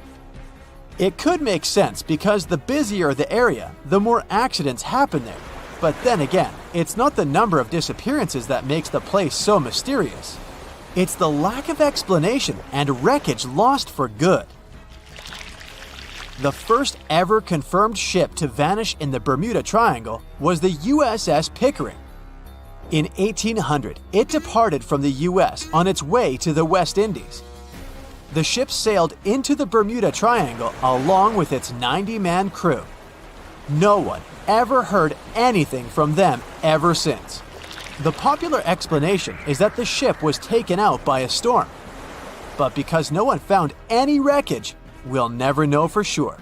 It could make sense because the busier the area, the more accidents happen there. But then again, it's not the number of disappearances that makes the place so mysterious. It's the lack of explanation and wreckage lost for good. The first ever confirmed ship to vanish in the Bermuda Triangle was the USS Pickering. In 1800, it departed from the US on its way to the West Indies. The ship sailed into the Bermuda Triangle along with its 90-man crew. No one ever heard anything from them ever since. The popular explanation is that the ship was taken out by a storm. But because no one found any wreckage, we'll never know for sure.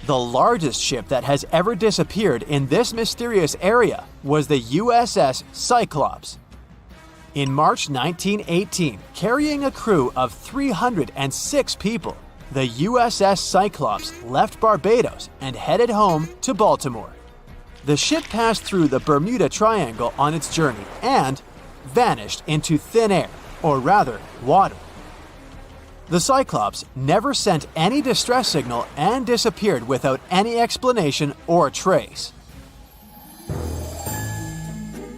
The largest ship that has ever disappeared in this mysterious area was the USS Cyclops. In March 1918, carrying a crew of 306 people, the USS Cyclops left Barbados and headed home to Baltimore. The ship passed through the Bermuda Triangle on its journey and vanished into thin air, or rather, water. The Cyclops never sent any distress signal and disappeared without any explanation or trace.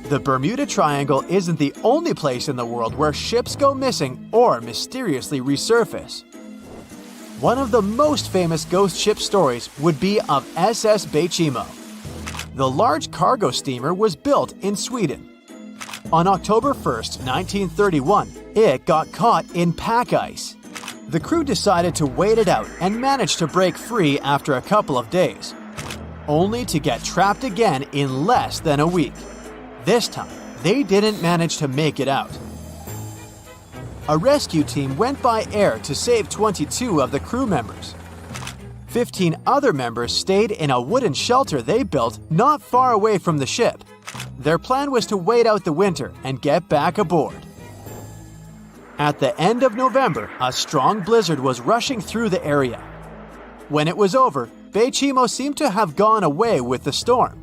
The Bermuda Triangle isn't the only place in the world where ships go missing or mysteriously resurface. One of the most famous ghost ship stories would be of SS Bechimo. The large cargo steamer was built in Sweden. On October 1st, 1931, it got caught in pack ice. The crew decided to wait it out and managed to break free after a couple of days, only to get trapped again in less than a week. This time, they didn't manage to make it out. A rescue team went by air to save 22 of the crew members. 15 other members stayed in a wooden shelter they built not far away from the ship. Their plan was to wait out the winter and get back aboard. At the end of November, a strong blizzard was rushing through the area. When it was over, Bechimo seemed to have gone away with the storm.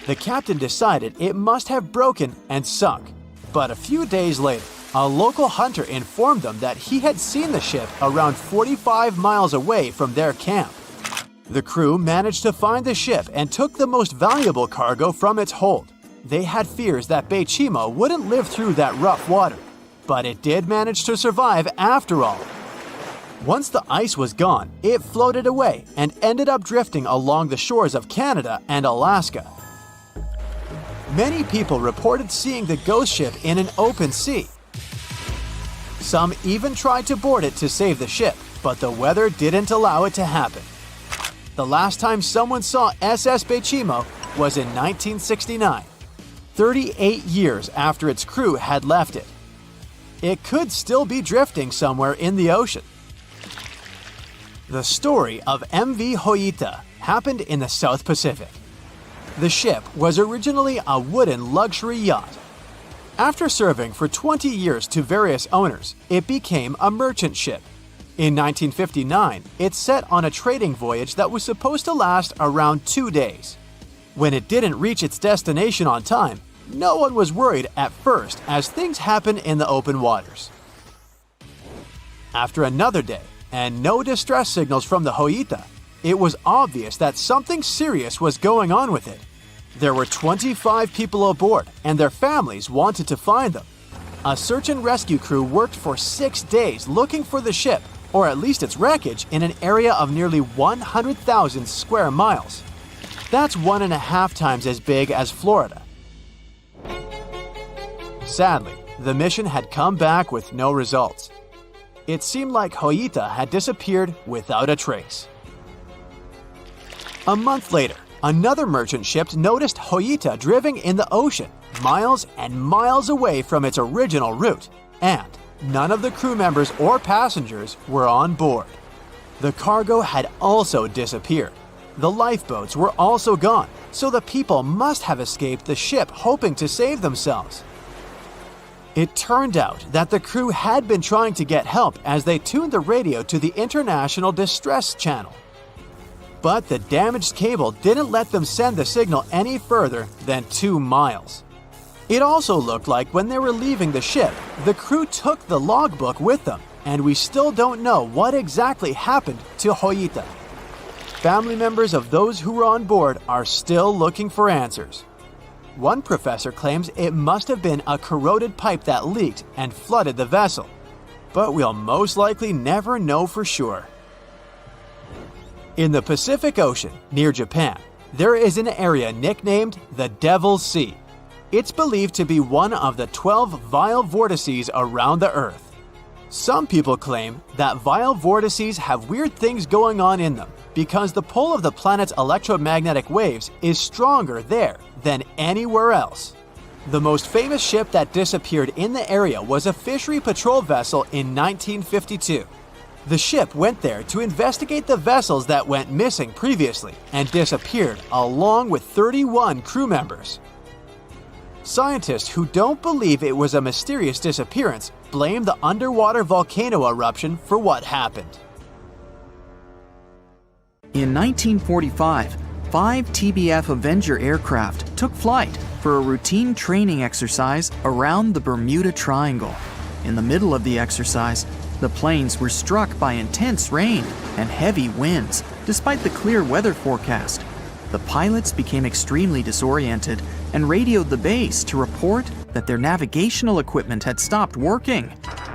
The captain decided it must have broken and sunk, but a few days later, a local hunter informed them that he had seen the ship around 45 miles away from their camp. The crew managed to find the ship and took the most valuable cargo from its hold. They had fears that Bechimo wouldn't live through that rough water, but it did manage to survive after all. Once the ice was gone, it floated away and ended up drifting along the shores of Canada and Alaska. Many people reported seeing the ghost ship in an open sea. Some even tried to board it to save the ship, but the weather didn't allow it to happen. The last time someone saw SS Bechimo was in 1969, 38 years after its crew had left it. It could still be drifting somewhere in the ocean. The story of MV Hoita happened in the South Pacific. The ship was originally a wooden luxury yacht. After serving for 20 years to various owners, it became a merchant ship. In 1959, it set on a trading voyage that was supposed to last around 2 days. When it didn't reach its destination on time, no one was worried at first, as things happen in the open waters. After another day, and no distress signals from the Hoita, it was obvious that something serious was going on with it. There were 25 people aboard, and their families wanted to find them. A search and rescue crew worked for 6 days looking for the ship, or at least its wreckage, in an area of nearly 100,000 square miles. That's 1.5 times as big as Florida. Sadly, the mission had come back with no results. It seemed like Hoita had disappeared without a trace. A month later, another merchant ship noticed Hoita drifting in the ocean, miles and miles away from its original route, and none of the crew members or passengers were on board. The cargo had also disappeared. The lifeboats were also gone, so the people must have escaped the ship hoping to save themselves. It turned out that the crew had been trying to get help as they tuned the radio to the International Distress Channel. But the damaged cable didn't let them send the signal any further than 2 miles. It also looked like when they were leaving the ship, the crew took the logbook with them, and we still don't know what exactly happened to Hoita. Family members of those who were on board are still looking for answers. One professor claims it must have been a corroded pipe that leaked and flooded the vessel, but we'll most likely never know for sure. In the Pacific Ocean, near Japan, there is an area nicknamed the Devil's Sea. It's believed to be one of the 12 vile vortices around the Earth. Some people claim that vile vortices have weird things going on in them because the pull of the planet's electromagnetic waves is stronger there than anywhere else. The most famous ship that disappeared in the area was a fishery patrol vessel in 1952. The ship went there to investigate the vessels that went missing previously and disappeared along with 31 crew members. Scientists who don't believe it was a mysterious disappearance blame the underwater volcano eruption for what happened. In 1945, 5 TBF Avenger aircraft took flight for a routine training exercise around the Bermuda Triangle. In the middle of the exercise, the planes were struck by intense rain and heavy winds, despite the clear weather forecast. The pilots became extremely disoriented and radioed the base to report that their navigational equipment had stopped working.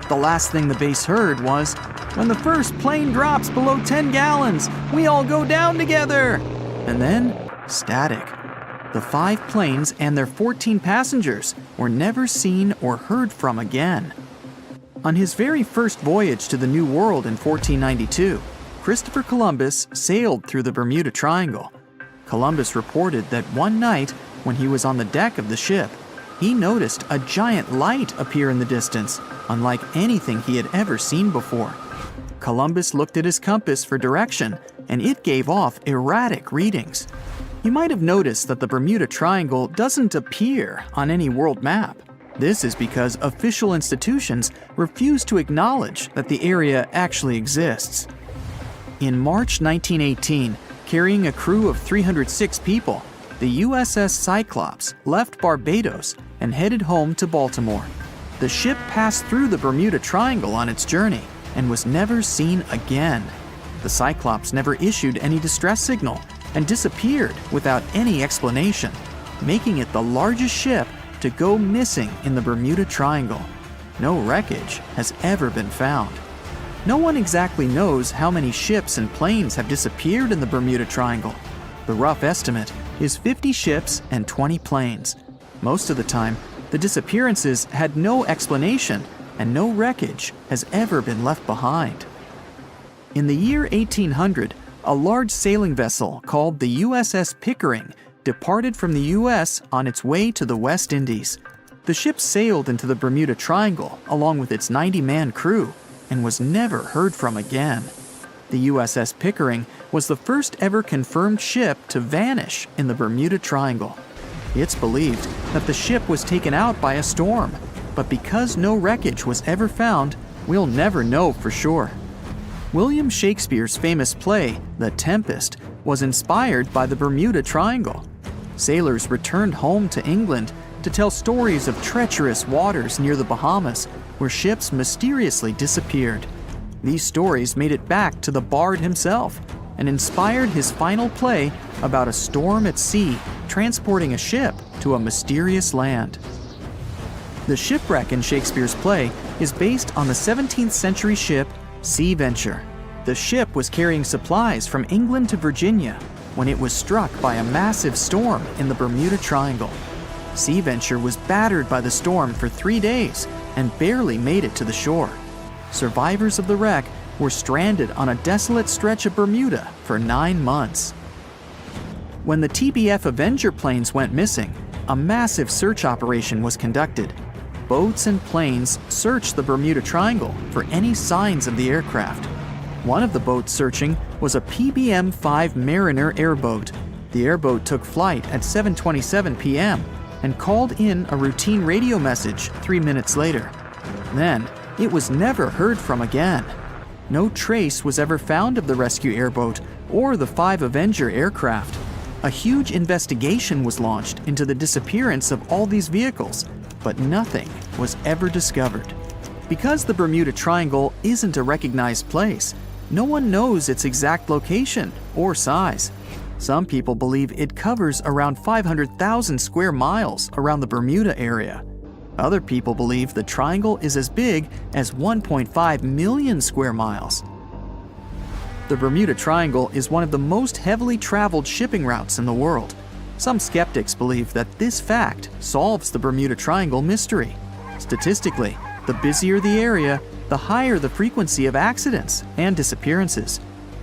The last thing the base heard was, "When the first plane drops below 10 gallons, we all go down together." And then, static. The 5 planes and their 14 passengers were never seen or heard from again. On his very first voyage to the New World in 1492, Christopher Columbus sailed through the Bermuda Triangle. Columbus reported that one night, when he was on the deck of the ship, he noticed a giant light appear in the distance, unlike anything he had ever seen before. Columbus looked at his compass for direction, and it gave off erratic readings. You might have noticed that the Bermuda Triangle doesn't appear on any world map. This is because official institutions refuse to acknowledge that the area actually exists. In March 1918, carrying a crew of 306 people, the USS Cyclops left Barbados and headed home to Baltimore. The ship passed through the Bermuda Triangle on its journey and was never seen again. The Cyclops never issued any distress signal and disappeared without any explanation, making it the largest ship to go missing in the Bermuda Triangle. No wreckage has ever been found. No one exactly knows how many ships and planes have disappeared in the Bermuda Triangle. The rough estimate is 50 ships and 20 planes. Most of the time, the disappearances had no explanation and no wreckage has ever been left behind. In the year 1800, a large sailing vessel called the USS Pickering departed from the US on its way to the West Indies. The ship sailed into the Bermuda Triangle along with its 90-man crew and was never heard from again. The USS Pickering was the first ever confirmed ship to vanish in the Bermuda Triangle. It's believed that the ship was taken out by a storm, but because no wreckage was ever found, we'll never know for sure. William Shakespeare's famous play, The Tempest, was inspired by the Bermuda Triangle. Sailors returned home to England to tell stories of treacherous waters near the Bahamas, where ships mysteriously disappeared. These stories made it back to the bard himself and inspired his final play about a storm at sea transporting a ship to a mysterious land. The shipwreck in Shakespeare's play is based on the 17th century ship Sea Venture. The ship was carrying supplies from England to Virginia when it was struck by a massive storm in the Bermuda Triangle. Sea Venture was battered by the storm for 3 days and barely made it to the shore. Survivors of the wreck were stranded on a desolate stretch of Bermuda for 9 months. When the TBF Avenger planes went missing, a massive search operation was conducted. Boats and planes searched the Bermuda Triangle for any signs of the aircraft. One of the boats searching was a PBM-5 Mariner airboat. The airboat took flight at 7:27 p.m. and called in a routine radio message 3 minutes later. Then, it was never heard from again. No trace was ever found of the rescue airboat or the 5 Avenger aircraft. A huge investigation was launched into the disappearance of all these vehicles, but nothing was ever discovered. Because the Bermuda Triangle isn't a recognized place, no one knows its exact location or size. Some people believe it covers around 500,000 square miles around the Bermuda area. Other people believe the triangle is as big as 1.5 million square miles. The Bermuda Triangle is one of the most heavily traveled shipping routes in the world. Some skeptics believe that this fact solves the Bermuda Triangle mystery. Statistically, the busier the area, the higher the frequency of accidents and disappearances.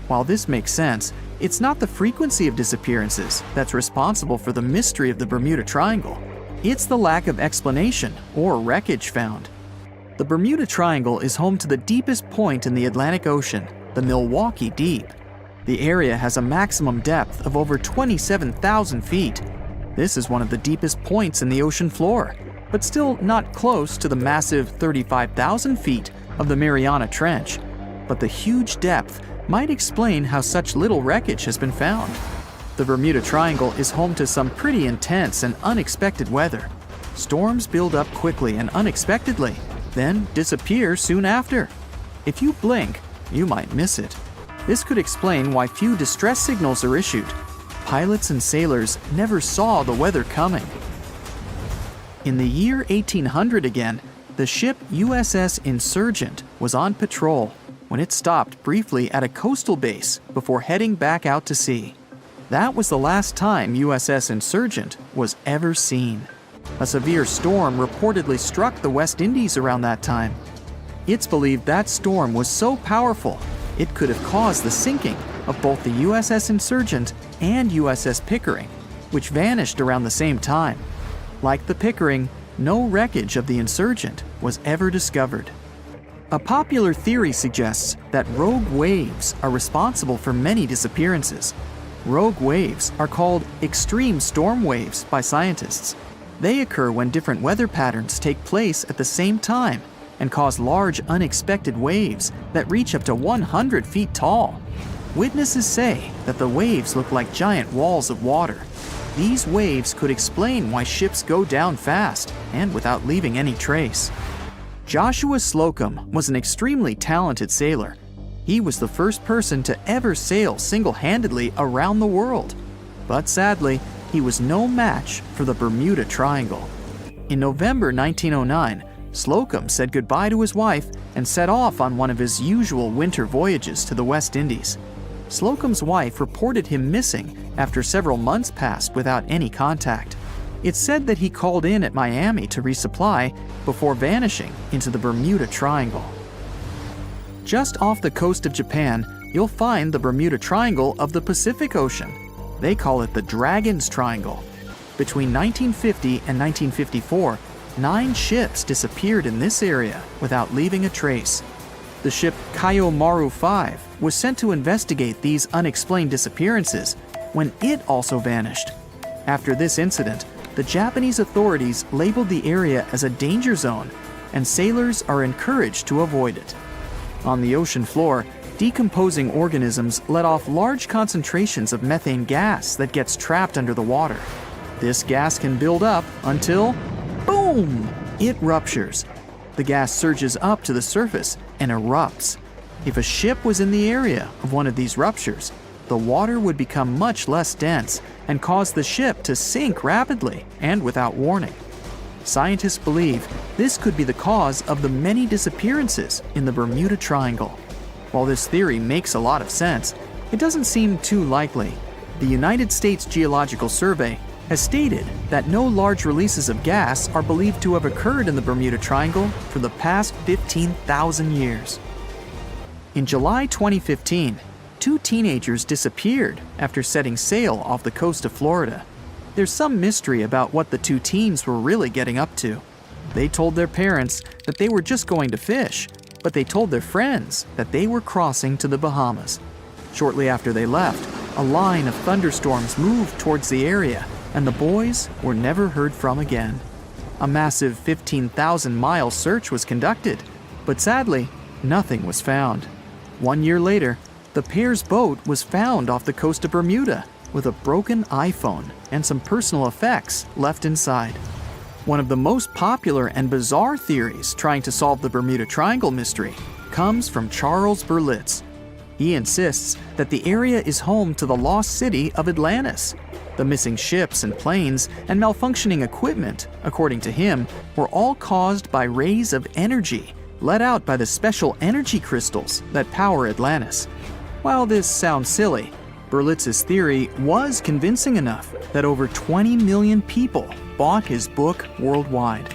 While this makes sense, it's not the frequency of disappearances that's responsible for the mystery of the Bermuda Triangle. It's the lack of explanation or wreckage found. The Bermuda Triangle is home to the deepest point in the Atlantic Ocean, the Milwaukee Deep. The area has a maximum depth of over 27,000 feet. This is one of the deepest points in the ocean floor, but still not close to the massive 35,000 feet of the Mariana Trench. But the huge depth might explain how such little wreckage has been found. The Bermuda Triangle is home to some pretty intense and unexpected weather. Storms build up quickly and unexpectedly, then disappear soon after. If you blink, you might miss it. This could explain why few distress signals are issued. Pilots and sailors never saw the weather coming. In the year 1800 again, the ship USS Insurgent was on patrol when it stopped briefly at a coastal base before heading back out to sea. That was the last time USS Insurgent was ever seen. A severe storm reportedly struck the West Indies around that time. It's believed that storm was so powerful, it could have caused the sinking of both the USS Insurgent and USS Pickering, which vanished around the same time. Like the Pickering, no wreckage of the Insurgent was ever discovered. A popular theory suggests that rogue waves are responsible for many disappearances. Rogue waves are called extreme storm waves by scientists. They occur when different weather patterns take place at the same time and cause large unexpected waves that reach up to 100 feet tall. Witnesses say that the waves look like giant walls of water. These waves could explain why ships go down fast and without leaving any trace. Joshua Slocum was an extremely talented sailor. He was the first person to ever sail single-handedly around the world. But sadly, he was no match for the Bermuda Triangle. In November 1909, Slocum said goodbye to his wife and set off on one of his usual winter voyages to the West Indies. Slocum's wife reported him missing after several months passed without any contact. It's said that he called in at Miami to resupply before vanishing into the Bermuda Triangle. Just off the coast of Japan, you'll find the Bermuda Triangle of the Pacific Ocean. They call it the Dragon's Triangle. Between 1950 and 1954, 9 ships disappeared in this area without leaving a trace. The ship Kaiomaru 5 was sent to investigate these unexplained disappearances when it also vanished. After this incident, the Japanese authorities labeled the area as a danger zone, and sailors are encouraged to avoid it. On the ocean floor, decomposing organisms let off large concentrations of methane gas that gets trapped under the water. This gas can build up until, boom, it ruptures. The gas surges up to the surface and erupts. If a ship was in the area of one of these ruptures, the water would become much less dense and cause the ship to sink rapidly and without warning. Scientists believe this could be the cause of the many disappearances in the Bermuda Triangle. While this theory makes a lot of sense, it doesn't seem too likely. The United States Geological Survey has stated that no large releases of gas are believed to have occurred in the Bermuda Triangle for the past 15,000 years. In July 2015, 2 teenagers disappeared after setting sail off the coast of Florida. There's some mystery about what the 2 teens were really getting up to. They told their parents that they were just going to fish, but they told their friends that they were crossing to the Bahamas. Shortly after they left, a line of thunderstorms moved towards the area, and the boys were never heard from again. A massive 15,000-mile search was conducted, but sadly, nothing was found. 1 year later, the pair's boat was found off the coast of Bermuda with a broken iPhone and some personal effects left inside. One of the most popular and bizarre theories trying to solve the Bermuda Triangle mystery comes from Charles Berlitz. He insists that the area is home to the lost city of Atlantis. The missing ships and planes and malfunctioning equipment, according to him, were all caused by rays of energy let out by the special energy crystals that power Atlantis. While this sounds silly, Berlitz's theory was convincing enough that over 20 million people bought his book worldwide.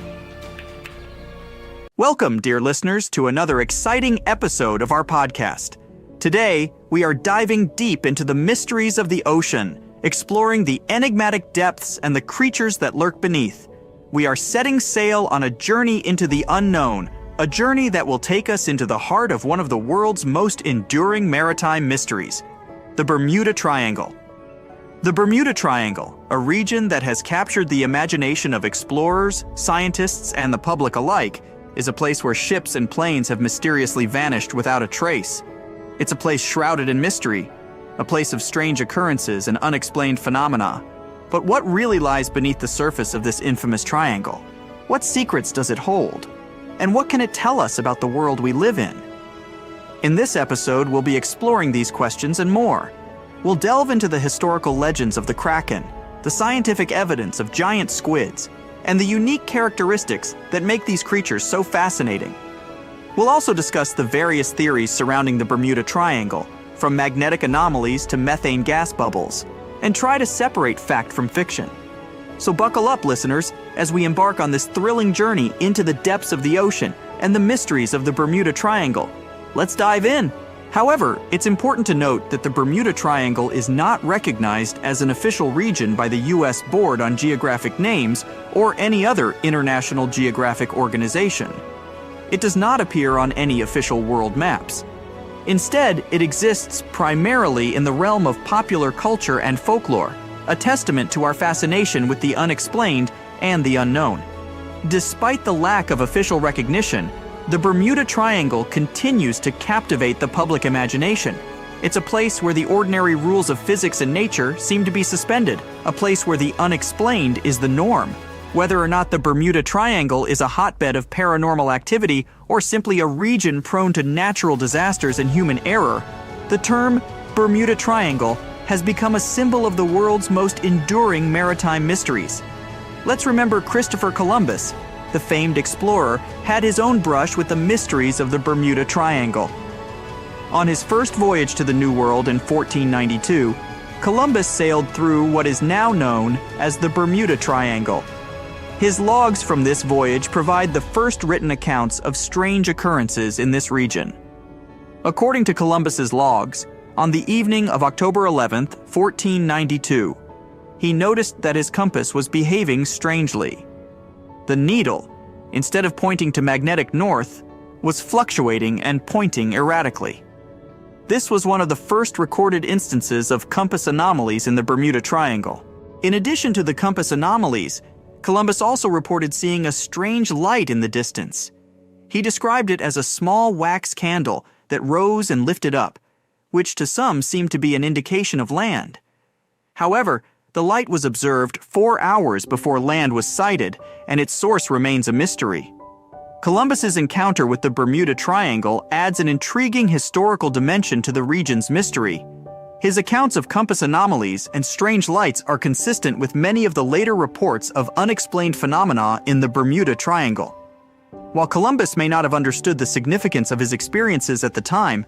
Welcome, dear listeners, to another exciting episode of our podcast. Today, we are diving deep into the mysteries of the ocean, exploring the enigmatic depths and the creatures that lurk beneath. We are setting sail on a journey into the unknown, a journey that will take us into the heart of one of the world's most enduring maritime mysteries, the Bermuda Triangle. The Bermuda Triangle, a region that has captured the imagination of explorers, scientists, and the public alike, is a place where ships and planes have mysteriously vanished without a trace. It's a place shrouded in mystery, a place of strange occurrences and unexplained phenomena. But what really lies beneath the surface of this infamous triangle? What secrets does it hold? And what can it tell us about the world we live in? In this episode, we'll be exploring these questions and more. We'll delve into the historical legends of the Kraken, the scientific evidence of giant squids, and the unique characteristics that make these creatures so fascinating. We'll also discuss the various theories surrounding the Bermuda Triangle, from magnetic anomalies to methane gas bubbles, and try to separate fact from fiction. So buckle up, listeners, as we embark on this thrilling journey into the depths of the ocean and the mysteries of the Bermuda Triangle. Let's dive in. However, it's important to note that the Bermuda Triangle is not recognized as an official region by the U.S. Board on Geographic Names or any other international geographic organization. It does not appear on any official world maps. Instead, it exists primarily in the realm of popular culture and folklore, a testament to our fascination with the unexplained and the unknown. Despite the lack of official recognition, the Bermuda Triangle continues to captivate the public imagination. It's a place where the ordinary rules of physics and nature seem to be suspended, a place where the unexplained is the norm. Whether or not the Bermuda Triangle is a hotbed of paranormal activity or simply a region prone to natural disasters and human error, the term Bermuda Triangle has become a symbol of the world's most enduring maritime mysteries. Let's remember Christopher Columbus. the famed explorer, had his own brush with the mysteries of the Bermuda Triangle. On his first voyage to the New World in 1492, Columbus sailed through what is now known as the Bermuda Triangle. His logs from this voyage provide the first written accounts of strange occurrences in this region. According to Columbus's logs, on the evening of October 11th, 1492, he noticed that his compass was behaving strangely. The needle, instead of pointing to magnetic north, was fluctuating and pointing erratically. This was one of the first recorded instances of compass anomalies in the Bermuda Triangle. In addition to the compass anomalies, Columbus also reported seeing a strange light in the distance. He described it as a small wax candle that rose and lifted up, which to some seemed to be an indication of land. However, the light was observed 4 hours before land was sighted, and its source remains a mystery. Columbus's encounter with the Bermuda Triangle adds an intriguing historical dimension to the region's mystery. His accounts of compass anomalies and strange lights are consistent with many of the later reports of unexplained phenomena in the Bermuda Triangle. While Columbus may not have understood the significance of his experiences at the time,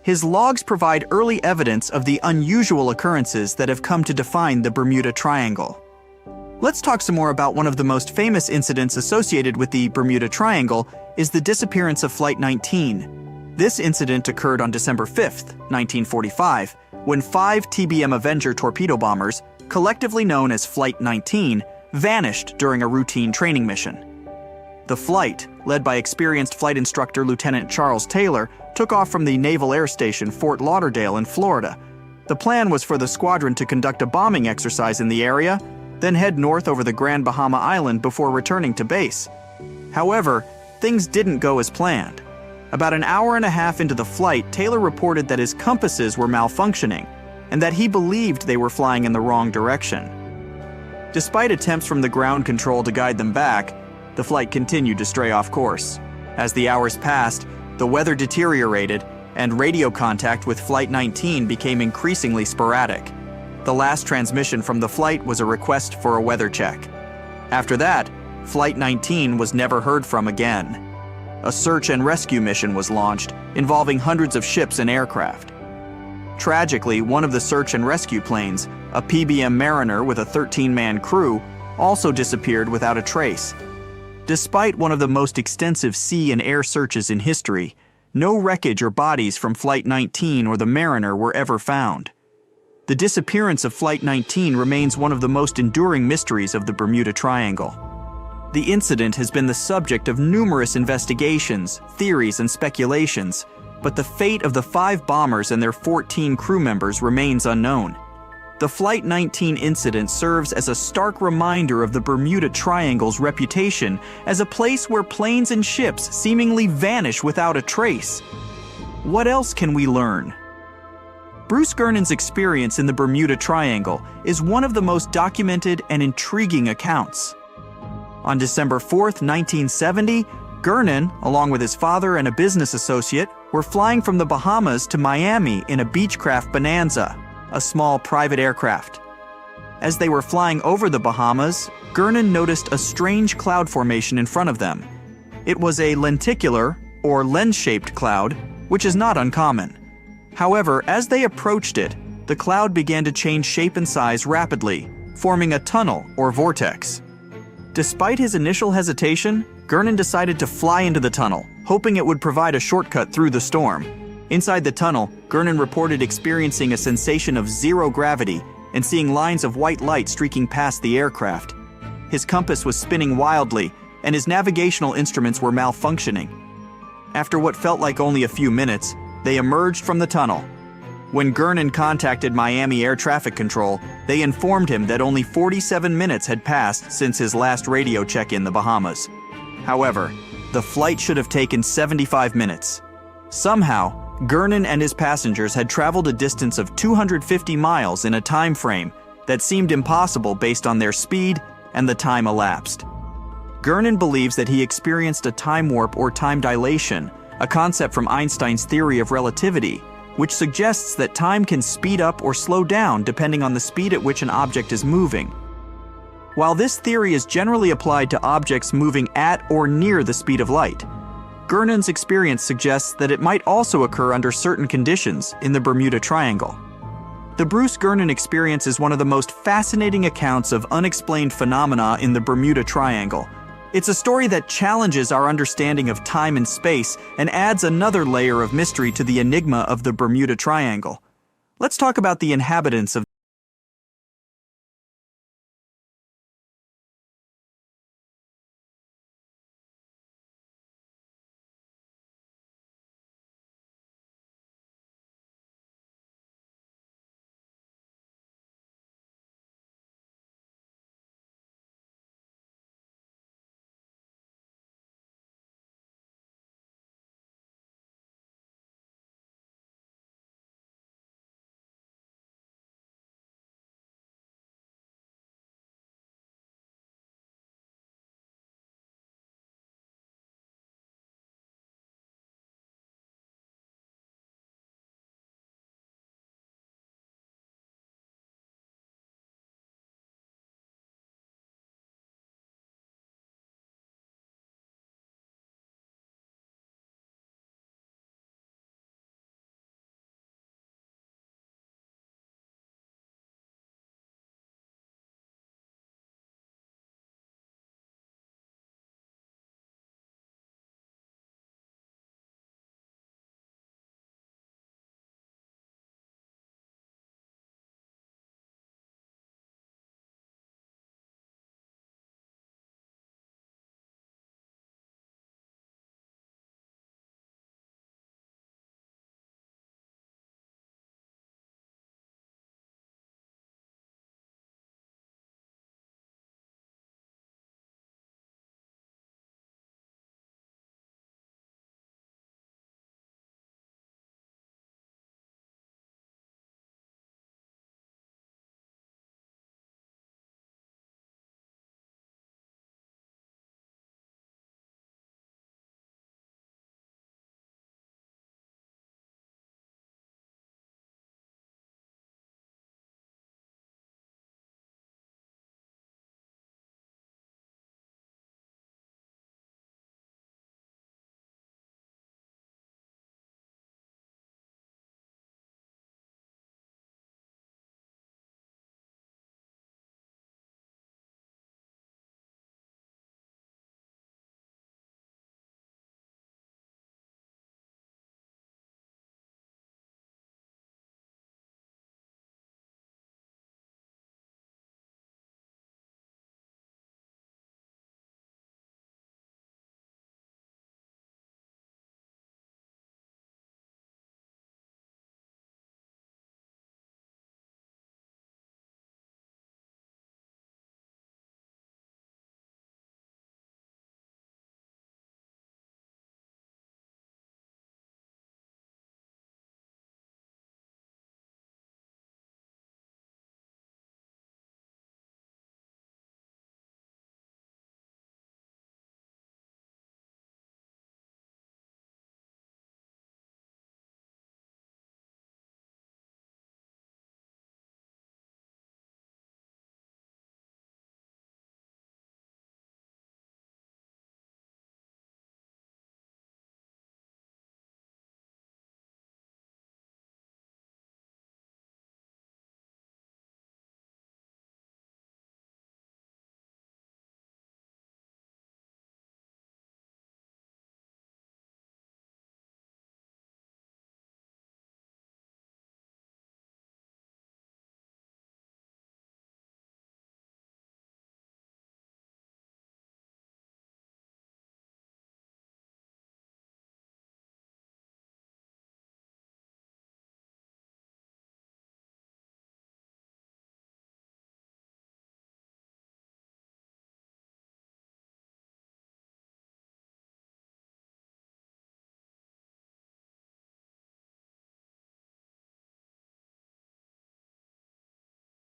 his logs provide early evidence of the unusual occurrences that have come to define the Bermuda Triangle. Let's talk some more about one of the most famous incidents associated with the Bermuda Triangle is the disappearance of Flight 19. This incident occurred on December 5th, 1945, when 5 TBM Avenger torpedo bombers, collectively known as Flight 19, vanished during a routine training mission. The flight, led by experienced flight instructor Lieutenant Charles Taylor, took off from the Naval Air Station Fort Lauderdale in Florida. The plan was for the squadron to conduct a bombing exercise in the area, then head north over the Grand Bahama Island before returning to base. However, things didn't go as planned. About an hour and a half into the flight, Taylor reported that his compasses were malfunctioning and that he believed they were flying in the wrong direction. Despite attempts from the ground control to guide them back, the flight continued to stray off course. As the hours passed, the weather deteriorated and radio contact with Flight 19 became increasingly sporadic. The last transmission from the flight was a request for a weather check. After that, Flight 19 was never heard from again. A search and rescue mission was launched, involving hundreds of ships and aircraft. Tragically, one of the search and rescue planes, a PBM Mariner with a 13-man crew, also disappeared without a trace. Despite one of the most extensive sea and air searches in history, no wreckage or bodies from Flight 19 or the Mariner were ever found. The disappearance of Flight 19 remains one of the most enduring mysteries of the Bermuda Triangle. The incident has been the subject of numerous investigations, theories, and speculations, but the fate of the 5 bombers and their 14 crew members remains unknown. The Flight 19 incident serves as a stark reminder of the Bermuda Triangle's reputation as a place where planes and ships seemingly vanish without a trace. What else can we learn? Bruce Gernon's experience in the Bermuda Triangle is one of the most documented and intriguing accounts. On December 4th, 1970, Gernon, along with his father and a business associate, were flying from the Bahamas to Miami in a Beechcraft Bonanza, a small private aircraft. As they were flying over the Bahamas, Gernon noticed a strange cloud formation in front of them. It was a lenticular, or lens-shaped cloud, which is not uncommon. However, as they approached it, the cloud began to change shape and size rapidly, forming a tunnel or vortex. Despite his initial hesitation, Gernon decided to fly into the tunnel, hoping it would provide a shortcut through the storm. Inside the tunnel, Gernon reported experiencing a sensation of zero gravity and seeing lines of white light streaking past the aircraft. His compass was spinning wildly, and his navigational instruments were malfunctioning. After what felt like only a few minutes, they emerged from the tunnel. When Gernon contacted Miami Air Traffic Control, they informed him that only 47 minutes had passed since his last radio check in the Bahamas. However, the flight should have taken 75 minutes. Somehow, Gernon and his passengers had traveled a distance of 250 miles in a time frame that seemed impossible based on their speed and the time elapsed. Gernon believes that he experienced a time warp or time dilation, a concept from Einstein's theory of relativity, which suggests that time can speed up or slow down depending on the speed at which an object is moving. While this theory is generally applied to objects moving at or near the speed of light, Gurnon's experience suggests that it might also occur under certain conditions in the Bermuda Triangle. The Bruce Gernon experience is one of the most fascinating accounts of unexplained phenomena in the Bermuda Triangle. It's a story that challenges our understanding of time and space and adds another layer of mystery to the enigma of the Bermuda Triangle. Let's talk about the inhabitants of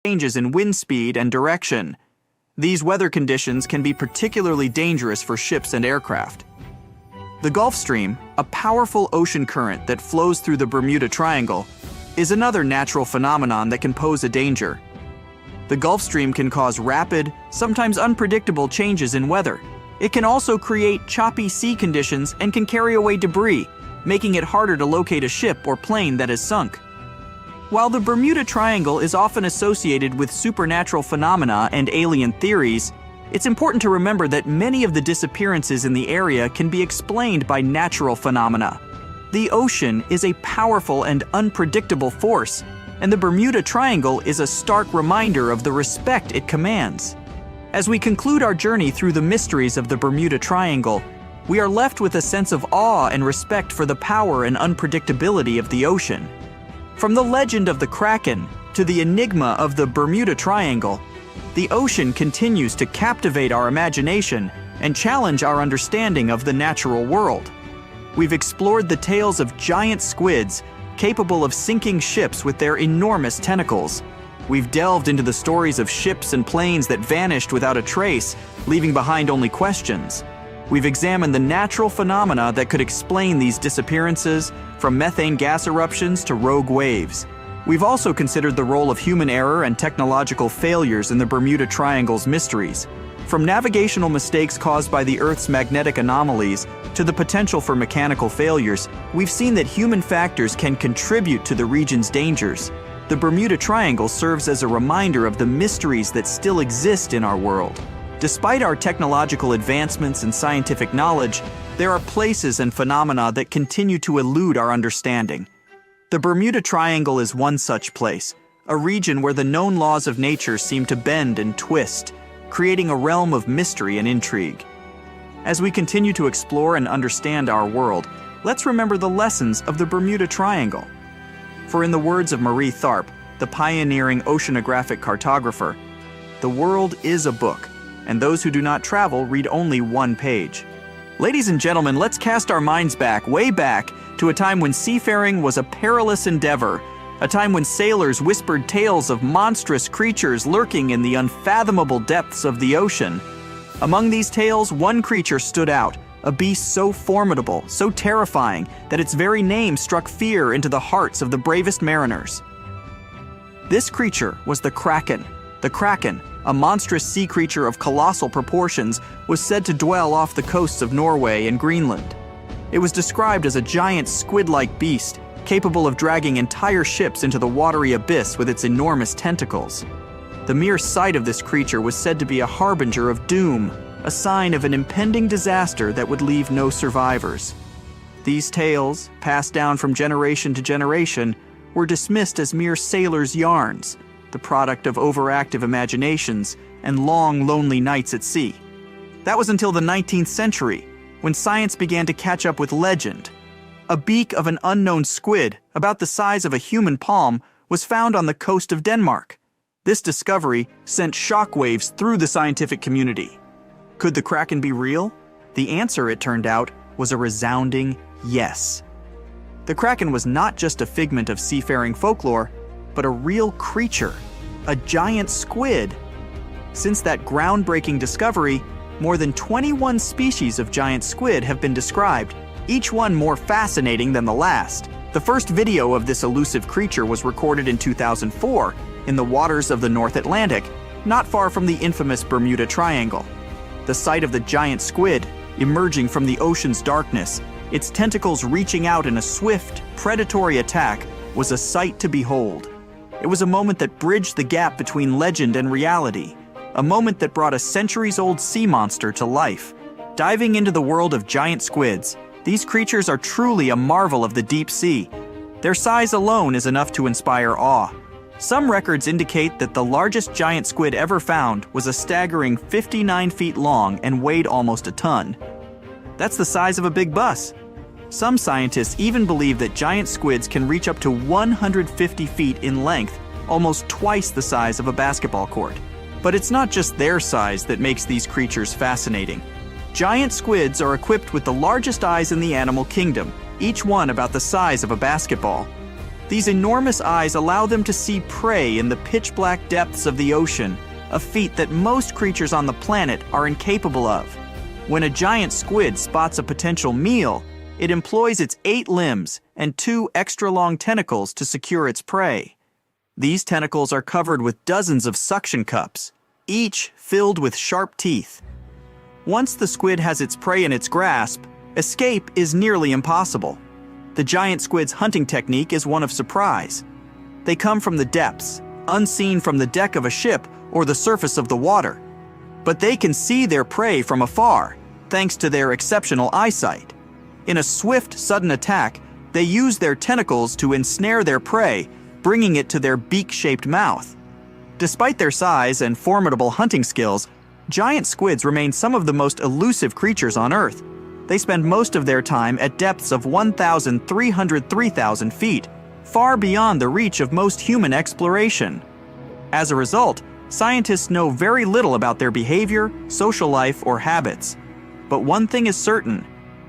changes in wind speed and direction. These weather conditions can be particularly dangerous for ships and aircraft. The Gulf Stream, a powerful ocean current that flows through the Bermuda Triangle, is another natural phenomenon that can pose a danger. The Gulf Stream can cause rapid, sometimes unpredictable changes in weather. It can also create choppy sea conditions and can carry away debris, making it harder to locate a ship or plane that has sunk. While the Bermuda Triangle is often associated with supernatural phenomena and alien theories, it's important to remember that many of the disappearances in the area can be explained by natural phenomena. The ocean is a powerful and unpredictable force, and the Bermuda Triangle is a stark reminder of the respect it commands. As we conclude our journey through the mysteries of the Bermuda Triangle, we are left with a sense of awe and respect for the power and unpredictability of the ocean. From the legend of the Kraken to the enigma of the Bermuda Triangle, the ocean continues to captivate our imagination and challenge our understanding of the natural world. We've explored the tales of giant squids capable of sinking ships with their enormous tentacles. We've delved into the stories of ships and planes that vanished without a trace, leaving behind only questions. We've examined the natural phenomena that could explain these disappearances, from methane gas eruptions to rogue waves. We've also considered the role of human error and technological failures in the Bermuda Triangle's mysteries. From navigational mistakes caused by the Earth's magnetic anomalies to the potential for mechanical failures, we've seen that human factors can contribute to the region's dangers. The Bermuda Triangle serves as a reminder of the mysteries that still exist in our world. Despite our technological advancements and scientific knowledge, there are places and phenomena that continue to elude our understanding. The Bermuda Triangle is one such place, a region where the known laws of nature seem to bend and twist, creating a realm of mystery and intrigue. As we continue to explore and understand our world, let's remember the lessons of the Bermuda Triangle. For in the words of Marie Tharp, the pioneering oceanographic cartographer, "The world is a book, and those who do not travel read only one page." Ladies and gentlemen, let's cast our minds back, way back, to a time when seafaring was a perilous endeavor, a time when sailors whispered tales of monstrous creatures lurking in the unfathomable depths of the ocean. Among these tales, one creature stood out, a beast so formidable, so terrifying, that its very name struck fear into the hearts of the bravest mariners. This creature was the Kraken. The Kraken, a monstrous sea creature of colossal proportions, was said to dwell off the coasts of Norway and Greenland. It was described as a giant squid-like beast, capable of dragging entire ships into the watery abyss with its enormous tentacles. The mere sight of this creature was said to be a harbinger of doom, a sign of an impending disaster that would leave no survivors. These tales, passed down from generation to generation, were dismissed as mere sailors' yarns, the product of overactive imaginations and long, lonely nights at sea. That was until the 19th century, when science began to catch up with legend. A beak of an unknown squid, about the size of a human palm, was found on the coast of Denmark. This discovery sent shockwaves through the scientific community. Could the Kraken be real? The answer, it turned out, was a resounding yes. The Kraken was not just a figment of seafaring folklore, but a real creature, a giant squid. Since that groundbreaking discovery, more than 21 species of giant squid have been described, each one more fascinating than the last. The first video of this elusive creature was recorded in 2004 in the waters of the North Atlantic, not far from the infamous Bermuda Triangle. The sight of the giant squid emerging from the ocean's darkness, its tentacles reaching out in a swift, predatory attack, was a sight to behold. It was a moment that bridged the gap between legend and reality, a moment that brought a centuries-old sea monster to life. Diving into the world of giant squids, these creatures are truly a marvel of the deep sea. Their size alone is enough to inspire awe. Some records indicate that the largest giant squid ever found was a staggering 59 feet long and weighed almost a ton. That's the size of a big bus. Some scientists even believe that giant squids can reach up to 150 feet in length, almost twice the size of a basketball court. But it's not just their size that makes these creatures fascinating. Giant squids are equipped with the largest eyes in the animal kingdom, each one about the size of a basketball. These enormous eyes allow them to see prey in the pitch-black depths of the ocean, a feat that most creatures on the planet are incapable of. When a giant squid spots a potential meal, it employs its 8 limbs and 2 extra-long tentacles to secure its prey. These tentacles are covered with dozens of suction cups, each filled with sharp teeth. Once the squid has its prey in its grasp, escape is nearly impossible. The giant squid's hunting technique is one of surprise. They come from the depths, unseen from the deck of a ship or the surface of the water. But they can see their prey from afar, thanks to their exceptional eyesight. In a swift, sudden attack, they use their tentacles to ensnare their prey, bringing it to their beak-shaped mouth. Despite their size and formidable hunting skills, giant squids remain some of the most elusive creatures on Earth. They spend most of their time at depths of 1,303,000 feet, far beyond the reach of most human exploration. As a result, scientists know very little about their behavior, social life, or habits. But one thing is certain: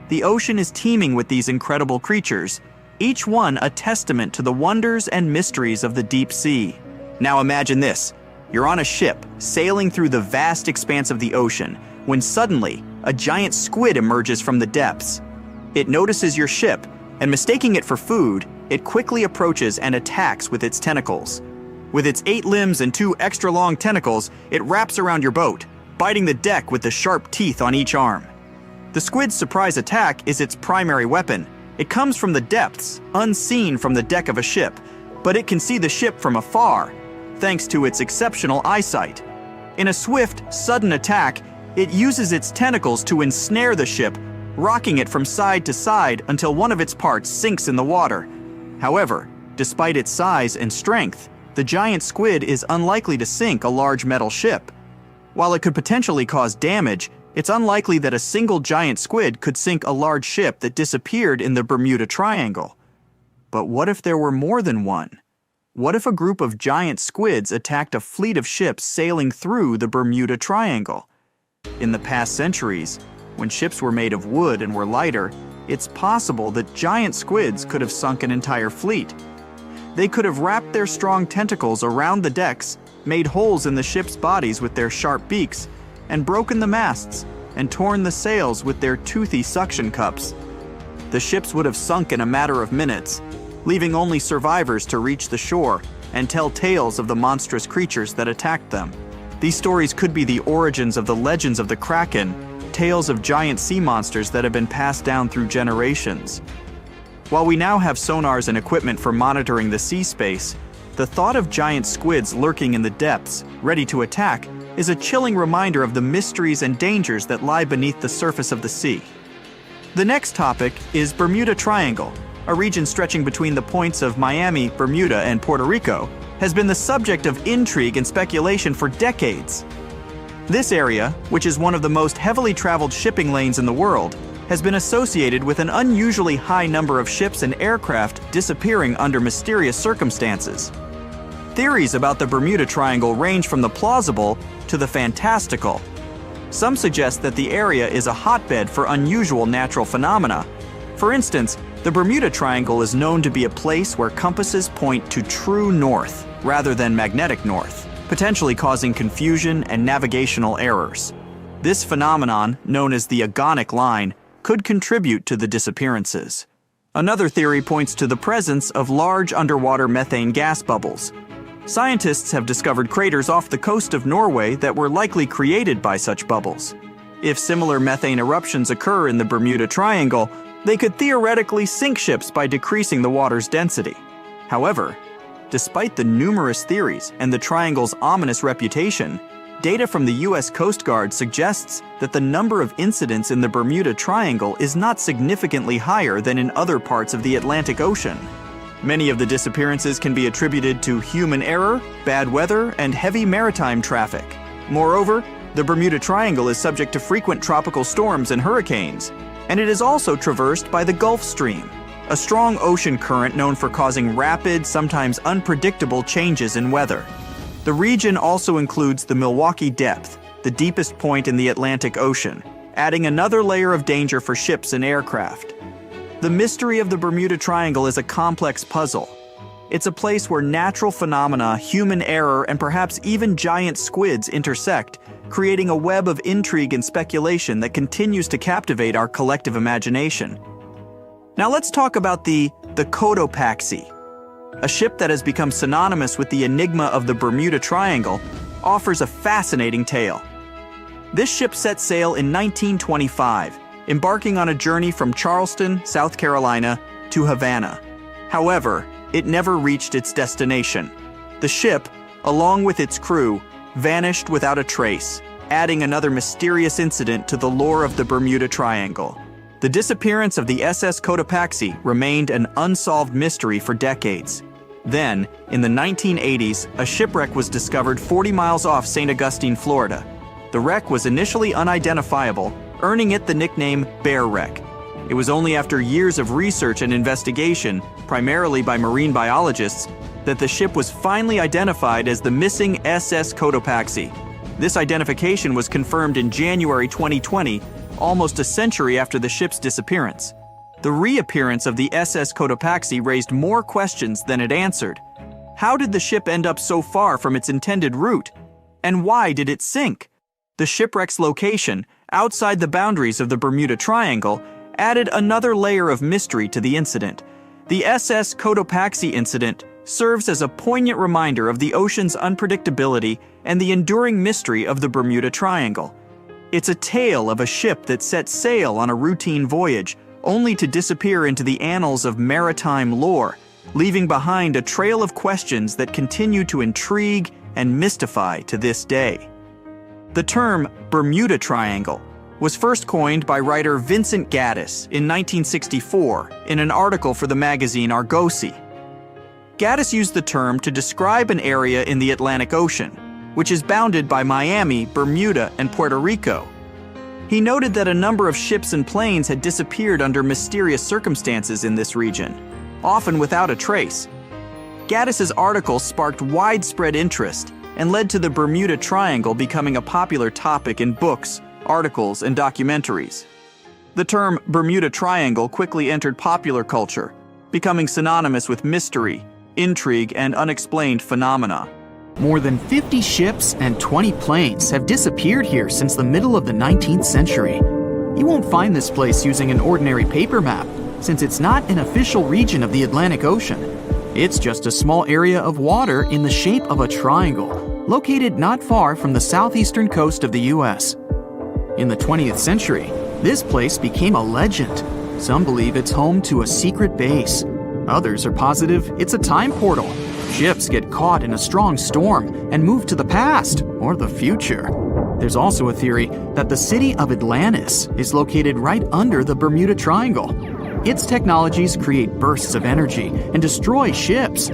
the ocean is teeming with these incredible creatures, each one a testament to the wonders and mysteries of the deep sea. Now imagine this: you're on a ship, sailing through the vast expanse of the ocean, when suddenly, a giant squid emerges from the depths. It notices your ship, and mistaking it for food, it quickly approaches and attacks with its tentacles. With its 8 limbs and 2 extra-long tentacles, it wraps around your boat, biting the deck with the sharp teeth on each arm. The squid's surprise attack is its primary weapon. It comes from the depths, unseen from the deck of a ship, but it can see the ship from afar, thanks to its exceptional eyesight. In a swift, sudden attack, it uses its tentacles to ensnare the ship, rocking it from side to side until one of its parts sinks in the water. However, despite its size and strength, the giant squid is unlikely to sink a large metal ship. While it could potentially cause damage, it's unlikely that a single giant squid could sink a large ship that disappeared in the Bermuda Triangle. But what if there were more than one? What if a group of giant squids attacked a fleet of ships sailing through the Bermuda Triangle? In the past centuries, when ships were made of wood and were lighter, it's possible that giant squids could have sunk an entire fleet. They could have wrapped their strong tentacles around the decks, made holes in the ship's bodies with their sharp beaks, and broken the masts and torn the sails with their toothy suction cups. The ships would have sunk in a matter of minutes, leaving only survivors to reach the shore and tell tales of the monstrous creatures that attacked them. These stories could be the origins of the legends of the Kraken, tales of giant sea monsters that have been passed down through generations. While we now have sonars and equipment for monitoring the sea space, the thought of giant squids lurking in the depths, ready to attack, is a chilling reminder of the mysteries and dangers that lie beneath the surface of the sea. The next topic is Bermuda Triangle, a region stretching between the points of Miami, Bermuda, and Puerto Rico, has been the subject of intrigue and speculation for decades. This area, which is one of the most heavily traveled shipping lanes in the world, has been associated with an unusually high number of ships and aircraft disappearing under mysterious circumstances. Theories about the Bermuda Triangle range from the plausible to the fantastical. Some suggest that the area is a hotbed for unusual natural phenomena. For instance, the Bermuda Triangle is known to be a place where compasses point to true north rather than magnetic north, potentially causing confusion and navigational errors. This phenomenon, known as the agonic line, could contribute to the disappearances. Another theory points to the presence of large underwater methane gas bubbles. Scientists have discovered craters off the coast of Norway that were likely created by such bubbles. If similar methane eruptions occur in the Bermuda Triangle, they could theoretically sink ships by decreasing the water's density. However, despite the numerous theories and the triangle's ominous reputation, data from the U.S. Coast Guard suggests that the number of incidents in the Bermuda Triangle is not significantly higher than in other parts of the Atlantic Ocean. Many of the disappearances can be attributed to human error, bad weather, and heavy maritime traffic. Moreover, the Bermuda Triangle is subject to frequent tropical storms and hurricanes, and it is also traversed by the Gulf Stream, a strong ocean current known for causing rapid, sometimes unpredictable changes in weather. The region also includes the Milwaukee Depth, the deepest point in the Atlantic Ocean, adding another layer of danger for ships and aircraft. The mystery of the Bermuda Triangle is a complex puzzle. It's a place where natural phenomena, human error, and perhaps even giant squids intersect, creating a web of intrigue and speculation that continues to captivate our collective imagination. Now let's talk about the Cotopaxi. a ship that has become synonymous with the enigma of the Bermuda Triangle, offers a fascinating tale. This ship set sail in 1925, embarking on a journey from Charleston, South Carolina, to Havana. However, it never reached its destination. The ship, along with its crew, vanished without a trace, adding another mysterious incident to the lore of the Bermuda Triangle. The disappearance of the SS Cotopaxi remained an unsolved mystery for decades. Then, in the 1980s, a shipwreck was discovered 40 miles off St. Augustine, Florida. The wreck was initially unidentifiable, earning it the nickname Bear Wreck. It was only after years of research and investigation, primarily by marine biologists, that the ship was finally identified as the missing SS Cotopaxi. This identification was confirmed in January 2020, almost a century after the ship's disappearance. The reappearance of the SS Cotopaxi raised more questions than it answered. How did the ship end up so far from its intended route? And why did it sink? The shipwreck's location, outside the boundaries of the Bermuda Triangle, added another layer of mystery to the incident. The SS Cotopaxi incident serves as a poignant reminder of the ocean's unpredictability and the enduring mystery of the Bermuda Triangle. It's a tale of a ship that set sail on a routine voyage, only to disappear into the annals of maritime lore, leaving behind a trail of questions that continue to intrigue and mystify to this day. The term Bermuda Triangle was first coined by writer Vincent Gaddis in 1964 in an article for the magazine Argosy. Gaddis used the term to describe an area in the Atlantic Ocean, which is bounded by Miami, Bermuda, and Puerto Rico. He noted that a number of ships and planes had disappeared under mysterious circumstances in this region, often without a trace. Gaddis's article sparked widespread interest and led to the Bermuda Triangle becoming a popular topic in books, articles, and documentaries. The term Bermuda Triangle quickly entered popular culture, becoming synonymous with mystery, intrigue, and unexplained phenomena. More than 50 ships and 20 planes have disappeared here since the middle of the 19th century. You won't find this place using an ordinary paper map, since it's not an official region of the Atlantic Ocean. It's just a small area of water in the shape of a triangle, located not far from the southeastern coast of the US. In the 20th century, this place became a legend. Some believe it's home to a secret base. Others are positive it's a time portal. Ships get caught in a strong storm and move to the past or the future. There's also a theory that the city of Atlantis is located right under the Bermuda Triangle. Its technologies create bursts of energy and destroy ships.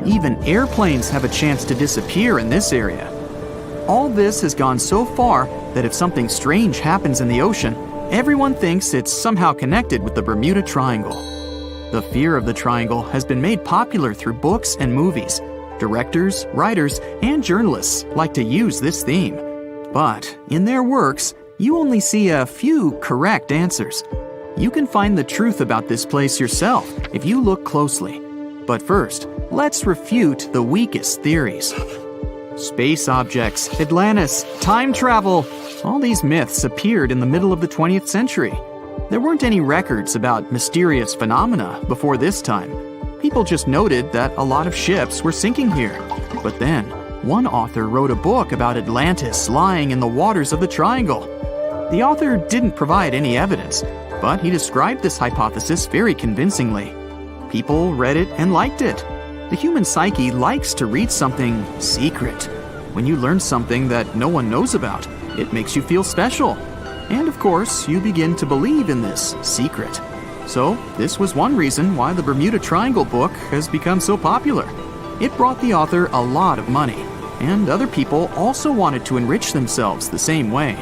Even airplanes have a chance to disappear in this area. All this has gone so far that if something strange happens in the ocean, everyone thinks it's somehow connected with the Bermuda Triangle. The fear of the triangle has been made popular through books and movies. Directors, writers, and journalists like to use this theme. But in their works, you only see a few correct answers. You can find the truth about this place yourself if you look closely. But first, let's refute the weakest theories. Space objects, Atlantis, time travel. All these myths appeared in the middle of the 20th century. There weren't any records about mysterious phenomena before this time. People just noted that a lot of ships were sinking here. But then, one author wrote a book about Atlantis lying in the waters of the Triangle. The author didn't provide any evidence, but he described this hypothesis very convincingly. People read it and liked it. The human psyche likes to read something secret. When you learn something that no one knows about, it makes you feel special. And of course, you begin to believe in this secret. So, this was one reason why the Bermuda Triangle book has become so popular. It brought the author a lot of money, and other people also wanted to enrich themselves the same way.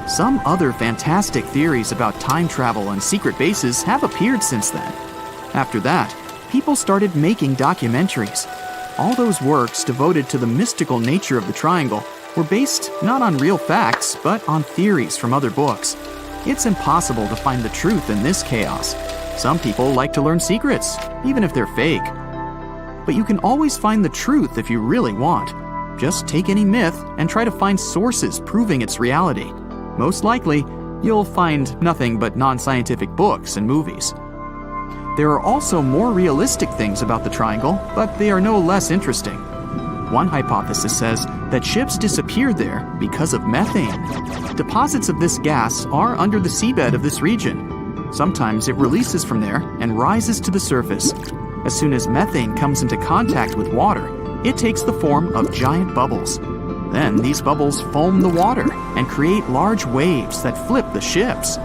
Some other fantastic theories about time travel and secret bases have appeared since then. After that, people started making documentaries. All those works devoted to the mystical nature of the triangle were based not on real facts, but on theories from other books. It's impossible to find the truth in this chaos. Some people like to learn secrets, even if they're fake. But you can always find the truth if you really want. Just take any myth and try to find sources proving its reality. Most likely, you'll find nothing but non-scientific books and movies. There are also more realistic things about the triangle, but they are no less interesting. One hypothesis says that ships disappeared there because of methane. Deposits of this gas are under the seabed of this region. Sometimes it releases from there and rises to the surface. As soon as methane comes into contact with water, it takes the form of giant bubbles. Then these bubbles foam the water and create large waves that flip the ships.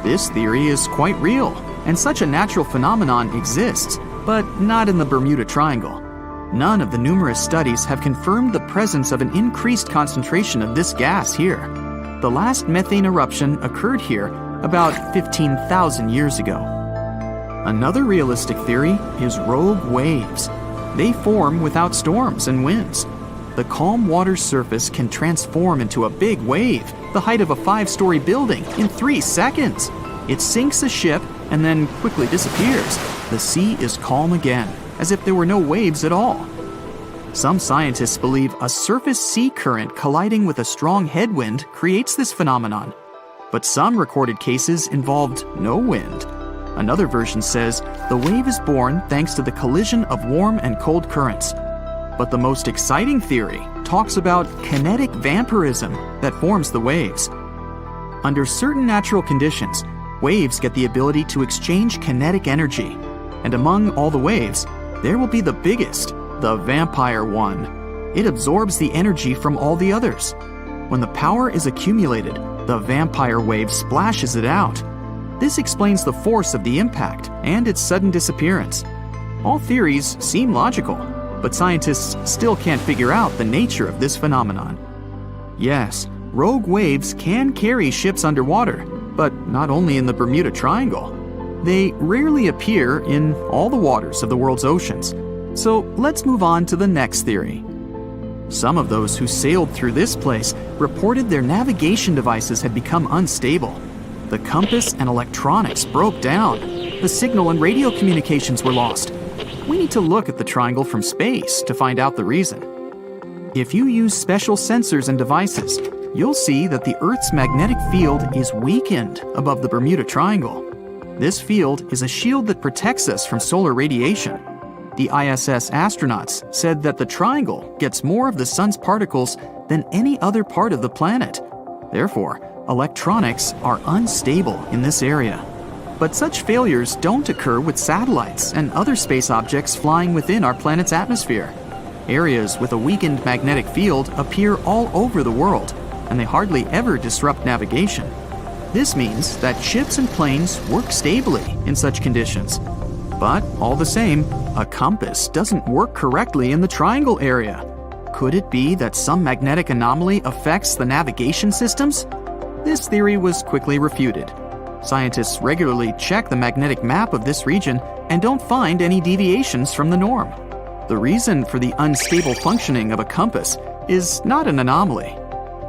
This theory is quite real, and such a natural phenomenon exists, but not in the Bermuda Triangle. None of the numerous studies have confirmed the presence of an increased concentration of this gas here. The last methane eruption occurred here about 15,000 years ago. Another realistic theory is rogue waves. They form without storms and winds. The calm water surface can transform into a big wave, the height of a 5-story building, in 3 seconds. It sinks a ship and then quickly disappears. The sea is calm again, as if there were no waves at all. Some scientists believe a surface sea current colliding with a strong headwind creates this phenomenon. But some recorded cases involved no wind. Another version says the wave is born thanks to the collision of warm and cold currents. But the most exciting theory talks about kinetic vampirism that forms the waves. Under certain natural conditions, waves get the ability to exchange kinetic energy. And among all the waves, there will be the biggest, the vampire one. It absorbs the energy from all the others. When the power is accumulated, the vampire wave splashes it out. This explains the force of the impact and its sudden disappearance. All theories seem logical, but scientists still can't figure out the nature of this phenomenon. Yes, rogue waves can carry ships underwater, but not only in the Bermuda Triangle. They rarely appear in all the waters of the world's oceans. So let's move on to the next theory. Some of those who sailed through this place reported their navigation devices had become unstable. The compass and electronics broke down. The signal and radio communications were lost. We need to look at the triangle from space to find out the reason. If you use special sensors and devices, you'll see that the Earth's magnetic field is weakened above the Bermuda Triangle. This field is a shield that protects us from solar radiation. The ISS astronauts said that the triangle gets more of the sun's particles than any other part of the planet. Therefore, electronics are unstable in this area. But such failures don't occur with satellites and other space objects flying within our planet's atmosphere. Areas with a weakened magnetic field appear all over the world, and they hardly ever disrupt navigation. This means that ships and planes work stably in such conditions. But all the same, a compass doesn't work correctly in the triangle area. Could it be that some magnetic anomaly affects the navigation systems? This theory was quickly refuted. Scientists regularly check the magnetic map of this region and don't find any deviations from the norm. The reason for the unstable functioning of a compass is not an anomaly.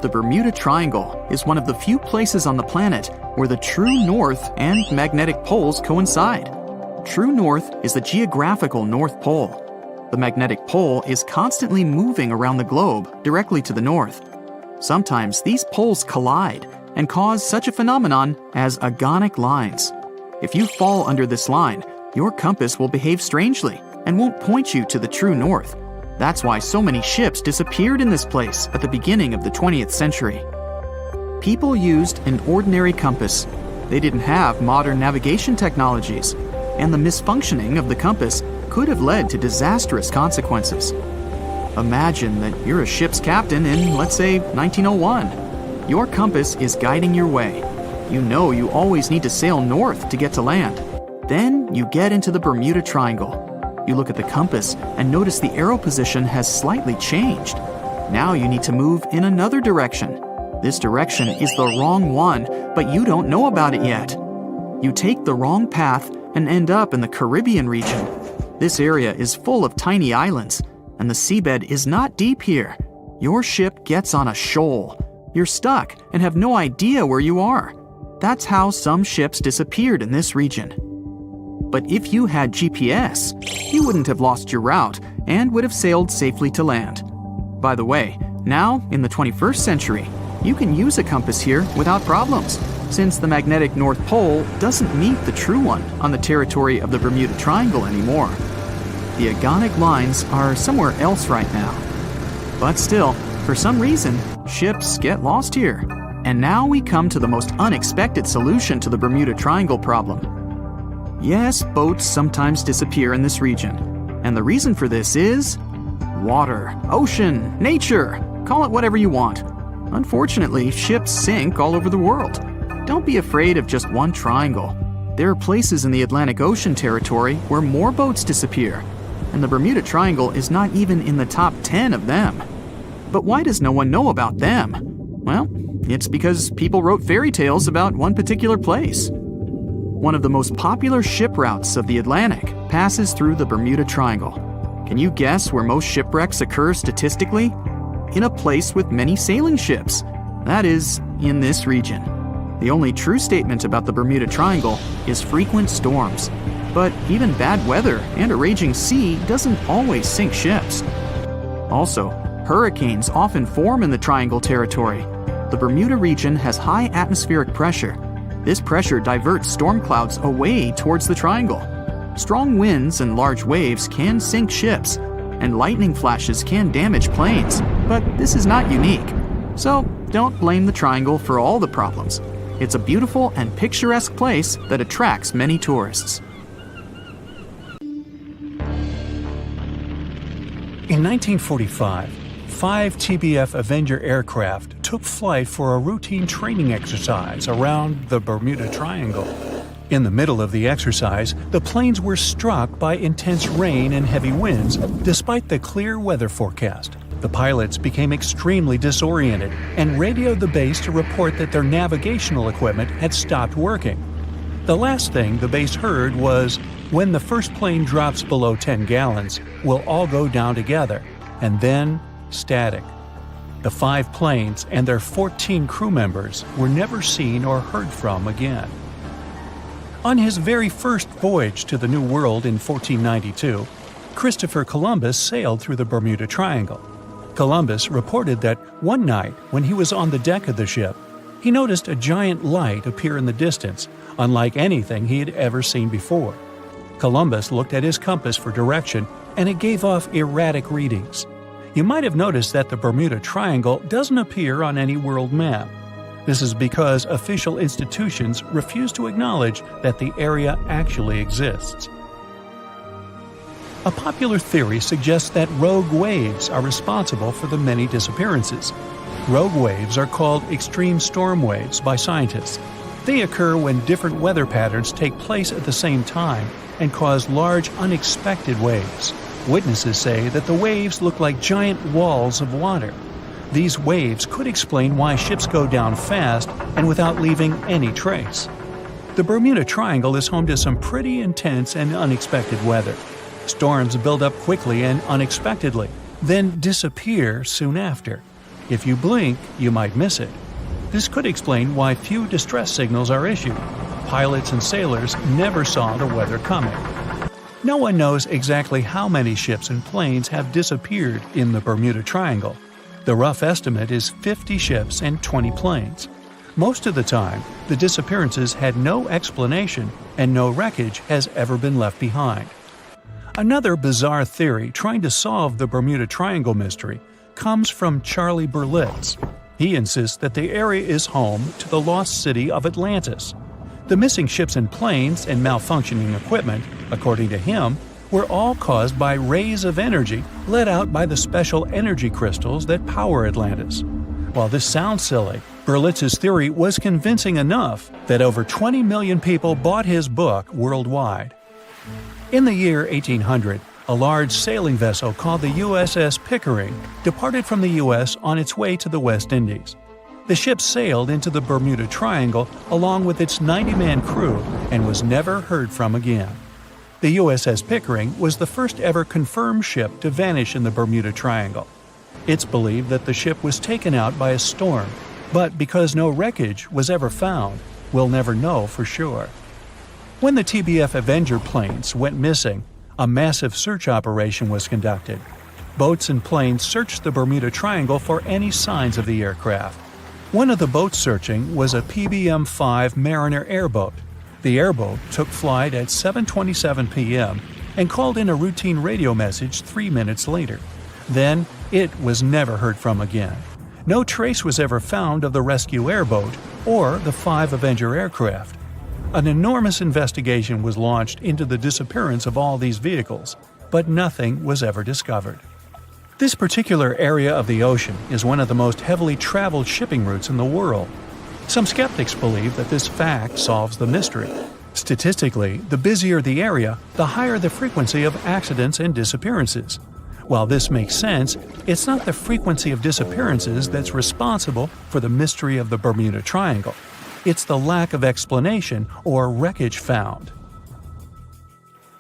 The Bermuda Triangle is one of the few places on the planet where the true north and magnetic poles coincide. True north is the geographical North Pole. The magnetic pole is constantly moving around the globe directly to the north. Sometimes these poles collide and cause such a phenomenon as agonic lines. If you fall under this line, your compass will behave strangely and won't point you to the true north. That's why so many ships disappeared in this place at the beginning of the 20th century. People used an ordinary compass. They didn't have modern navigation technologies, and the misfunctioning of the compass could have led to disastrous consequences. Imagine that you're a ship's captain in, let's say, 1901. Your compass is guiding your way. You know you always need to sail north to get to land. Then you get into the Bermuda Triangle. You look at the compass and notice the arrow position has slightly changed. Now you need to move in another direction. This direction is the wrong one, but you don't know about it yet. You take the wrong path and end up in the Caribbean region. This area is full of tiny islands, and the seabed is not deep here. Your ship gets on a shoal. You're stuck and have no idea where you are. That's how some ships disappeared in this region. But if you had GPS, you wouldn't have lost your route and would have sailed safely to land. By the way, now, in the 21st century, you can use a compass here without problems. since the magnetic North Pole doesn't meet the true one on the territory of the Bermuda Triangle anymore. The agonic lines are somewhere else right now. But still, for some reason, ships get lost here. And now we come to the most unexpected solution to the Bermuda Triangle problem. Yes, boats sometimes disappear in this region. And the reason for this is water, ocean, nature, call it whatever you want. Unfortunately, ships sink all over the world. Don't be afraid of just one triangle. There are places in the Atlantic Ocean territory where more boats disappear, and the Bermuda Triangle is not even in the top 10 of them. But why does no one know about them? Well, it's because people wrote fairy tales about one particular place. One of the most popular ship routes of the Atlantic passes through the Bermuda Triangle. Can you guess where most shipwrecks occur statistically? In a place with many sailing ships. That is, in this region. The only true statement about the Bermuda Triangle is frequent storms. But even bad weather and a raging sea doesn't always sink ships. Also, hurricanes often form in the Triangle territory. The Bermuda region has high atmospheric pressure. This pressure diverts storm clouds away towards the Triangle. Strong winds and large waves can sink ships, and lightning flashes can damage planes. But this is not unique. So don't blame the Triangle for all the problems. It's a beautiful and picturesque place that attracts many tourists. In 1945, 5 TBF Avenger aircraft took flight for a routine training exercise around the Bermuda Triangle. In the middle of the exercise, the planes were struck by intense rain and heavy winds, despite the clear weather forecast. The pilots became extremely disoriented and radioed the base to report that their navigational equipment had stopped working. The last thing the base heard was, "When the first plane drops below 10 gallons, we'll all go down together," and then static. The 5 planes and their 14 crew members were never seen or heard from again. On his very first voyage to the New World in 1492, Christopher Columbus sailed through the Bermuda Triangle. Columbus reported that one night when he was on the deck of the ship, he noticed a giant light appear in the distance, unlike anything he had ever seen before. Columbus looked at his compass for direction, and it gave off erratic readings. You might have noticed that the Bermuda Triangle doesn't appear on any world map. This is because official institutions refuse to acknowledge that the area actually exists. A popular theory suggests that rogue waves are responsible for the many disappearances. Rogue waves are called extreme storm waves by scientists. They occur when different weather patterns take place at the same time and cause large, unexpected waves. Witnesses say that the waves look like giant walls of water. These waves could explain why ships go down fast and without leaving any trace. The Bermuda Triangle is home to some pretty intense and unexpected weather. Storms build up quickly and unexpectedly, then disappear soon after. If you blink, you might miss it. This could explain why few distress signals are issued. Pilots and sailors never saw the weather coming. No one knows exactly how many ships and planes have disappeared in the Bermuda Triangle. The rough estimate is 50 ships and 20 planes. Most of the time, the disappearances had no explanation and no wreckage has ever been left behind. Another bizarre theory trying to solve the Bermuda Triangle mystery comes from Charlie Berlitz. He insists that the area is home to the lost city of Atlantis. The missing ships and planes and malfunctioning equipment, according to him, were all caused by rays of energy let out by the special energy crystals that power Atlantis. While this sounds silly, Berlitz's theory was convincing enough that over 20 million people bought his book worldwide. In the year 1800, a large sailing vessel called the USS Pickering departed from the U.S. on its way to the West Indies. The ship sailed into the Bermuda Triangle along with its 90-man crew and was never heard from again. The USS Pickering was the first ever confirmed ship to vanish in the Bermuda Triangle. It's believed that the ship was taken out by a storm, but because no wreckage was ever found, we'll never know for sure. When the TBF Avenger planes went missing, a massive search operation was conducted. Boats and planes searched the Bermuda Triangle for any signs of the aircraft. One of the boats searching was a PBM-5 Mariner airboat. The airboat took flight at 7:27 p.m. and called in a routine radio message 3 minutes later. Then, it was never heard from again. No trace was ever found of the rescue airboat or the 5 Avenger aircraft. An enormous investigation was launched into the disappearance of all these vehicles, but nothing was ever discovered. This particular area of the ocean is one of the most heavily traveled shipping routes in the world. Some skeptics believe that this fact solves the mystery. Statistically, the busier the area, the higher the frequency of accidents and disappearances. While this makes sense, it's not the frequency of disappearances that's responsible for the mystery of the Bermuda Triangle. It's the lack of explanation or wreckage found.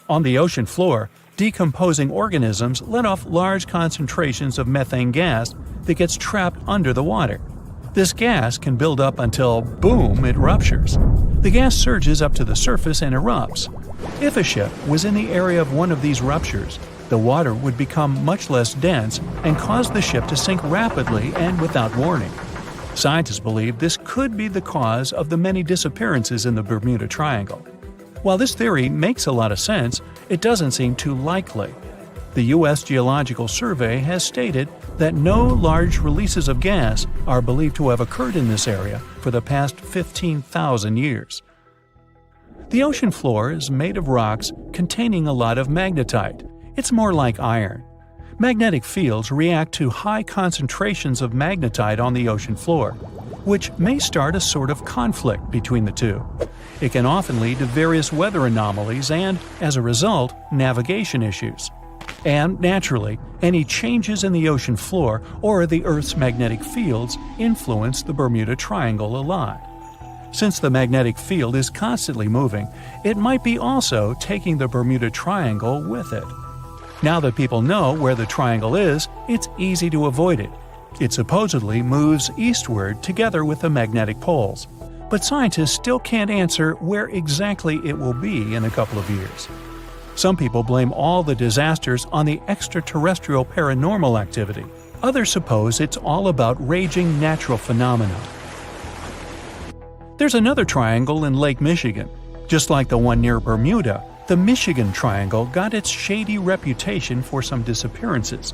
On the ocean floor, decomposing organisms let off large concentrations of methane gas that gets trapped under the water. This gas can build up until, boom, it ruptures. The gas surges up to the surface and erupts. If a ship was in the area of one of these ruptures, the water would become much less dense and cause the ship to sink rapidly and without warning. Scientists believe this could be the cause of the many disappearances in the Bermuda Triangle. While this theory makes a lot of sense, it doesn't seem too likely. The U.S. Geological Survey has stated that no large releases of gas are believed to have occurred in this area for the past 15,000 years. The ocean floor is made of rocks containing a lot of magnetite. It's more like iron. Magnetic fields react to high concentrations of magnetite on the ocean floor, which may start a sort of conflict between the two. It can often lead to various weather anomalies and, as a result, navigation issues. And, naturally, any changes in the ocean floor or the Earth's magnetic fields influence the Bermuda Triangle a lot. Since the magnetic field is constantly moving, it might be also taking the Bermuda Triangle with it. Now that people know where the triangle is, it's easy to avoid it. It supposedly moves eastward together with the magnetic poles. But scientists still can't answer where exactly it will be in a couple of years. Some people blame all the disasters on the extraterrestrial paranormal activity. Others suppose it's all about raging natural phenomena. There's another triangle in Lake Michigan. Just like the one near Bermuda, the Michigan Triangle got its shady reputation for some disappearances.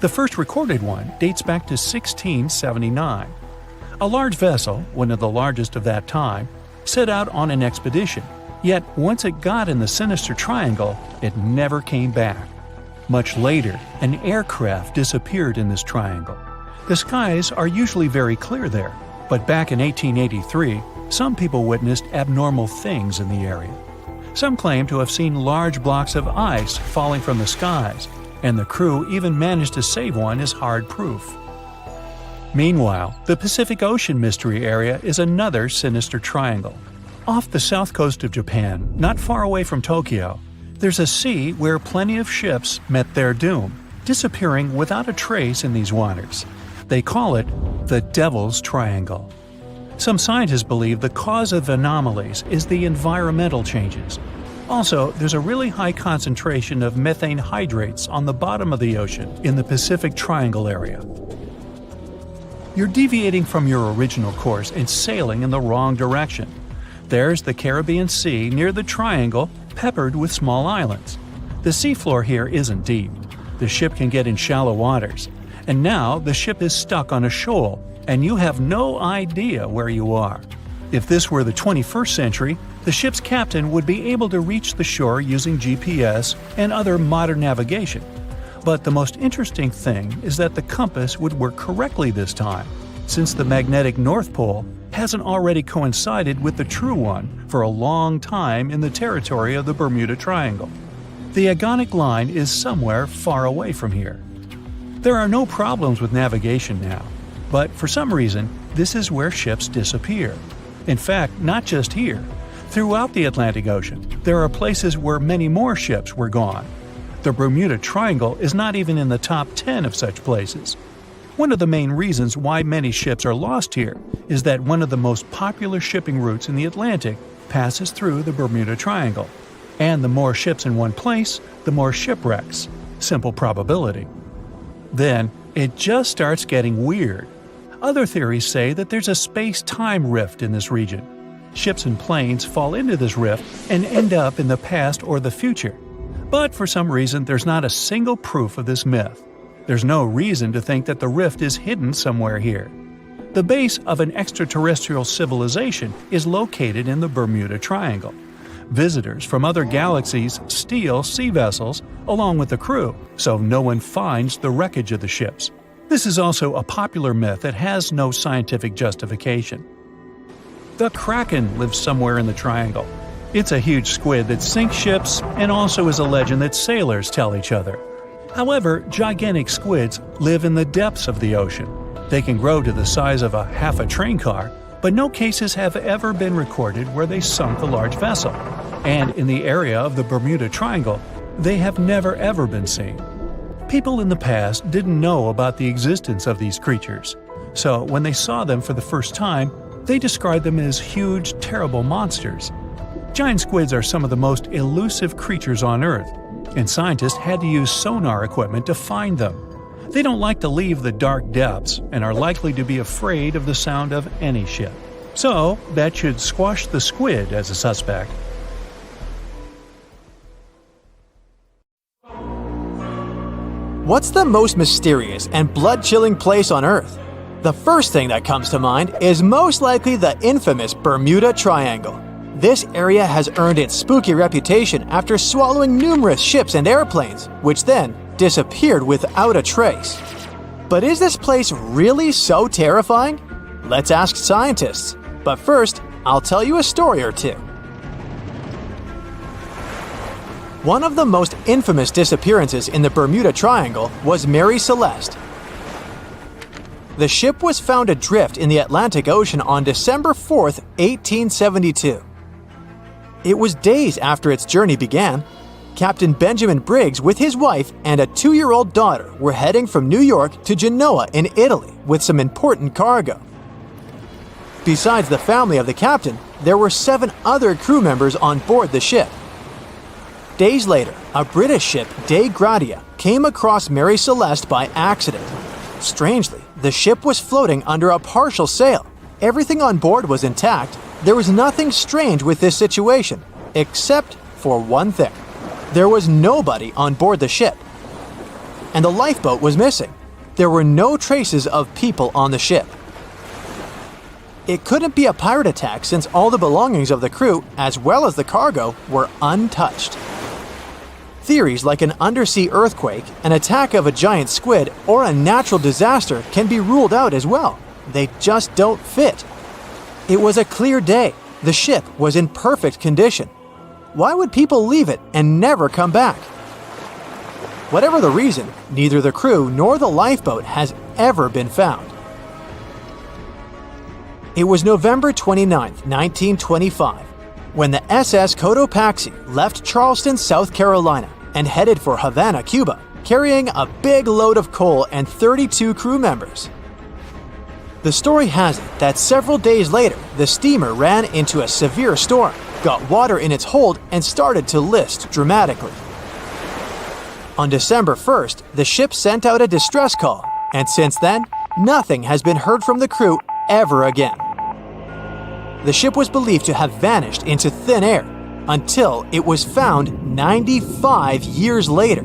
The first recorded one dates back to 1679. A large vessel, one of the largest of that time, set out on an expedition. Yet once it got in the sinister triangle, it never came back. Much later, an aircraft disappeared in this triangle. The skies are usually very clear there, but back in 1883, some people witnessed abnormal things in the area. Some claim to have seen large blocks of ice falling from the skies, and the crew even managed to save one as hard proof. Meanwhile, the Pacific Ocean Mystery Area is another sinister triangle. Off the south coast of Japan, not far away from Tokyo, there's a sea where plenty of ships met their doom, disappearing without a trace in these waters. They call it the Devil's Triangle. Some scientists believe the cause of anomalies is the environmental changes. Also, there's a really high concentration of methane hydrates on the bottom of the ocean in the Pacific Triangle area. You're deviating from your original course and sailing in the wrong direction. There's the Caribbean Sea near the triangle, peppered with small islands. The seafloor here isn't deep. The ship can get in shallow waters. And now the ship is stuck on a shoal, and you have no idea where you are. If this were the 21st century, the ship's captain would be able to reach the shore using GPS and other modern navigation. But the most interesting thing is that the compass would work correctly this time, since the magnetic North Pole hasn't already coincided with the true one for a long time in the territory of the Bermuda Triangle. The agonic line is somewhere far away from here. There are no problems with navigation now, but for some reason, this is where ships disappear. In fact, not just here. Throughout the Atlantic Ocean, there are places where many more ships were gone. The Bermuda Triangle is not even in the top 10 of such places. One of the main reasons why many ships are lost here is that one of the most popular shipping routes in the Atlantic passes through the Bermuda Triangle. And the more ships in one place, the more shipwrecks. Simple probability. Then, it just starts getting weird. Other theories say that there's a space-time rift in this region. Ships and planes fall into this rift and end up in the past or the future. But for some reason, there's not a single proof of this myth. There's no reason to think that the rift is hidden somewhere here. The base of an extraterrestrial civilization is located in the Bermuda Triangle. Visitors from other galaxies steal sea vessels along with the crew, so no one finds the wreckage of the ships. This is also a popular myth that has no scientific justification. The Kraken lives somewhere in the triangle. It's a huge squid that sinks ships and also is a legend that sailors tell each other. However, gigantic squids live in the depths of the ocean. They can grow to the size of half a train car, but no cases have ever been recorded where they sunk a large vessel. And in the area of the Bermuda Triangle, they have never ever been seen. People in the past didn't know about the existence of these creatures, so when they saw them for the first time, they described them as huge, terrible monsters. Giant squids are some of the most elusive creatures on Earth, and scientists had to use sonar equipment to find them. They don't like to leave the dark depths and are likely to be afraid of the sound of any ship. So, that should squash the squid as a suspect. What's the most mysterious and blood-chilling place on Earth? The first thing that comes to mind is most likely the infamous Bermuda Triangle. This area has earned its spooky reputation after swallowing numerous ships and airplanes, which then disappeared without a trace. But is this place really so terrifying? Let's ask scientists. But first, I'll tell you a story or two. One of the most infamous disappearances in the Bermuda Triangle was Mary Celeste. The ship was found adrift in the Atlantic Ocean on December 4, 1872. It was days after its journey began. Captain Benjamin Briggs with his wife and a 2-year-old daughter were heading from New York to Genoa in Italy with some important cargo. Besides the family of the captain, there were 7 other crew members on board the ship. Days later, a British ship, Dei Gratia, came across Mary Celeste by accident. Strangely, the ship was floating under a partial sail. Everything on board was intact. There was nothing strange with this situation, except for one thing. There was nobody on board the ship. And the lifeboat was missing. There were no traces of people on the ship. It couldn't be a pirate attack since all the belongings of the crew, as well as the cargo, were untouched. Theories like an undersea earthquake, an attack of a giant squid, or a natural disaster can be ruled out as well. They just don't fit. It was a clear day. The ship was in perfect condition. Why would people leave it and never come back? Whatever the reason, neither the crew nor the lifeboat has ever been found. It was November 29, 1925, when the SS Cotopaxi left Charleston, South Carolina, and headed for Havana, Cuba, carrying a big load of coal and 32 crew members. The story has it that several days later, the steamer ran into a severe storm, got water in its hold, and started to list dramatically. On December 1st, the ship sent out a distress call, and since then, nothing has been heard from the crew ever again. The ship was believed to have vanished into thin air until it was found 95 years later.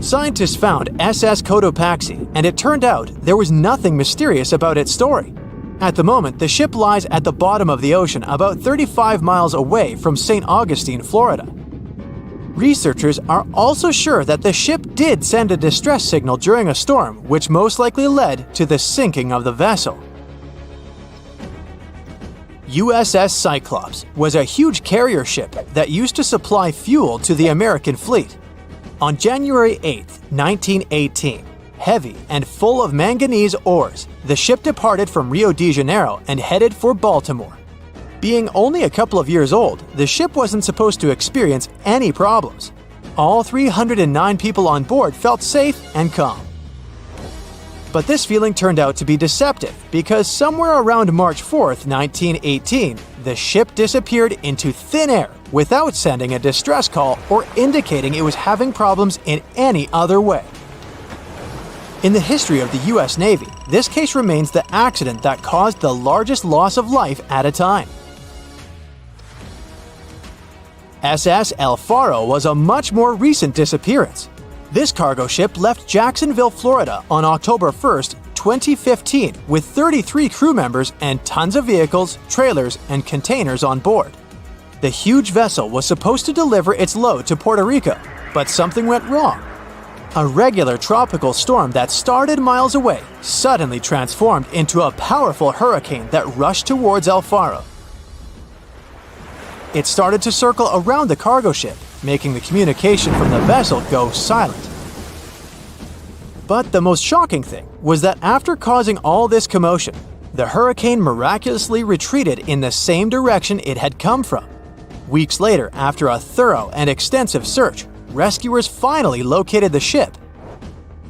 Scientists found SS Cotopaxi, and it turned out there was nothing mysterious about its story. At the moment, the ship lies at the bottom of the ocean about 35 miles away from St. Augustine, Florida. Researchers are also sure that the ship did send a distress signal during a storm, which most likely led to the sinking of the vessel. USS Cyclops was a huge carrier ship that used to supply fuel to the American fleet. On January 8, 1918, heavy and full of manganese ores, the ship departed from Rio de Janeiro and headed for Baltimore. Being only a couple of years old, the ship wasn't supposed to experience any problems. All 309 people on board felt safe and calm. But this feeling turned out to be deceptive because somewhere around March 4th, 1918, the ship disappeared into thin air without sending a distress call or indicating it was having problems in any other way. In the history of the US Navy, this case remains the accident that caused the largest loss of life at a time. SS El Faro was a much more recent disappearance. This cargo ship left Jacksonville, Florida on October 1st, 2015 with 33 crew members and tons of vehicles, trailers, and containers on board. The huge vessel was supposed to deliver its load to Puerto Rico, but something went wrong. A regular tropical storm that started miles away suddenly transformed into a powerful hurricane that rushed towards El Faro. It started to circle around the cargo ship, making the communication from the vessel go silent. But the most shocking thing was that after causing all this commotion, the hurricane miraculously retreated in the same direction it had come from. Weeks later, after a thorough and extensive search, rescuers finally located the ship.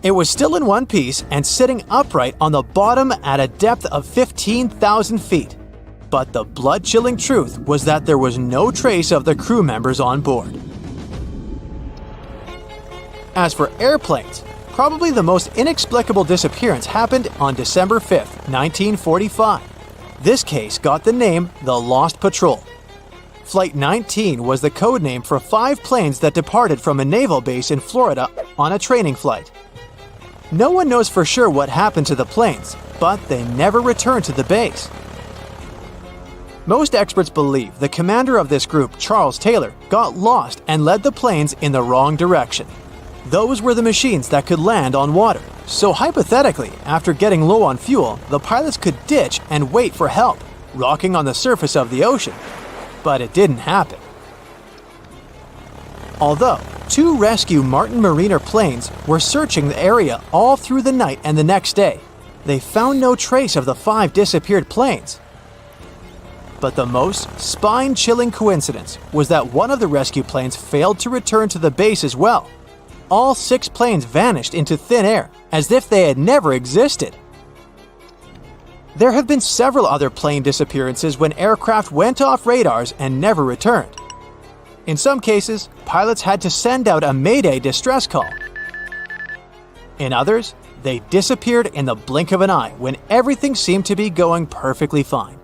It was still in one piece and sitting upright on the bottom at a depth of 15,000 feet. But the blood-chilling truth was that there was no trace of the crew members on board. As for airplanes, probably the most inexplicable disappearance happened on December 5, 1945. This case got the name the Lost Patrol. Flight 19 was the code name for 5 planes that departed from a naval base in Florida on a training flight. No one knows for sure what happened to the planes, but they never returned to the base. Most experts believe the commander of this group, Charles Taylor, got lost and led the planes in the wrong direction. Those were the machines that could land on water, so hypothetically, after getting low on fuel, the pilots could ditch and wait for help, rocking on the surface of the ocean. But it didn't happen. Although 2 rescue Martin Mariner planes were searching the area all through the night and the next day, they found no trace of the 5 disappeared planes. But the most spine-chilling coincidence was that one of the rescue planes failed to return to the base as well. All 6 planes vanished into thin air, as if they had never existed. There have been several other plane disappearances when aircraft went off radars and never returned. In some cases, pilots had to send out a Mayday distress call. In others, they disappeared in the blink of an eye when everything seemed to be going perfectly fine.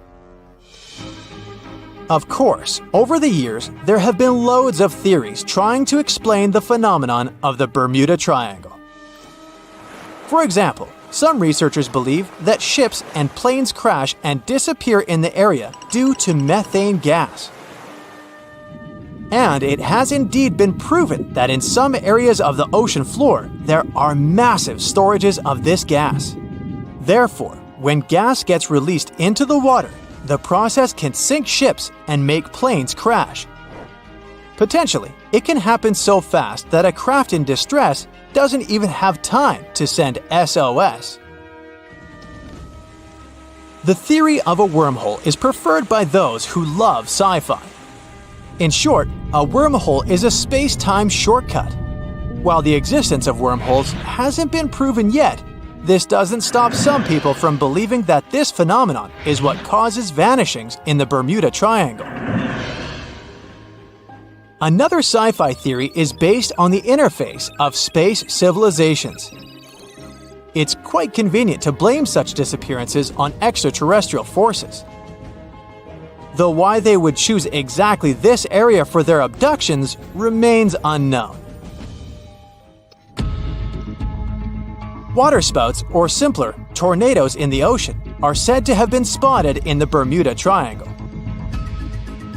Of course, over the years, there have been loads of theories trying to explain the phenomenon of the Bermuda Triangle. For example, some researchers believe that ships and planes crash and disappear in the area due to methane gas. And it has indeed been proven that in some areas of the ocean floor, there are massive storages of this gas. Therefore, when gas gets released into the water, the process can sink ships and make planes crash. Potentially, it can happen so fast that a craft in distress doesn't even have time to send SOS. The theory of a wormhole is preferred by those who love sci-fi. In short, a wormhole is a space-time shortcut. While the existence of wormholes hasn't been proven yet, this doesn't stop some people from believing that this phenomenon is what causes vanishings in the Bermuda Triangle. Another sci-fi theory is based on the interface of space civilizations. It's quite convenient to blame such disappearances on extraterrestrial forces. Though why they would choose exactly this area for their abductions remains unknown. Waterspouts, or simpler, tornadoes in the ocean, are said to have been spotted in the Bermuda Triangle.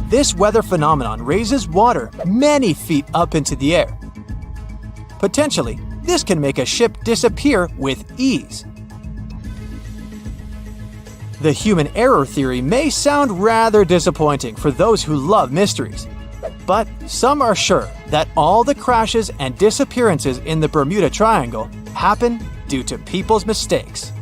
This weather phenomenon raises water many feet up into the air. Potentially, this can make a ship disappear with ease. The human error theory may sound rather disappointing for those who love mysteries, but some are sure that all the crashes and disappearances in the Bermuda Triangle happen due to people's mistakes.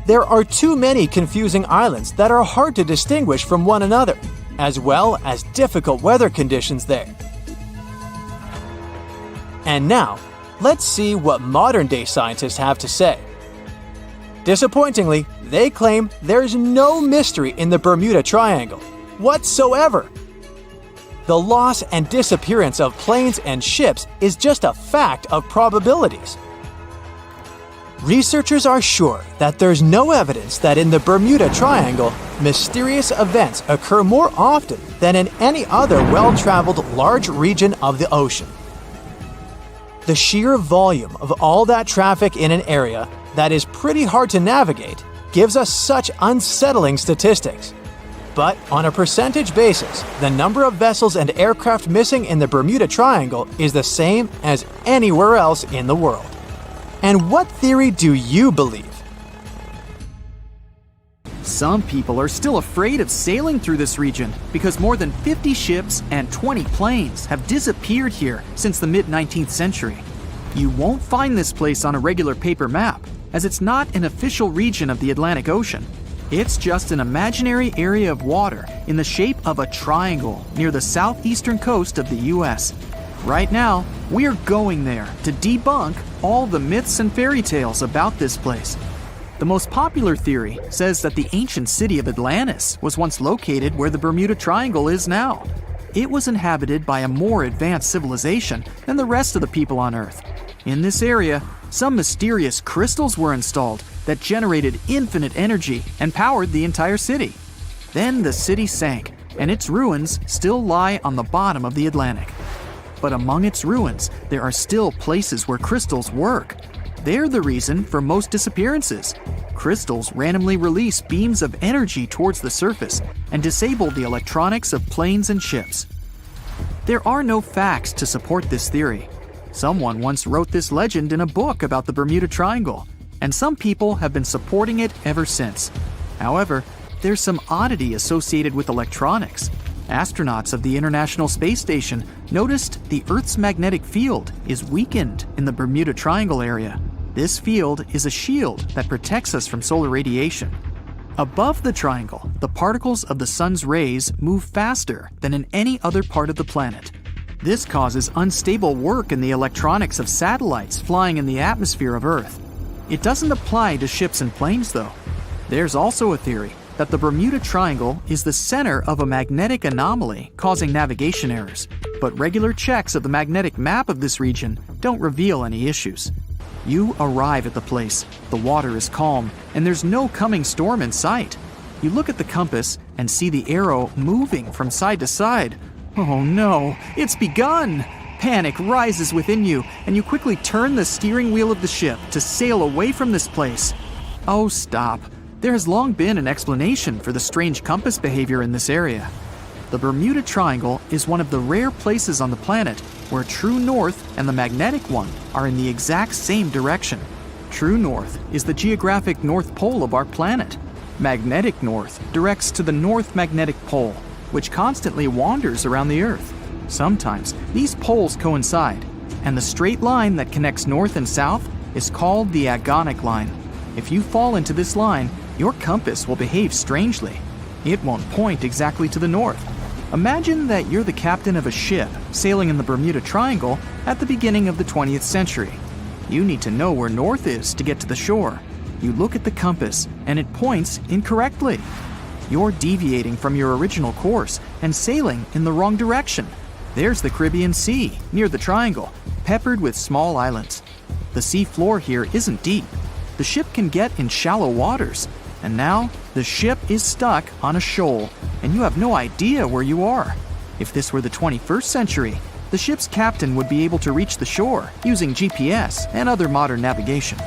There are too many confusing islands that are hard to distinguish from one another, as well as difficult weather conditions there. And now, let's see what modern-day scientists have to say. Disappointingly, they claim there's no mystery in the Bermuda Triangle whatsoever. The loss and disappearance of planes and ships is just a fact of probabilities. Researchers are sure that there's no evidence that in the Bermuda Triangle, mysterious events occur more often than in any other well-traveled large region of the ocean. The sheer volume of all that traffic in an area that is pretty hard to navigate gives us such unsettling statistics. But on a percentage basis, the number of vessels and aircraft missing in the Bermuda Triangle is the same as anywhere else in the world. And what theory do you believe? Some people are still afraid of sailing through this region because more than 50 ships and 20 planes have disappeared here since the mid-19th century. You won't find this place on a regular paper map, as it's not an official region of the Atlantic Ocean. It's just an imaginary area of water in the shape of a triangle near the southeastern coast of the US. Right now, we're going there to debunk all the myths and fairy tales about this place. The most popular theory says that the ancient city of Atlantis was once located where the Bermuda Triangle is now. It was inhabited by a more advanced civilization than the rest of the people on Earth. In this area, some mysterious crystals were installed that generated infinite energy and powered the entire city. Then the city sank, and its ruins still lie on the bottom of the Atlantic. But among its ruins, there are still places where crystals work. They're the reason for most disappearances. Crystals randomly release beams of energy towards the surface and disable the electronics of planes and ships. There are no facts to support this theory. Someone once wrote this legend in a book about the Bermuda Triangle, and some people have been supporting it ever since. However, there's some oddity associated with electronics. Astronauts of the International Space Station noticed the Earth's magnetic field is weakened in the Bermuda Triangle area. This field is a shield that protects us from solar radiation. Above the triangle, the particles of the sun's rays move faster than in any other part of the planet. This causes unstable work in the electronics of satellites flying in the atmosphere of Earth. It doesn't apply to ships and planes, though. There's also a theory that the Bermuda Triangle is the center of a magnetic anomaly causing navigation errors, but regular checks of the magnetic map of this region don't reveal any issues. You arrive at the place, the water is calm, and there's no coming storm in sight. You look at the compass and see the arrow moving from side to side. Oh no, it's begun! Panic rises within you, and you quickly turn the steering wheel of the ship to sail away from this place. Oh, stop. There has long been an explanation for the strange compass behavior in this area. The Bermuda Triangle is one of the rare places on the planet where true north and the magnetic one are in the exact same direction. True north is the geographic north pole of our planet. Magnetic north directs to the north magnetic pole, which constantly wanders around the Earth. Sometimes these poles coincide, and the straight line that connects north and south is called the agonic line. If you fall into this line, your compass will behave strangely. It won't point exactly to the north. Imagine that you're the captain of a ship sailing in the Bermuda Triangle at the beginning of the 20th century. You need to know where north is to get to the shore. You look at the compass and it points incorrectly. You're deviating from your original course and sailing in the wrong direction. There's the Caribbean Sea near the triangle, peppered with small islands. The sea floor here isn't deep. The ship can get in shallow waters. And now, the ship is stuck on a shoal, and you have no idea where you are. If this were the 21st century, the ship's captain would be able to reach the shore using GPS and other modern navigation.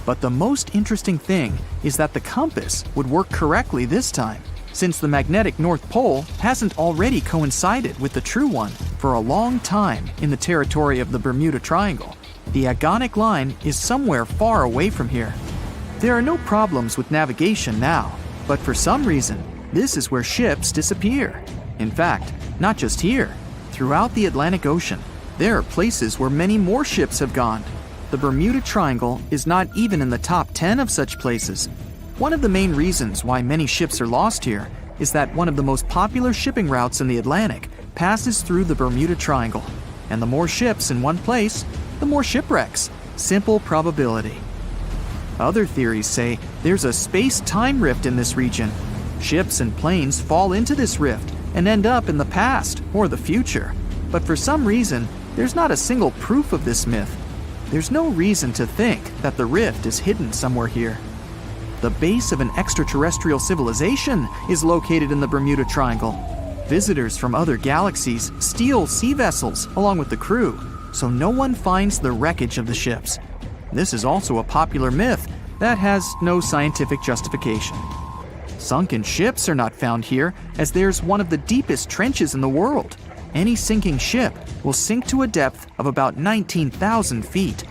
But the most interesting thing is that the compass would work correctly this time, since the magnetic North Pole hasn't already coincided with the true one for a long time in the territory of the Bermuda Triangle. The agonic line is somewhere far away from here. There are no problems with navigation now, but for some reason, this is where ships disappear. In fact, not just here. Throughout the Atlantic Ocean, there are places where many more ships have gone. The Bermuda Triangle is not even in the top 10 of such places. One of the main reasons why many ships are lost here is that one of the most popular shipping routes in the Atlantic passes through the Bermuda Triangle. And the more ships in one place, the more shipwrecks. Simple probability. Other theories say there's a space-time rift in this region. Ships and planes fall into this rift and end up in the past or the future. But for some reason, there's not a single proof of this myth. There's no reason to think that the rift is hidden somewhere here. The base of an extraterrestrial civilization is located in the Bermuda Triangle. Visitors from other galaxies steal sea vessels along with the crew, so no one finds the wreckage of the ships. This is also a popular myth that has no scientific justification. Sunken ships are not found here, as there's one of the deepest trenches in the world. Any sinking ship will sink to a depth of about 19,000 feet.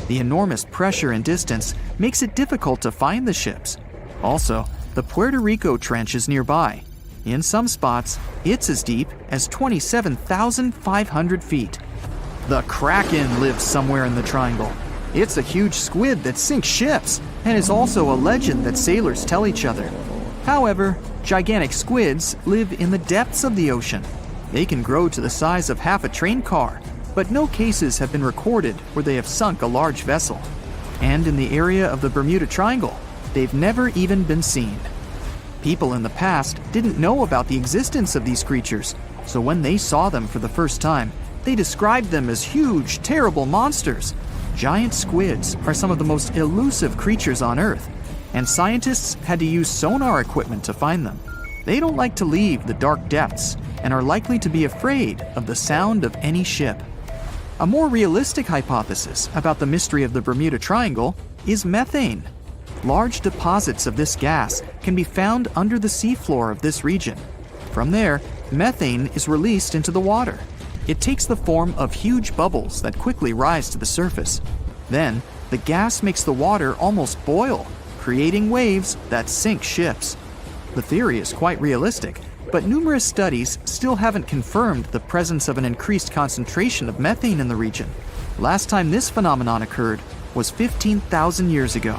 The enormous pressure and distance makes it difficult to find the ships. Also, the Puerto Rico Trench is nearby. In some spots, it's as deep as 27,500 feet. The Kraken lives somewhere in the triangle. It's a huge squid that sinks ships, and is also a legend that sailors tell each other. However, gigantic squids live in the depths of the ocean. They can grow to the size of half a train car, but no cases have been recorded where they have sunk a large vessel. And in the area of the Bermuda Triangle, they've never even been seen. People in the past didn't know about the existence of these creatures, so when they saw them for the first time, they described them as huge, terrible monsters. Giant squids are some of the most elusive creatures on Earth, and scientists had to use sonar equipment to find them. They don't like to leave the dark depths and are likely to be afraid of the sound of any ship. A more realistic hypothesis about the mystery of the Bermuda Triangle is methane. Large deposits of this gas can be found under the seafloor of this region. From there, methane is released into the water. It takes the form of huge bubbles that quickly rise to the surface. Then, the gas makes the water almost boil, creating waves that sink ships. The theory is quite realistic, but numerous studies still haven't confirmed the presence of an increased concentration of methane in the region. Last time this phenomenon occurred was 15,000 years ago.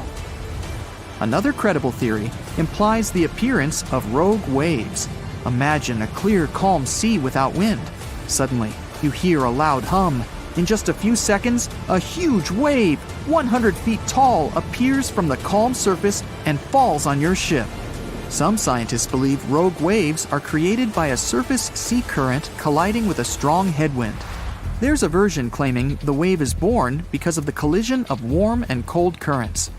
Another credible theory implies the appearance of rogue waves. Imagine a clear, calm sea without wind. Suddenly, you hear a loud hum. In just a few seconds, a huge wave, 100 feet tall, appears from the calm surface and falls on your ship. Some scientists believe rogue waves are created by a surface sea current colliding with a strong headwind. There's a version claiming the wave is born because of the collision of warm and cold currents.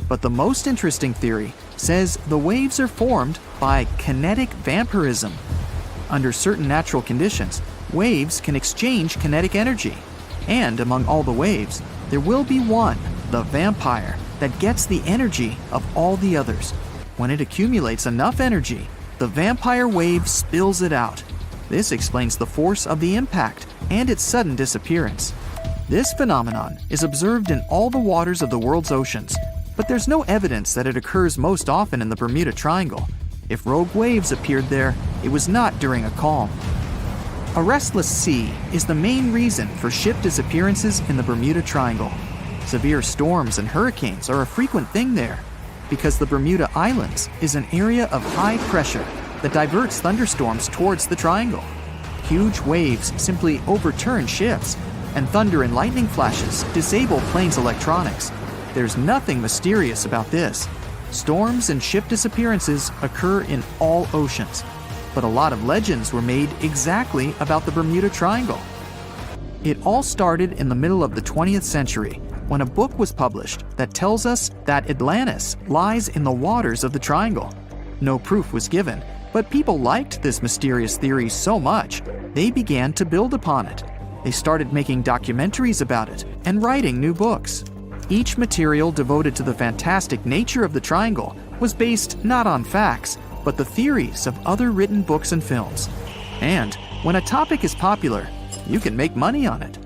But the most interesting theory says the waves are formed by kinetic vampirism. Under certain natural conditions, waves can exchange kinetic energy. And among all the waves, there will be one, the vampire, that gets the energy of all the others. When it accumulates enough energy, the vampire wave spills it out. This explains the force of the impact and its sudden disappearance. This phenomenon is observed in all the waters of the world's oceans, but there's no evidence that it occurs most often in the Bermuda Triangle. If rogue waves appeared there, it was not during a calm. A restless sea is the main reason for ship disappearances in the Bermuda Triangle. Severe storms and hurricanes are a frequent thing there, because the Bermuda Islands is an area of high pressure that diverts thunderstorms towards the triangle. Huge waves simply overturn ships, and thunder and lightning flashes disable planes' electronics. There's nothing mysterious about this. Storms and ship disappearances occur in all oceans, but a lot of legends were made exactly about the Bermuda Triangle. It all started in the middle of the 20th century, when a book was published that tells us that Atlantis lies in the waters of the triangle. No proof was given, but people liked this mysterious theory so much, they began to build upon it. They started making documentaries about it and writing new books. Each material devoted to the fantastic nature of the triangle was based not on facts, but the theories of other written books and films. And when a topic is popular, you can make money on it.